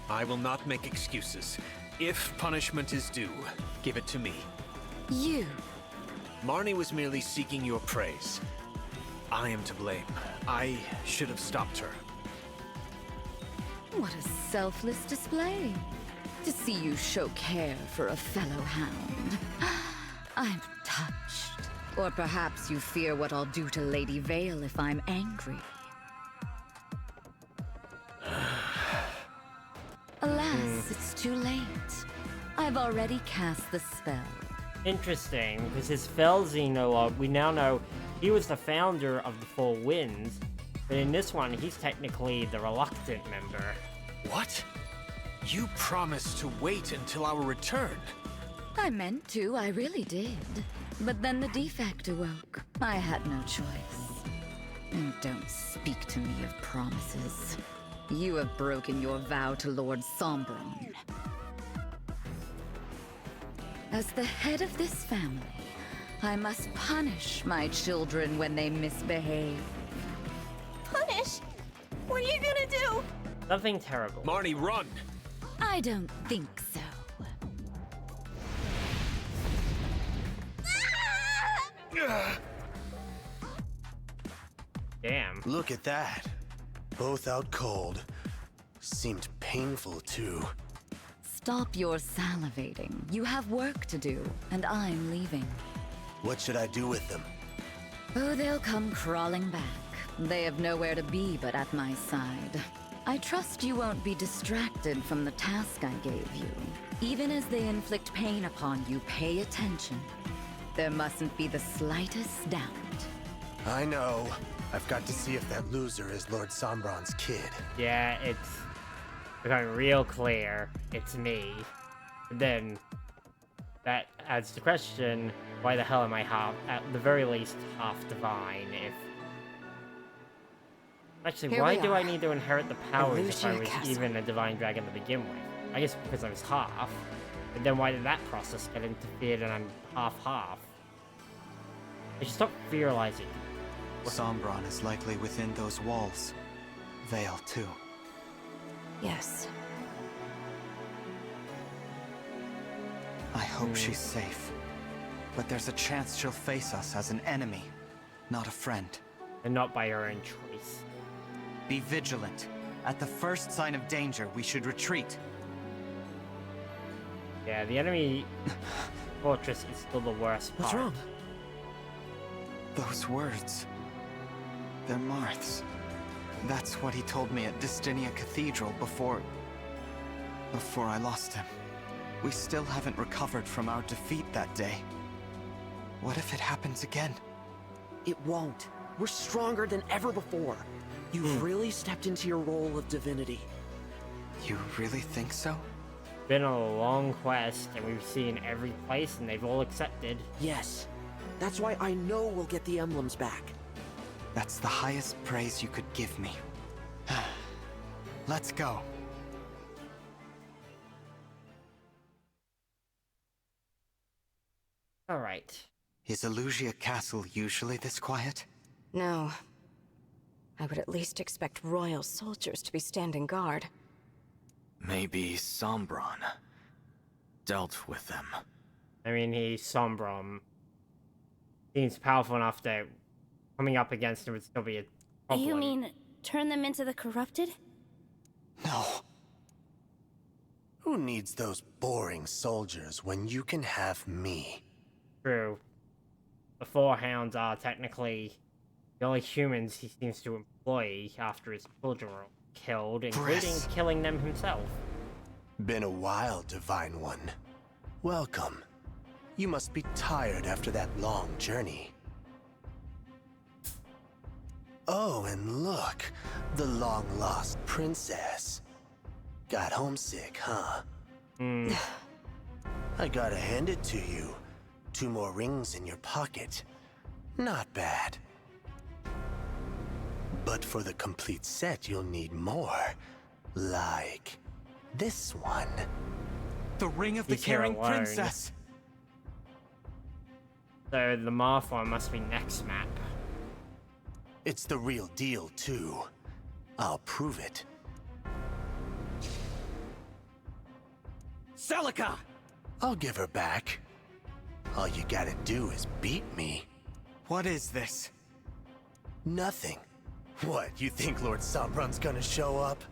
I will not make excuses. If punishment is due, give it to me. You? Marnie was merely seeking your praise. I am to blame. I should have stopped her. What a selfless display. To see you show care for a fellow hound. I'm touched. Or perhaps you fear what I'll do to Lady Vale if I'm angry. Alas, it's too late. I've already cast the spell. Interesting, because his Fell Xenologue, we now know he was the founder of the Four Winds, but in this one, he's technically the reluctant member. What? You promised to wait until our return. I meant to, I really did. But then the defect awoke. I had no choice. And don't speak to me of promises. You have broken your vow to Lord Sombron. As the head of this family, I must punish my children when they misbehave. Punish? What are you gonna do? Something terrible. Marnie, run! I don't think so. Damn. Look at that. Both out cold. Seemed painful, too. Stop your salivating. You have work to do, and I'm leaving. What should I do with them? Oh, they'll come crawling back. They have nowhere to be but at my side. I trust you won't be distracted from the task I gave you. Even as they inflict pain upon you, pay attention. There mustn't be the slightest doubt. I know. I've got to see if that loser is Lord Sombron's kid. Yeah, it's becoming real clear. It's me. But then, that adds the question, why the hell am I half, at the very least, half divine if... Actually, why do I need to inherit the powers if I was even a divine dragon to begin with? I guess because I was half. But then why did that process get interfered and I'm half-half? I should stop theorizing. Sombron is likely within those walls. Vale, too. Yes. I hope she's safe. But there's a chance she'll face us as an enemy, not a friend. And not by her own choice. Be vigilant. At the first sign of danger, we should retreat. Yeah, the enemy fortress is still the worst part. What's wrong? Those words. They're Marth's. That's what he told me at Distinia Cathedral before I lost him. We still haven't recovered from our defeat that day. What if it happens again? It won't. We're stronger than ever before. You've really stepped into your role of divinity. You really think so? Been a long quest, and we've seen every place, and they've all accepted. Yes. That's why I know we'll get the emblems back. That's the highest praise you could give me. Let's go. Alright. Is Elusia Castle usually this quiet? No. I would at least expect royal soldiers to be standing guard. Maybe Sombron dealt with them. I mean, Sombron seems powerful enough that coming up against him would still be a problem. You mean turn them into the corrupted? No. Who needs those boring soldiers when you can have me? True. The Four Hounds are technically the only humans he seems to employ after his children were killed, including killing them himself. Been a while, Divine One. Welcome. You must be tired after that long journey. Oh, and look, the long-lost princess. Got homesick, huh? I gotta hand it to you. 2 more rings in your pocket. Not bad. But for the complete set, you'll need more. Like this one. The ring of the He's here caring alone. princess. So the Marth one must be next map. It's the real deal, too. I'll prove it. Celica! I'll give her back. All you gotta do is beat me. What is this? Nothing. What, you think Lord Sombron's gonna show up?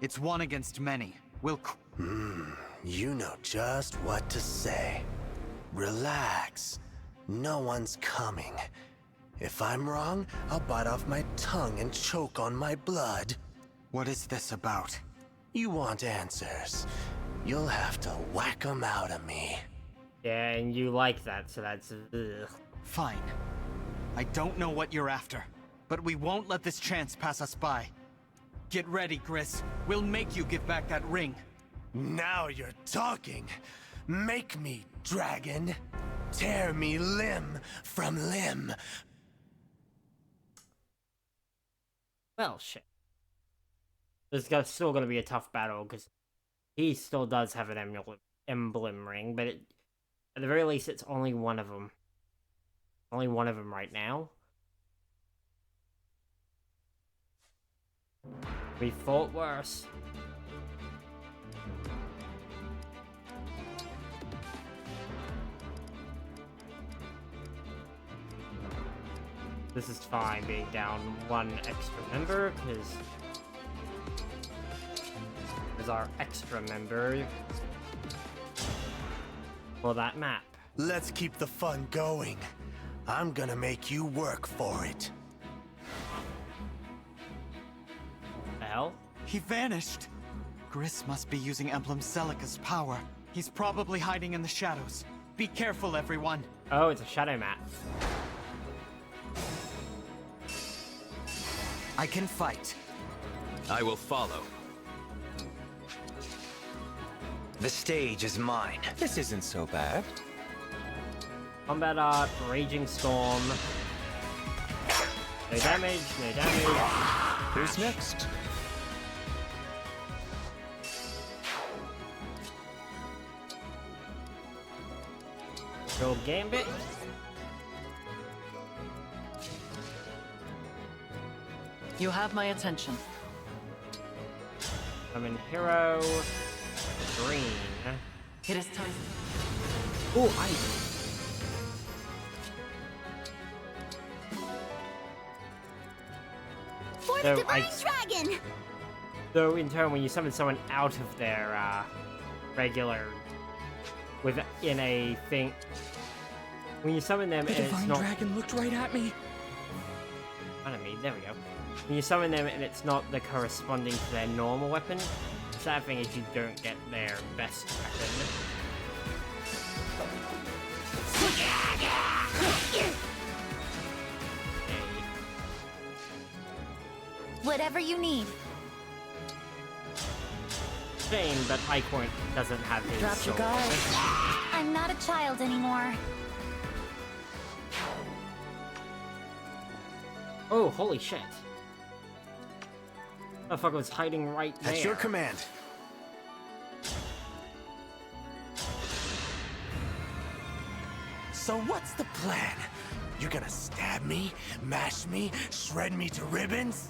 It's one against many. We'll... You know just what to say. Relax. No one's coming. If I'm wrong, I'll bite off my tongue and choke on my blood. What is this about? You want answers. You'll have to whack 'em out of me. Yeah, and you like that, so that's... Ugh. Fine. I don't know what you're after, but we won't let this chance pass us by. Get ready, Gris. We'll make you give back that ring. Now you're talking. Make me, dragon. Tear me limb from limb. Well, shit. There's still going to be a tough battle, because he still does have an emblem ring, but at the very least, it's only one of them. Only one of them right now. We fought worse. This is fine being down one extra member, because our extra member for that map. Let's keep the fun going. I'm gonna make you work for it. The hell? He vanished. Gris must be using Emblem Celica's power. He's probably hiding in the shadows. Be careful, everyone. Oh, it's a shadow map. I can fight. I will follow. The stage is mine. This isn't so bad. Combat art, Raging Storm. No damage, no damage. Who's next? Gold Gambit. You have my attention. I'm in Hero Green. It is time. Oh, ice. For the Divine Dragon! So in turn, when you summon someone out of their regular, within a thing, when you summon them The and it's Divine not Dragon looked right at me. I don't mean, there we go. When you summon them and it's not the corresponding to their normal weapon, the sad thing is you don't get their best weapon. Whatever you need. Shame, but High Point doesn't have his Drop your sword. guard. I'm not a child anymore. Oh, holy shit. That fucker was hiding right there. At your command. So what's the plan? You're gonna stab me, mash me, shred me to ribbons?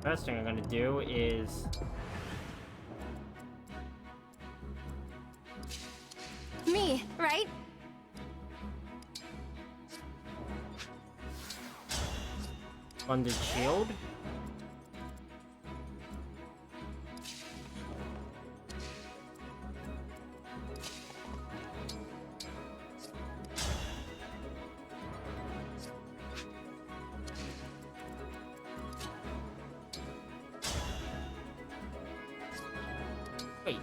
First thing I'm gonna do is Me, right? Bonded Shield. Wait.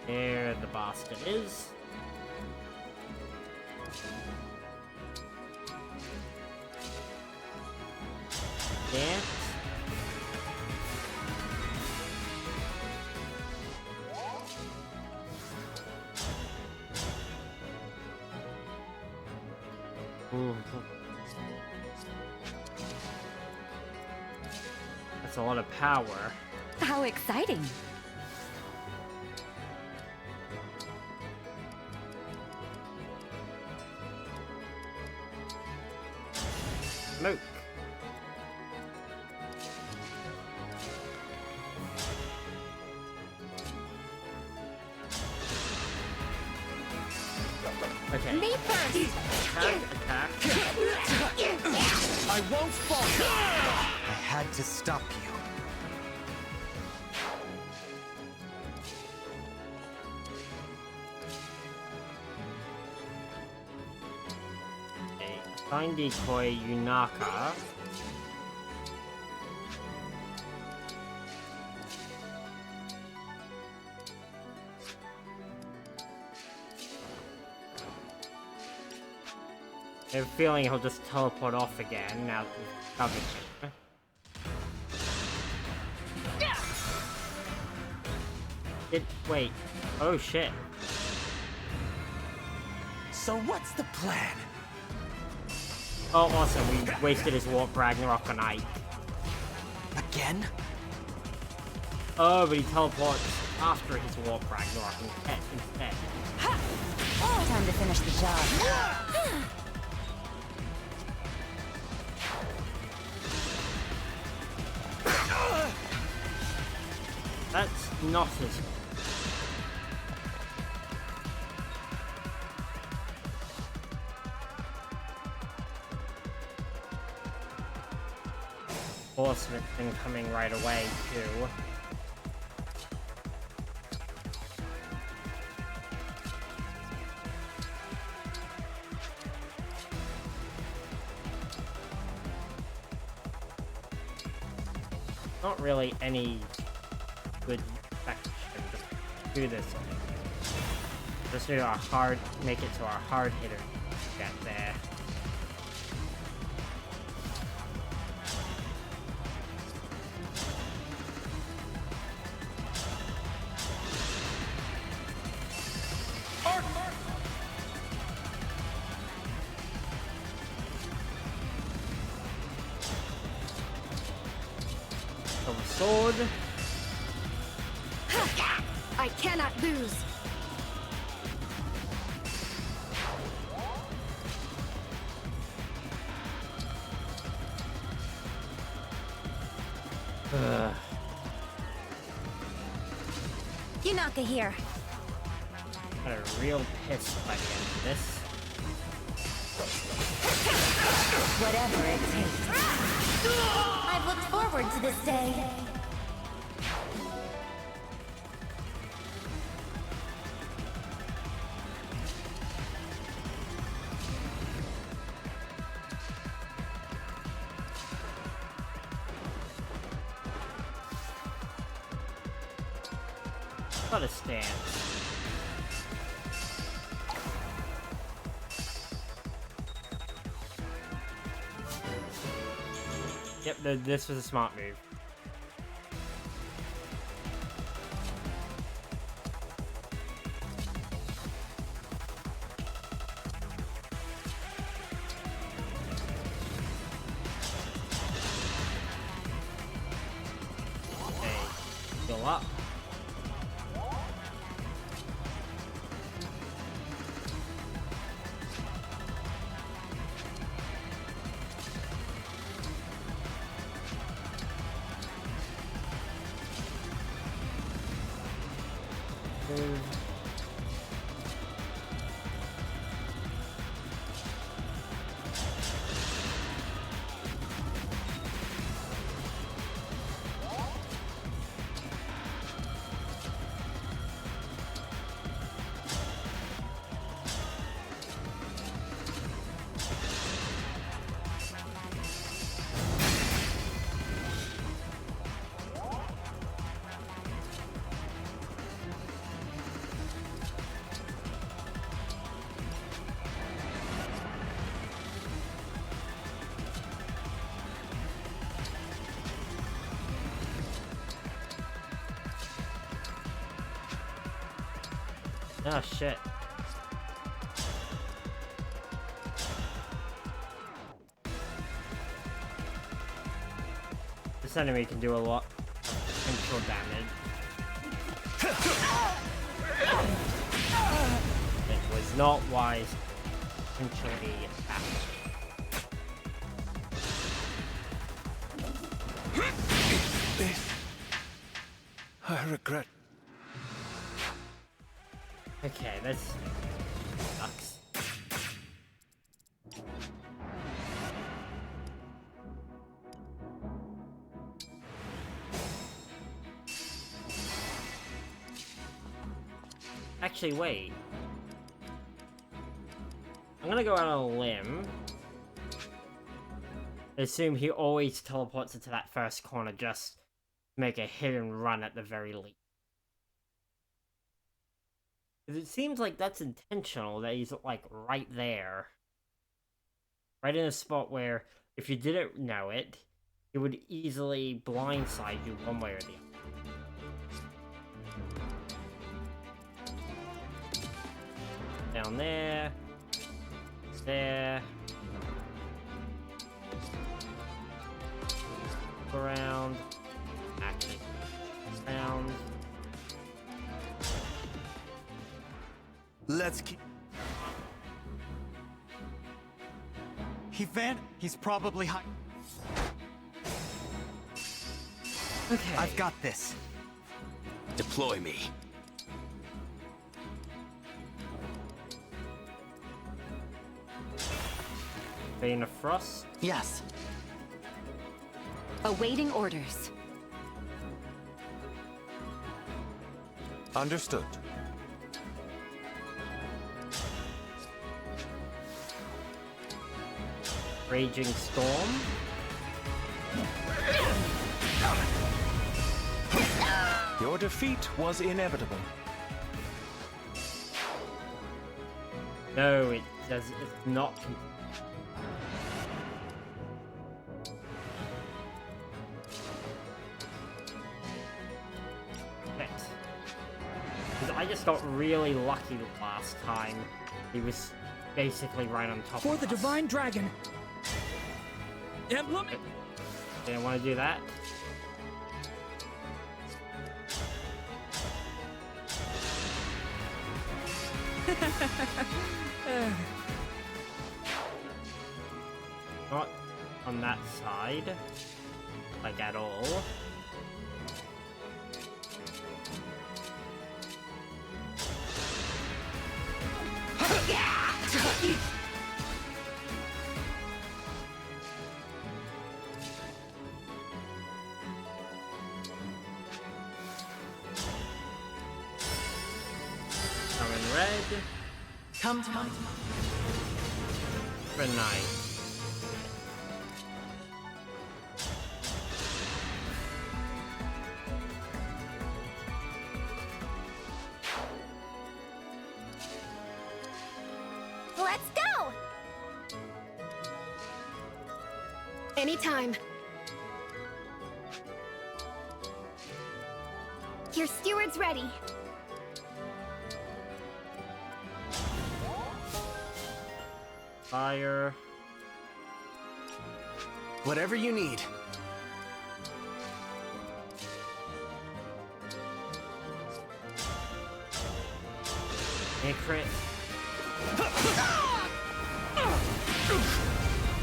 There the basket is. Yeah. That's a lot of power. How exciting! Smoke. Okay. Me first! Attack. I won't fall! I had to stop you. Okay. Find decoy Yunaka. I have a feeling he'll just teleport off again now that we've covered him. Wait. Oh shit. So what's the plan? Oh awesome, we wasted his Warp Ragnarok on Ike. Again? Oh, but he teleports after his Warp Ragnarok instead. Time to finish the job. That's not his. Horseman thing coming right away too. Not really any good section to do this. Just do our hard, make it to our hard hitter to get there. Sword. I cannot lose. Yunaka here. Got a real piss by the end of this. Whatever it takes. I've looked forward to this day. Gotta stand. Yep, this was a smart move. Okay, go up. Oh shit. This enemy can do a lot of potential damage. It was not wise to potentially attack. I regret. Okay, this sucks. Actually, wait. I'm gonna go out on a limb. Assume he always teleports into that first corner, just make a hit and run at the very least. Because it seems like that's intentional, that he's like right there. Right in a spot where, if you didn't know it, it would easily blindside you one way or the other. Down there. There. Around. Actually. Around. Let's keep... He's probably high. Okay. I've got this. Deploy me. Vein of Frost? Yes. Awaiting orders. Understood. Raging Storm? Your defeat was inevitable. No, it does. It's not. Because I just got really lucky last time. He was basically right on top of us. For the Divine Dragon. Emblem. Didn't want to do that. Not on that side, like at all. Coming red. Come to my For night. Let's go! Anytime. Your steward's ready. Fire. Whatever you need. A crit.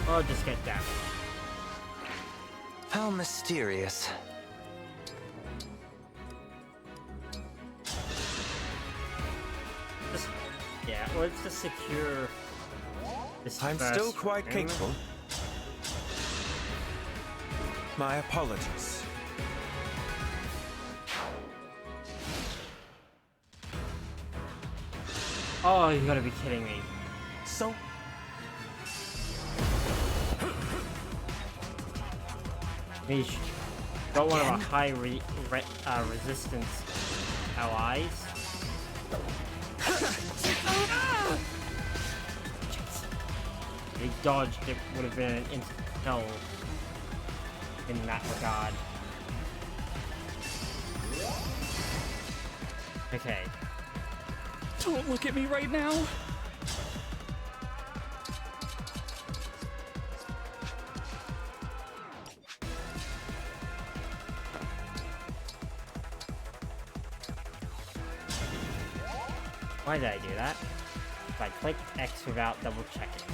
Oh, just get down. How mysterious. Just, yeah, let's just secure this I'm first still quite room. capable. My apologies. Oh, you gotta be kidding me. So? We got one of our high resistance allies. If he dodged, it would have been an instant kill in that regard. Okay. Don't look at me right now. Why did I do that? If I clicked X without double checking.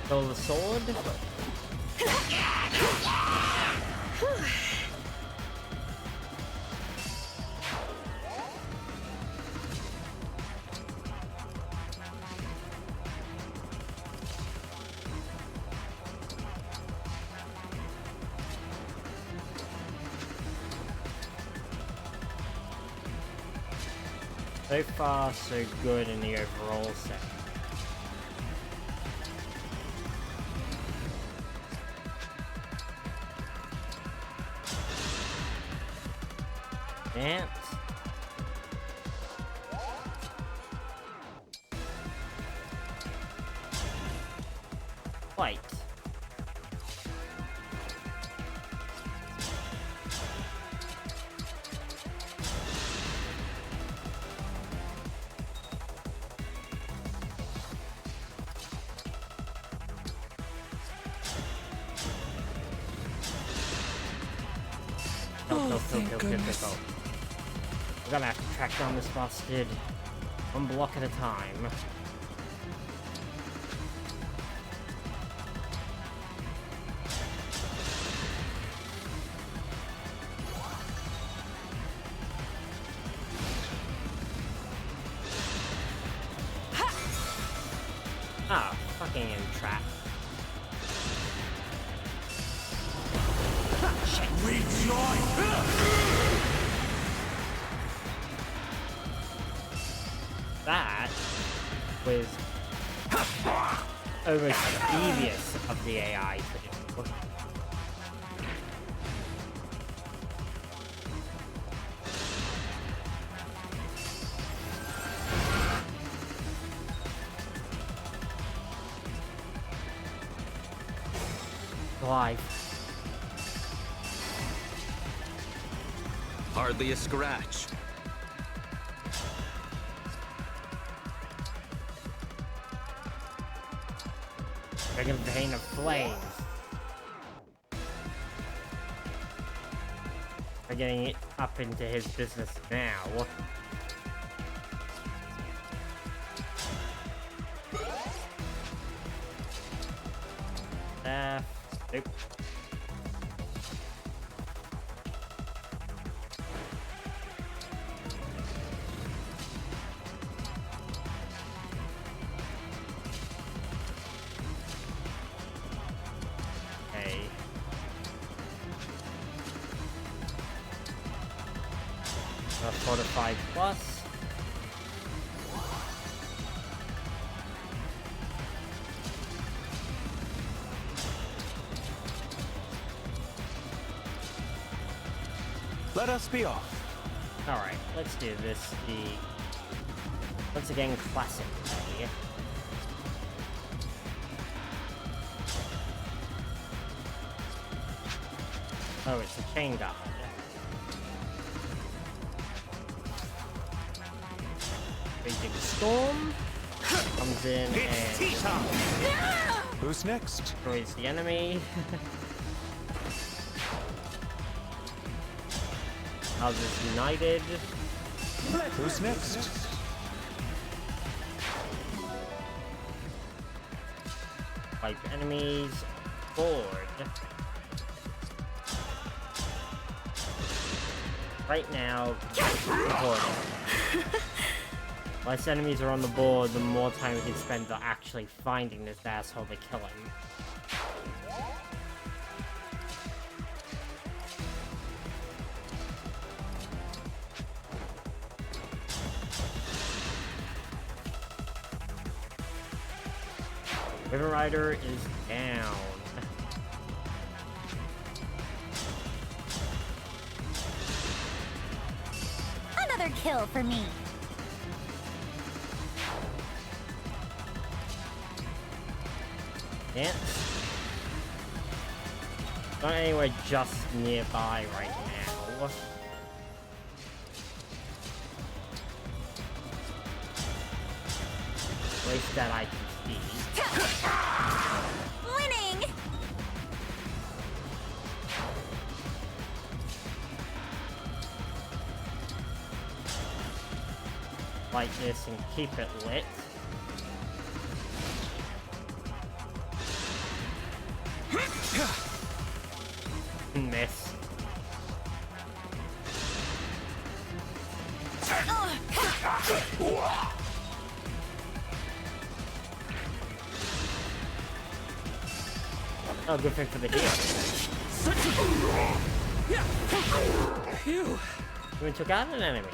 Throw the sword. So far, so good in the overall set. Dance. Fight. Go. We're gonna have to track down this bastard one block at a time. Ah, fucking entrap. That was almost devious of the AI to do. Life. Hardly a scratch. Friggin' vein of flames. We're getting it up into his business now. Nope. Fortified plus. Let us be off. Alright, let's do this the once again classic way. Oh, it's a chain guard. Raging Storm comes in and who's next? Destroys the enemy. Others united. Who's next? Wipe enemies. Board. Right now, less enemies are on the board, the more time we can spend actually finding this asshole to kill him. River Rider is down. Another kill for me. Can't. Not anywhere just nearby right now. At least that I can see. Winning! Like this and keep it lit. Miss. Oh, good thing for the heal. Phew. We took out an enemy.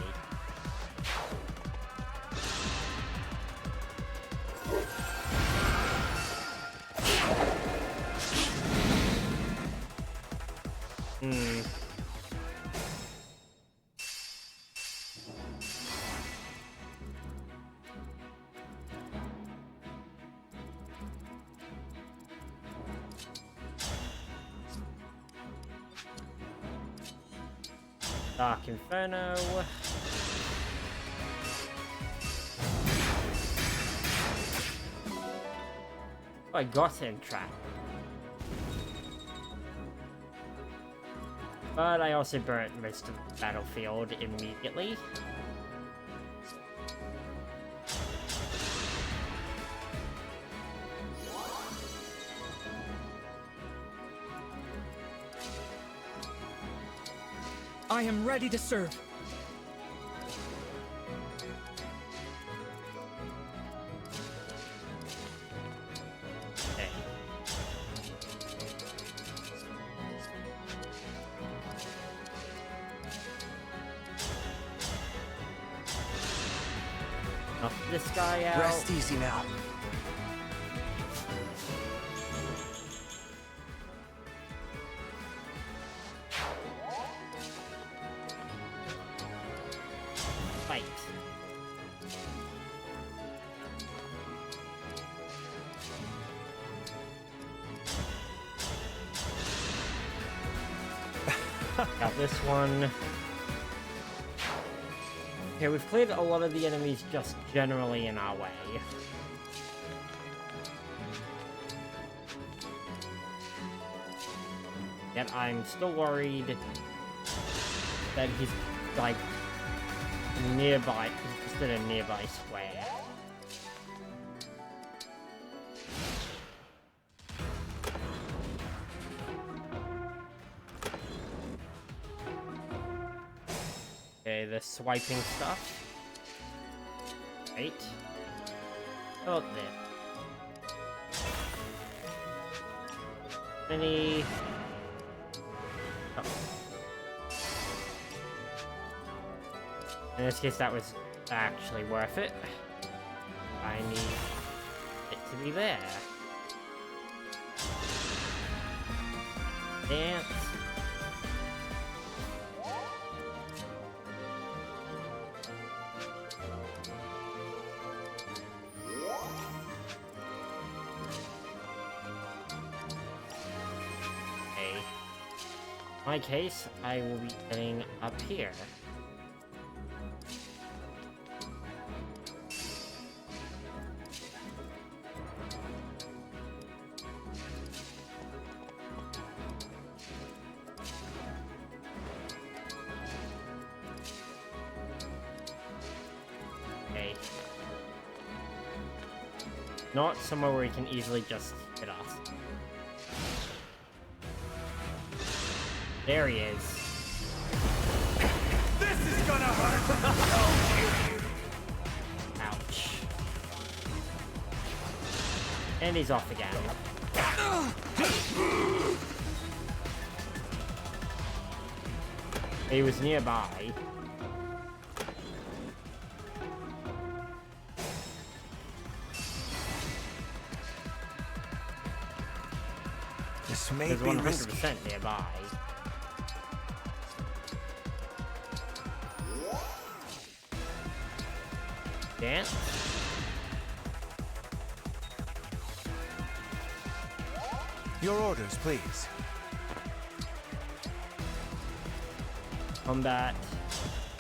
Dark Inferno. Oh, I got him trapped. But I also burnt most of the battlefield immediately. I am ready to serve. Okay. Knock this guy out. Rest easy now. Fight. Got this one. Okay, we've cleared a lot of the enemies just generally in our way. Yet I'm still worried that he's like nearby, just in a nearby square. Okay, the swiping stuff. Right. How about this? Any... Oh. In this case, that was actually worth it. I need it to be there. Dance. Okay. In my case, I will be getting up here. Not somewhere where he can easily just hit us. There he is. This is gonna hurt! Ouch. And he's off again. He was nearby. may There's be 100% nearby. Dance? Your orders, please. Combat.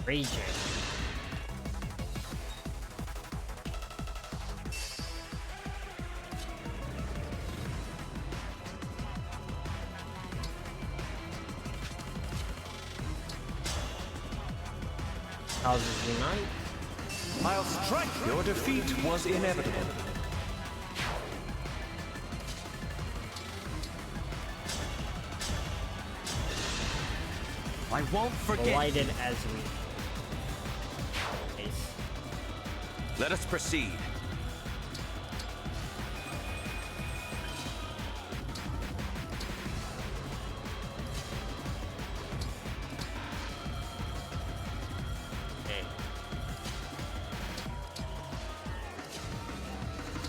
Region. Houses unite. I'll strike. Your defeat was inevitable. I won't forget. Delighted as we. Let us proceed.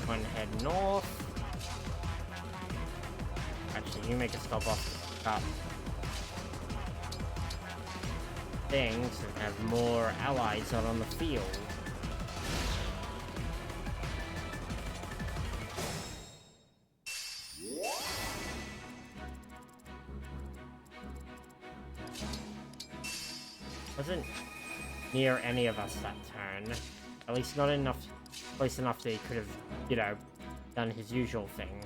One head north. Actually, you make a stop off the top. Things and have more allies out on the field. Wasn't near any of us that turn. At least not enough, close enough that he could have, you know, done his usual thing.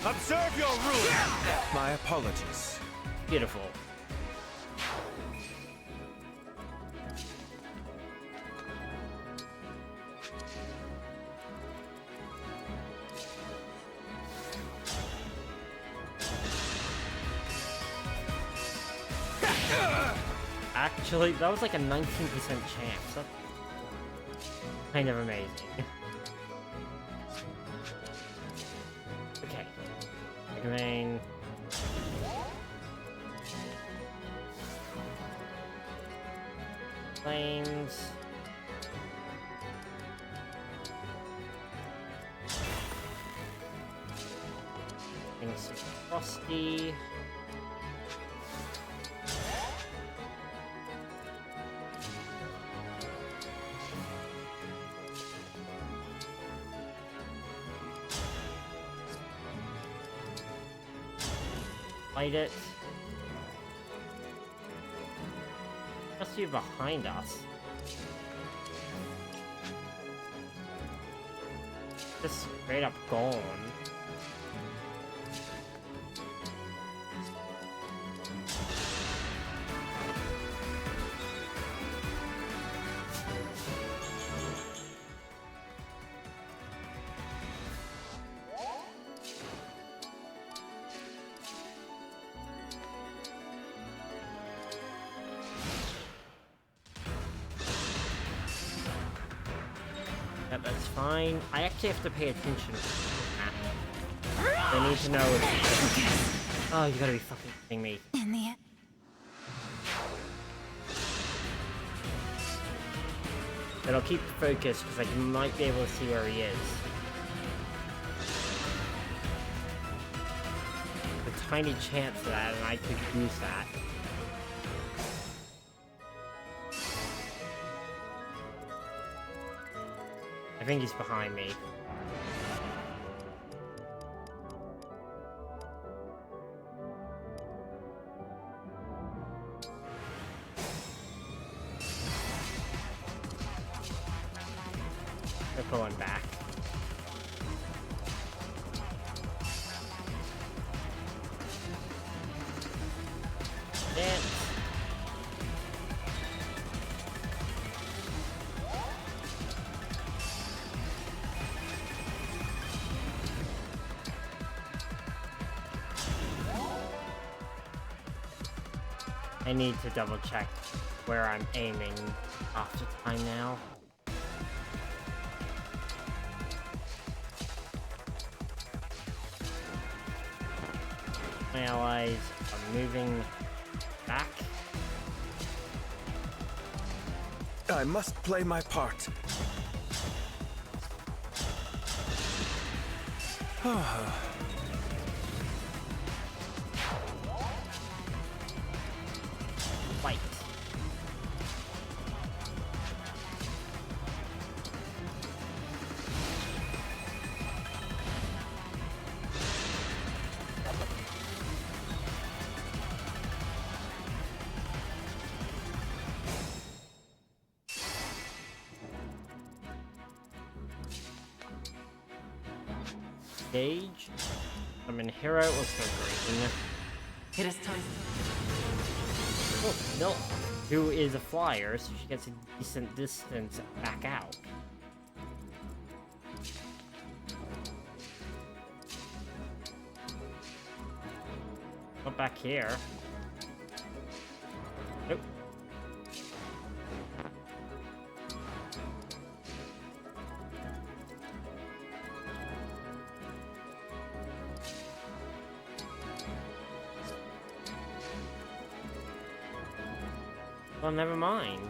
Observe your rules! My apologies. Beautiful. Actually, that was like a 19% chance. That's kind of amazing. Okay. Main. Flames. Things frosty. Light it. Must be behind us. Just straight up gone. That's fine. I actually have to pay attention. They need to know if... Oh, you gotta be fucking kidding me. In the end. But I'll keep focused because I might be able to see where he is. A tiny chance of that, and I could use that. I think he's behind me. They're pulling back. Dance. I need to double check where I'm aiming after time now. My allies are moving back. I must play my part. Fight. Engage. I'm in hero. Let's go green. It is time. Oh, no. Who is a flyer, so she gets a decent distance back out. Not back here. Nope. Well, never mind.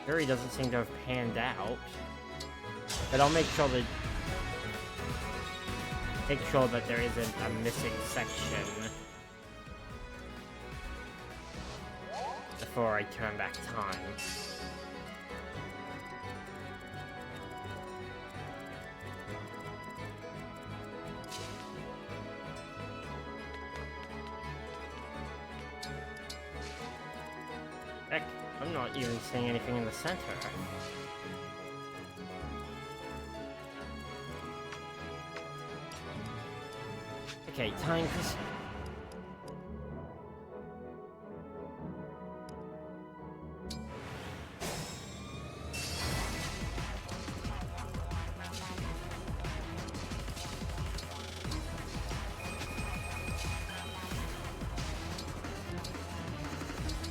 Fury doesn't seem to have panned out. But I'll make sure that there isn't a missing section before I turn back time. Heck, I'm not even seeing anything in the center. Okay, time for...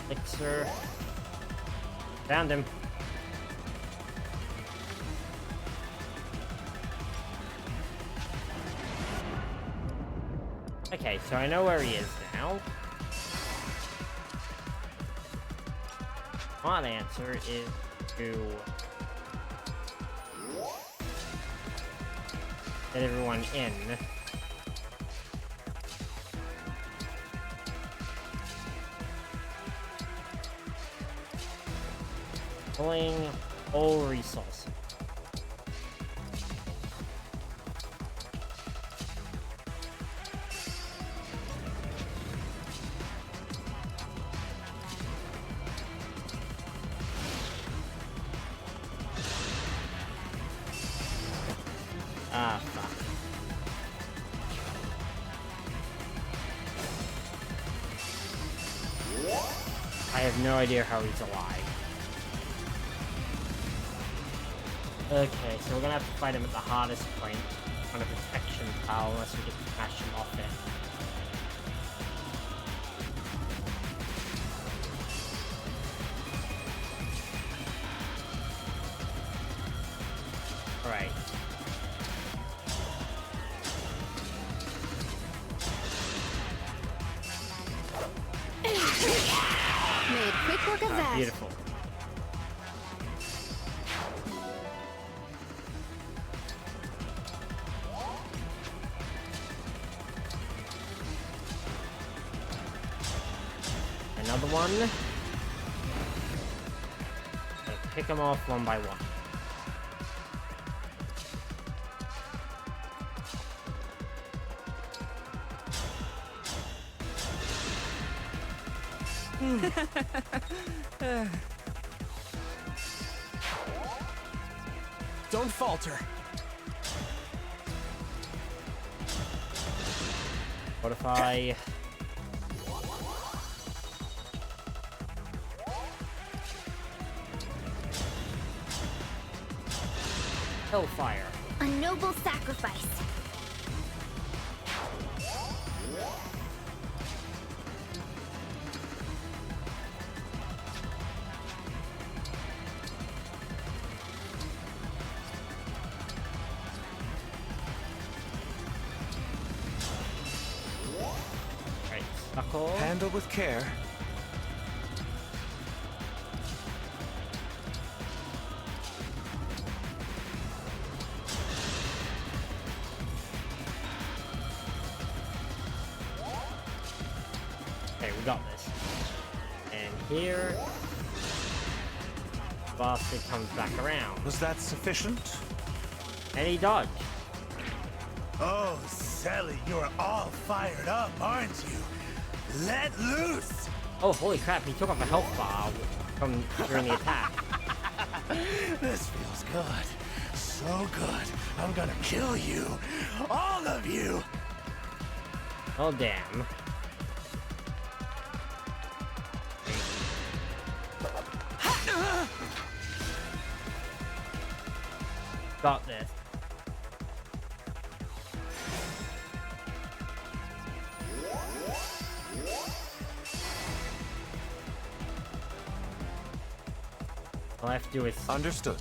Elixir. Found him. Okay, so I know where he is now. One answer is to get everyone in. Pulling all resources. Ah, fuck. I have no idea how he's alive. Okay, so we're gonna have to fight him at the hardest point on a protection tile unless we get to smash him off it. Alright. Made quick work of that. Beautiful. Another one. Gonna pick them off one by one. Don't falter. Fortify. Hellfire. A noble sacrifice. Right, Suckle. Handle with care. got this. And here, bastard comes back around. Was that sufficient? And he dodged. Oh, Sally, you're all fired up, aren't you? Let loose! Oh, holy crap, he took off a health bar from during the attack. This feels good. So good. I'm gonna kill you. All of you! Oh, damn. Got this. All I have to do is... Understood.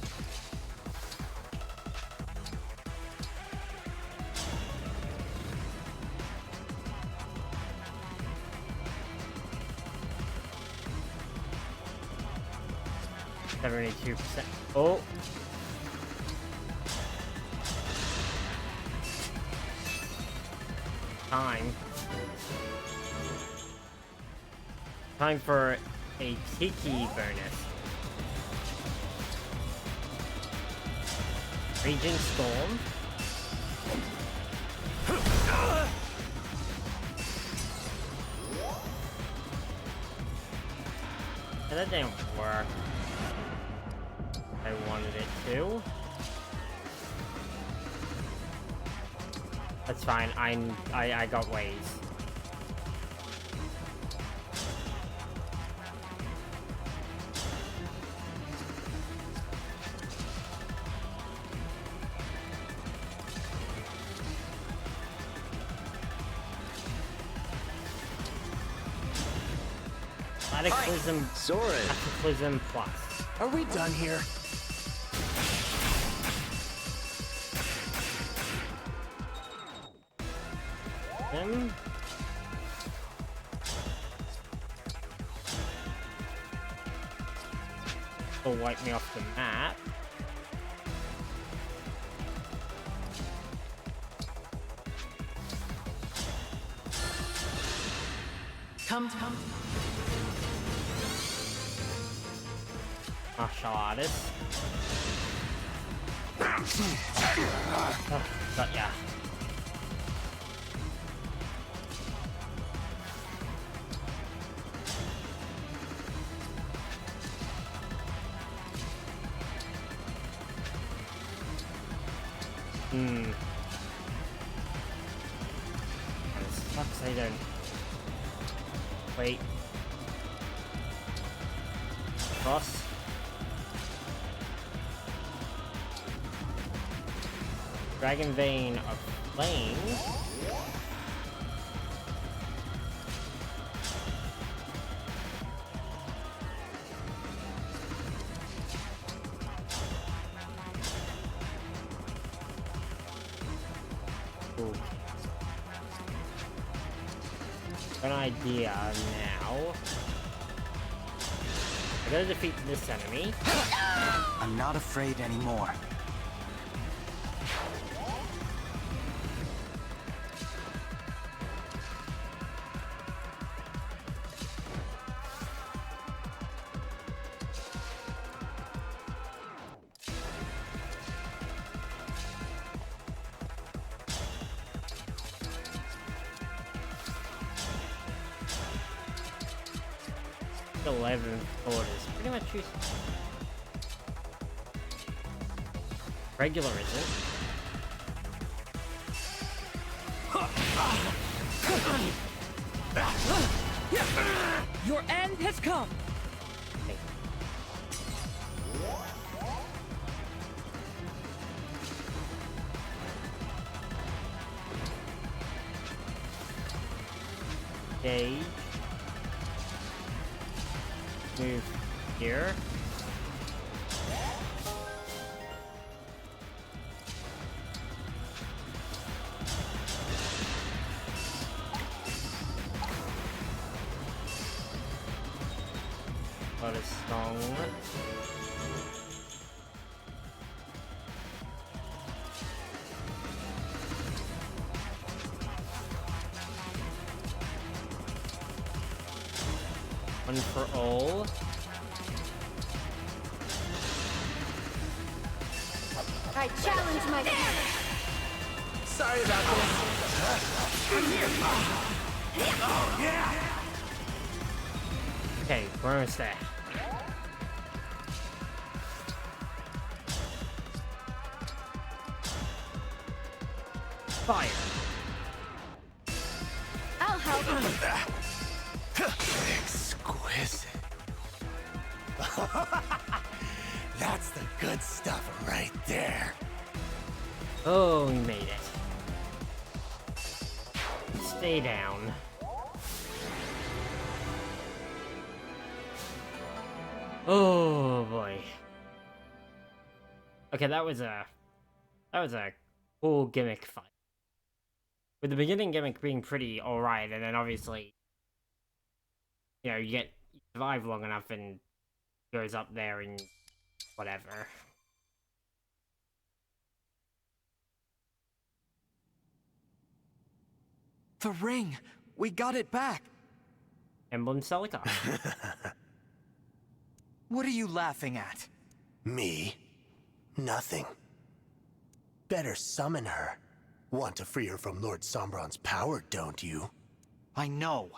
$72%. Oh! Time for a Tiki bonus. Raging Storm. And that didn't work. I wanted it to. That's fine. I got ways. Cataclysm. Cataclysm Plus. Are we done here? Him. Will wipe me off the map. Come. Martial artist. Got ya. This sucks, I don't... Wait. Cross. Dragon Vein of Flame. Ooh. An idea now. I gotta defeat this enemy. I'm not afraid anymore. The 11 orders pretty much use regular, isn't it? Your end has come. Okay. Gauge. Move here. What a song. one for all. I challenge my Sorry about this. Oh, yeah! Okay, we're almost there. Fire. I'll help. Exquisite. That's the good stuff right there. Oh, we made it. Stay down. Oh boy. Okay, that was a cool gimmick fight. With the beginning gimmick being pretty alright, and then obviously, you know, you survive long enough and goes up there and whatever. The ring! We got it back! Emblem Celica. What are you laughing at? Me? Nothing. Better summon her. Want to free her from Lord Sombron's power, don't you? I know.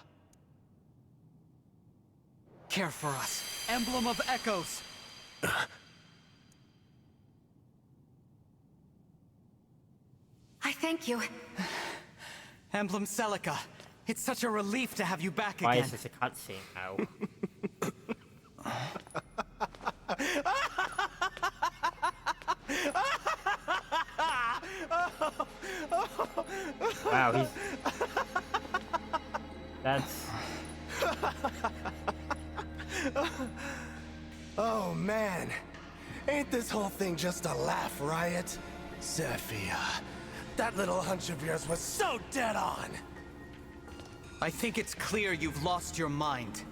Care for us. Emblem of Echoes! I thank you. Emblem Celica. It's such a relief to have you back Why again. is this a cutscene now? Wow, he's... That's... Oh man, ain't this whole thing just a laugh riot? Zephyr, that little hunch of yours was so dead on! I think it's clear you've lost your mind.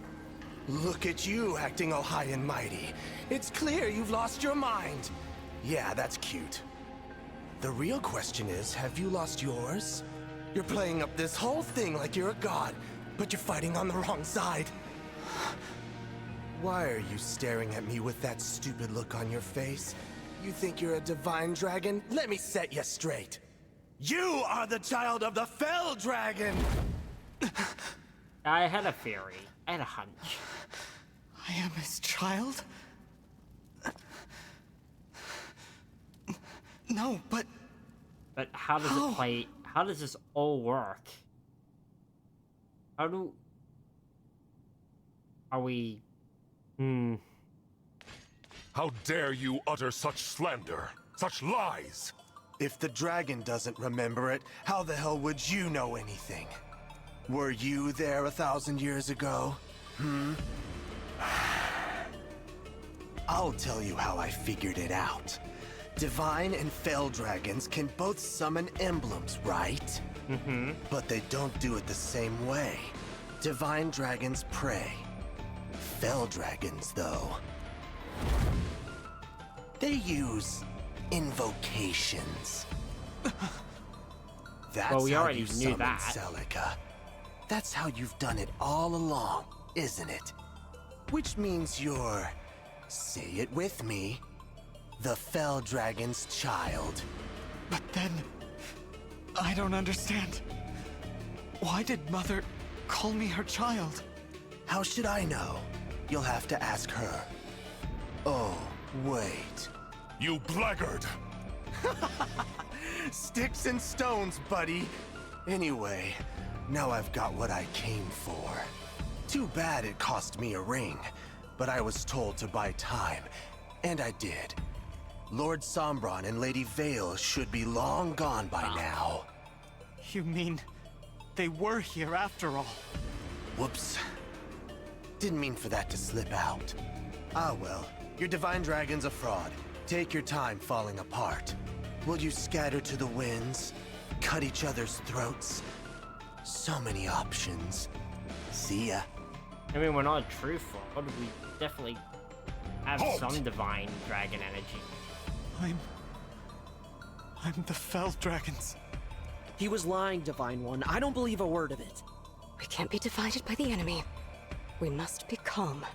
Look at you acting all high and mighty. It's clear you've lost your mind. Yeah, that's cute. The real question is, have you lost yours? You're playing up this whole thing like you're a god, but you're fighting on the wrong side. Why are you staring at me with that stupid look on your face? You think you're a divine dragon? Let me set you straight. You are the child of the Fell Dragon! I had a theory. I had a hunch. I am his child? No, but... But how does it play... How does this all work? How do... Are we... How dare you utter such slander, such lies? If the dragon doesn't remember it, how the hell would you know anything? Were you there 1,000 years ago? I'll tell you how I figured it out. Divine and Fell dragons can both summon emblems, right? But they don't do it the same way. Divine dragons pray. Fell dragons, though, they use invocations. That's Well, we how already you knew summon that. Celica. That's how you've done it all along, isn't it? Which means you're, say it with me, the Fell Dragon's child. But then... I don't understand. Why did Mother call me her child? How should I know? You'll have to ask her. Oh, wait. You blackguard! Sticks and stones, buddy. Anyway, now I've got what I came for. Too bad it cost me a ring, but I was told to buy time, and I did. Lord Sombron and Lady Vale should be long gone by now. You mean they were here after all? Whoops. Didn't mean for that to slip out. Ah well, your divine dragon's a fraud. Take your time falling apart. Will you scatter to the winds? Cut each other's throats? So many options. See ya. I mean, we're not a true fraud. We definitely have Halt! some divine dragon energy. I'm the Fell Dragons. He was lying, Divine One. I don't believe a word of it. We can't be divided by the enemy. We must be calm.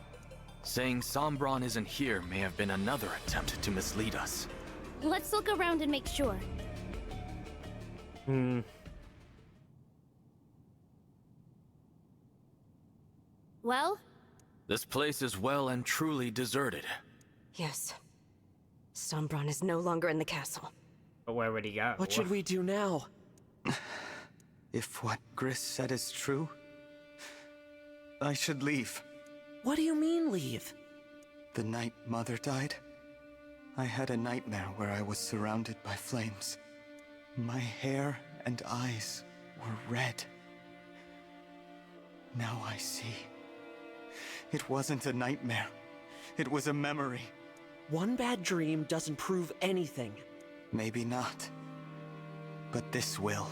Saying Sombron isn't here may have been another attempt to mislead us. Let's look around and make sure. Well? This place is well and truly deserted. Yes. Sombron is no longer in the castle. But where would he go? What should we do now? If what Gris said is true, I should leave. What do you mean, leave? The night Mother died, I had a nightmare where I was surrounded by flames. My hair and eyes were red. Now I see. It wasn't a nightmare. It was a memory. One bad dream doesn't prove anything. Maybe not. But this will.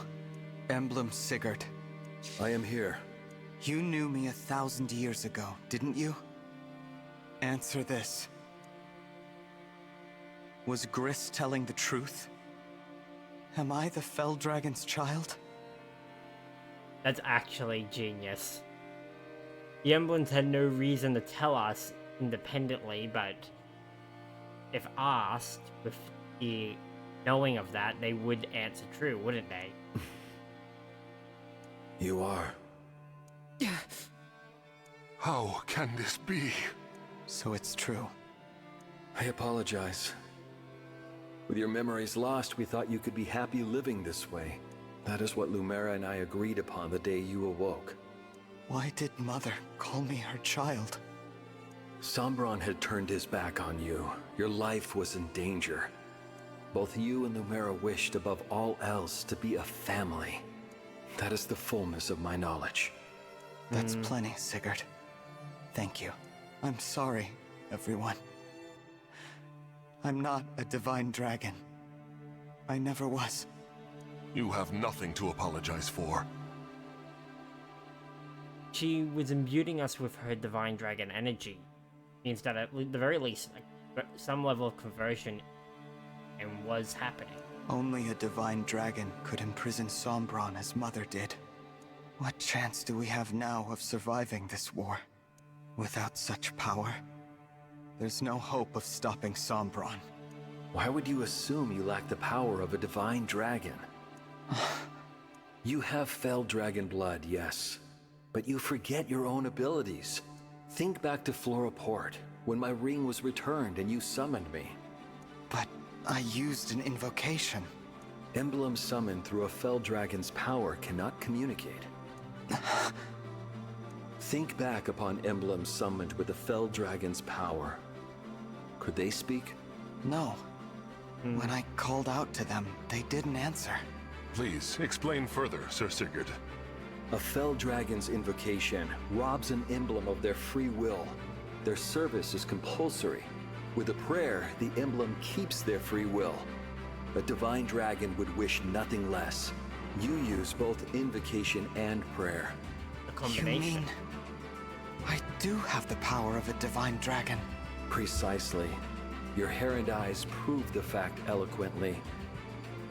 Emblem Sigurd. I am here. You knew me 1,000 years ago, didn't you? Answer this. Was Gris telling the truth? Am I the Fell Dragon's child? That's actually genius. The Emblems had no reason to tell us independently, but if asked with the knowing of that, they would answer true, wouldn't they? You are. How can this be? So it's true. I apologize. With your memories lost, we thought you could be happy living this way. That is what Lumera and I agreed upon the day you awoke. Why did Mother call me her child? Sombron had turned his back on you. Your life was in danger. Both you and Lumera wished above all else to be a family. That is the fullness of my knowledge. That's plenty, Sigurd. Thank you. I'm sorry, everyone. I'm not a divine dragon. I never was. You have nothing to apologize for. She was imbuing us with her divine dragon energy. Means that at the very least, some level of conversion and was happening. Only a divine dragon could imprison Sombron as Mother did. What chance do we have now of surviving this war? Without such power, there's no hope of stopping Sombron. Why would you assume you lack the power of a divine dragon? You have Fell Dragon blood, yes, but you forget your own abilities. Think back to Floroport, when my ring was returned and you summoned me. But I used an invocation. Emblems summoned through a Fell Dragon's power cannot communicate. Think back upon emblems summoned with the Fell Dragon's power. Could they speak? No. When I called out to them, they didn't answer. Please, explain further, Sir Sigurd. A Fell Dragon's invocation robs an emblem of their free will. Their service is compulsory. With a prayer, the emblem keeps their free will. A divine dragon would wish nothing less. You use both invocation and prayer. A combination. You mean I do have the power of a divine dragon? Precisely. Your hair and eyes prove the fact eloquently.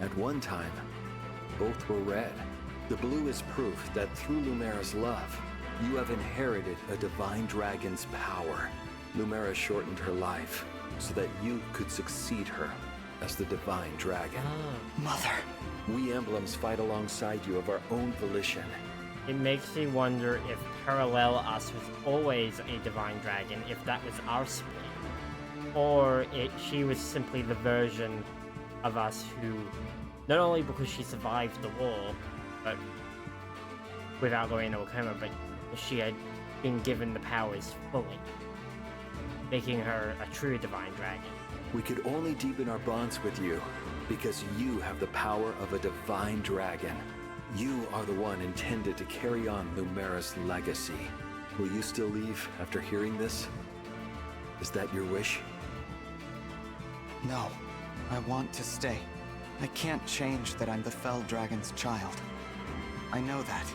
At one time, both were red. The blue is proof that through Lumera's love, you have inherited a divine dragon's power. Lumera shortened her life so that you could succeed her as the divine dragon. Mother. We emblems fight alongside you of our own volition. It makes me wonder if Parallel Us was always a divine dragon, if that was our split. Or she was simply the version of us who, not only because she survived the war, but without going into a coma, but she had been given the powers fully, making her a true divine dragon. We could only deepen our bonds with you because you have the power of a divine dragon. You are the one intended to carry on Lumera's legacy. Will you still leave after hearing this? Is that your wish? No, I want to stay. I can't change that I'm the Fell Dragon's child. I know that,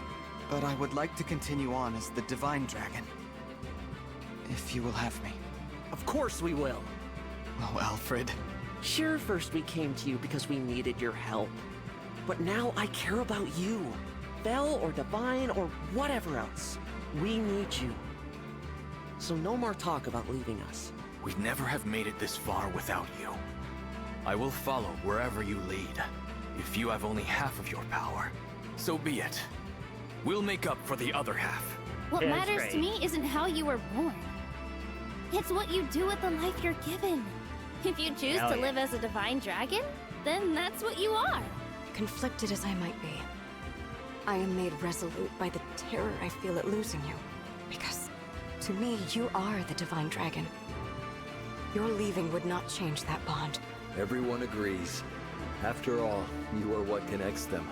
but I would like to continue on as the divine dragon. If you will have me. Of course we will. Oh, Alfred. Sure, first we came to you because we needed your help. But now I care about you. Fell or divine or whatever else. We need you. So no more talk about leaving us. We'd never have made it this far without you. I will follow wherever you lead. If you have only half of your power, so be it. We'll make up for the other half. What matters to me isn't how you were born. It's what you do with the life you're given. If you choose to live as a divine dragon, then that's what you are. Conflicted as I might be, I am made resolute by the terror I feel at losing you. Because, to me, you are the divine dragon. Your leaving would not change that bond. Everyone agrees. After all, you are what connects them.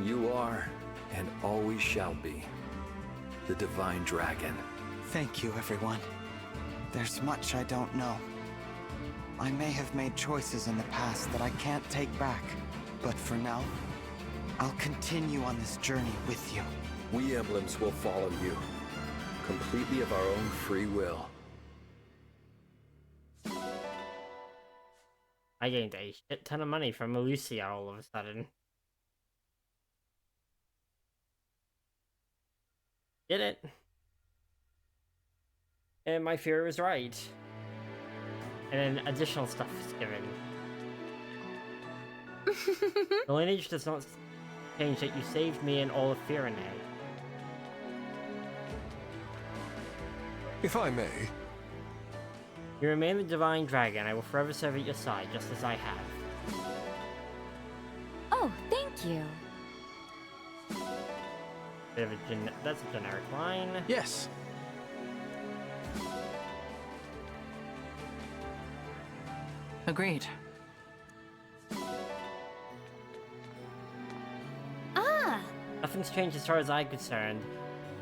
You are, and always shall be, the divine dragon. Thank you, everyone. There's much I don't know. I may have made choices in the past that I can't take back, but for now, I'll continue on this journey with you. We Emblems will follow you, completely of our own free will. I gained a shit ton of money from Elyos all of a sudden. Did it. And my fear was right. And then additional stuff is given. The lineage does not change that you saved me and all of Firene. If I may. You remain the divine dragon. I will forever serve at your side, just as I have. Oh, thank you. Bit of a that's a generic line. Yes. Agreed. Ah! Nothing's changed as far as I'm concerned.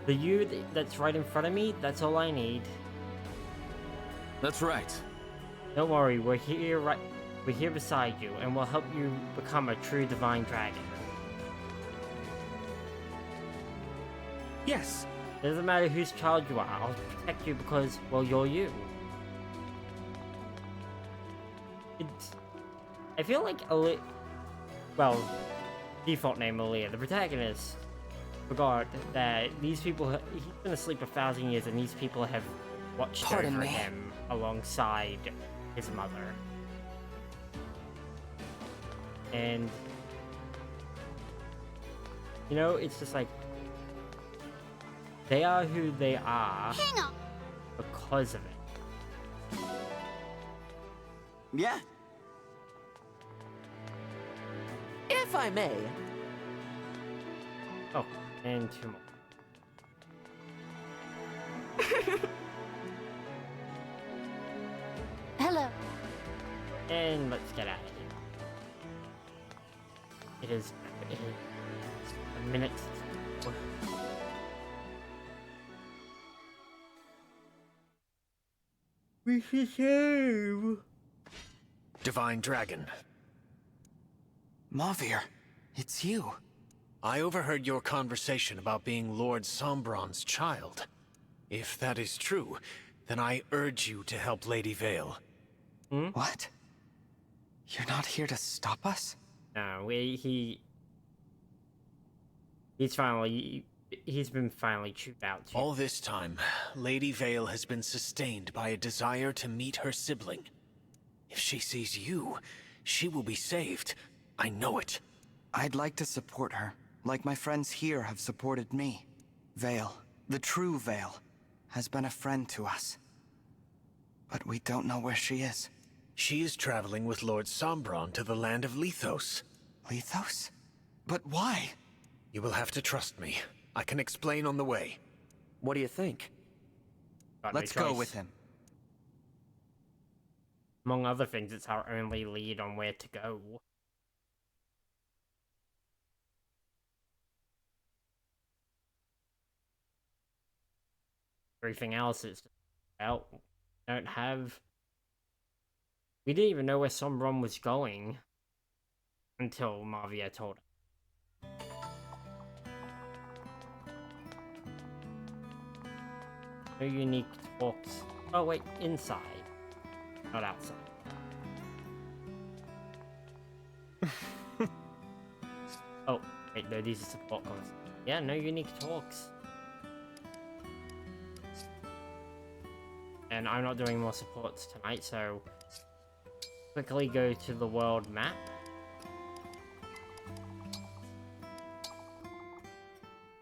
The you that's right in front of me, that's all I need. That's right. Don't worry, we're here beside you, and we'll help you become a true divine dragon. Yes. It doesn't matter whose child you are, I'll protect you because, well, you're you. I feel like default name Aaliyah, the protagonist, forgot that these people, he's been asleep 1,000 years, and these people have watched over him alongside his mother. And, you know, it's just like, they are who they are because of it. Yeah. If I may. Oh, and 2 more. Hello. And let's get out of here. It is a minute. We should save. Divine Dragon. Mavir, it's you. I overheard your conversation about being Lord Sombron's child. If that is true, then I urge you to help Lady Vale. What? You're not here to stop us? No, he's been finally chewed out too. All this time, Lady Vale has been sustained by a desire to meet her sibling. If she sees you, she will be saved. I know it. I'd like to support her, like my friends here have supported me. Vale, the true Vale, has been a friend to us. But we don't know where she is. She is traveling with Lord Sombron to the land of Elyos. Elyos? But why? You will have to trust me. I can explain on the way. What do you think? Let's go with him. Among other things, it's our only lead on where to go. Everything else is out. We didn't even know where Sombron was going until Mavia told us. No unique talks. Oh wait, inside, not outside. Oh wait, no, these are support comments. Yeah, no unique talks. And I'm not doing more supports tonight, so quickly go to the world map.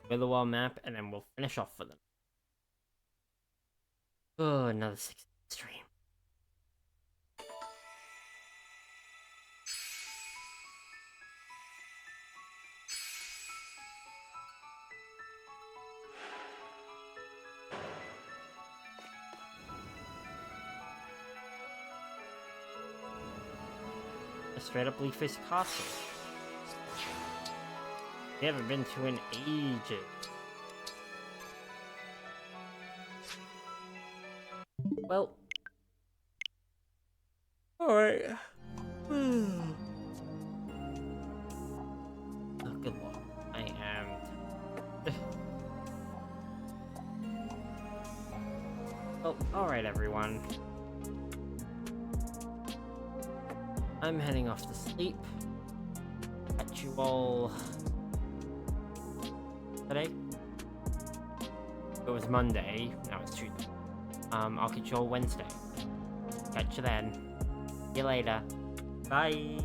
Go to the world map, and then we'll finish off for them. Oh, another 6 stream. Straight up Leafface Castle. We haven't been to in ages. Well. Alright. Oh, good lord. I am. Well, alright, everyone. I'm heading off to sleep. Catch you all today. It was Monday, now it's Tuesday. I'll catch you all Wednesday. Catch you then. See you later. Bye.